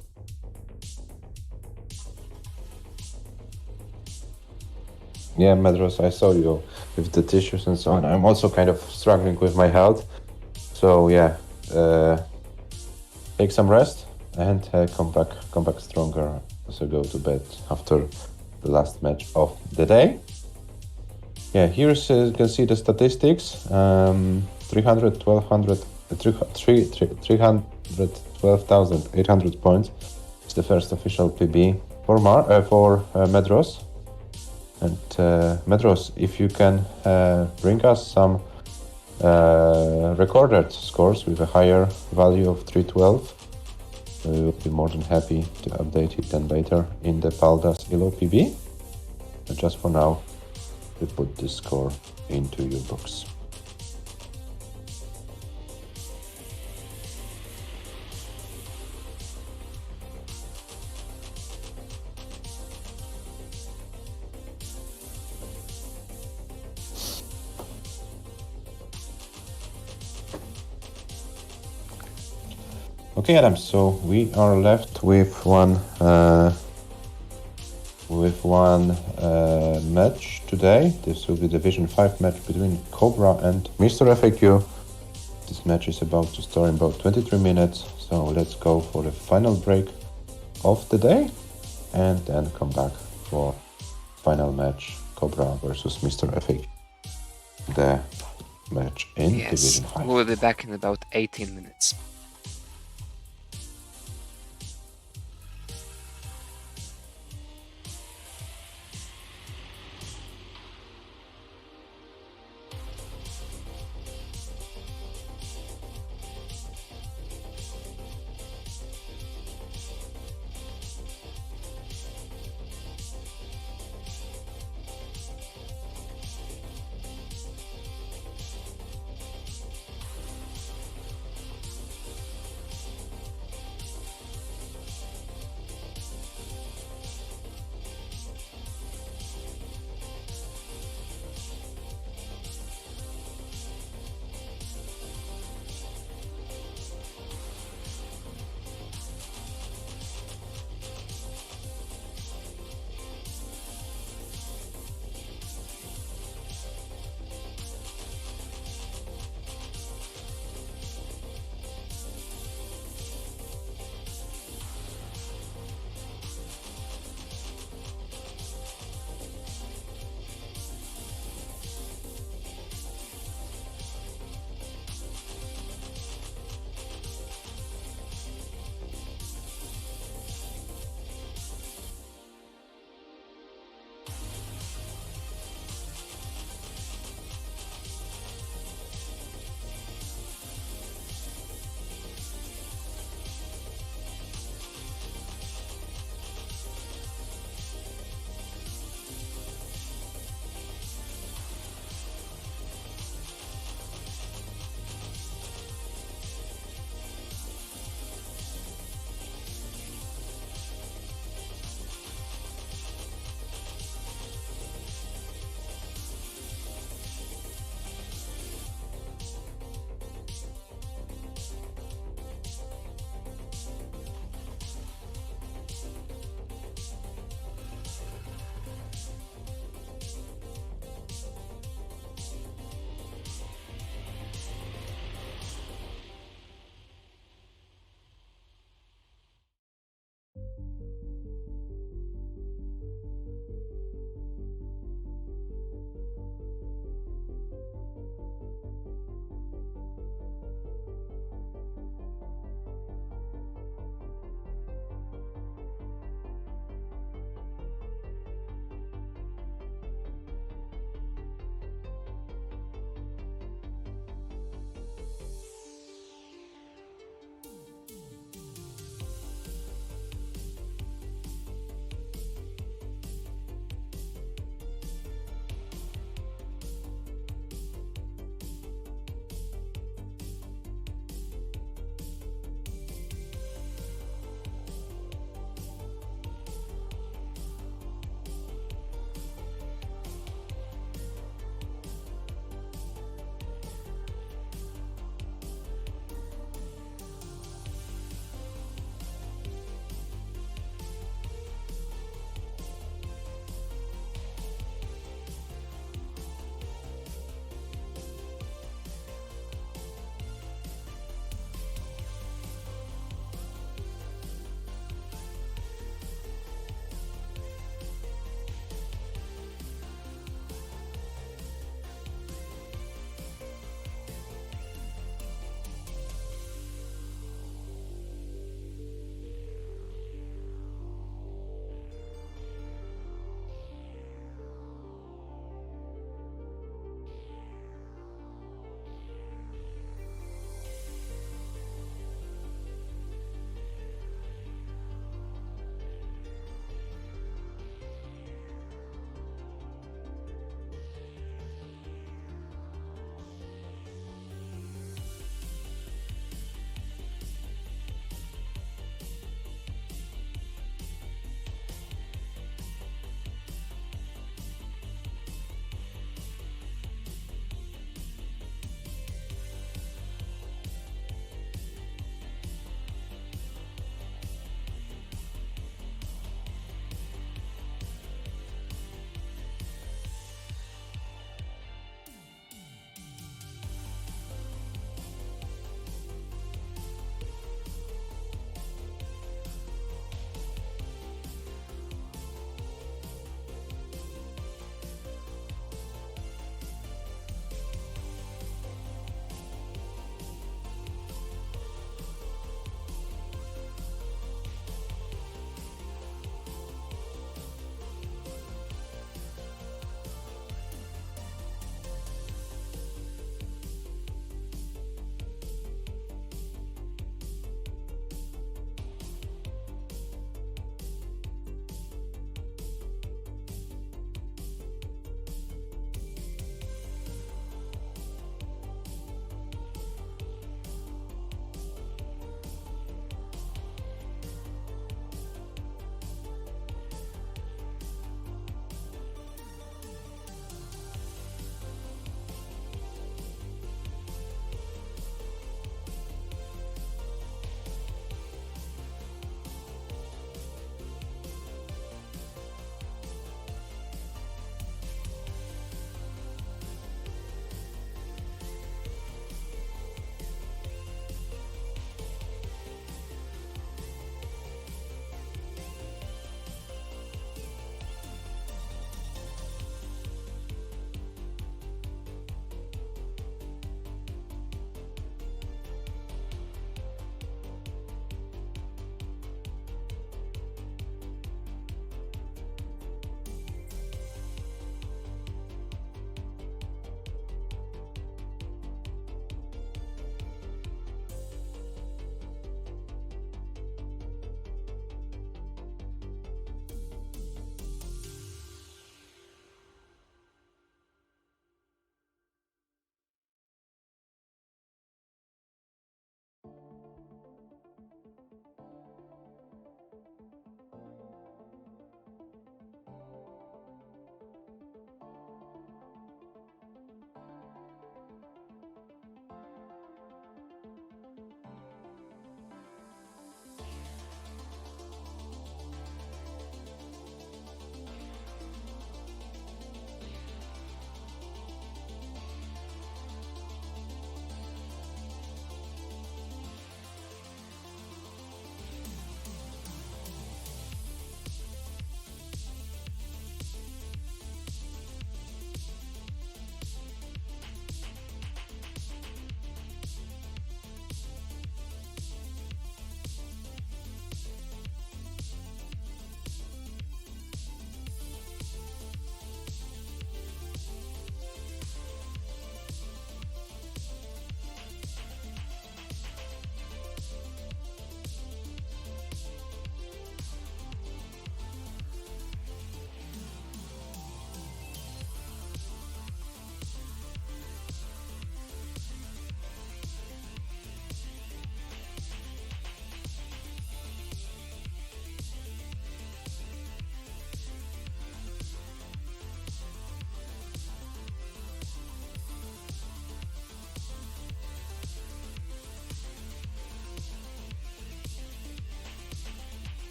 Yeah, MAEDHROS, I saw you with the tissues and so on. I'm also kind of struggling with my health. So yeah, take some rest and come back stronger. So go to bed after the last match of the day. Yeah, here you can see the statistics. 312,800 points. It's the first official PB for MAEDHROS. And MAEDHROS, if you can bring us some recorded scores with a higher value of 312, we will be more than happy to update it then later in the Paldas Elo PB. But just for now, we put this score into your books. Okay, Adam, so we are left with one with one match today. This will be Division 5 match between Cobra and MR.FAQ. This match is about to start in about 23 minutes, so let's go for the final break of the day and then come back for final match, Cobra versus MR.FAQ. The match in Division 5. We'll be back in about 18 minutes.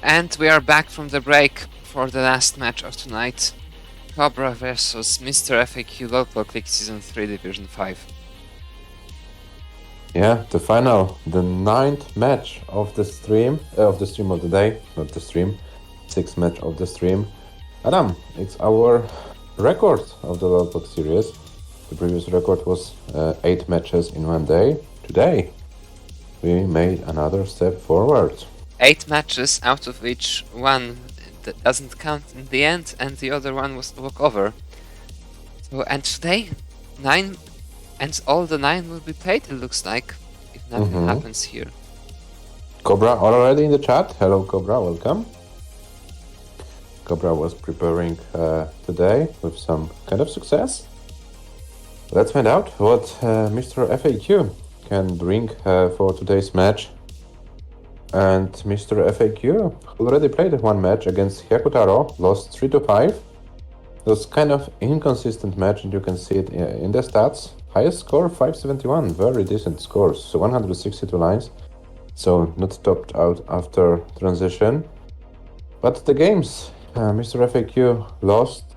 And we are back from the break for the last match of tonight. Cobra versus Mr. FAQ Local Click Season 3 Division 5. Yeah, the final, the 9th match of the stream of the day, not the stream, 6th match of the stream. Adam, it's our record of the Local series. The previous record was 8 matches in one day. Today, we made another step forward. 8 matches, out of which one doesn't count in the end, and the other one was a walkover. So, and today, 9, and all the 9 will be paid, it looks like, if nothing happens here. Cobra already in the chat. Hello, Cobra, welcome. Cobra was preparing today with some kind of success. Let's find out what Mr. FAQ can bring for today's match. And Mr. FAQ already played one match against Hyakutaro, lost 3-5. It was kind of inconsistent match, and you can see it in the stats. Highest score 571, very decent scores, so 162 lines. So not topped out after transition. But the games Mr. FAQ lost,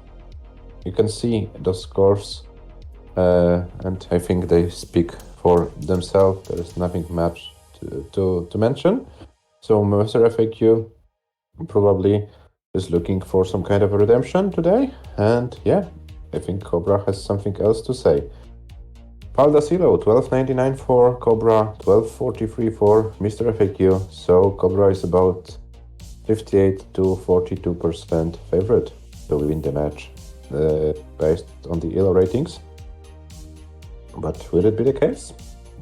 you can see those scores, and I think they speak for themselves. There is nothing much to mention. So Mr. FAQ probably is looking for some kind of a redemption today. And yeah, I think Cobra has something else to say. Paldasilo, 12.99 for Cobra, 12.43 for Mr. FAQ. So Cobra is about 58 to 42% favorite to win the match based on the ELO ratings. But will it be the case?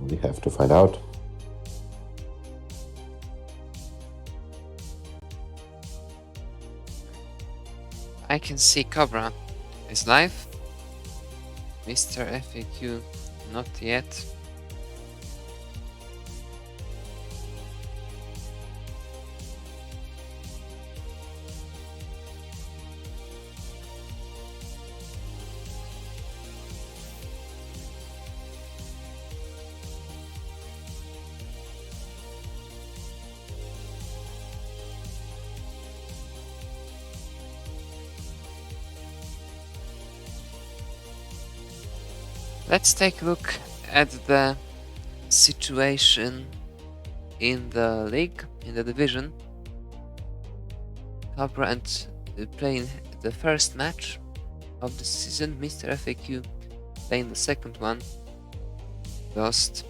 We have to find out. I can see Cobra is live. Mr. FAQ not yet. Let's take a look at the situation in the league, in the division. Cobra and playing the first match of the season. Mr. FAQ playing the second one. Lost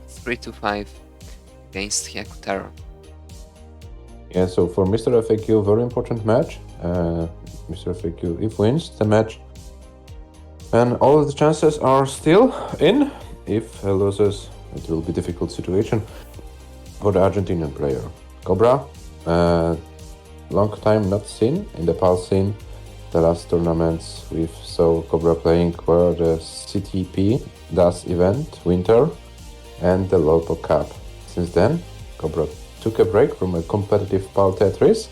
3-5 against Hyakutaro. Yeah, so for Mr. FAQ, very important match. Mr. FAQ, if wins the match, and all of the chances are still in. If loses, it will be a difficult situation for the Argentinian player. Cobra, long time not seen in the past scene. The last tournaments we saw Cobra playing were the CTP DAS event, Winter, and the Local Cup. Since then, Cobra took a break from a competitive PAL Tetris,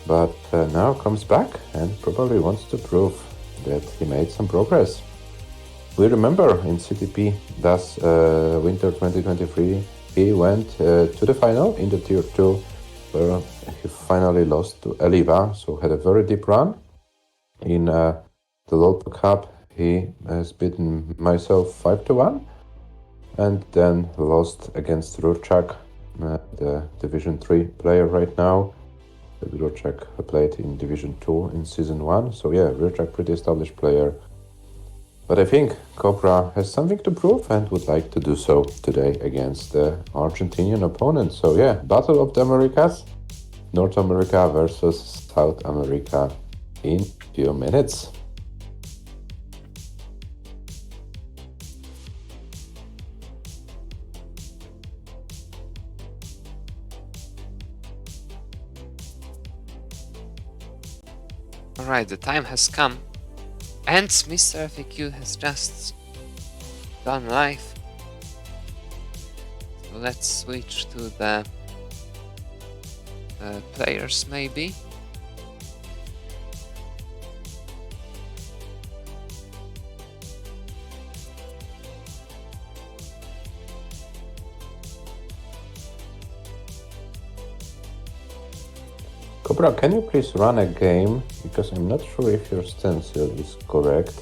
but now comes back and probably wants to prove that he made some progress. We remember in CTP DAS Winter 2023, he went to the final in the Tier 2, where he finally lost to Eliva, so had a very deep run. In the Local Cup, he has beaten myself 5-1, and then lost against Rurchak, the Division 3 player right now. Rurchak played in Division 2 in Season 1, so yeah, Rurchak pretty established player. But I think Cobra has something to prove and would like to do so today against the Argentinian opponent. So yeah, Battle of the Americas, North America versus South America in a few minutes. Alright, the time has come, and Mr. FAQ has just gone live. So let's switch to the players maybe. Cobra, can you please run a game? Because I'm not sure if your stencil is correct.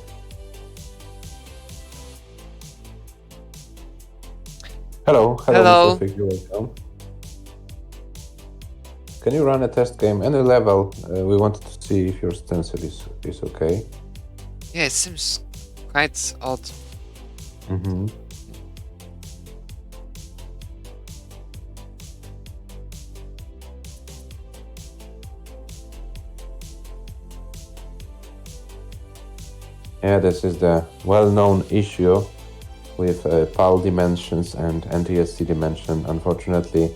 Hello, Hello. Mr. Fig, you're welcome. Can you run a test game, any level? We wanted to see if your stencil is okay. Yeah, it seems quite odd. Mm-hmm. Yeah, this is the well-known issue with PAL dimensions and NTSC dimension. Unfortunately,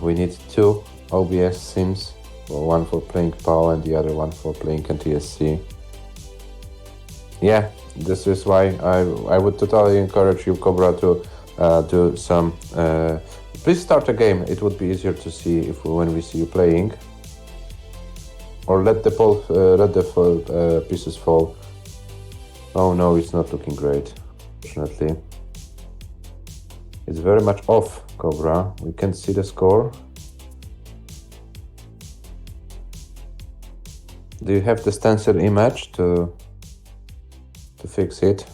we need two OBS sims, one for playing PAL and the other one for playing NTSC. Yeah, this is why I would totally encourage you, Cobra, to do some. Please start a game. It would be easier to see if when we see you playing, or let the pieces fall. Oh no, it's not looking great. Unfortunately, it's very much off, Cobra. We can't see the score. Do you have the stencil image to fix it?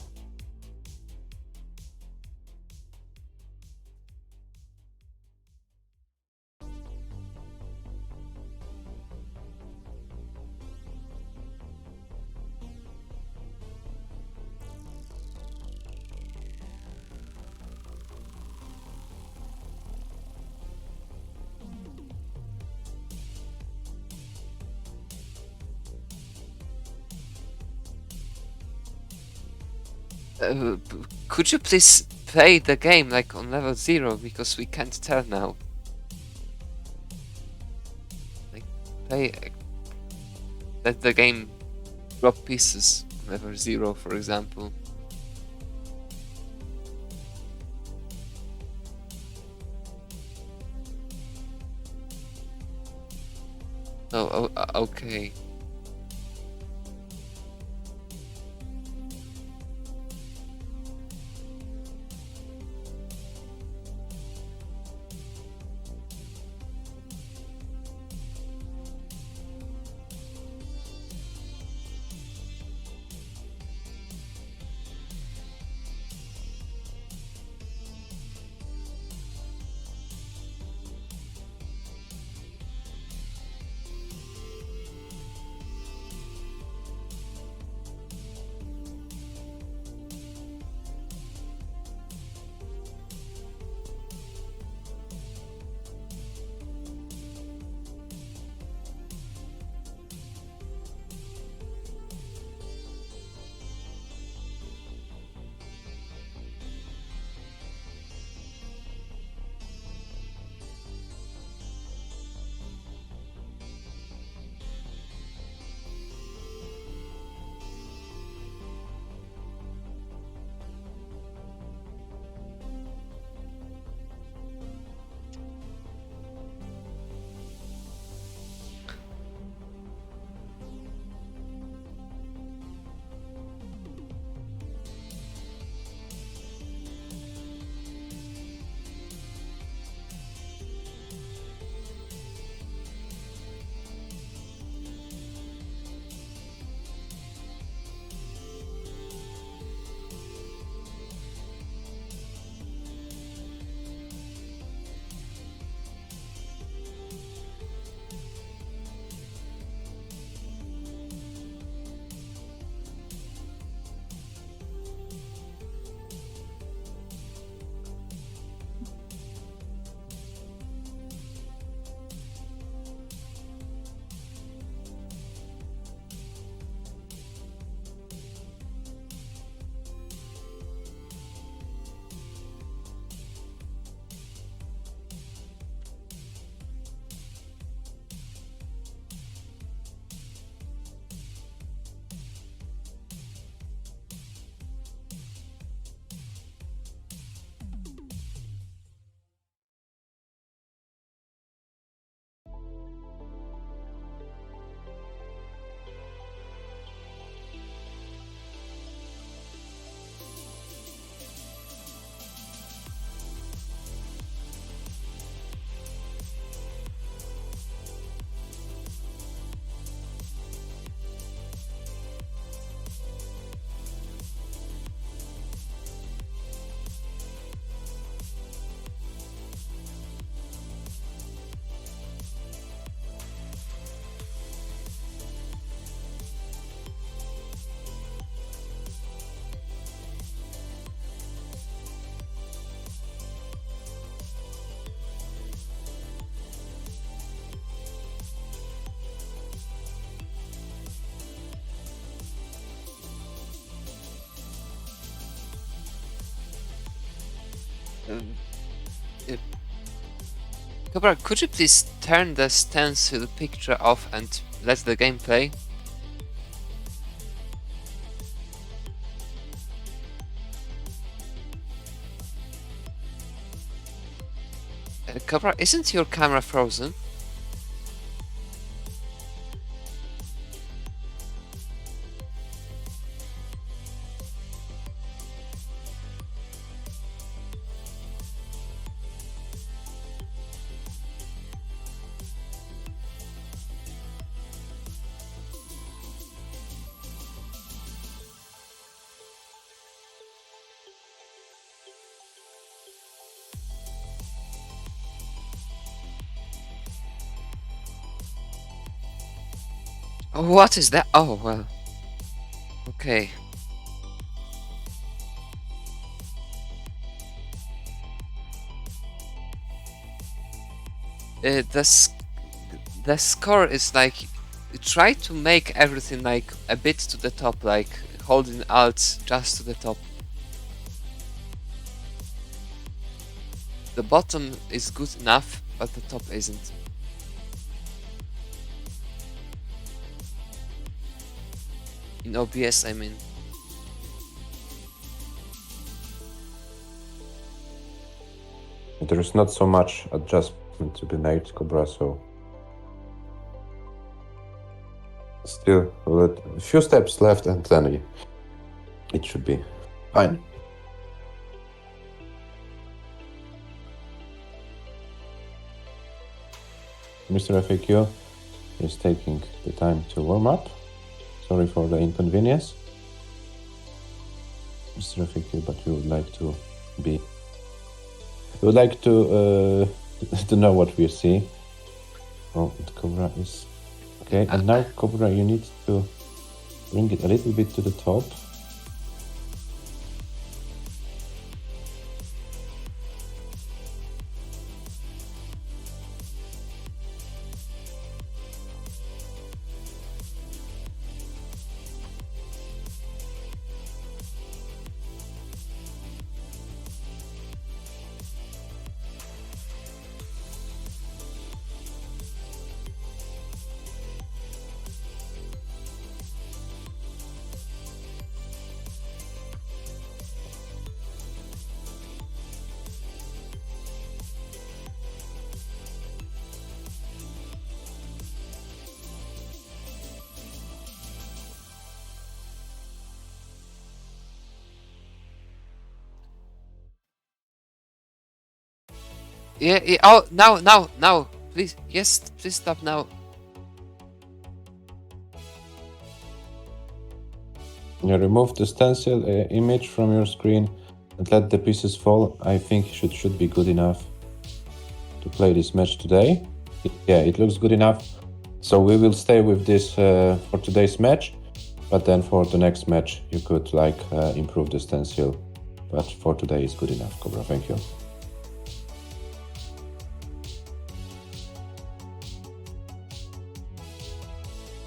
Could you please play the game like on level 0, because we can't tell now. Like, let the game drop pieces on level 0, for example. Oh, okay. uh, Cobra, could you please turn the stencil picture off and let the game play? Cobra, isn't your camera frozen? Oh, what is that? Oh, well. Okay. The score is like, try to make everything like a bit to the top, like holding Alt just to the top. The bottom is good enough, but the top isn't. In OBS, I mean. There is not so much adjustment to be made, Cobra, so still a few steps left and then it should be fine. Mr. FAQ is taking the time to warm up. Sorry for the inconvenience, Mr. FAQ, but we would like to to know what we see. Oh, and Cobra is okay. And now, Cobra, you need to bring it a little bit to the top. Yeah, yeah, oh, now, please, yes, please stop now. You remove the stencil image from your screen and let the pieces fall. I think should be good enough to play this match today. Yeah, it looks good enough. So we will stay with this for today's match, but then for the next match you could like improve the stencil. But for today it's good enough, Cobra. Thank you.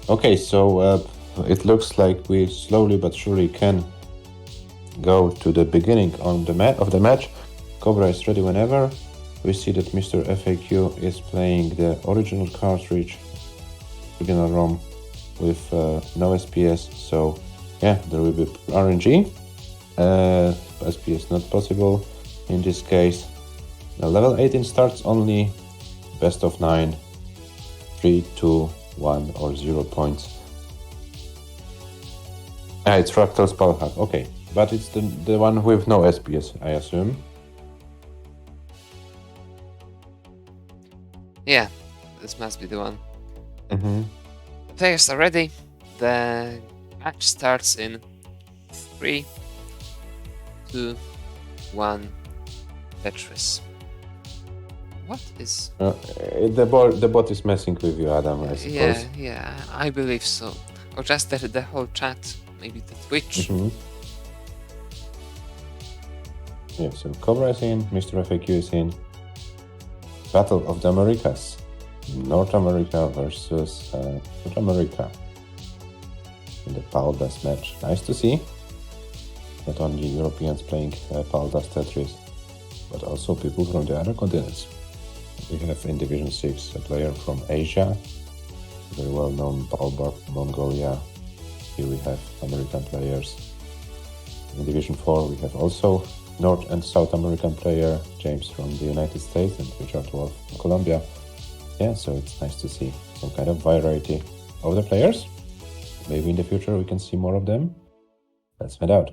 Okay, so it looks like we slowly but surely can go to the beginning of the match. Cobra is ready whenever. We see that Mr. FAQ is playing the original cartridge, original ROM with no SPS. So yeah, there will be RNG. SPS not possible in this case. Now level 18 starts only best of 9, 3, 2, 1 or 0 points. It's Fractal Spell Hack, okay. But it's the one with no SPS, I assume. Yeah, this must be the one. Mm-hmm. The players are ready. The match starts in 3, 2, 1, Tetris. What is... the bot is messing with you, Adam, I suppose. Yeah, I believe so. Or just the whole chat, maybe the Twitch. Mm-hmm. Yeah, so Cobra is in, Mr. FAQ is in. Battle of the Americas. North America versus South America. In the Paldas match. Nice to see. Not only Europeans playing Paldas Tetris. but also people from the other continents. We have in Division 6 a player from Asia, very well known Balbar from Mongolia. Here we have American players. In Division 4 we have also North and South American player, James from the United States and Richard Wolf from Colombia. Yeah, so it's nice to see some kind of variety of the players. Maybe in the future we can see more of them. Let's find out.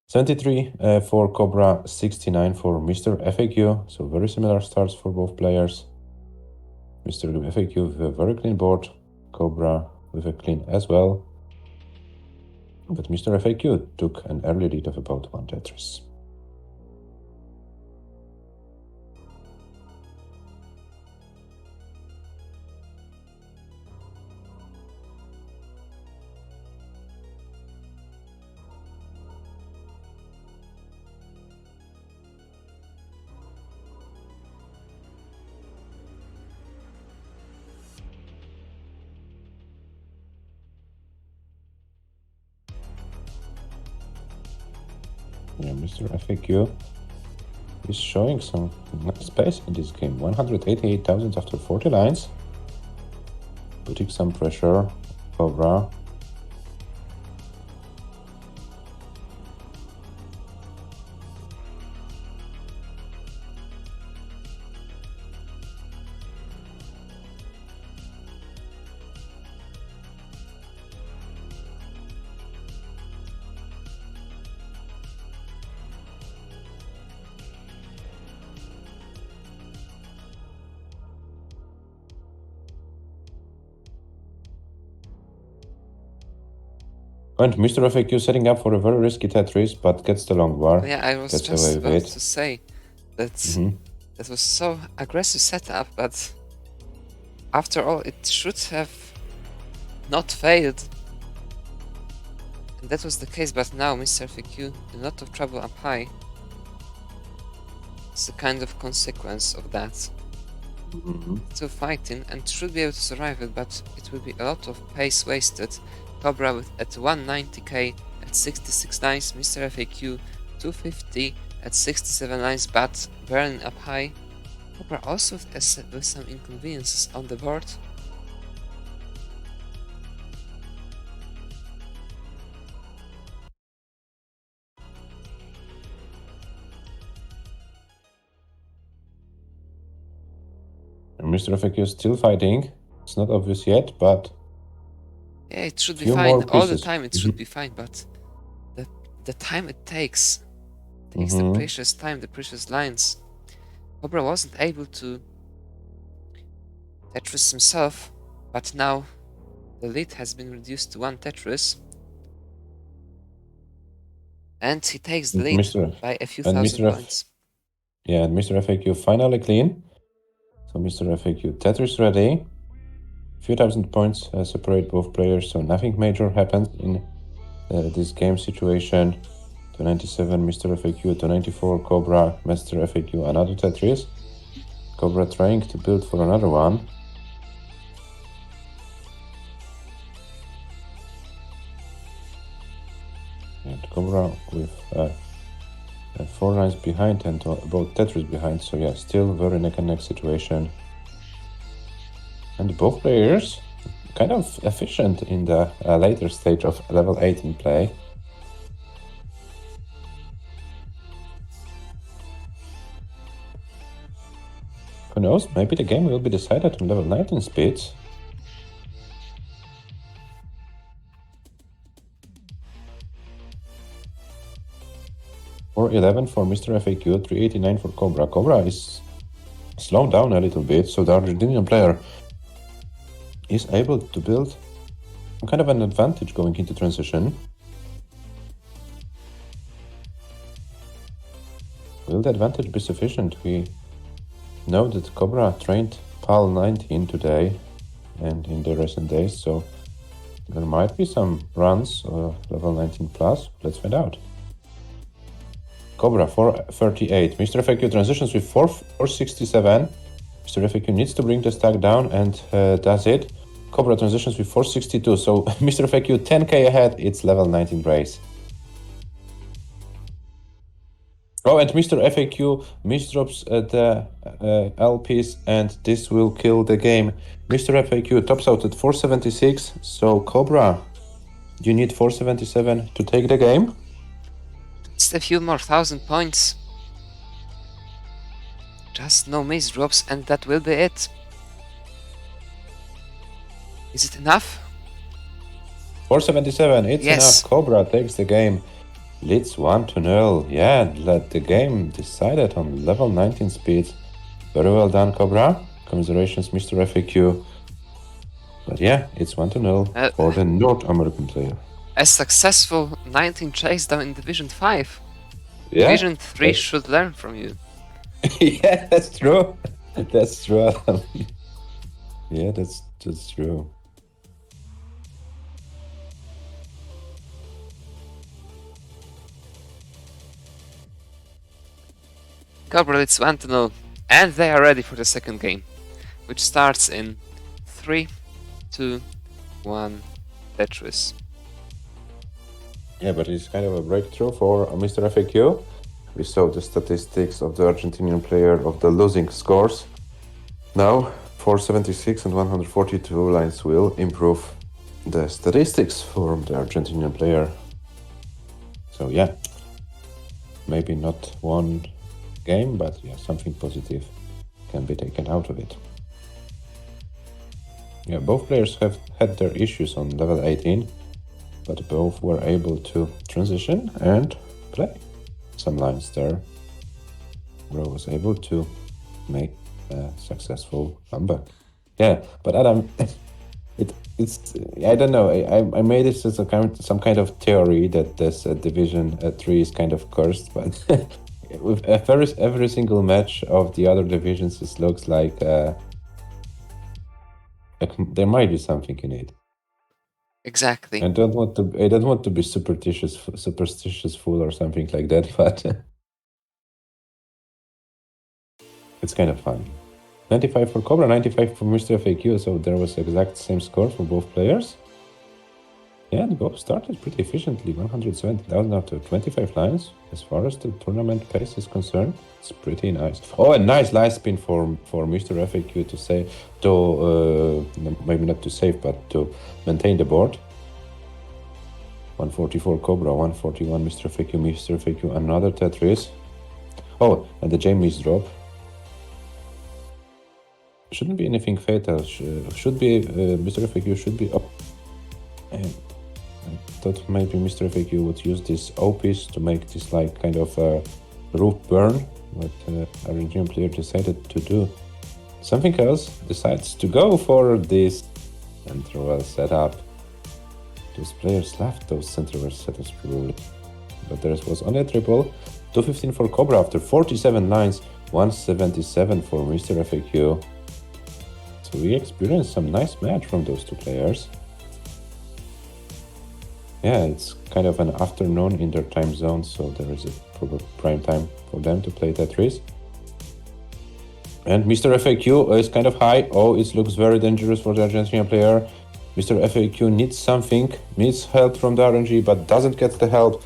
73 for Cobra, 69 for Mr. FAQ. So very similar starts for both players. Mr. FAQ with a very clean board. Cobra with a clean as well. But Mr. FAQ took an early lead of about 1 Tetris. Yeah, Mr. FAQ is showing some nice pace in this game. 188,000 after 40 lines. Putting some pressure. Cobra. And Mr. FAQ setting up for a very risky Tetris, but gets the long bar. Yeah, I was gets just away with about it. to say that that was so aggressive setup, but after all, it should have not failed. And that was the case, but now Mr. FAQ in a lot of trouble up high. It's a kind of consequence of that. Still fighting and should be able to survive it, but it will be a lot of pace wasted. Cobra with at 190k at 66 lines, Mr. FAQ 250 at 67 lines, but burning up high. Cobra also with some inconveniences on the board. And Mr. FAQ is still fighting. It's not obvious yet, but Yeah, it should be few fine. more All the pieces. time it should be fine, but the time it takes the precious time, the precious lines. Cobra wasn't able to Tetris himself, but now the lead has been reduced to 1 Tetris. And he takes the lead by a few thousand points. Yeah, and Mr. FAQ finally clean. So Mr. FAQ Tetris ready. Few thousand points separate both players, so nothing major happens in this game situation. 297 Mr. FAQ, 294 Cobra, Mr. FAQ another Tetris. Cobra trying to build for another one. And Cobra with 4 lines behind and about Tetris behind, so yeah, still very neck and neck situation. And both players kind of efficient in the later stage of level 18 play. Who knows, maybe the game will be decided on level 19 speeds. Or 11 for Mr. FAQ, 389 for Cobra. Cobra is slowed down a little bit, so the Argentinian player is able to build some kind of an advantage going into transition. Will the advantage be sufficient? We know that Cobra trained PAL 19 today and in the recent days, so there might be some runs level 19 plus. Let's find out. Cobra 438. Mr. FAQ transitions with 467. Mr. FAQ needs to bring the stack down and does it. Cobra transitions with 462. So Mr. FAQ 10k ahead. It's level 19 race. Oh, and Mr. FAQ misdrops the L piece, and this will kill the game. Mr. FAQ tops out at 476, so Cobra, you need 477 to take the game. Just a few more 1,000 points. Just no misdrops, and that will be it. Is it enough? 477, it's Yes. enough. Cobra takes the game. Leads 1-0. Yeah, let the game decided on level 19 speed. Very well done, Cobra. Commiserations, Mr. FAQ. But yeah, it's 1-0 for the North American player. A successful 19 chase down in Division 5. Yeah, Division 3 should learn from you. yeah, that's true. That's true. Yeah, that's true. Cobra leads 1-0, and they are ready for the second game, which starts in 3, 2, 1, Tetris. Yeah, but it's kind of a breakthrough for Mr. FAQ. We saw the statistics of the Argentinian player of the losing scores. Now, 476 and 142 lines will improve the statistics for the Argentinian player. So yeah, maybe not one game, but yeah, something positive can be taken out of it. Yeah, both players have had their issues on level 18, but both were able to transition and play some lines there. Bro was able to make a successful comeback. Yeah, but Adam, it's I don't know. I made this as some kind of theory that this Division 3 is kind of cursed, but with every single match of the other divisions, it looks like there might be something in it. Exactly. I don't want to be superstitious fool or something like that, but it's kind of fun. 95 for Cobra, 95 for Mr. FAQ, so there was exact same score for both players. Yeah, the both started pretty efficiently, 170,000 after 25 lines. As far as the tournament pace is concerned, it's pretty nice. Oh, a nice last spin for Mr. FAQ to say, maybe not to save, but to maintain the board. 144 Cobra, 141 Mr. FAQ, another Tetris. Oh, and the Jamie's drop. Shouldn't be anything fatal. Should be Mr. FAQ should be up. And I thought maybe Mr. FAQ would use this O-piece to make this like kind of roof burn, but Argentinian player decided to do something else. Decides to go for this central setup. Those players left those central setups probably, but there was only a triple. 215 for Cobra after 47 lines, 177 for Mr. FAQ. So we experienced some nice match from those two players. Yeah, it's kind of an afternoon in their time zone, so there is a proper prime time for them to play Tetris. And Mr. FAQ is kind of high. Oh, it looks very dangerous for the Argentinian player. Mr. FAQ needs something, needs help from the RNG, but doesn't get the help.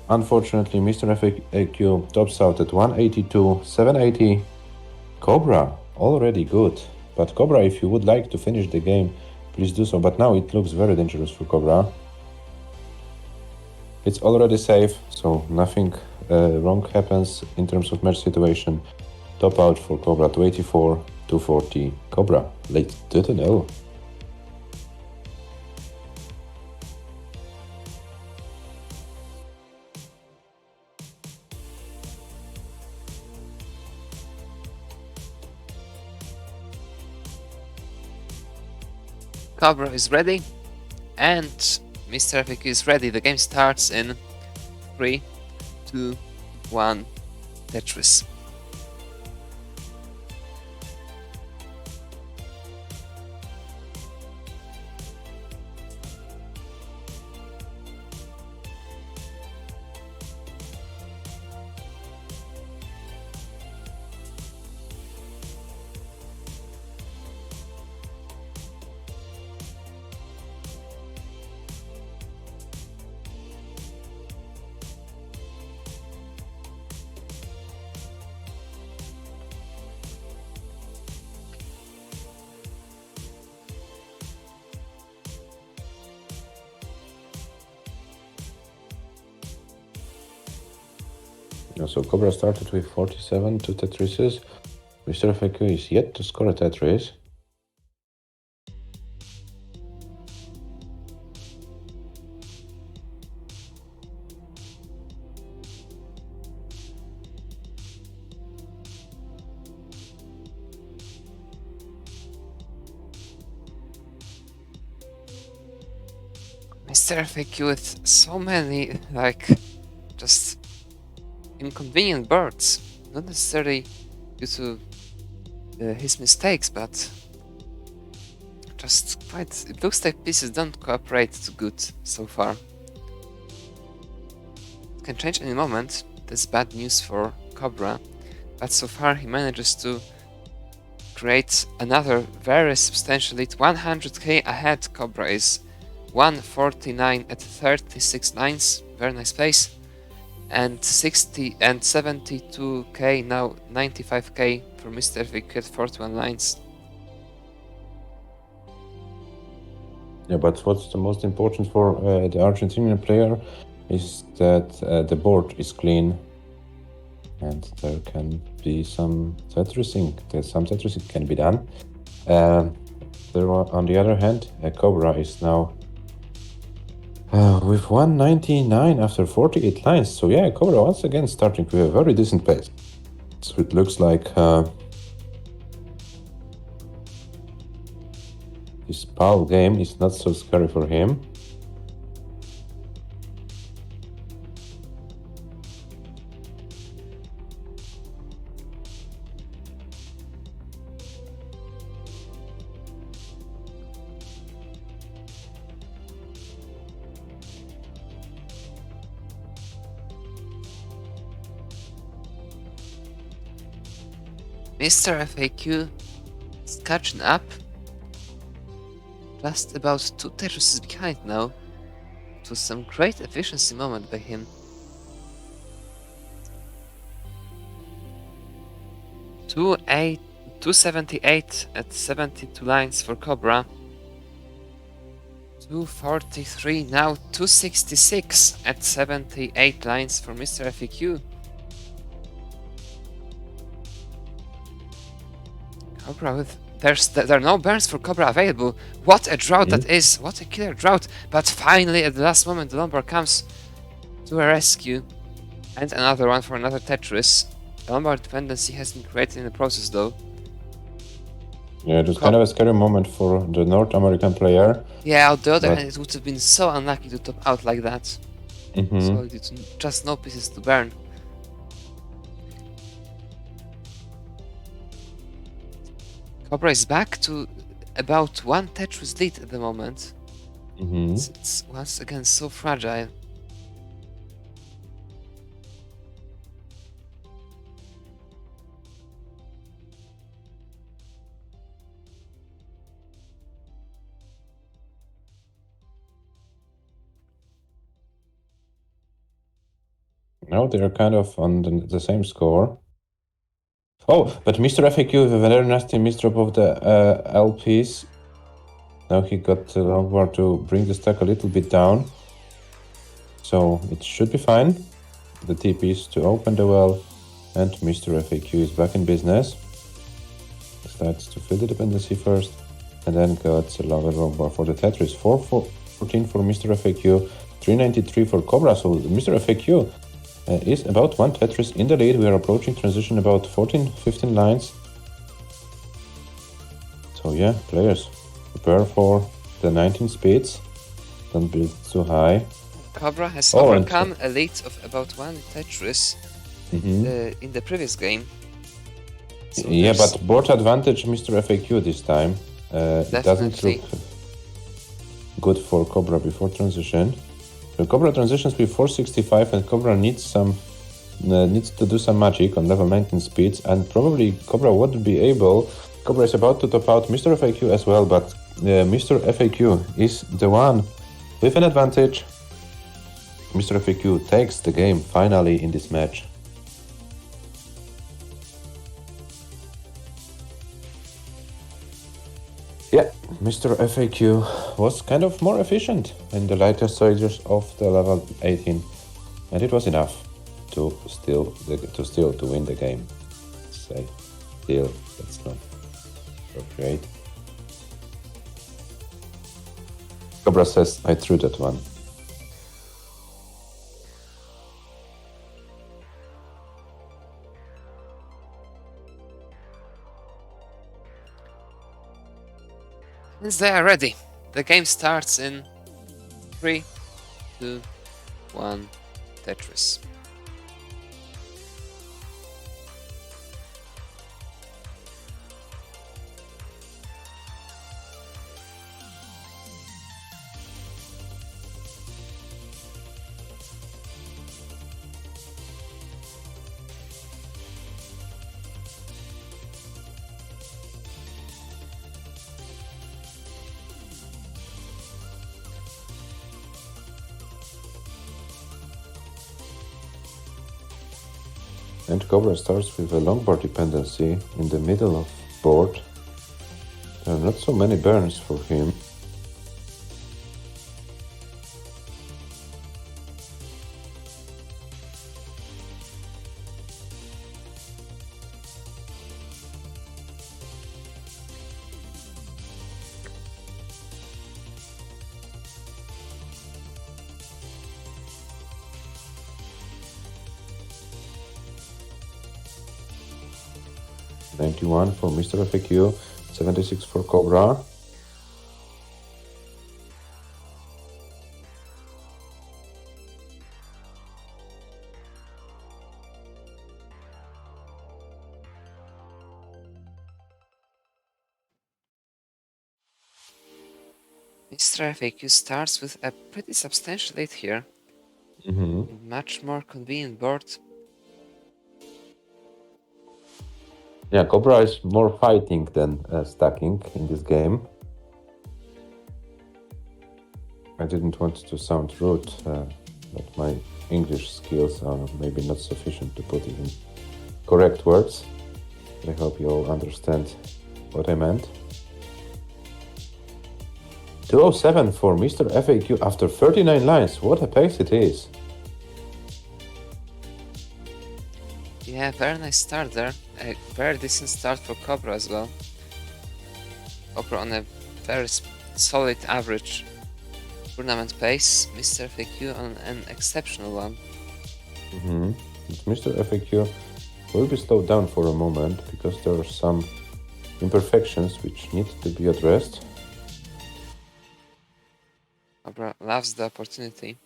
Unfortunately, Mr. FAQ tops out at 182, 780. Cobra, already good. But Cobra, if you would like to finish the game, please do so. But now it looks very dangerous for Cobra. It's already safe, so nothing wrong happens in terms of match situation. Top out for Cobra, 284, 240. Cobra, late 2-0. Cobra is ready, and Mr. FAQ is ready. The game starts in 3, 2, 1, Tetris. Yeah, so Cobra started with 47 2 Tetrises. Mr. FAQ is yet to score a Tetris. Mr. FAQ with so many, like, just inconvenient birds. Not necessarily due to his mistakes, but just quite. It looks like pieces don't cooperate too good so far. It can change any moment. That's bad news for Cobra, but so far he manages to create another very substantial lead. 100k ahead. Cobra is 149 at 36 lines. Very nice place. And 60 and 72k, now 95k for Mr. FAQ at 41 lines. Yeah, but what's the most important for the Argentinian player is that the board is clean and there can be some Tetrising. Some Tetrising can be done. On the other hand, Cobra is now with 199 after 48 lines. So yeah, Cobra once again starting with a very decent pace. So it looks like this PAL game is not so scary for him. Mr. FAQ is catching up. Just about 2 Tetrises behind now. It was some great efficiency moment by him. 278 at 72 lines for Cobra. 243, now 266 at 78 lines for Mr. FAQ. Cobra with... there are no burns for Cobra available. What a drought that is! What a killer drought! But finally, at the last moment, the Lombard comes to a rescue. And another one for another Tetris. The Lombard dependency has been created in the process, though. Yeah, it was kind of a scary moment for the North American player. Yeah, on the other hand, it would have been so unlucky to top out like that. Mm-hmm. So it's just no pieces to burn. Cobra is back to about 1 Tetris lead at the moment. Mm-hmm. It's once again so fragile. Now they're kind of on the same score. Oh, but Mr. FAQ with a very nasty misdrop of the LPs. Now he got the Lombard to bring the stack a little bit down. So it should be fine. The TP is to open the well, and Mr. FAQ is back in business. Starts to fill the dependency first, and then got the Lombard for the Tetris. 414 for Mr. FAQ, 393 for Cobra. So Mr. FAQ is about 1 Tetris in the lead. We are approaching transition about 14-15 lines. So yeah, players, prepare for the 19 speeds. Don't build too high. Cobra has overcome a lead of about 1 Tetris in the previous game. So yeah, but board advantage Mr. FAQ this time. It doesn't look good for Cobra before transition. So Cobra transitions with 465 and Cobra needs to do some magic on level 19 speeds, and probably Cobra would be able. Cobra is about to top out Mr. FAQ as well, but Mr. FAQ is the one with an advantage. Mr. FAQ takes the game finally in this match. Yeah, Mr. FAQ was kind of more efficient in the later stages of the level 18, and it was enough. to win the game. Say steal, that's not appropriate. Cobra says I threw that one. Since they are ready, the game starts in 3, 2, 1, Tetris. And Cobra starts with a longboard dependency in the middle of board. There are not so many burns for him. $91 for MR.FAQ, 76 for Cobra. MR.FAQ starts with a pretty substantial lead here. Much more convenient board. Yeah, Cobra is more fighting than stacking in this game. I didn't want to sound rude, but my English skills are maybe not sufficient to put it in correct words. I hope you all understand what I meant. 207 for MR.FAQ after 39 lines. What a pace it is. Yeah, very nice start there. A very decent start for Cobra as well. Cobra on a very solid average tournament pace. MR.FAQ on an exceptional one. MR.FAQ will be slowed down for a moment because there are some imperfections which need to be addressed. Cobra loves the opportunity.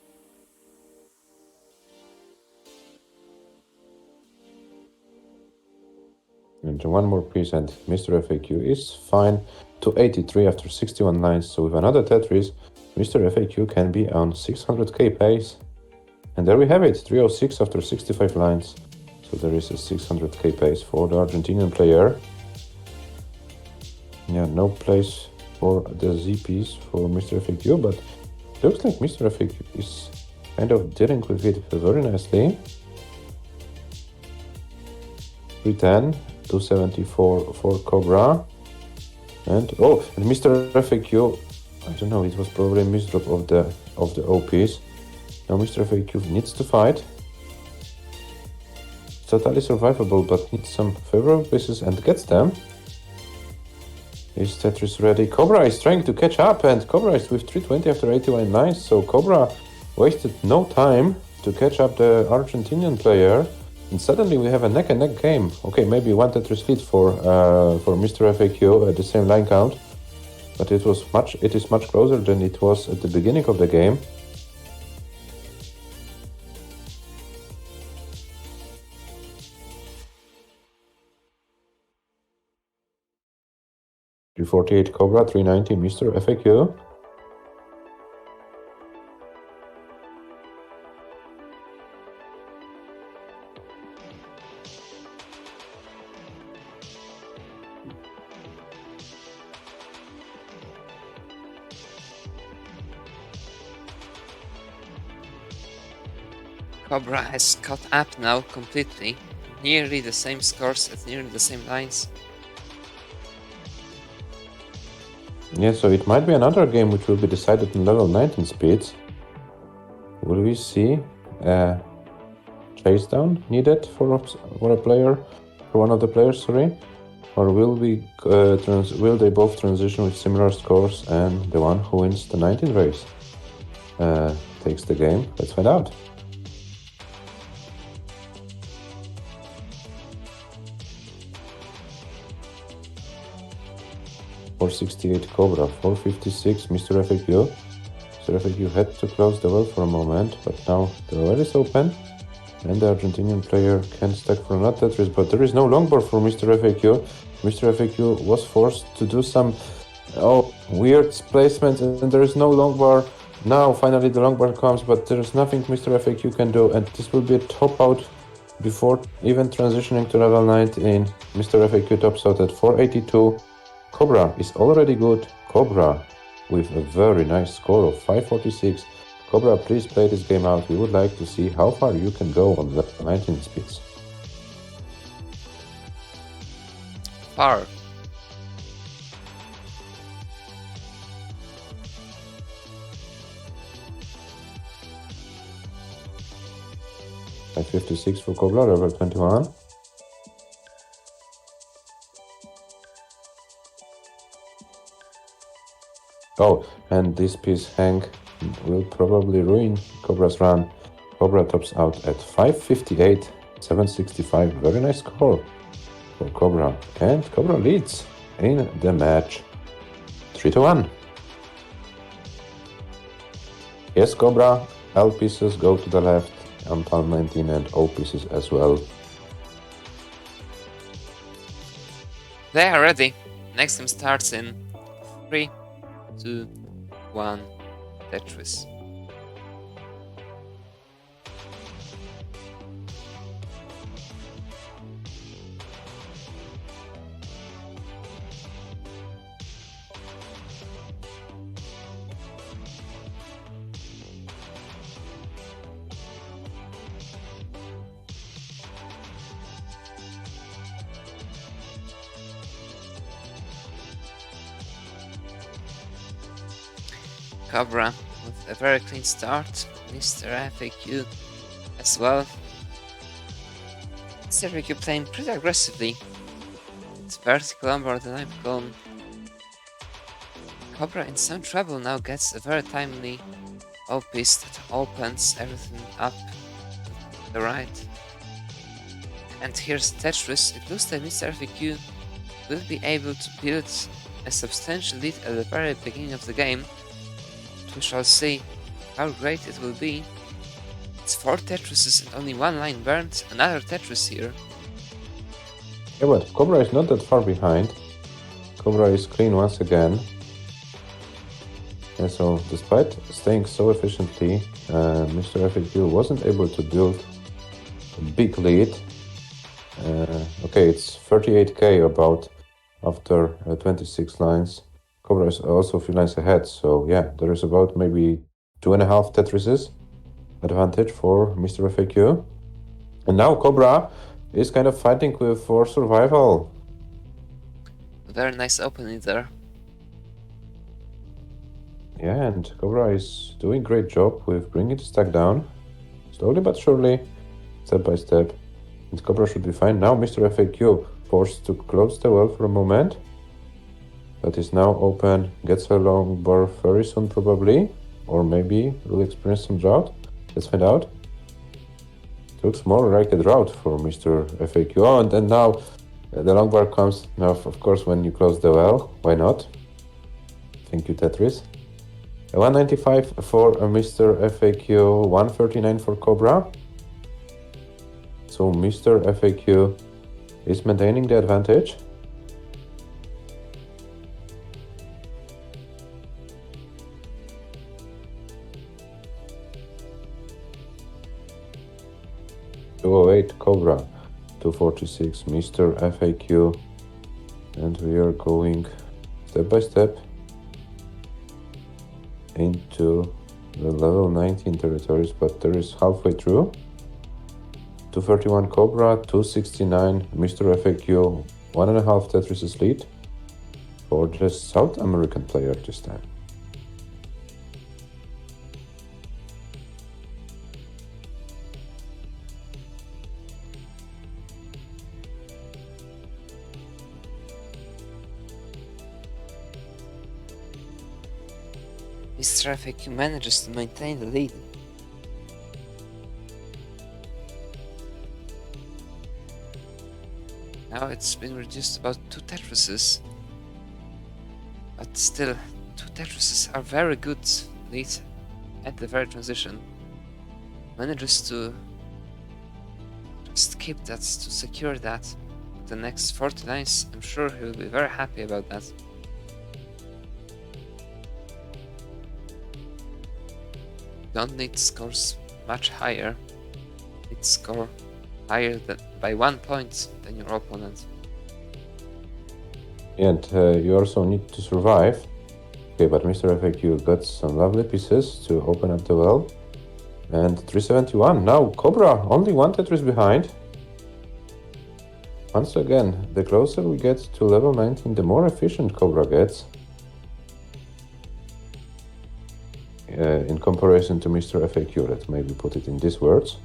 And one more piece and MR.FAQ is fine to 83 after 61 lines. So with another Tetris, MR.FAQ can be on 600k pace. And there we have it, 306 after 65 lines. So there is a 600k pace for the Argentinian player. Yeah, no place for the Z piece for MR.FAQ, but looks like MR.FAQ is kind of dealing with it very nicely. 310. 274 for Cobra. And MR.FAQ, I don't know, it was probably a misdrop of the OPs. Now MR.FAQ needs to fight. It's totally survivable, but needs some favorable pieces and gets them. Is Tetris ready? Cobra is trying to catch up, and Cobra is with 320 after 81 lines, so Cobra wasted no time to catch up the Argentinian player. And suddenly we have a neck-and-neck game. Okay, maybe one Tetris lead for MR.FAQ at the same line count, but it is much closer than it was at the beginning of the game. $348 Cobra, $390 MR.FAQ. Cobra has caught up now completely. Nearly the same scores at nearly the same lines. Yeah, so it might be another game which will be decided in level 19 speeds. Will we see chase down needed for a player, for one of the players, sorry? Or will they both transition with similar scores and the one who wins the 19th race takes the game? Let's find out. .468 Cobra, 456 Mr. FAQ. Mr. FAQ had to close the well for a moment, but now the well is open and the Argentinian player can stack for another Tetris, but there is no longboard for Mr. FAQ. Mr. FAQ was forced to do some weird placements and there is no longboard. Now finally the longboard comes, but there is nothing Mr. FAQ can do, and this will be a top out before even transitioning to level 19. Mr. FAQ tops out at 482. Cobra is already good. Cobra with a very nice score of 546. Cobra, please play this game out. We would like to see how far you can go on level 19 speeds. Far. .556 for Cobra, level 21. Oh, and this piece Hank will probably ruin Cobra's run. Cobra tops out at 558, 765. Very nice score for Cobra. And Cobra leads in the match 3-1. Yes, Cobra, L pieces go to the left, on palm 19 and O pieces as well. They are ready. Next time starts in 3, 2, 1, Tetris. Cobra with a very clean start. Mr. FAQ as well. Mr. FAQ playing pretty aggressively. It's vertical onboard and I'm gone. Cobra in some trouble now gets a very timely O-piece that opens everything up to the right. And here's Tetris. It looks like Mr. FAQ will be able to build a substantial lead at the very beginning of the game. We shall see how great it will be. It's 4 Tetrises and only one line burned. Another Tetris here. Yeah, but Cobra is not that far behind. Cobra is clean once again. And so, despite staying so efficiently, Mr. FAQ wasn't able to build a big lead. Okay, it's 38k about after 26 lines. Cobra is also a few lines ahead, so yeah, there is about maybe 2.5 Tetrises advantage for Mr. FAQ. And now Cobra is kind of fighting for survival. Very nice opening there. Yeah, and Cobra is doing a great job with bringing the stack down. Slowly but surely, step by step. And Cobra should be fine. Now Mr. FAQ forced to close the well for a moment. That is now open, gets a long bar very soon probably, or maybe will experience some drought. Let's find out. It looks more like a drought for Mr. FAQ. Oh, and then now the long bar comes. Now, of course, when you close the well, why not? Thank you, Tetris. 195 for Mr. FAQ, 139 for Cobra. So Mr. FAQ is maintaining the advantage. .208 Cobra, 246 Mr. FAQ, and we are going step by step into the level 19 territories, but there is halfway through. 231 Cobra, 269 Mr. FAQ, 1.5 Tetris lead for the South American player this time. Mr. FAQ manages to maintain the lead. Now it's been reduced to about 2 Tetrises. But still, 2 Tetrises are very good lead at the very transition. Manages to just keep that, to secure that. The next 40 lines, I'm sure he will be very happy about that. Don't need scores much higher. Need score higher than, by 1 point than your opponent. And you also need to survive. Okay, but Mr. FAQ got some lovely pieces to open up the well. And 371. Now Cobra only 1 Tetris behind. Once again, the closer we get to level 19, the more efficient Cobra gets. In comparison to Mr. FAQ, let's maybe put it in these words.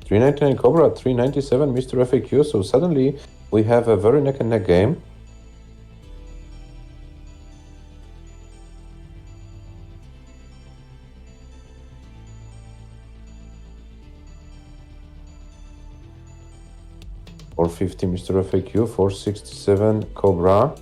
$399 Cobra, $397 Mr. FAQ, so suddenly we have a very neck and neck game. $450 Mr. FAQ, $467 Cobra.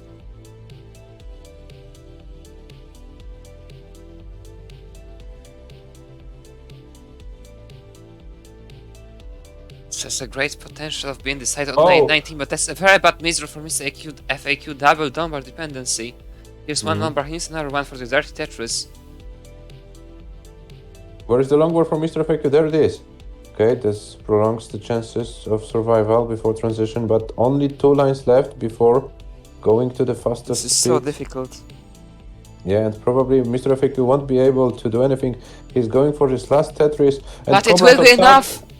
This has a great potential of being decided on 19, but that's a very bad misroll for Mr. FAQ. Double number dependency. Here's one number, here's another one for the dirty Tetris. Where is the long board for Mr. FAQ? There it is. Okay, this prolongs the chances of survival before transition, but only 2 lines left before going to the fastest This is speed. so difficult. Yeah, and probably Mr. FAQ won't be able to do anything. He's going for his last Tetris. And But it Cobra will be tops enough! out.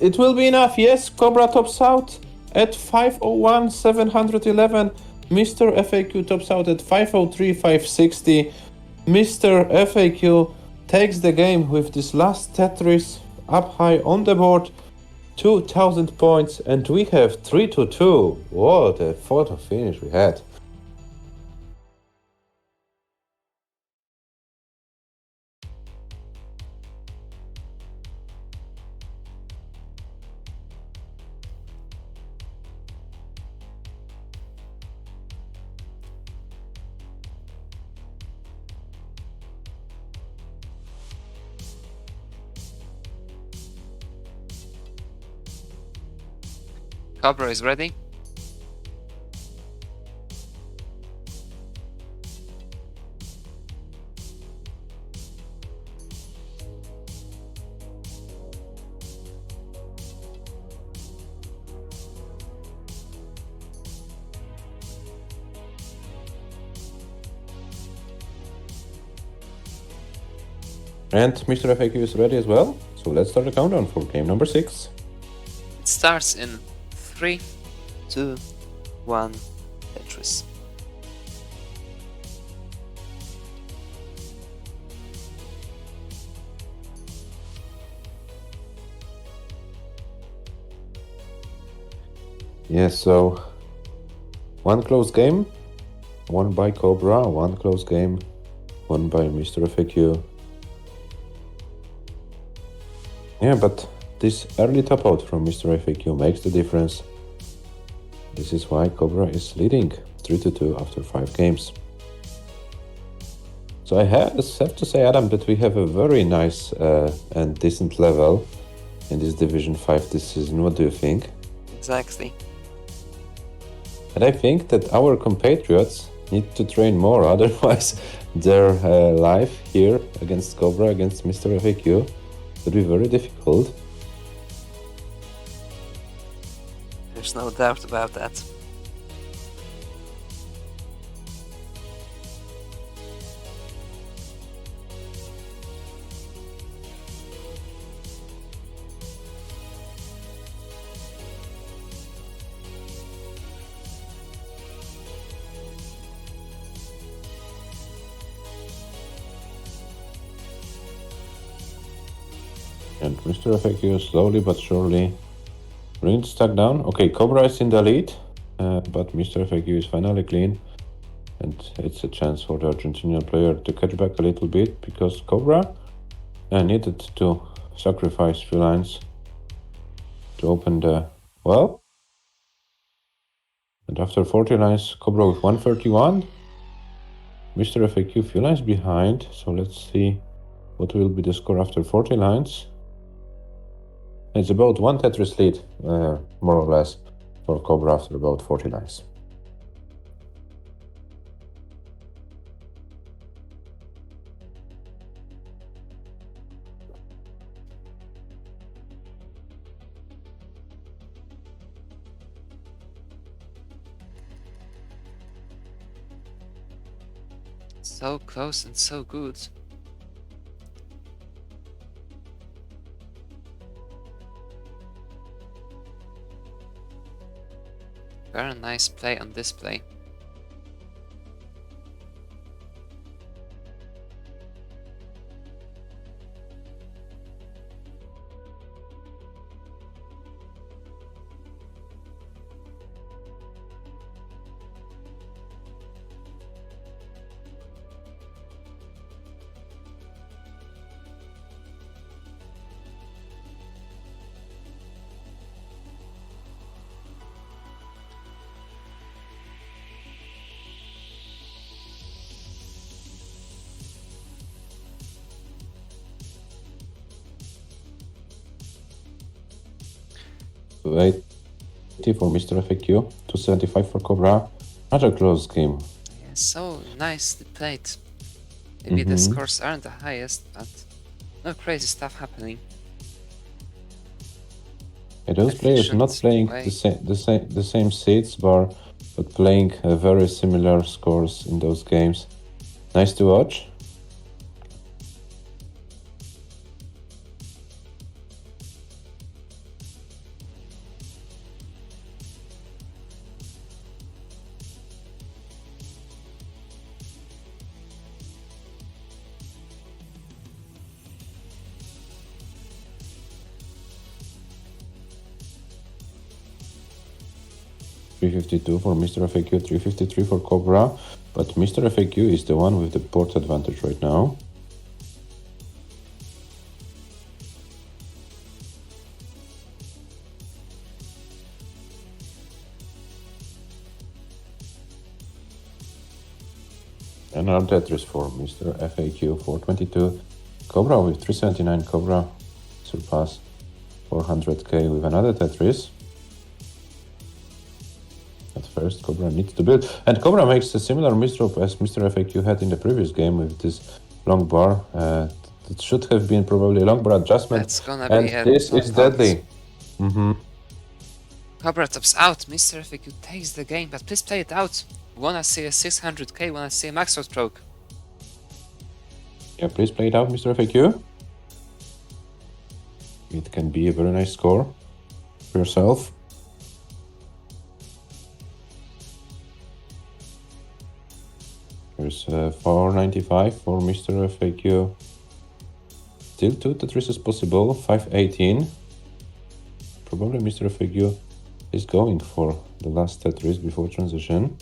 It will be enough, yes. Cobra tops out at 501, 711. Mr. FAQ tops out at 503, 560. Mr. FAQ takes the game with this last Tetris up high on the board. 2000 points, and we have 3-2. What a photo finish we had. Cobra is ready. And Mr. FAQ is ready as well. So let's start the countdown for game number 6. It starts in 3, 2, 1, Tetris. Yes, so 1 close game, 1 by Cobra, 1 close game, 1 by Mr. FAQ. Yeah, but this early top out from Mr. FAQ makes the difference. This is why Cobra is leading 3-2 after 5 games. So I have to say, Adam, that we have a very nice and decent level in this Division 5 this season. What do you think? Exactly. And I think that our compatriots need to train more, otherwise their life here against Cobra, against Mr. FAQ, would be very difficult. There's no doubt about that. And Mr. FAQ slowly but surely brings the stack down. Okay, Cobra is in the lead. but Mr. FAQ is finally clean. And it's a chance for the Argentinian player to catch back a little bit, because Cobra needed to sacrifice few lines to open the well. And after 40 lines, Cobra with 131. Mr. FAQ few lines behind, so let's see what will be the score after 40 lines. It's about one Tetris lead, more or less, for Cobra after about 40 lines. So close and so good. Very nice play on display. Wait for Mr. FAQ, 275 for Cobra. Not a close game. Yeah, so nicely played. Maybe the scores aren't the highest, but no crazy stuff happening. Yeah, those players not playing the same seats, but playing very similar scores in those games. Nice to watch. $352 for Mr. FAQ, $353 for Cobra, but Mr. FAQ is the one with the port advantage right now. Another Tetris for Mr. FAQ, 422. Cobra with 379. Cobra surpass 400k with another Tetris. At first, Cobra needs to build, and Cobra makes a similar misdrop as Mr. FAQ had in the previous game with this long bar. It should have been probably a long bar adjustment, That's gonna and be a this is deadly. Cobra tops out. Mr. FAQ takes the game, but please play it out. Wanna see a 600k? Wanna see a maximum stroke? Yeah, please play it out, Mr. FAQ. It can be a very nice score for yourself. There's 495 for Mr. FAQ. Still 2 Tetrises possible, 518. Probably Mr. FAQ is going for the last Tetris before transition.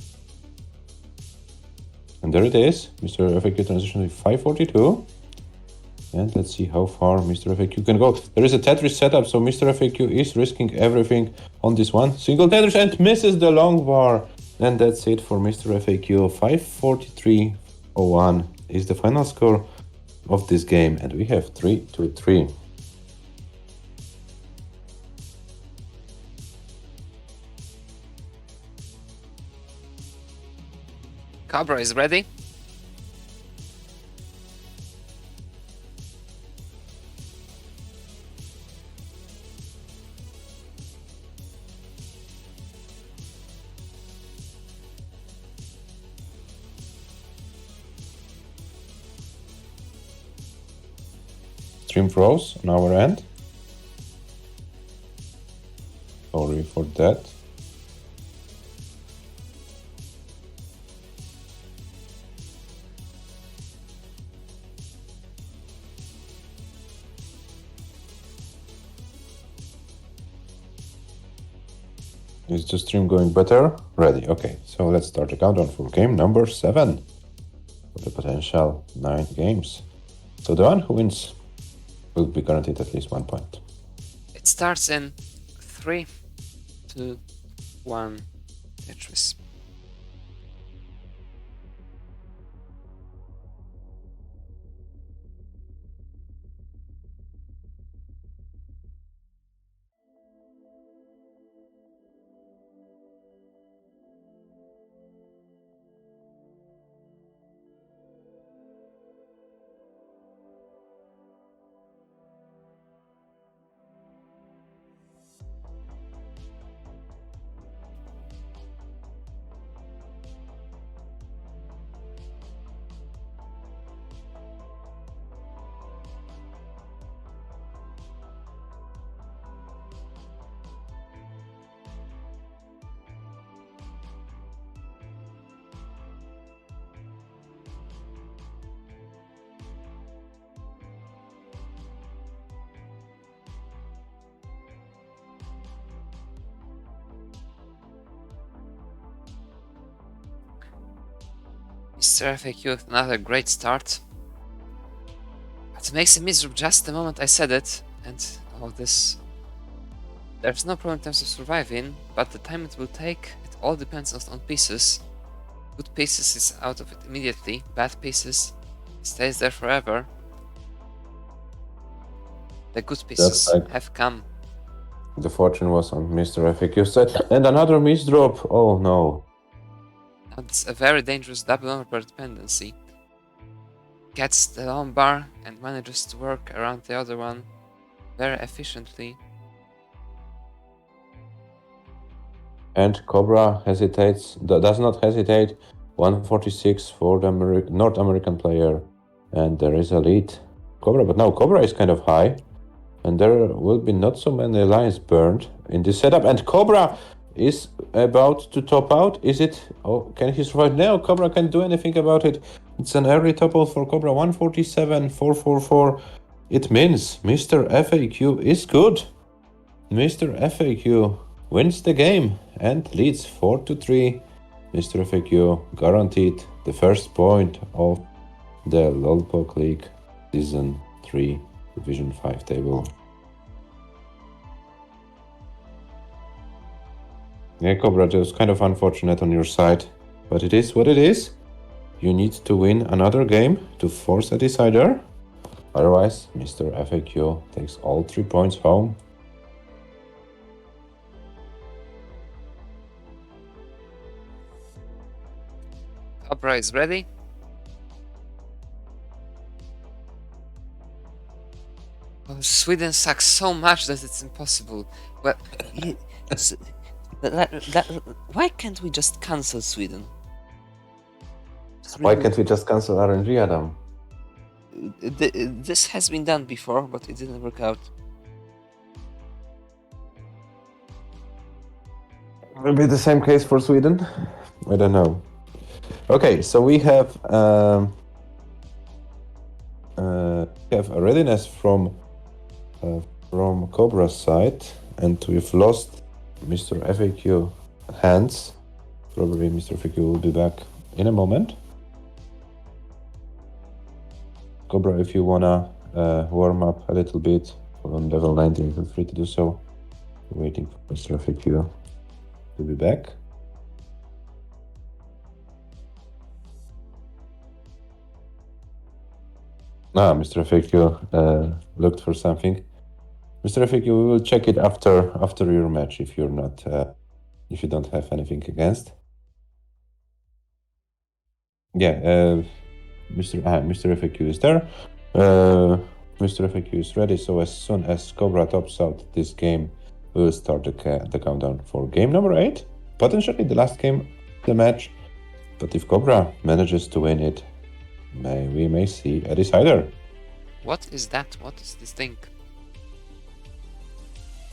And there it is, Mr. FAQ transition with 542. And let's see how far Mr. FAQ can go. There is a Tetris setup, so Mr. FAQ is risking everything on this one. Single Tetris and misses the long bar. And that's it for Mr. FAQ. 543.01 is the final score of this game. And we have 3-3. Cobra is ready. Stream froze on our end. Sorry for that. Is the stream going better? Ready. Okay, so let's start the countdown for game number 7 for the potential 9 games. So the one who wins will be guaranteed at least 1 point. It starts in 3, 2, 1, Tetris. Mr. FAQ with another great start. But it makes a miserable just the moment I said it, and all this. There's no problem in terms of surviving, but the time it will take, it all depends on pieces. Good pieces is out of it immediately, bad pieces stays there forever. The good pieces have come. The fortune was on Mr. FAQ's side. And another misdrop! Oh no. That's a very dangerous double lumbar dependency. Gets the lumbar and manages to work around the other one very efficiently. And Cobra hesitates, does not hesitate. 146 for the North American player. And there is a lead. Cobra, but now Cobra is kind of high. And there will be not so many lines burned in this setup. And Cobra is about to top out. Is it? Oh, can he survive? No, Cobra can't do anything about it. It's an early topple for Cobra. 147, 444. It means Mr. FAQ is good. Mr. FAQ wins the game and leads 4-3. Mr. FAQ guaranteed the first point of the LOLPOK League Season 3 Division 5 table. Yeah, Cobra, just kind of unfortunate on your side, but it is what it is. You need to win another game to force a decider. Otherwise, Mr. FAQ takes all 3 points home. Cobra is ready. Oh, Sweden sucks so much that it's impossible. But why can't we just cancel Sweden? Why can't we just cancel RNG, Adam? This has been done before, but it didn't work out. Will be the same case for Sweden? I don't know. Okay, so we have a readiness from Cobra's side, and we've lost Mr. FAQ hands. Probably Mr. FAQ will be back in a moment. Cobra, if you wanna warm up a little bit on level 19, feel free to do so. Waiting for Mr. FAQ to be back. Mr. FAQ looked for something. Mr. FAQ, we will check it after your match if you're not if you don't have anything against. Yeah, Mr. FAQ is there. Mr. FAQ is ready. So as soon as Cobra tops out this game, we will start the countdown for game number 8. Potentially the last game of the match. But if Cobra manages to win it, we may see a decider. What is that? What is this thing?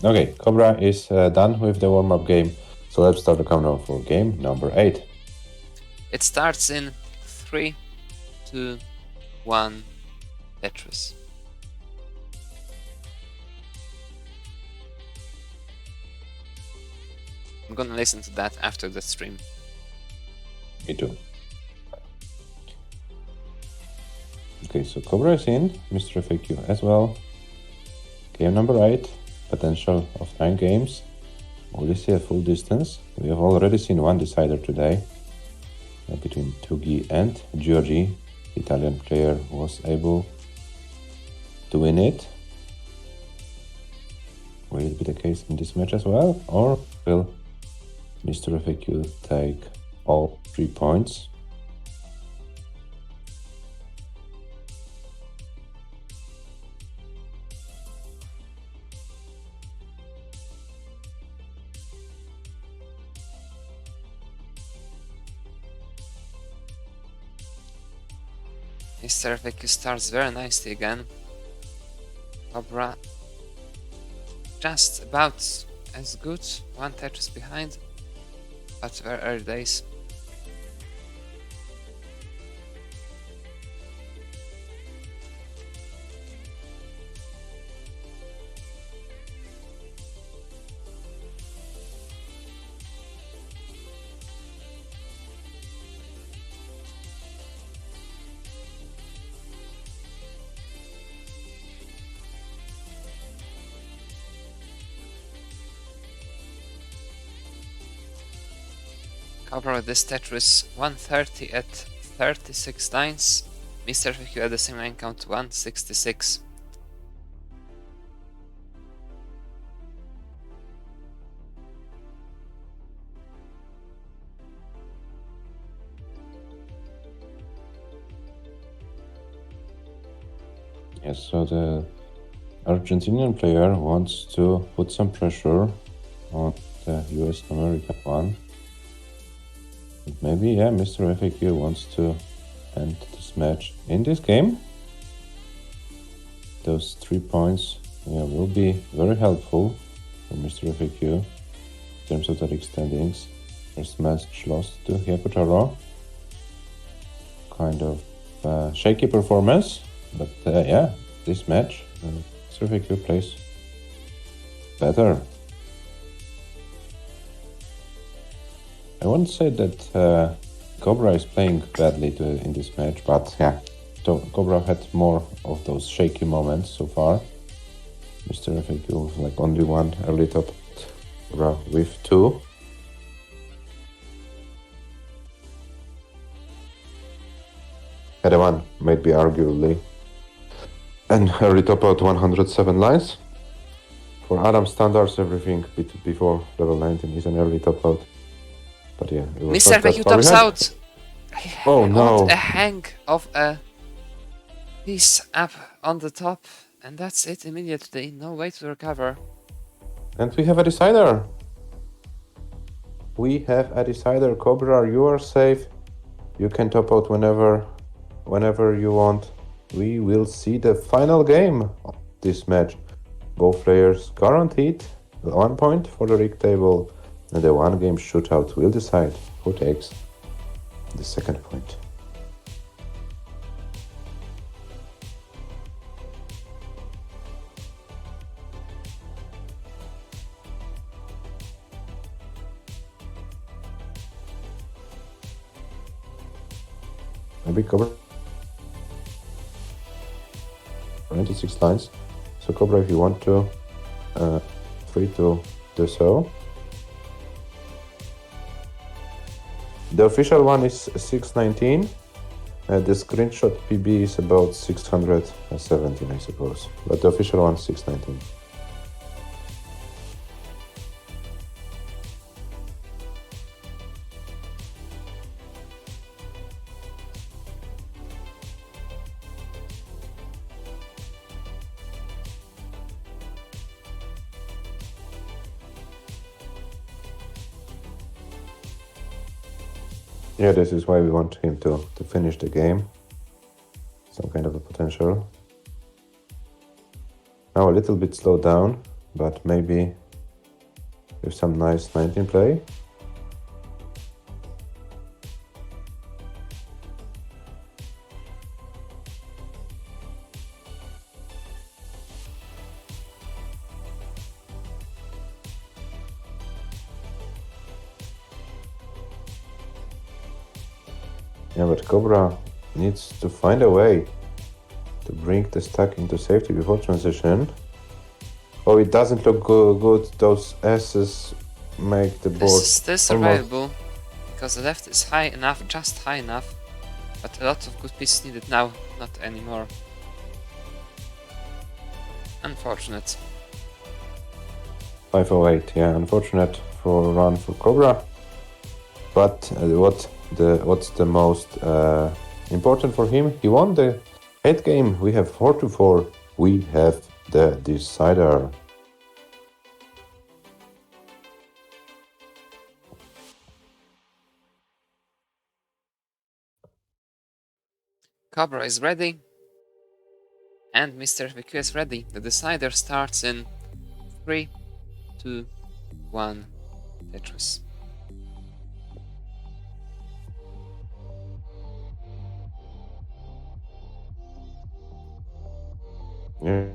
Okay, Cobra is done with the warm-up game. So let's start the countdown for game number 8. It starts in 3, 2, 1, Tetris. I'm gonna listen to that after the stream. Me too. Okay, so Cobra is in, Mr. FAQ as well. Game number 8, potential of 9 games. Will you see a full distance? We have already seen one decider today between Tugi and GIOGI. The Italian player was able to win it. Will it be the case in this match as well? Or will Mr. FAQ take all 3 points? Mr. FAQ starts very nicely again. Cobra just about as good, 1 Tetris behind, but very early days. Cobra with this Tetris 130 at 36 lines. Mr. FAQ at the same line count 166. Yes, so the Argentinian player wants to put some pressure on the US American one. And maybe, yeah, Mr. FAQ wants to end this match in this game. Those 3 points, yeah, will be very helpful for Mr. FAQ in terms of the league standings. First match lost to Hyakutaro. Kind of shaky performance, but yeah, this match, Mr. FAQ plays better. I wouldn't say that Cobra is playing badly in this match, but yeah, Cobra had more of those shaky moments so far. Mr. FAQ with like only one early top, Cobra with 2. Had one, maybe arguably, and early top out 107 lines. For Adam standards, everything before level 19 is an early top out. But yeah, it was Mr. FAQ tops out! Oh I no! want a hang of a piece up on the top, and that's it immediately. No way to recover. And we have a decider. We have a decider. Cobra, you are safe. You can top out whenever you want. We will see the final game of this match. Both players guaranteed 1 point for the league table, and the 1 game shootout will decide who takes the 2nd point. Maybe Cobra 96 lines. So Cobra, if you want to, free to do so. The official one is 619. The screenshot PB is about 617, I suppose. But the official one is 619. Yeah, this is why we want him to finish the game. Some kind of a potential. Now a little bit slowed down, but maybe with some nice 19 play. Yeah, but Cobra needs to find a way to bring the stack into safety before transition. Oh, it doesn't look good. Those S's make the This board is still almost... survivable, because the left is high enough, just high enough, but a lot of good pieces needed now, not anymore. Unfortunate. 508, yeah, unfortunate for run for Cobra. But what's the most important for him? He won the 8th game. We have 4-4. We have the decider. Cobra is ready, and Mr. FAQ is ready. The decider starts in 3, 2, 1, Tetris. Yeah,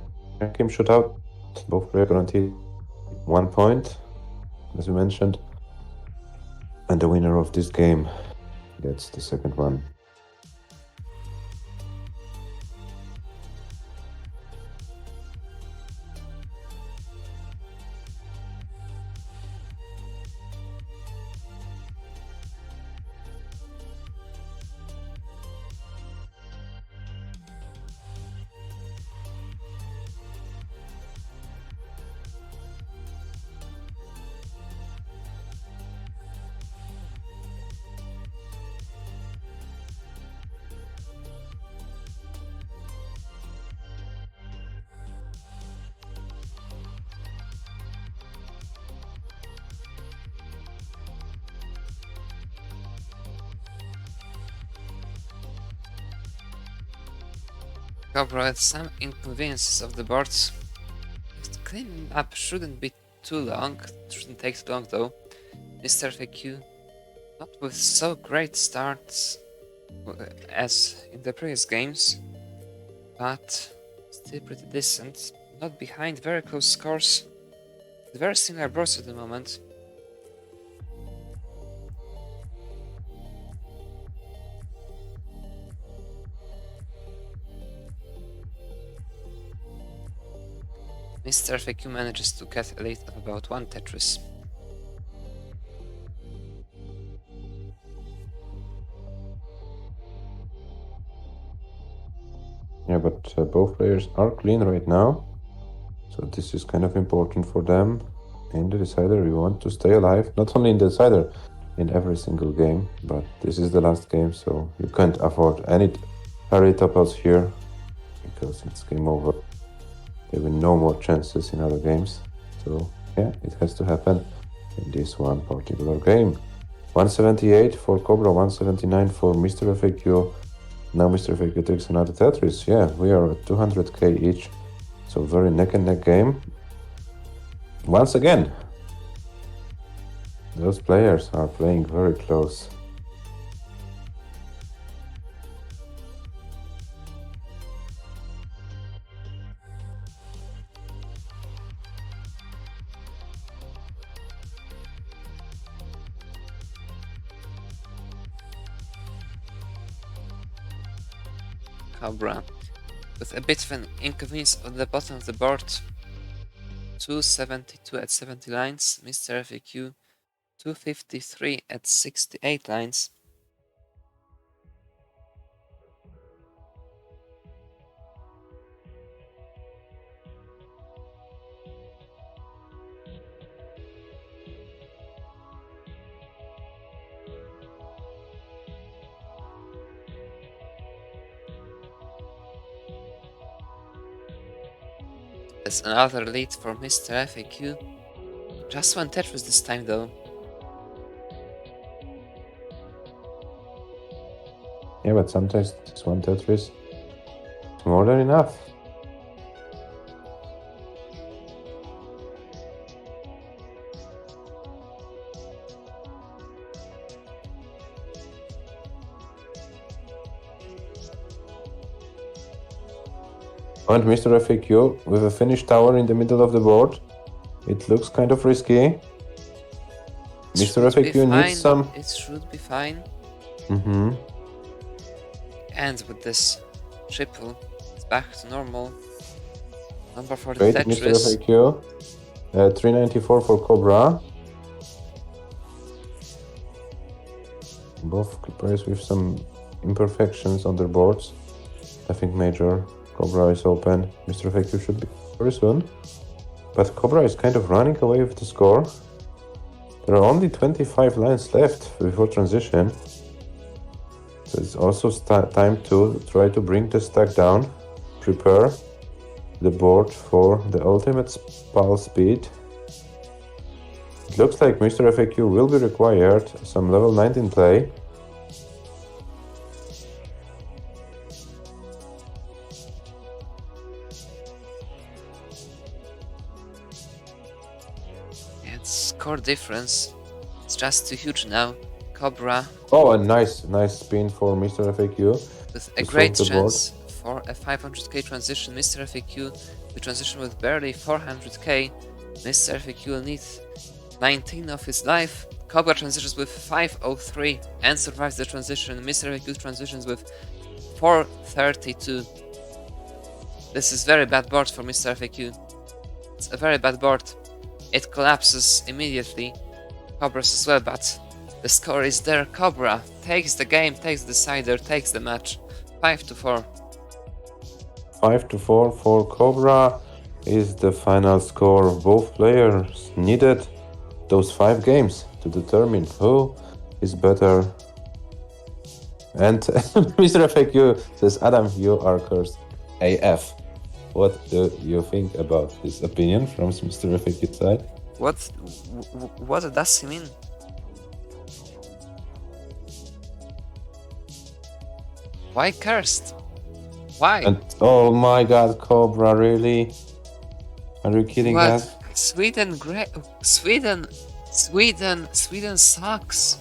game shootout. Both players guaranteed 1 point, as we mentioned. And the winner of this game gets the second one. Cobra had some inconveniences of the boards. Cleaning up shouldn't be too long, shouldn't take too long though. Mr. FAQ, not with so great starts as in the previous games, but still pretty decent. Not behind, very close scores. Very similar boards at the moment. Mr. FAQ manages to get a lead of about 1 Tetris. Yeah, but both players are clean right now. So this is kind of important for them. In the decider, we want to stay alive. Not only in the decider, in every single game. But this is the last game, so you can't afford any parry top-outs here. Because it's game over. There will be no more chances in other games. So yeah, it has to happen in this one particular game. 178 for Cobra, 179 for Mr. FAQ. Now Mr. FAQ takes another Tetris. Yeah, we are at 200k each. So very neck and neck game. Once again, those players are playing very close. Cobra, with a bit of an inconvenience on the bottom of the board. 272 at 70 lines, Mr. FAQ 253 at 68 lines. That's another lead for Mr. FAQ. Just 1 Tetris this time though. Yeah, but sometimes this one Tetris is more than enough. And Mr. FAQ with a finished tower in the middle of the board. It looks kind of risky. Mr. FAQ needs some... It should be fine. And with this triple, it's back to normal. Number for the Great, Mr. Tetris. FAQ. 394 for Cobra. Both players with some imperfections on their boards. I think Major Cobra is open. Mr. FAQ should be very soon. But Cobra is kind of running away with the score. There are only 25 lines left before transition. So it's also time to try to bring the stack down. Prepare the board for the ultimate spal speed. It looks like Mr. FAQ will be required some level 19 play. Score difference, it's just too huge now. Cobra. Oh, a nice spin for Mr. FAQ. With a great chance for a 500k transition. Mr. FAQ, the transition with barely 400k. Mr. FAQ will need 19 of his life. Cobra transitions with 503 and survives the transition. Mr. FAQ transitions with 432. This is very bad board for Mr. FAQ. It's a very bad board. It collapses immediately. Cobra's as well, but the score is there. Cobra takes the game, takes the decider, takes the match. 5-4. 5-4 for Cobra is the final score. Both players needed those 5 games to determine who is better. And Mr. FAQ says, Adam, you are cursed AF. What do you think about this opinion from Mr. FAQ side? What does he mean? Why cursed? Why? And, oh my god, Cobra, really? Are you kidding us? Sweden sucks.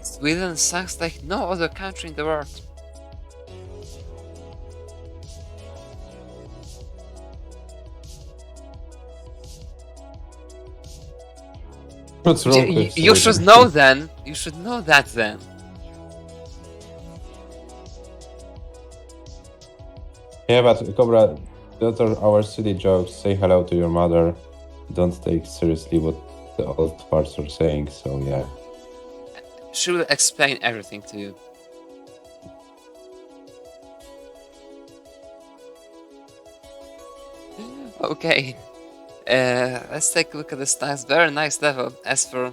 Sweden sucks like no other country in the world. What's wrong with you should know then. You should know that then. Yeah, but Cobra, those are our silly jokes. Say hello to your mother. Don't take seriously what the old parts are saying, so yeah. She will explain everything to you. Okay. Let's take a look at the stats. Very nice level as for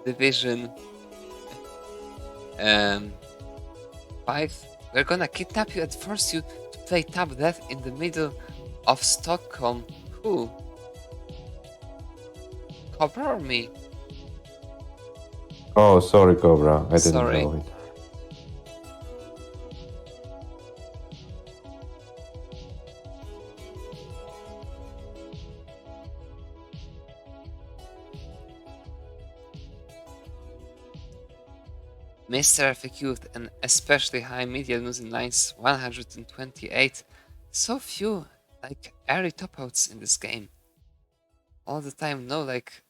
Division 5. We're gonna kidnap you and force you to play Tab Death in the middle of Stockholm. Who? Cobra or me? Oh, sorry, Cobra. I didn't know it. Mr. FAQ with an especially high median losing lines, 128. So few like early top outs in this game. All the time, no like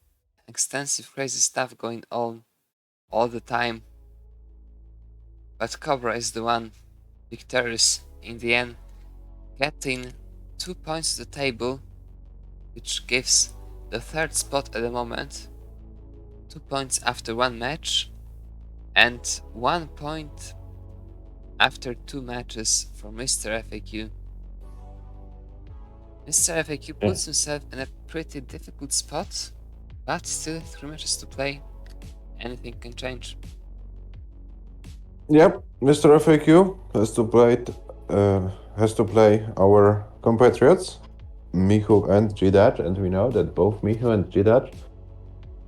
extensive crazy stuff going on all the time. But Cobra is the one victorious in the end, getting 2 points to the table, which gives the third spot at the moment. 2 points after one match. And 1 point after 2 matches for Mr. FAQ. Mr. FAQ puts himself in a pretty difficult spot, but still 3 matches to play. Anything can change. Yep, Mr. FAQ has to play our compatriots, Michu and Gidad, and we know that both Michu and Gidad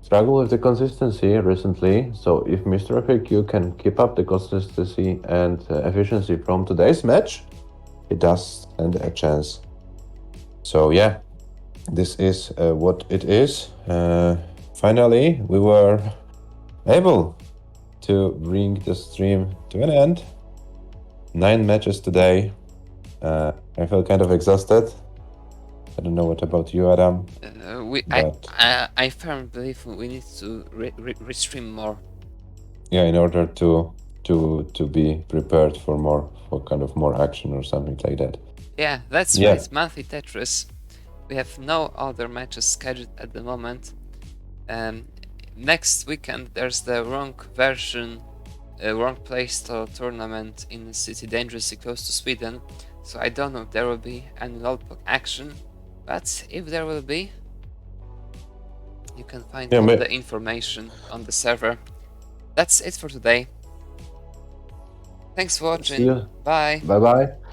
struggle with the consistency recently, so if Mr. FAQ can keep up the consistency and efficiency from today's match, it does stand a chance. So yeah, this is what it is. Finally, we were able to bring the stream to an end. 9 matches today. I feel kind of exhausted. I don't know what about you, Adam. But I firmly believe we need to restream more. yeah, in order to be prepared for kind of more action or something like that. Yeah, that's Yeah. right. Monthly Tetris. We have no other matches scheduled at the moment. Next weekend there's the wrong version, wrong playstyle tournament in a city dangerously close to Sweden. So I don't know if there will be any LOLPOC action, but if there will be, you can find all the information on the server. That's it for today. Thanks for watching. See you. Bye. Bye bye.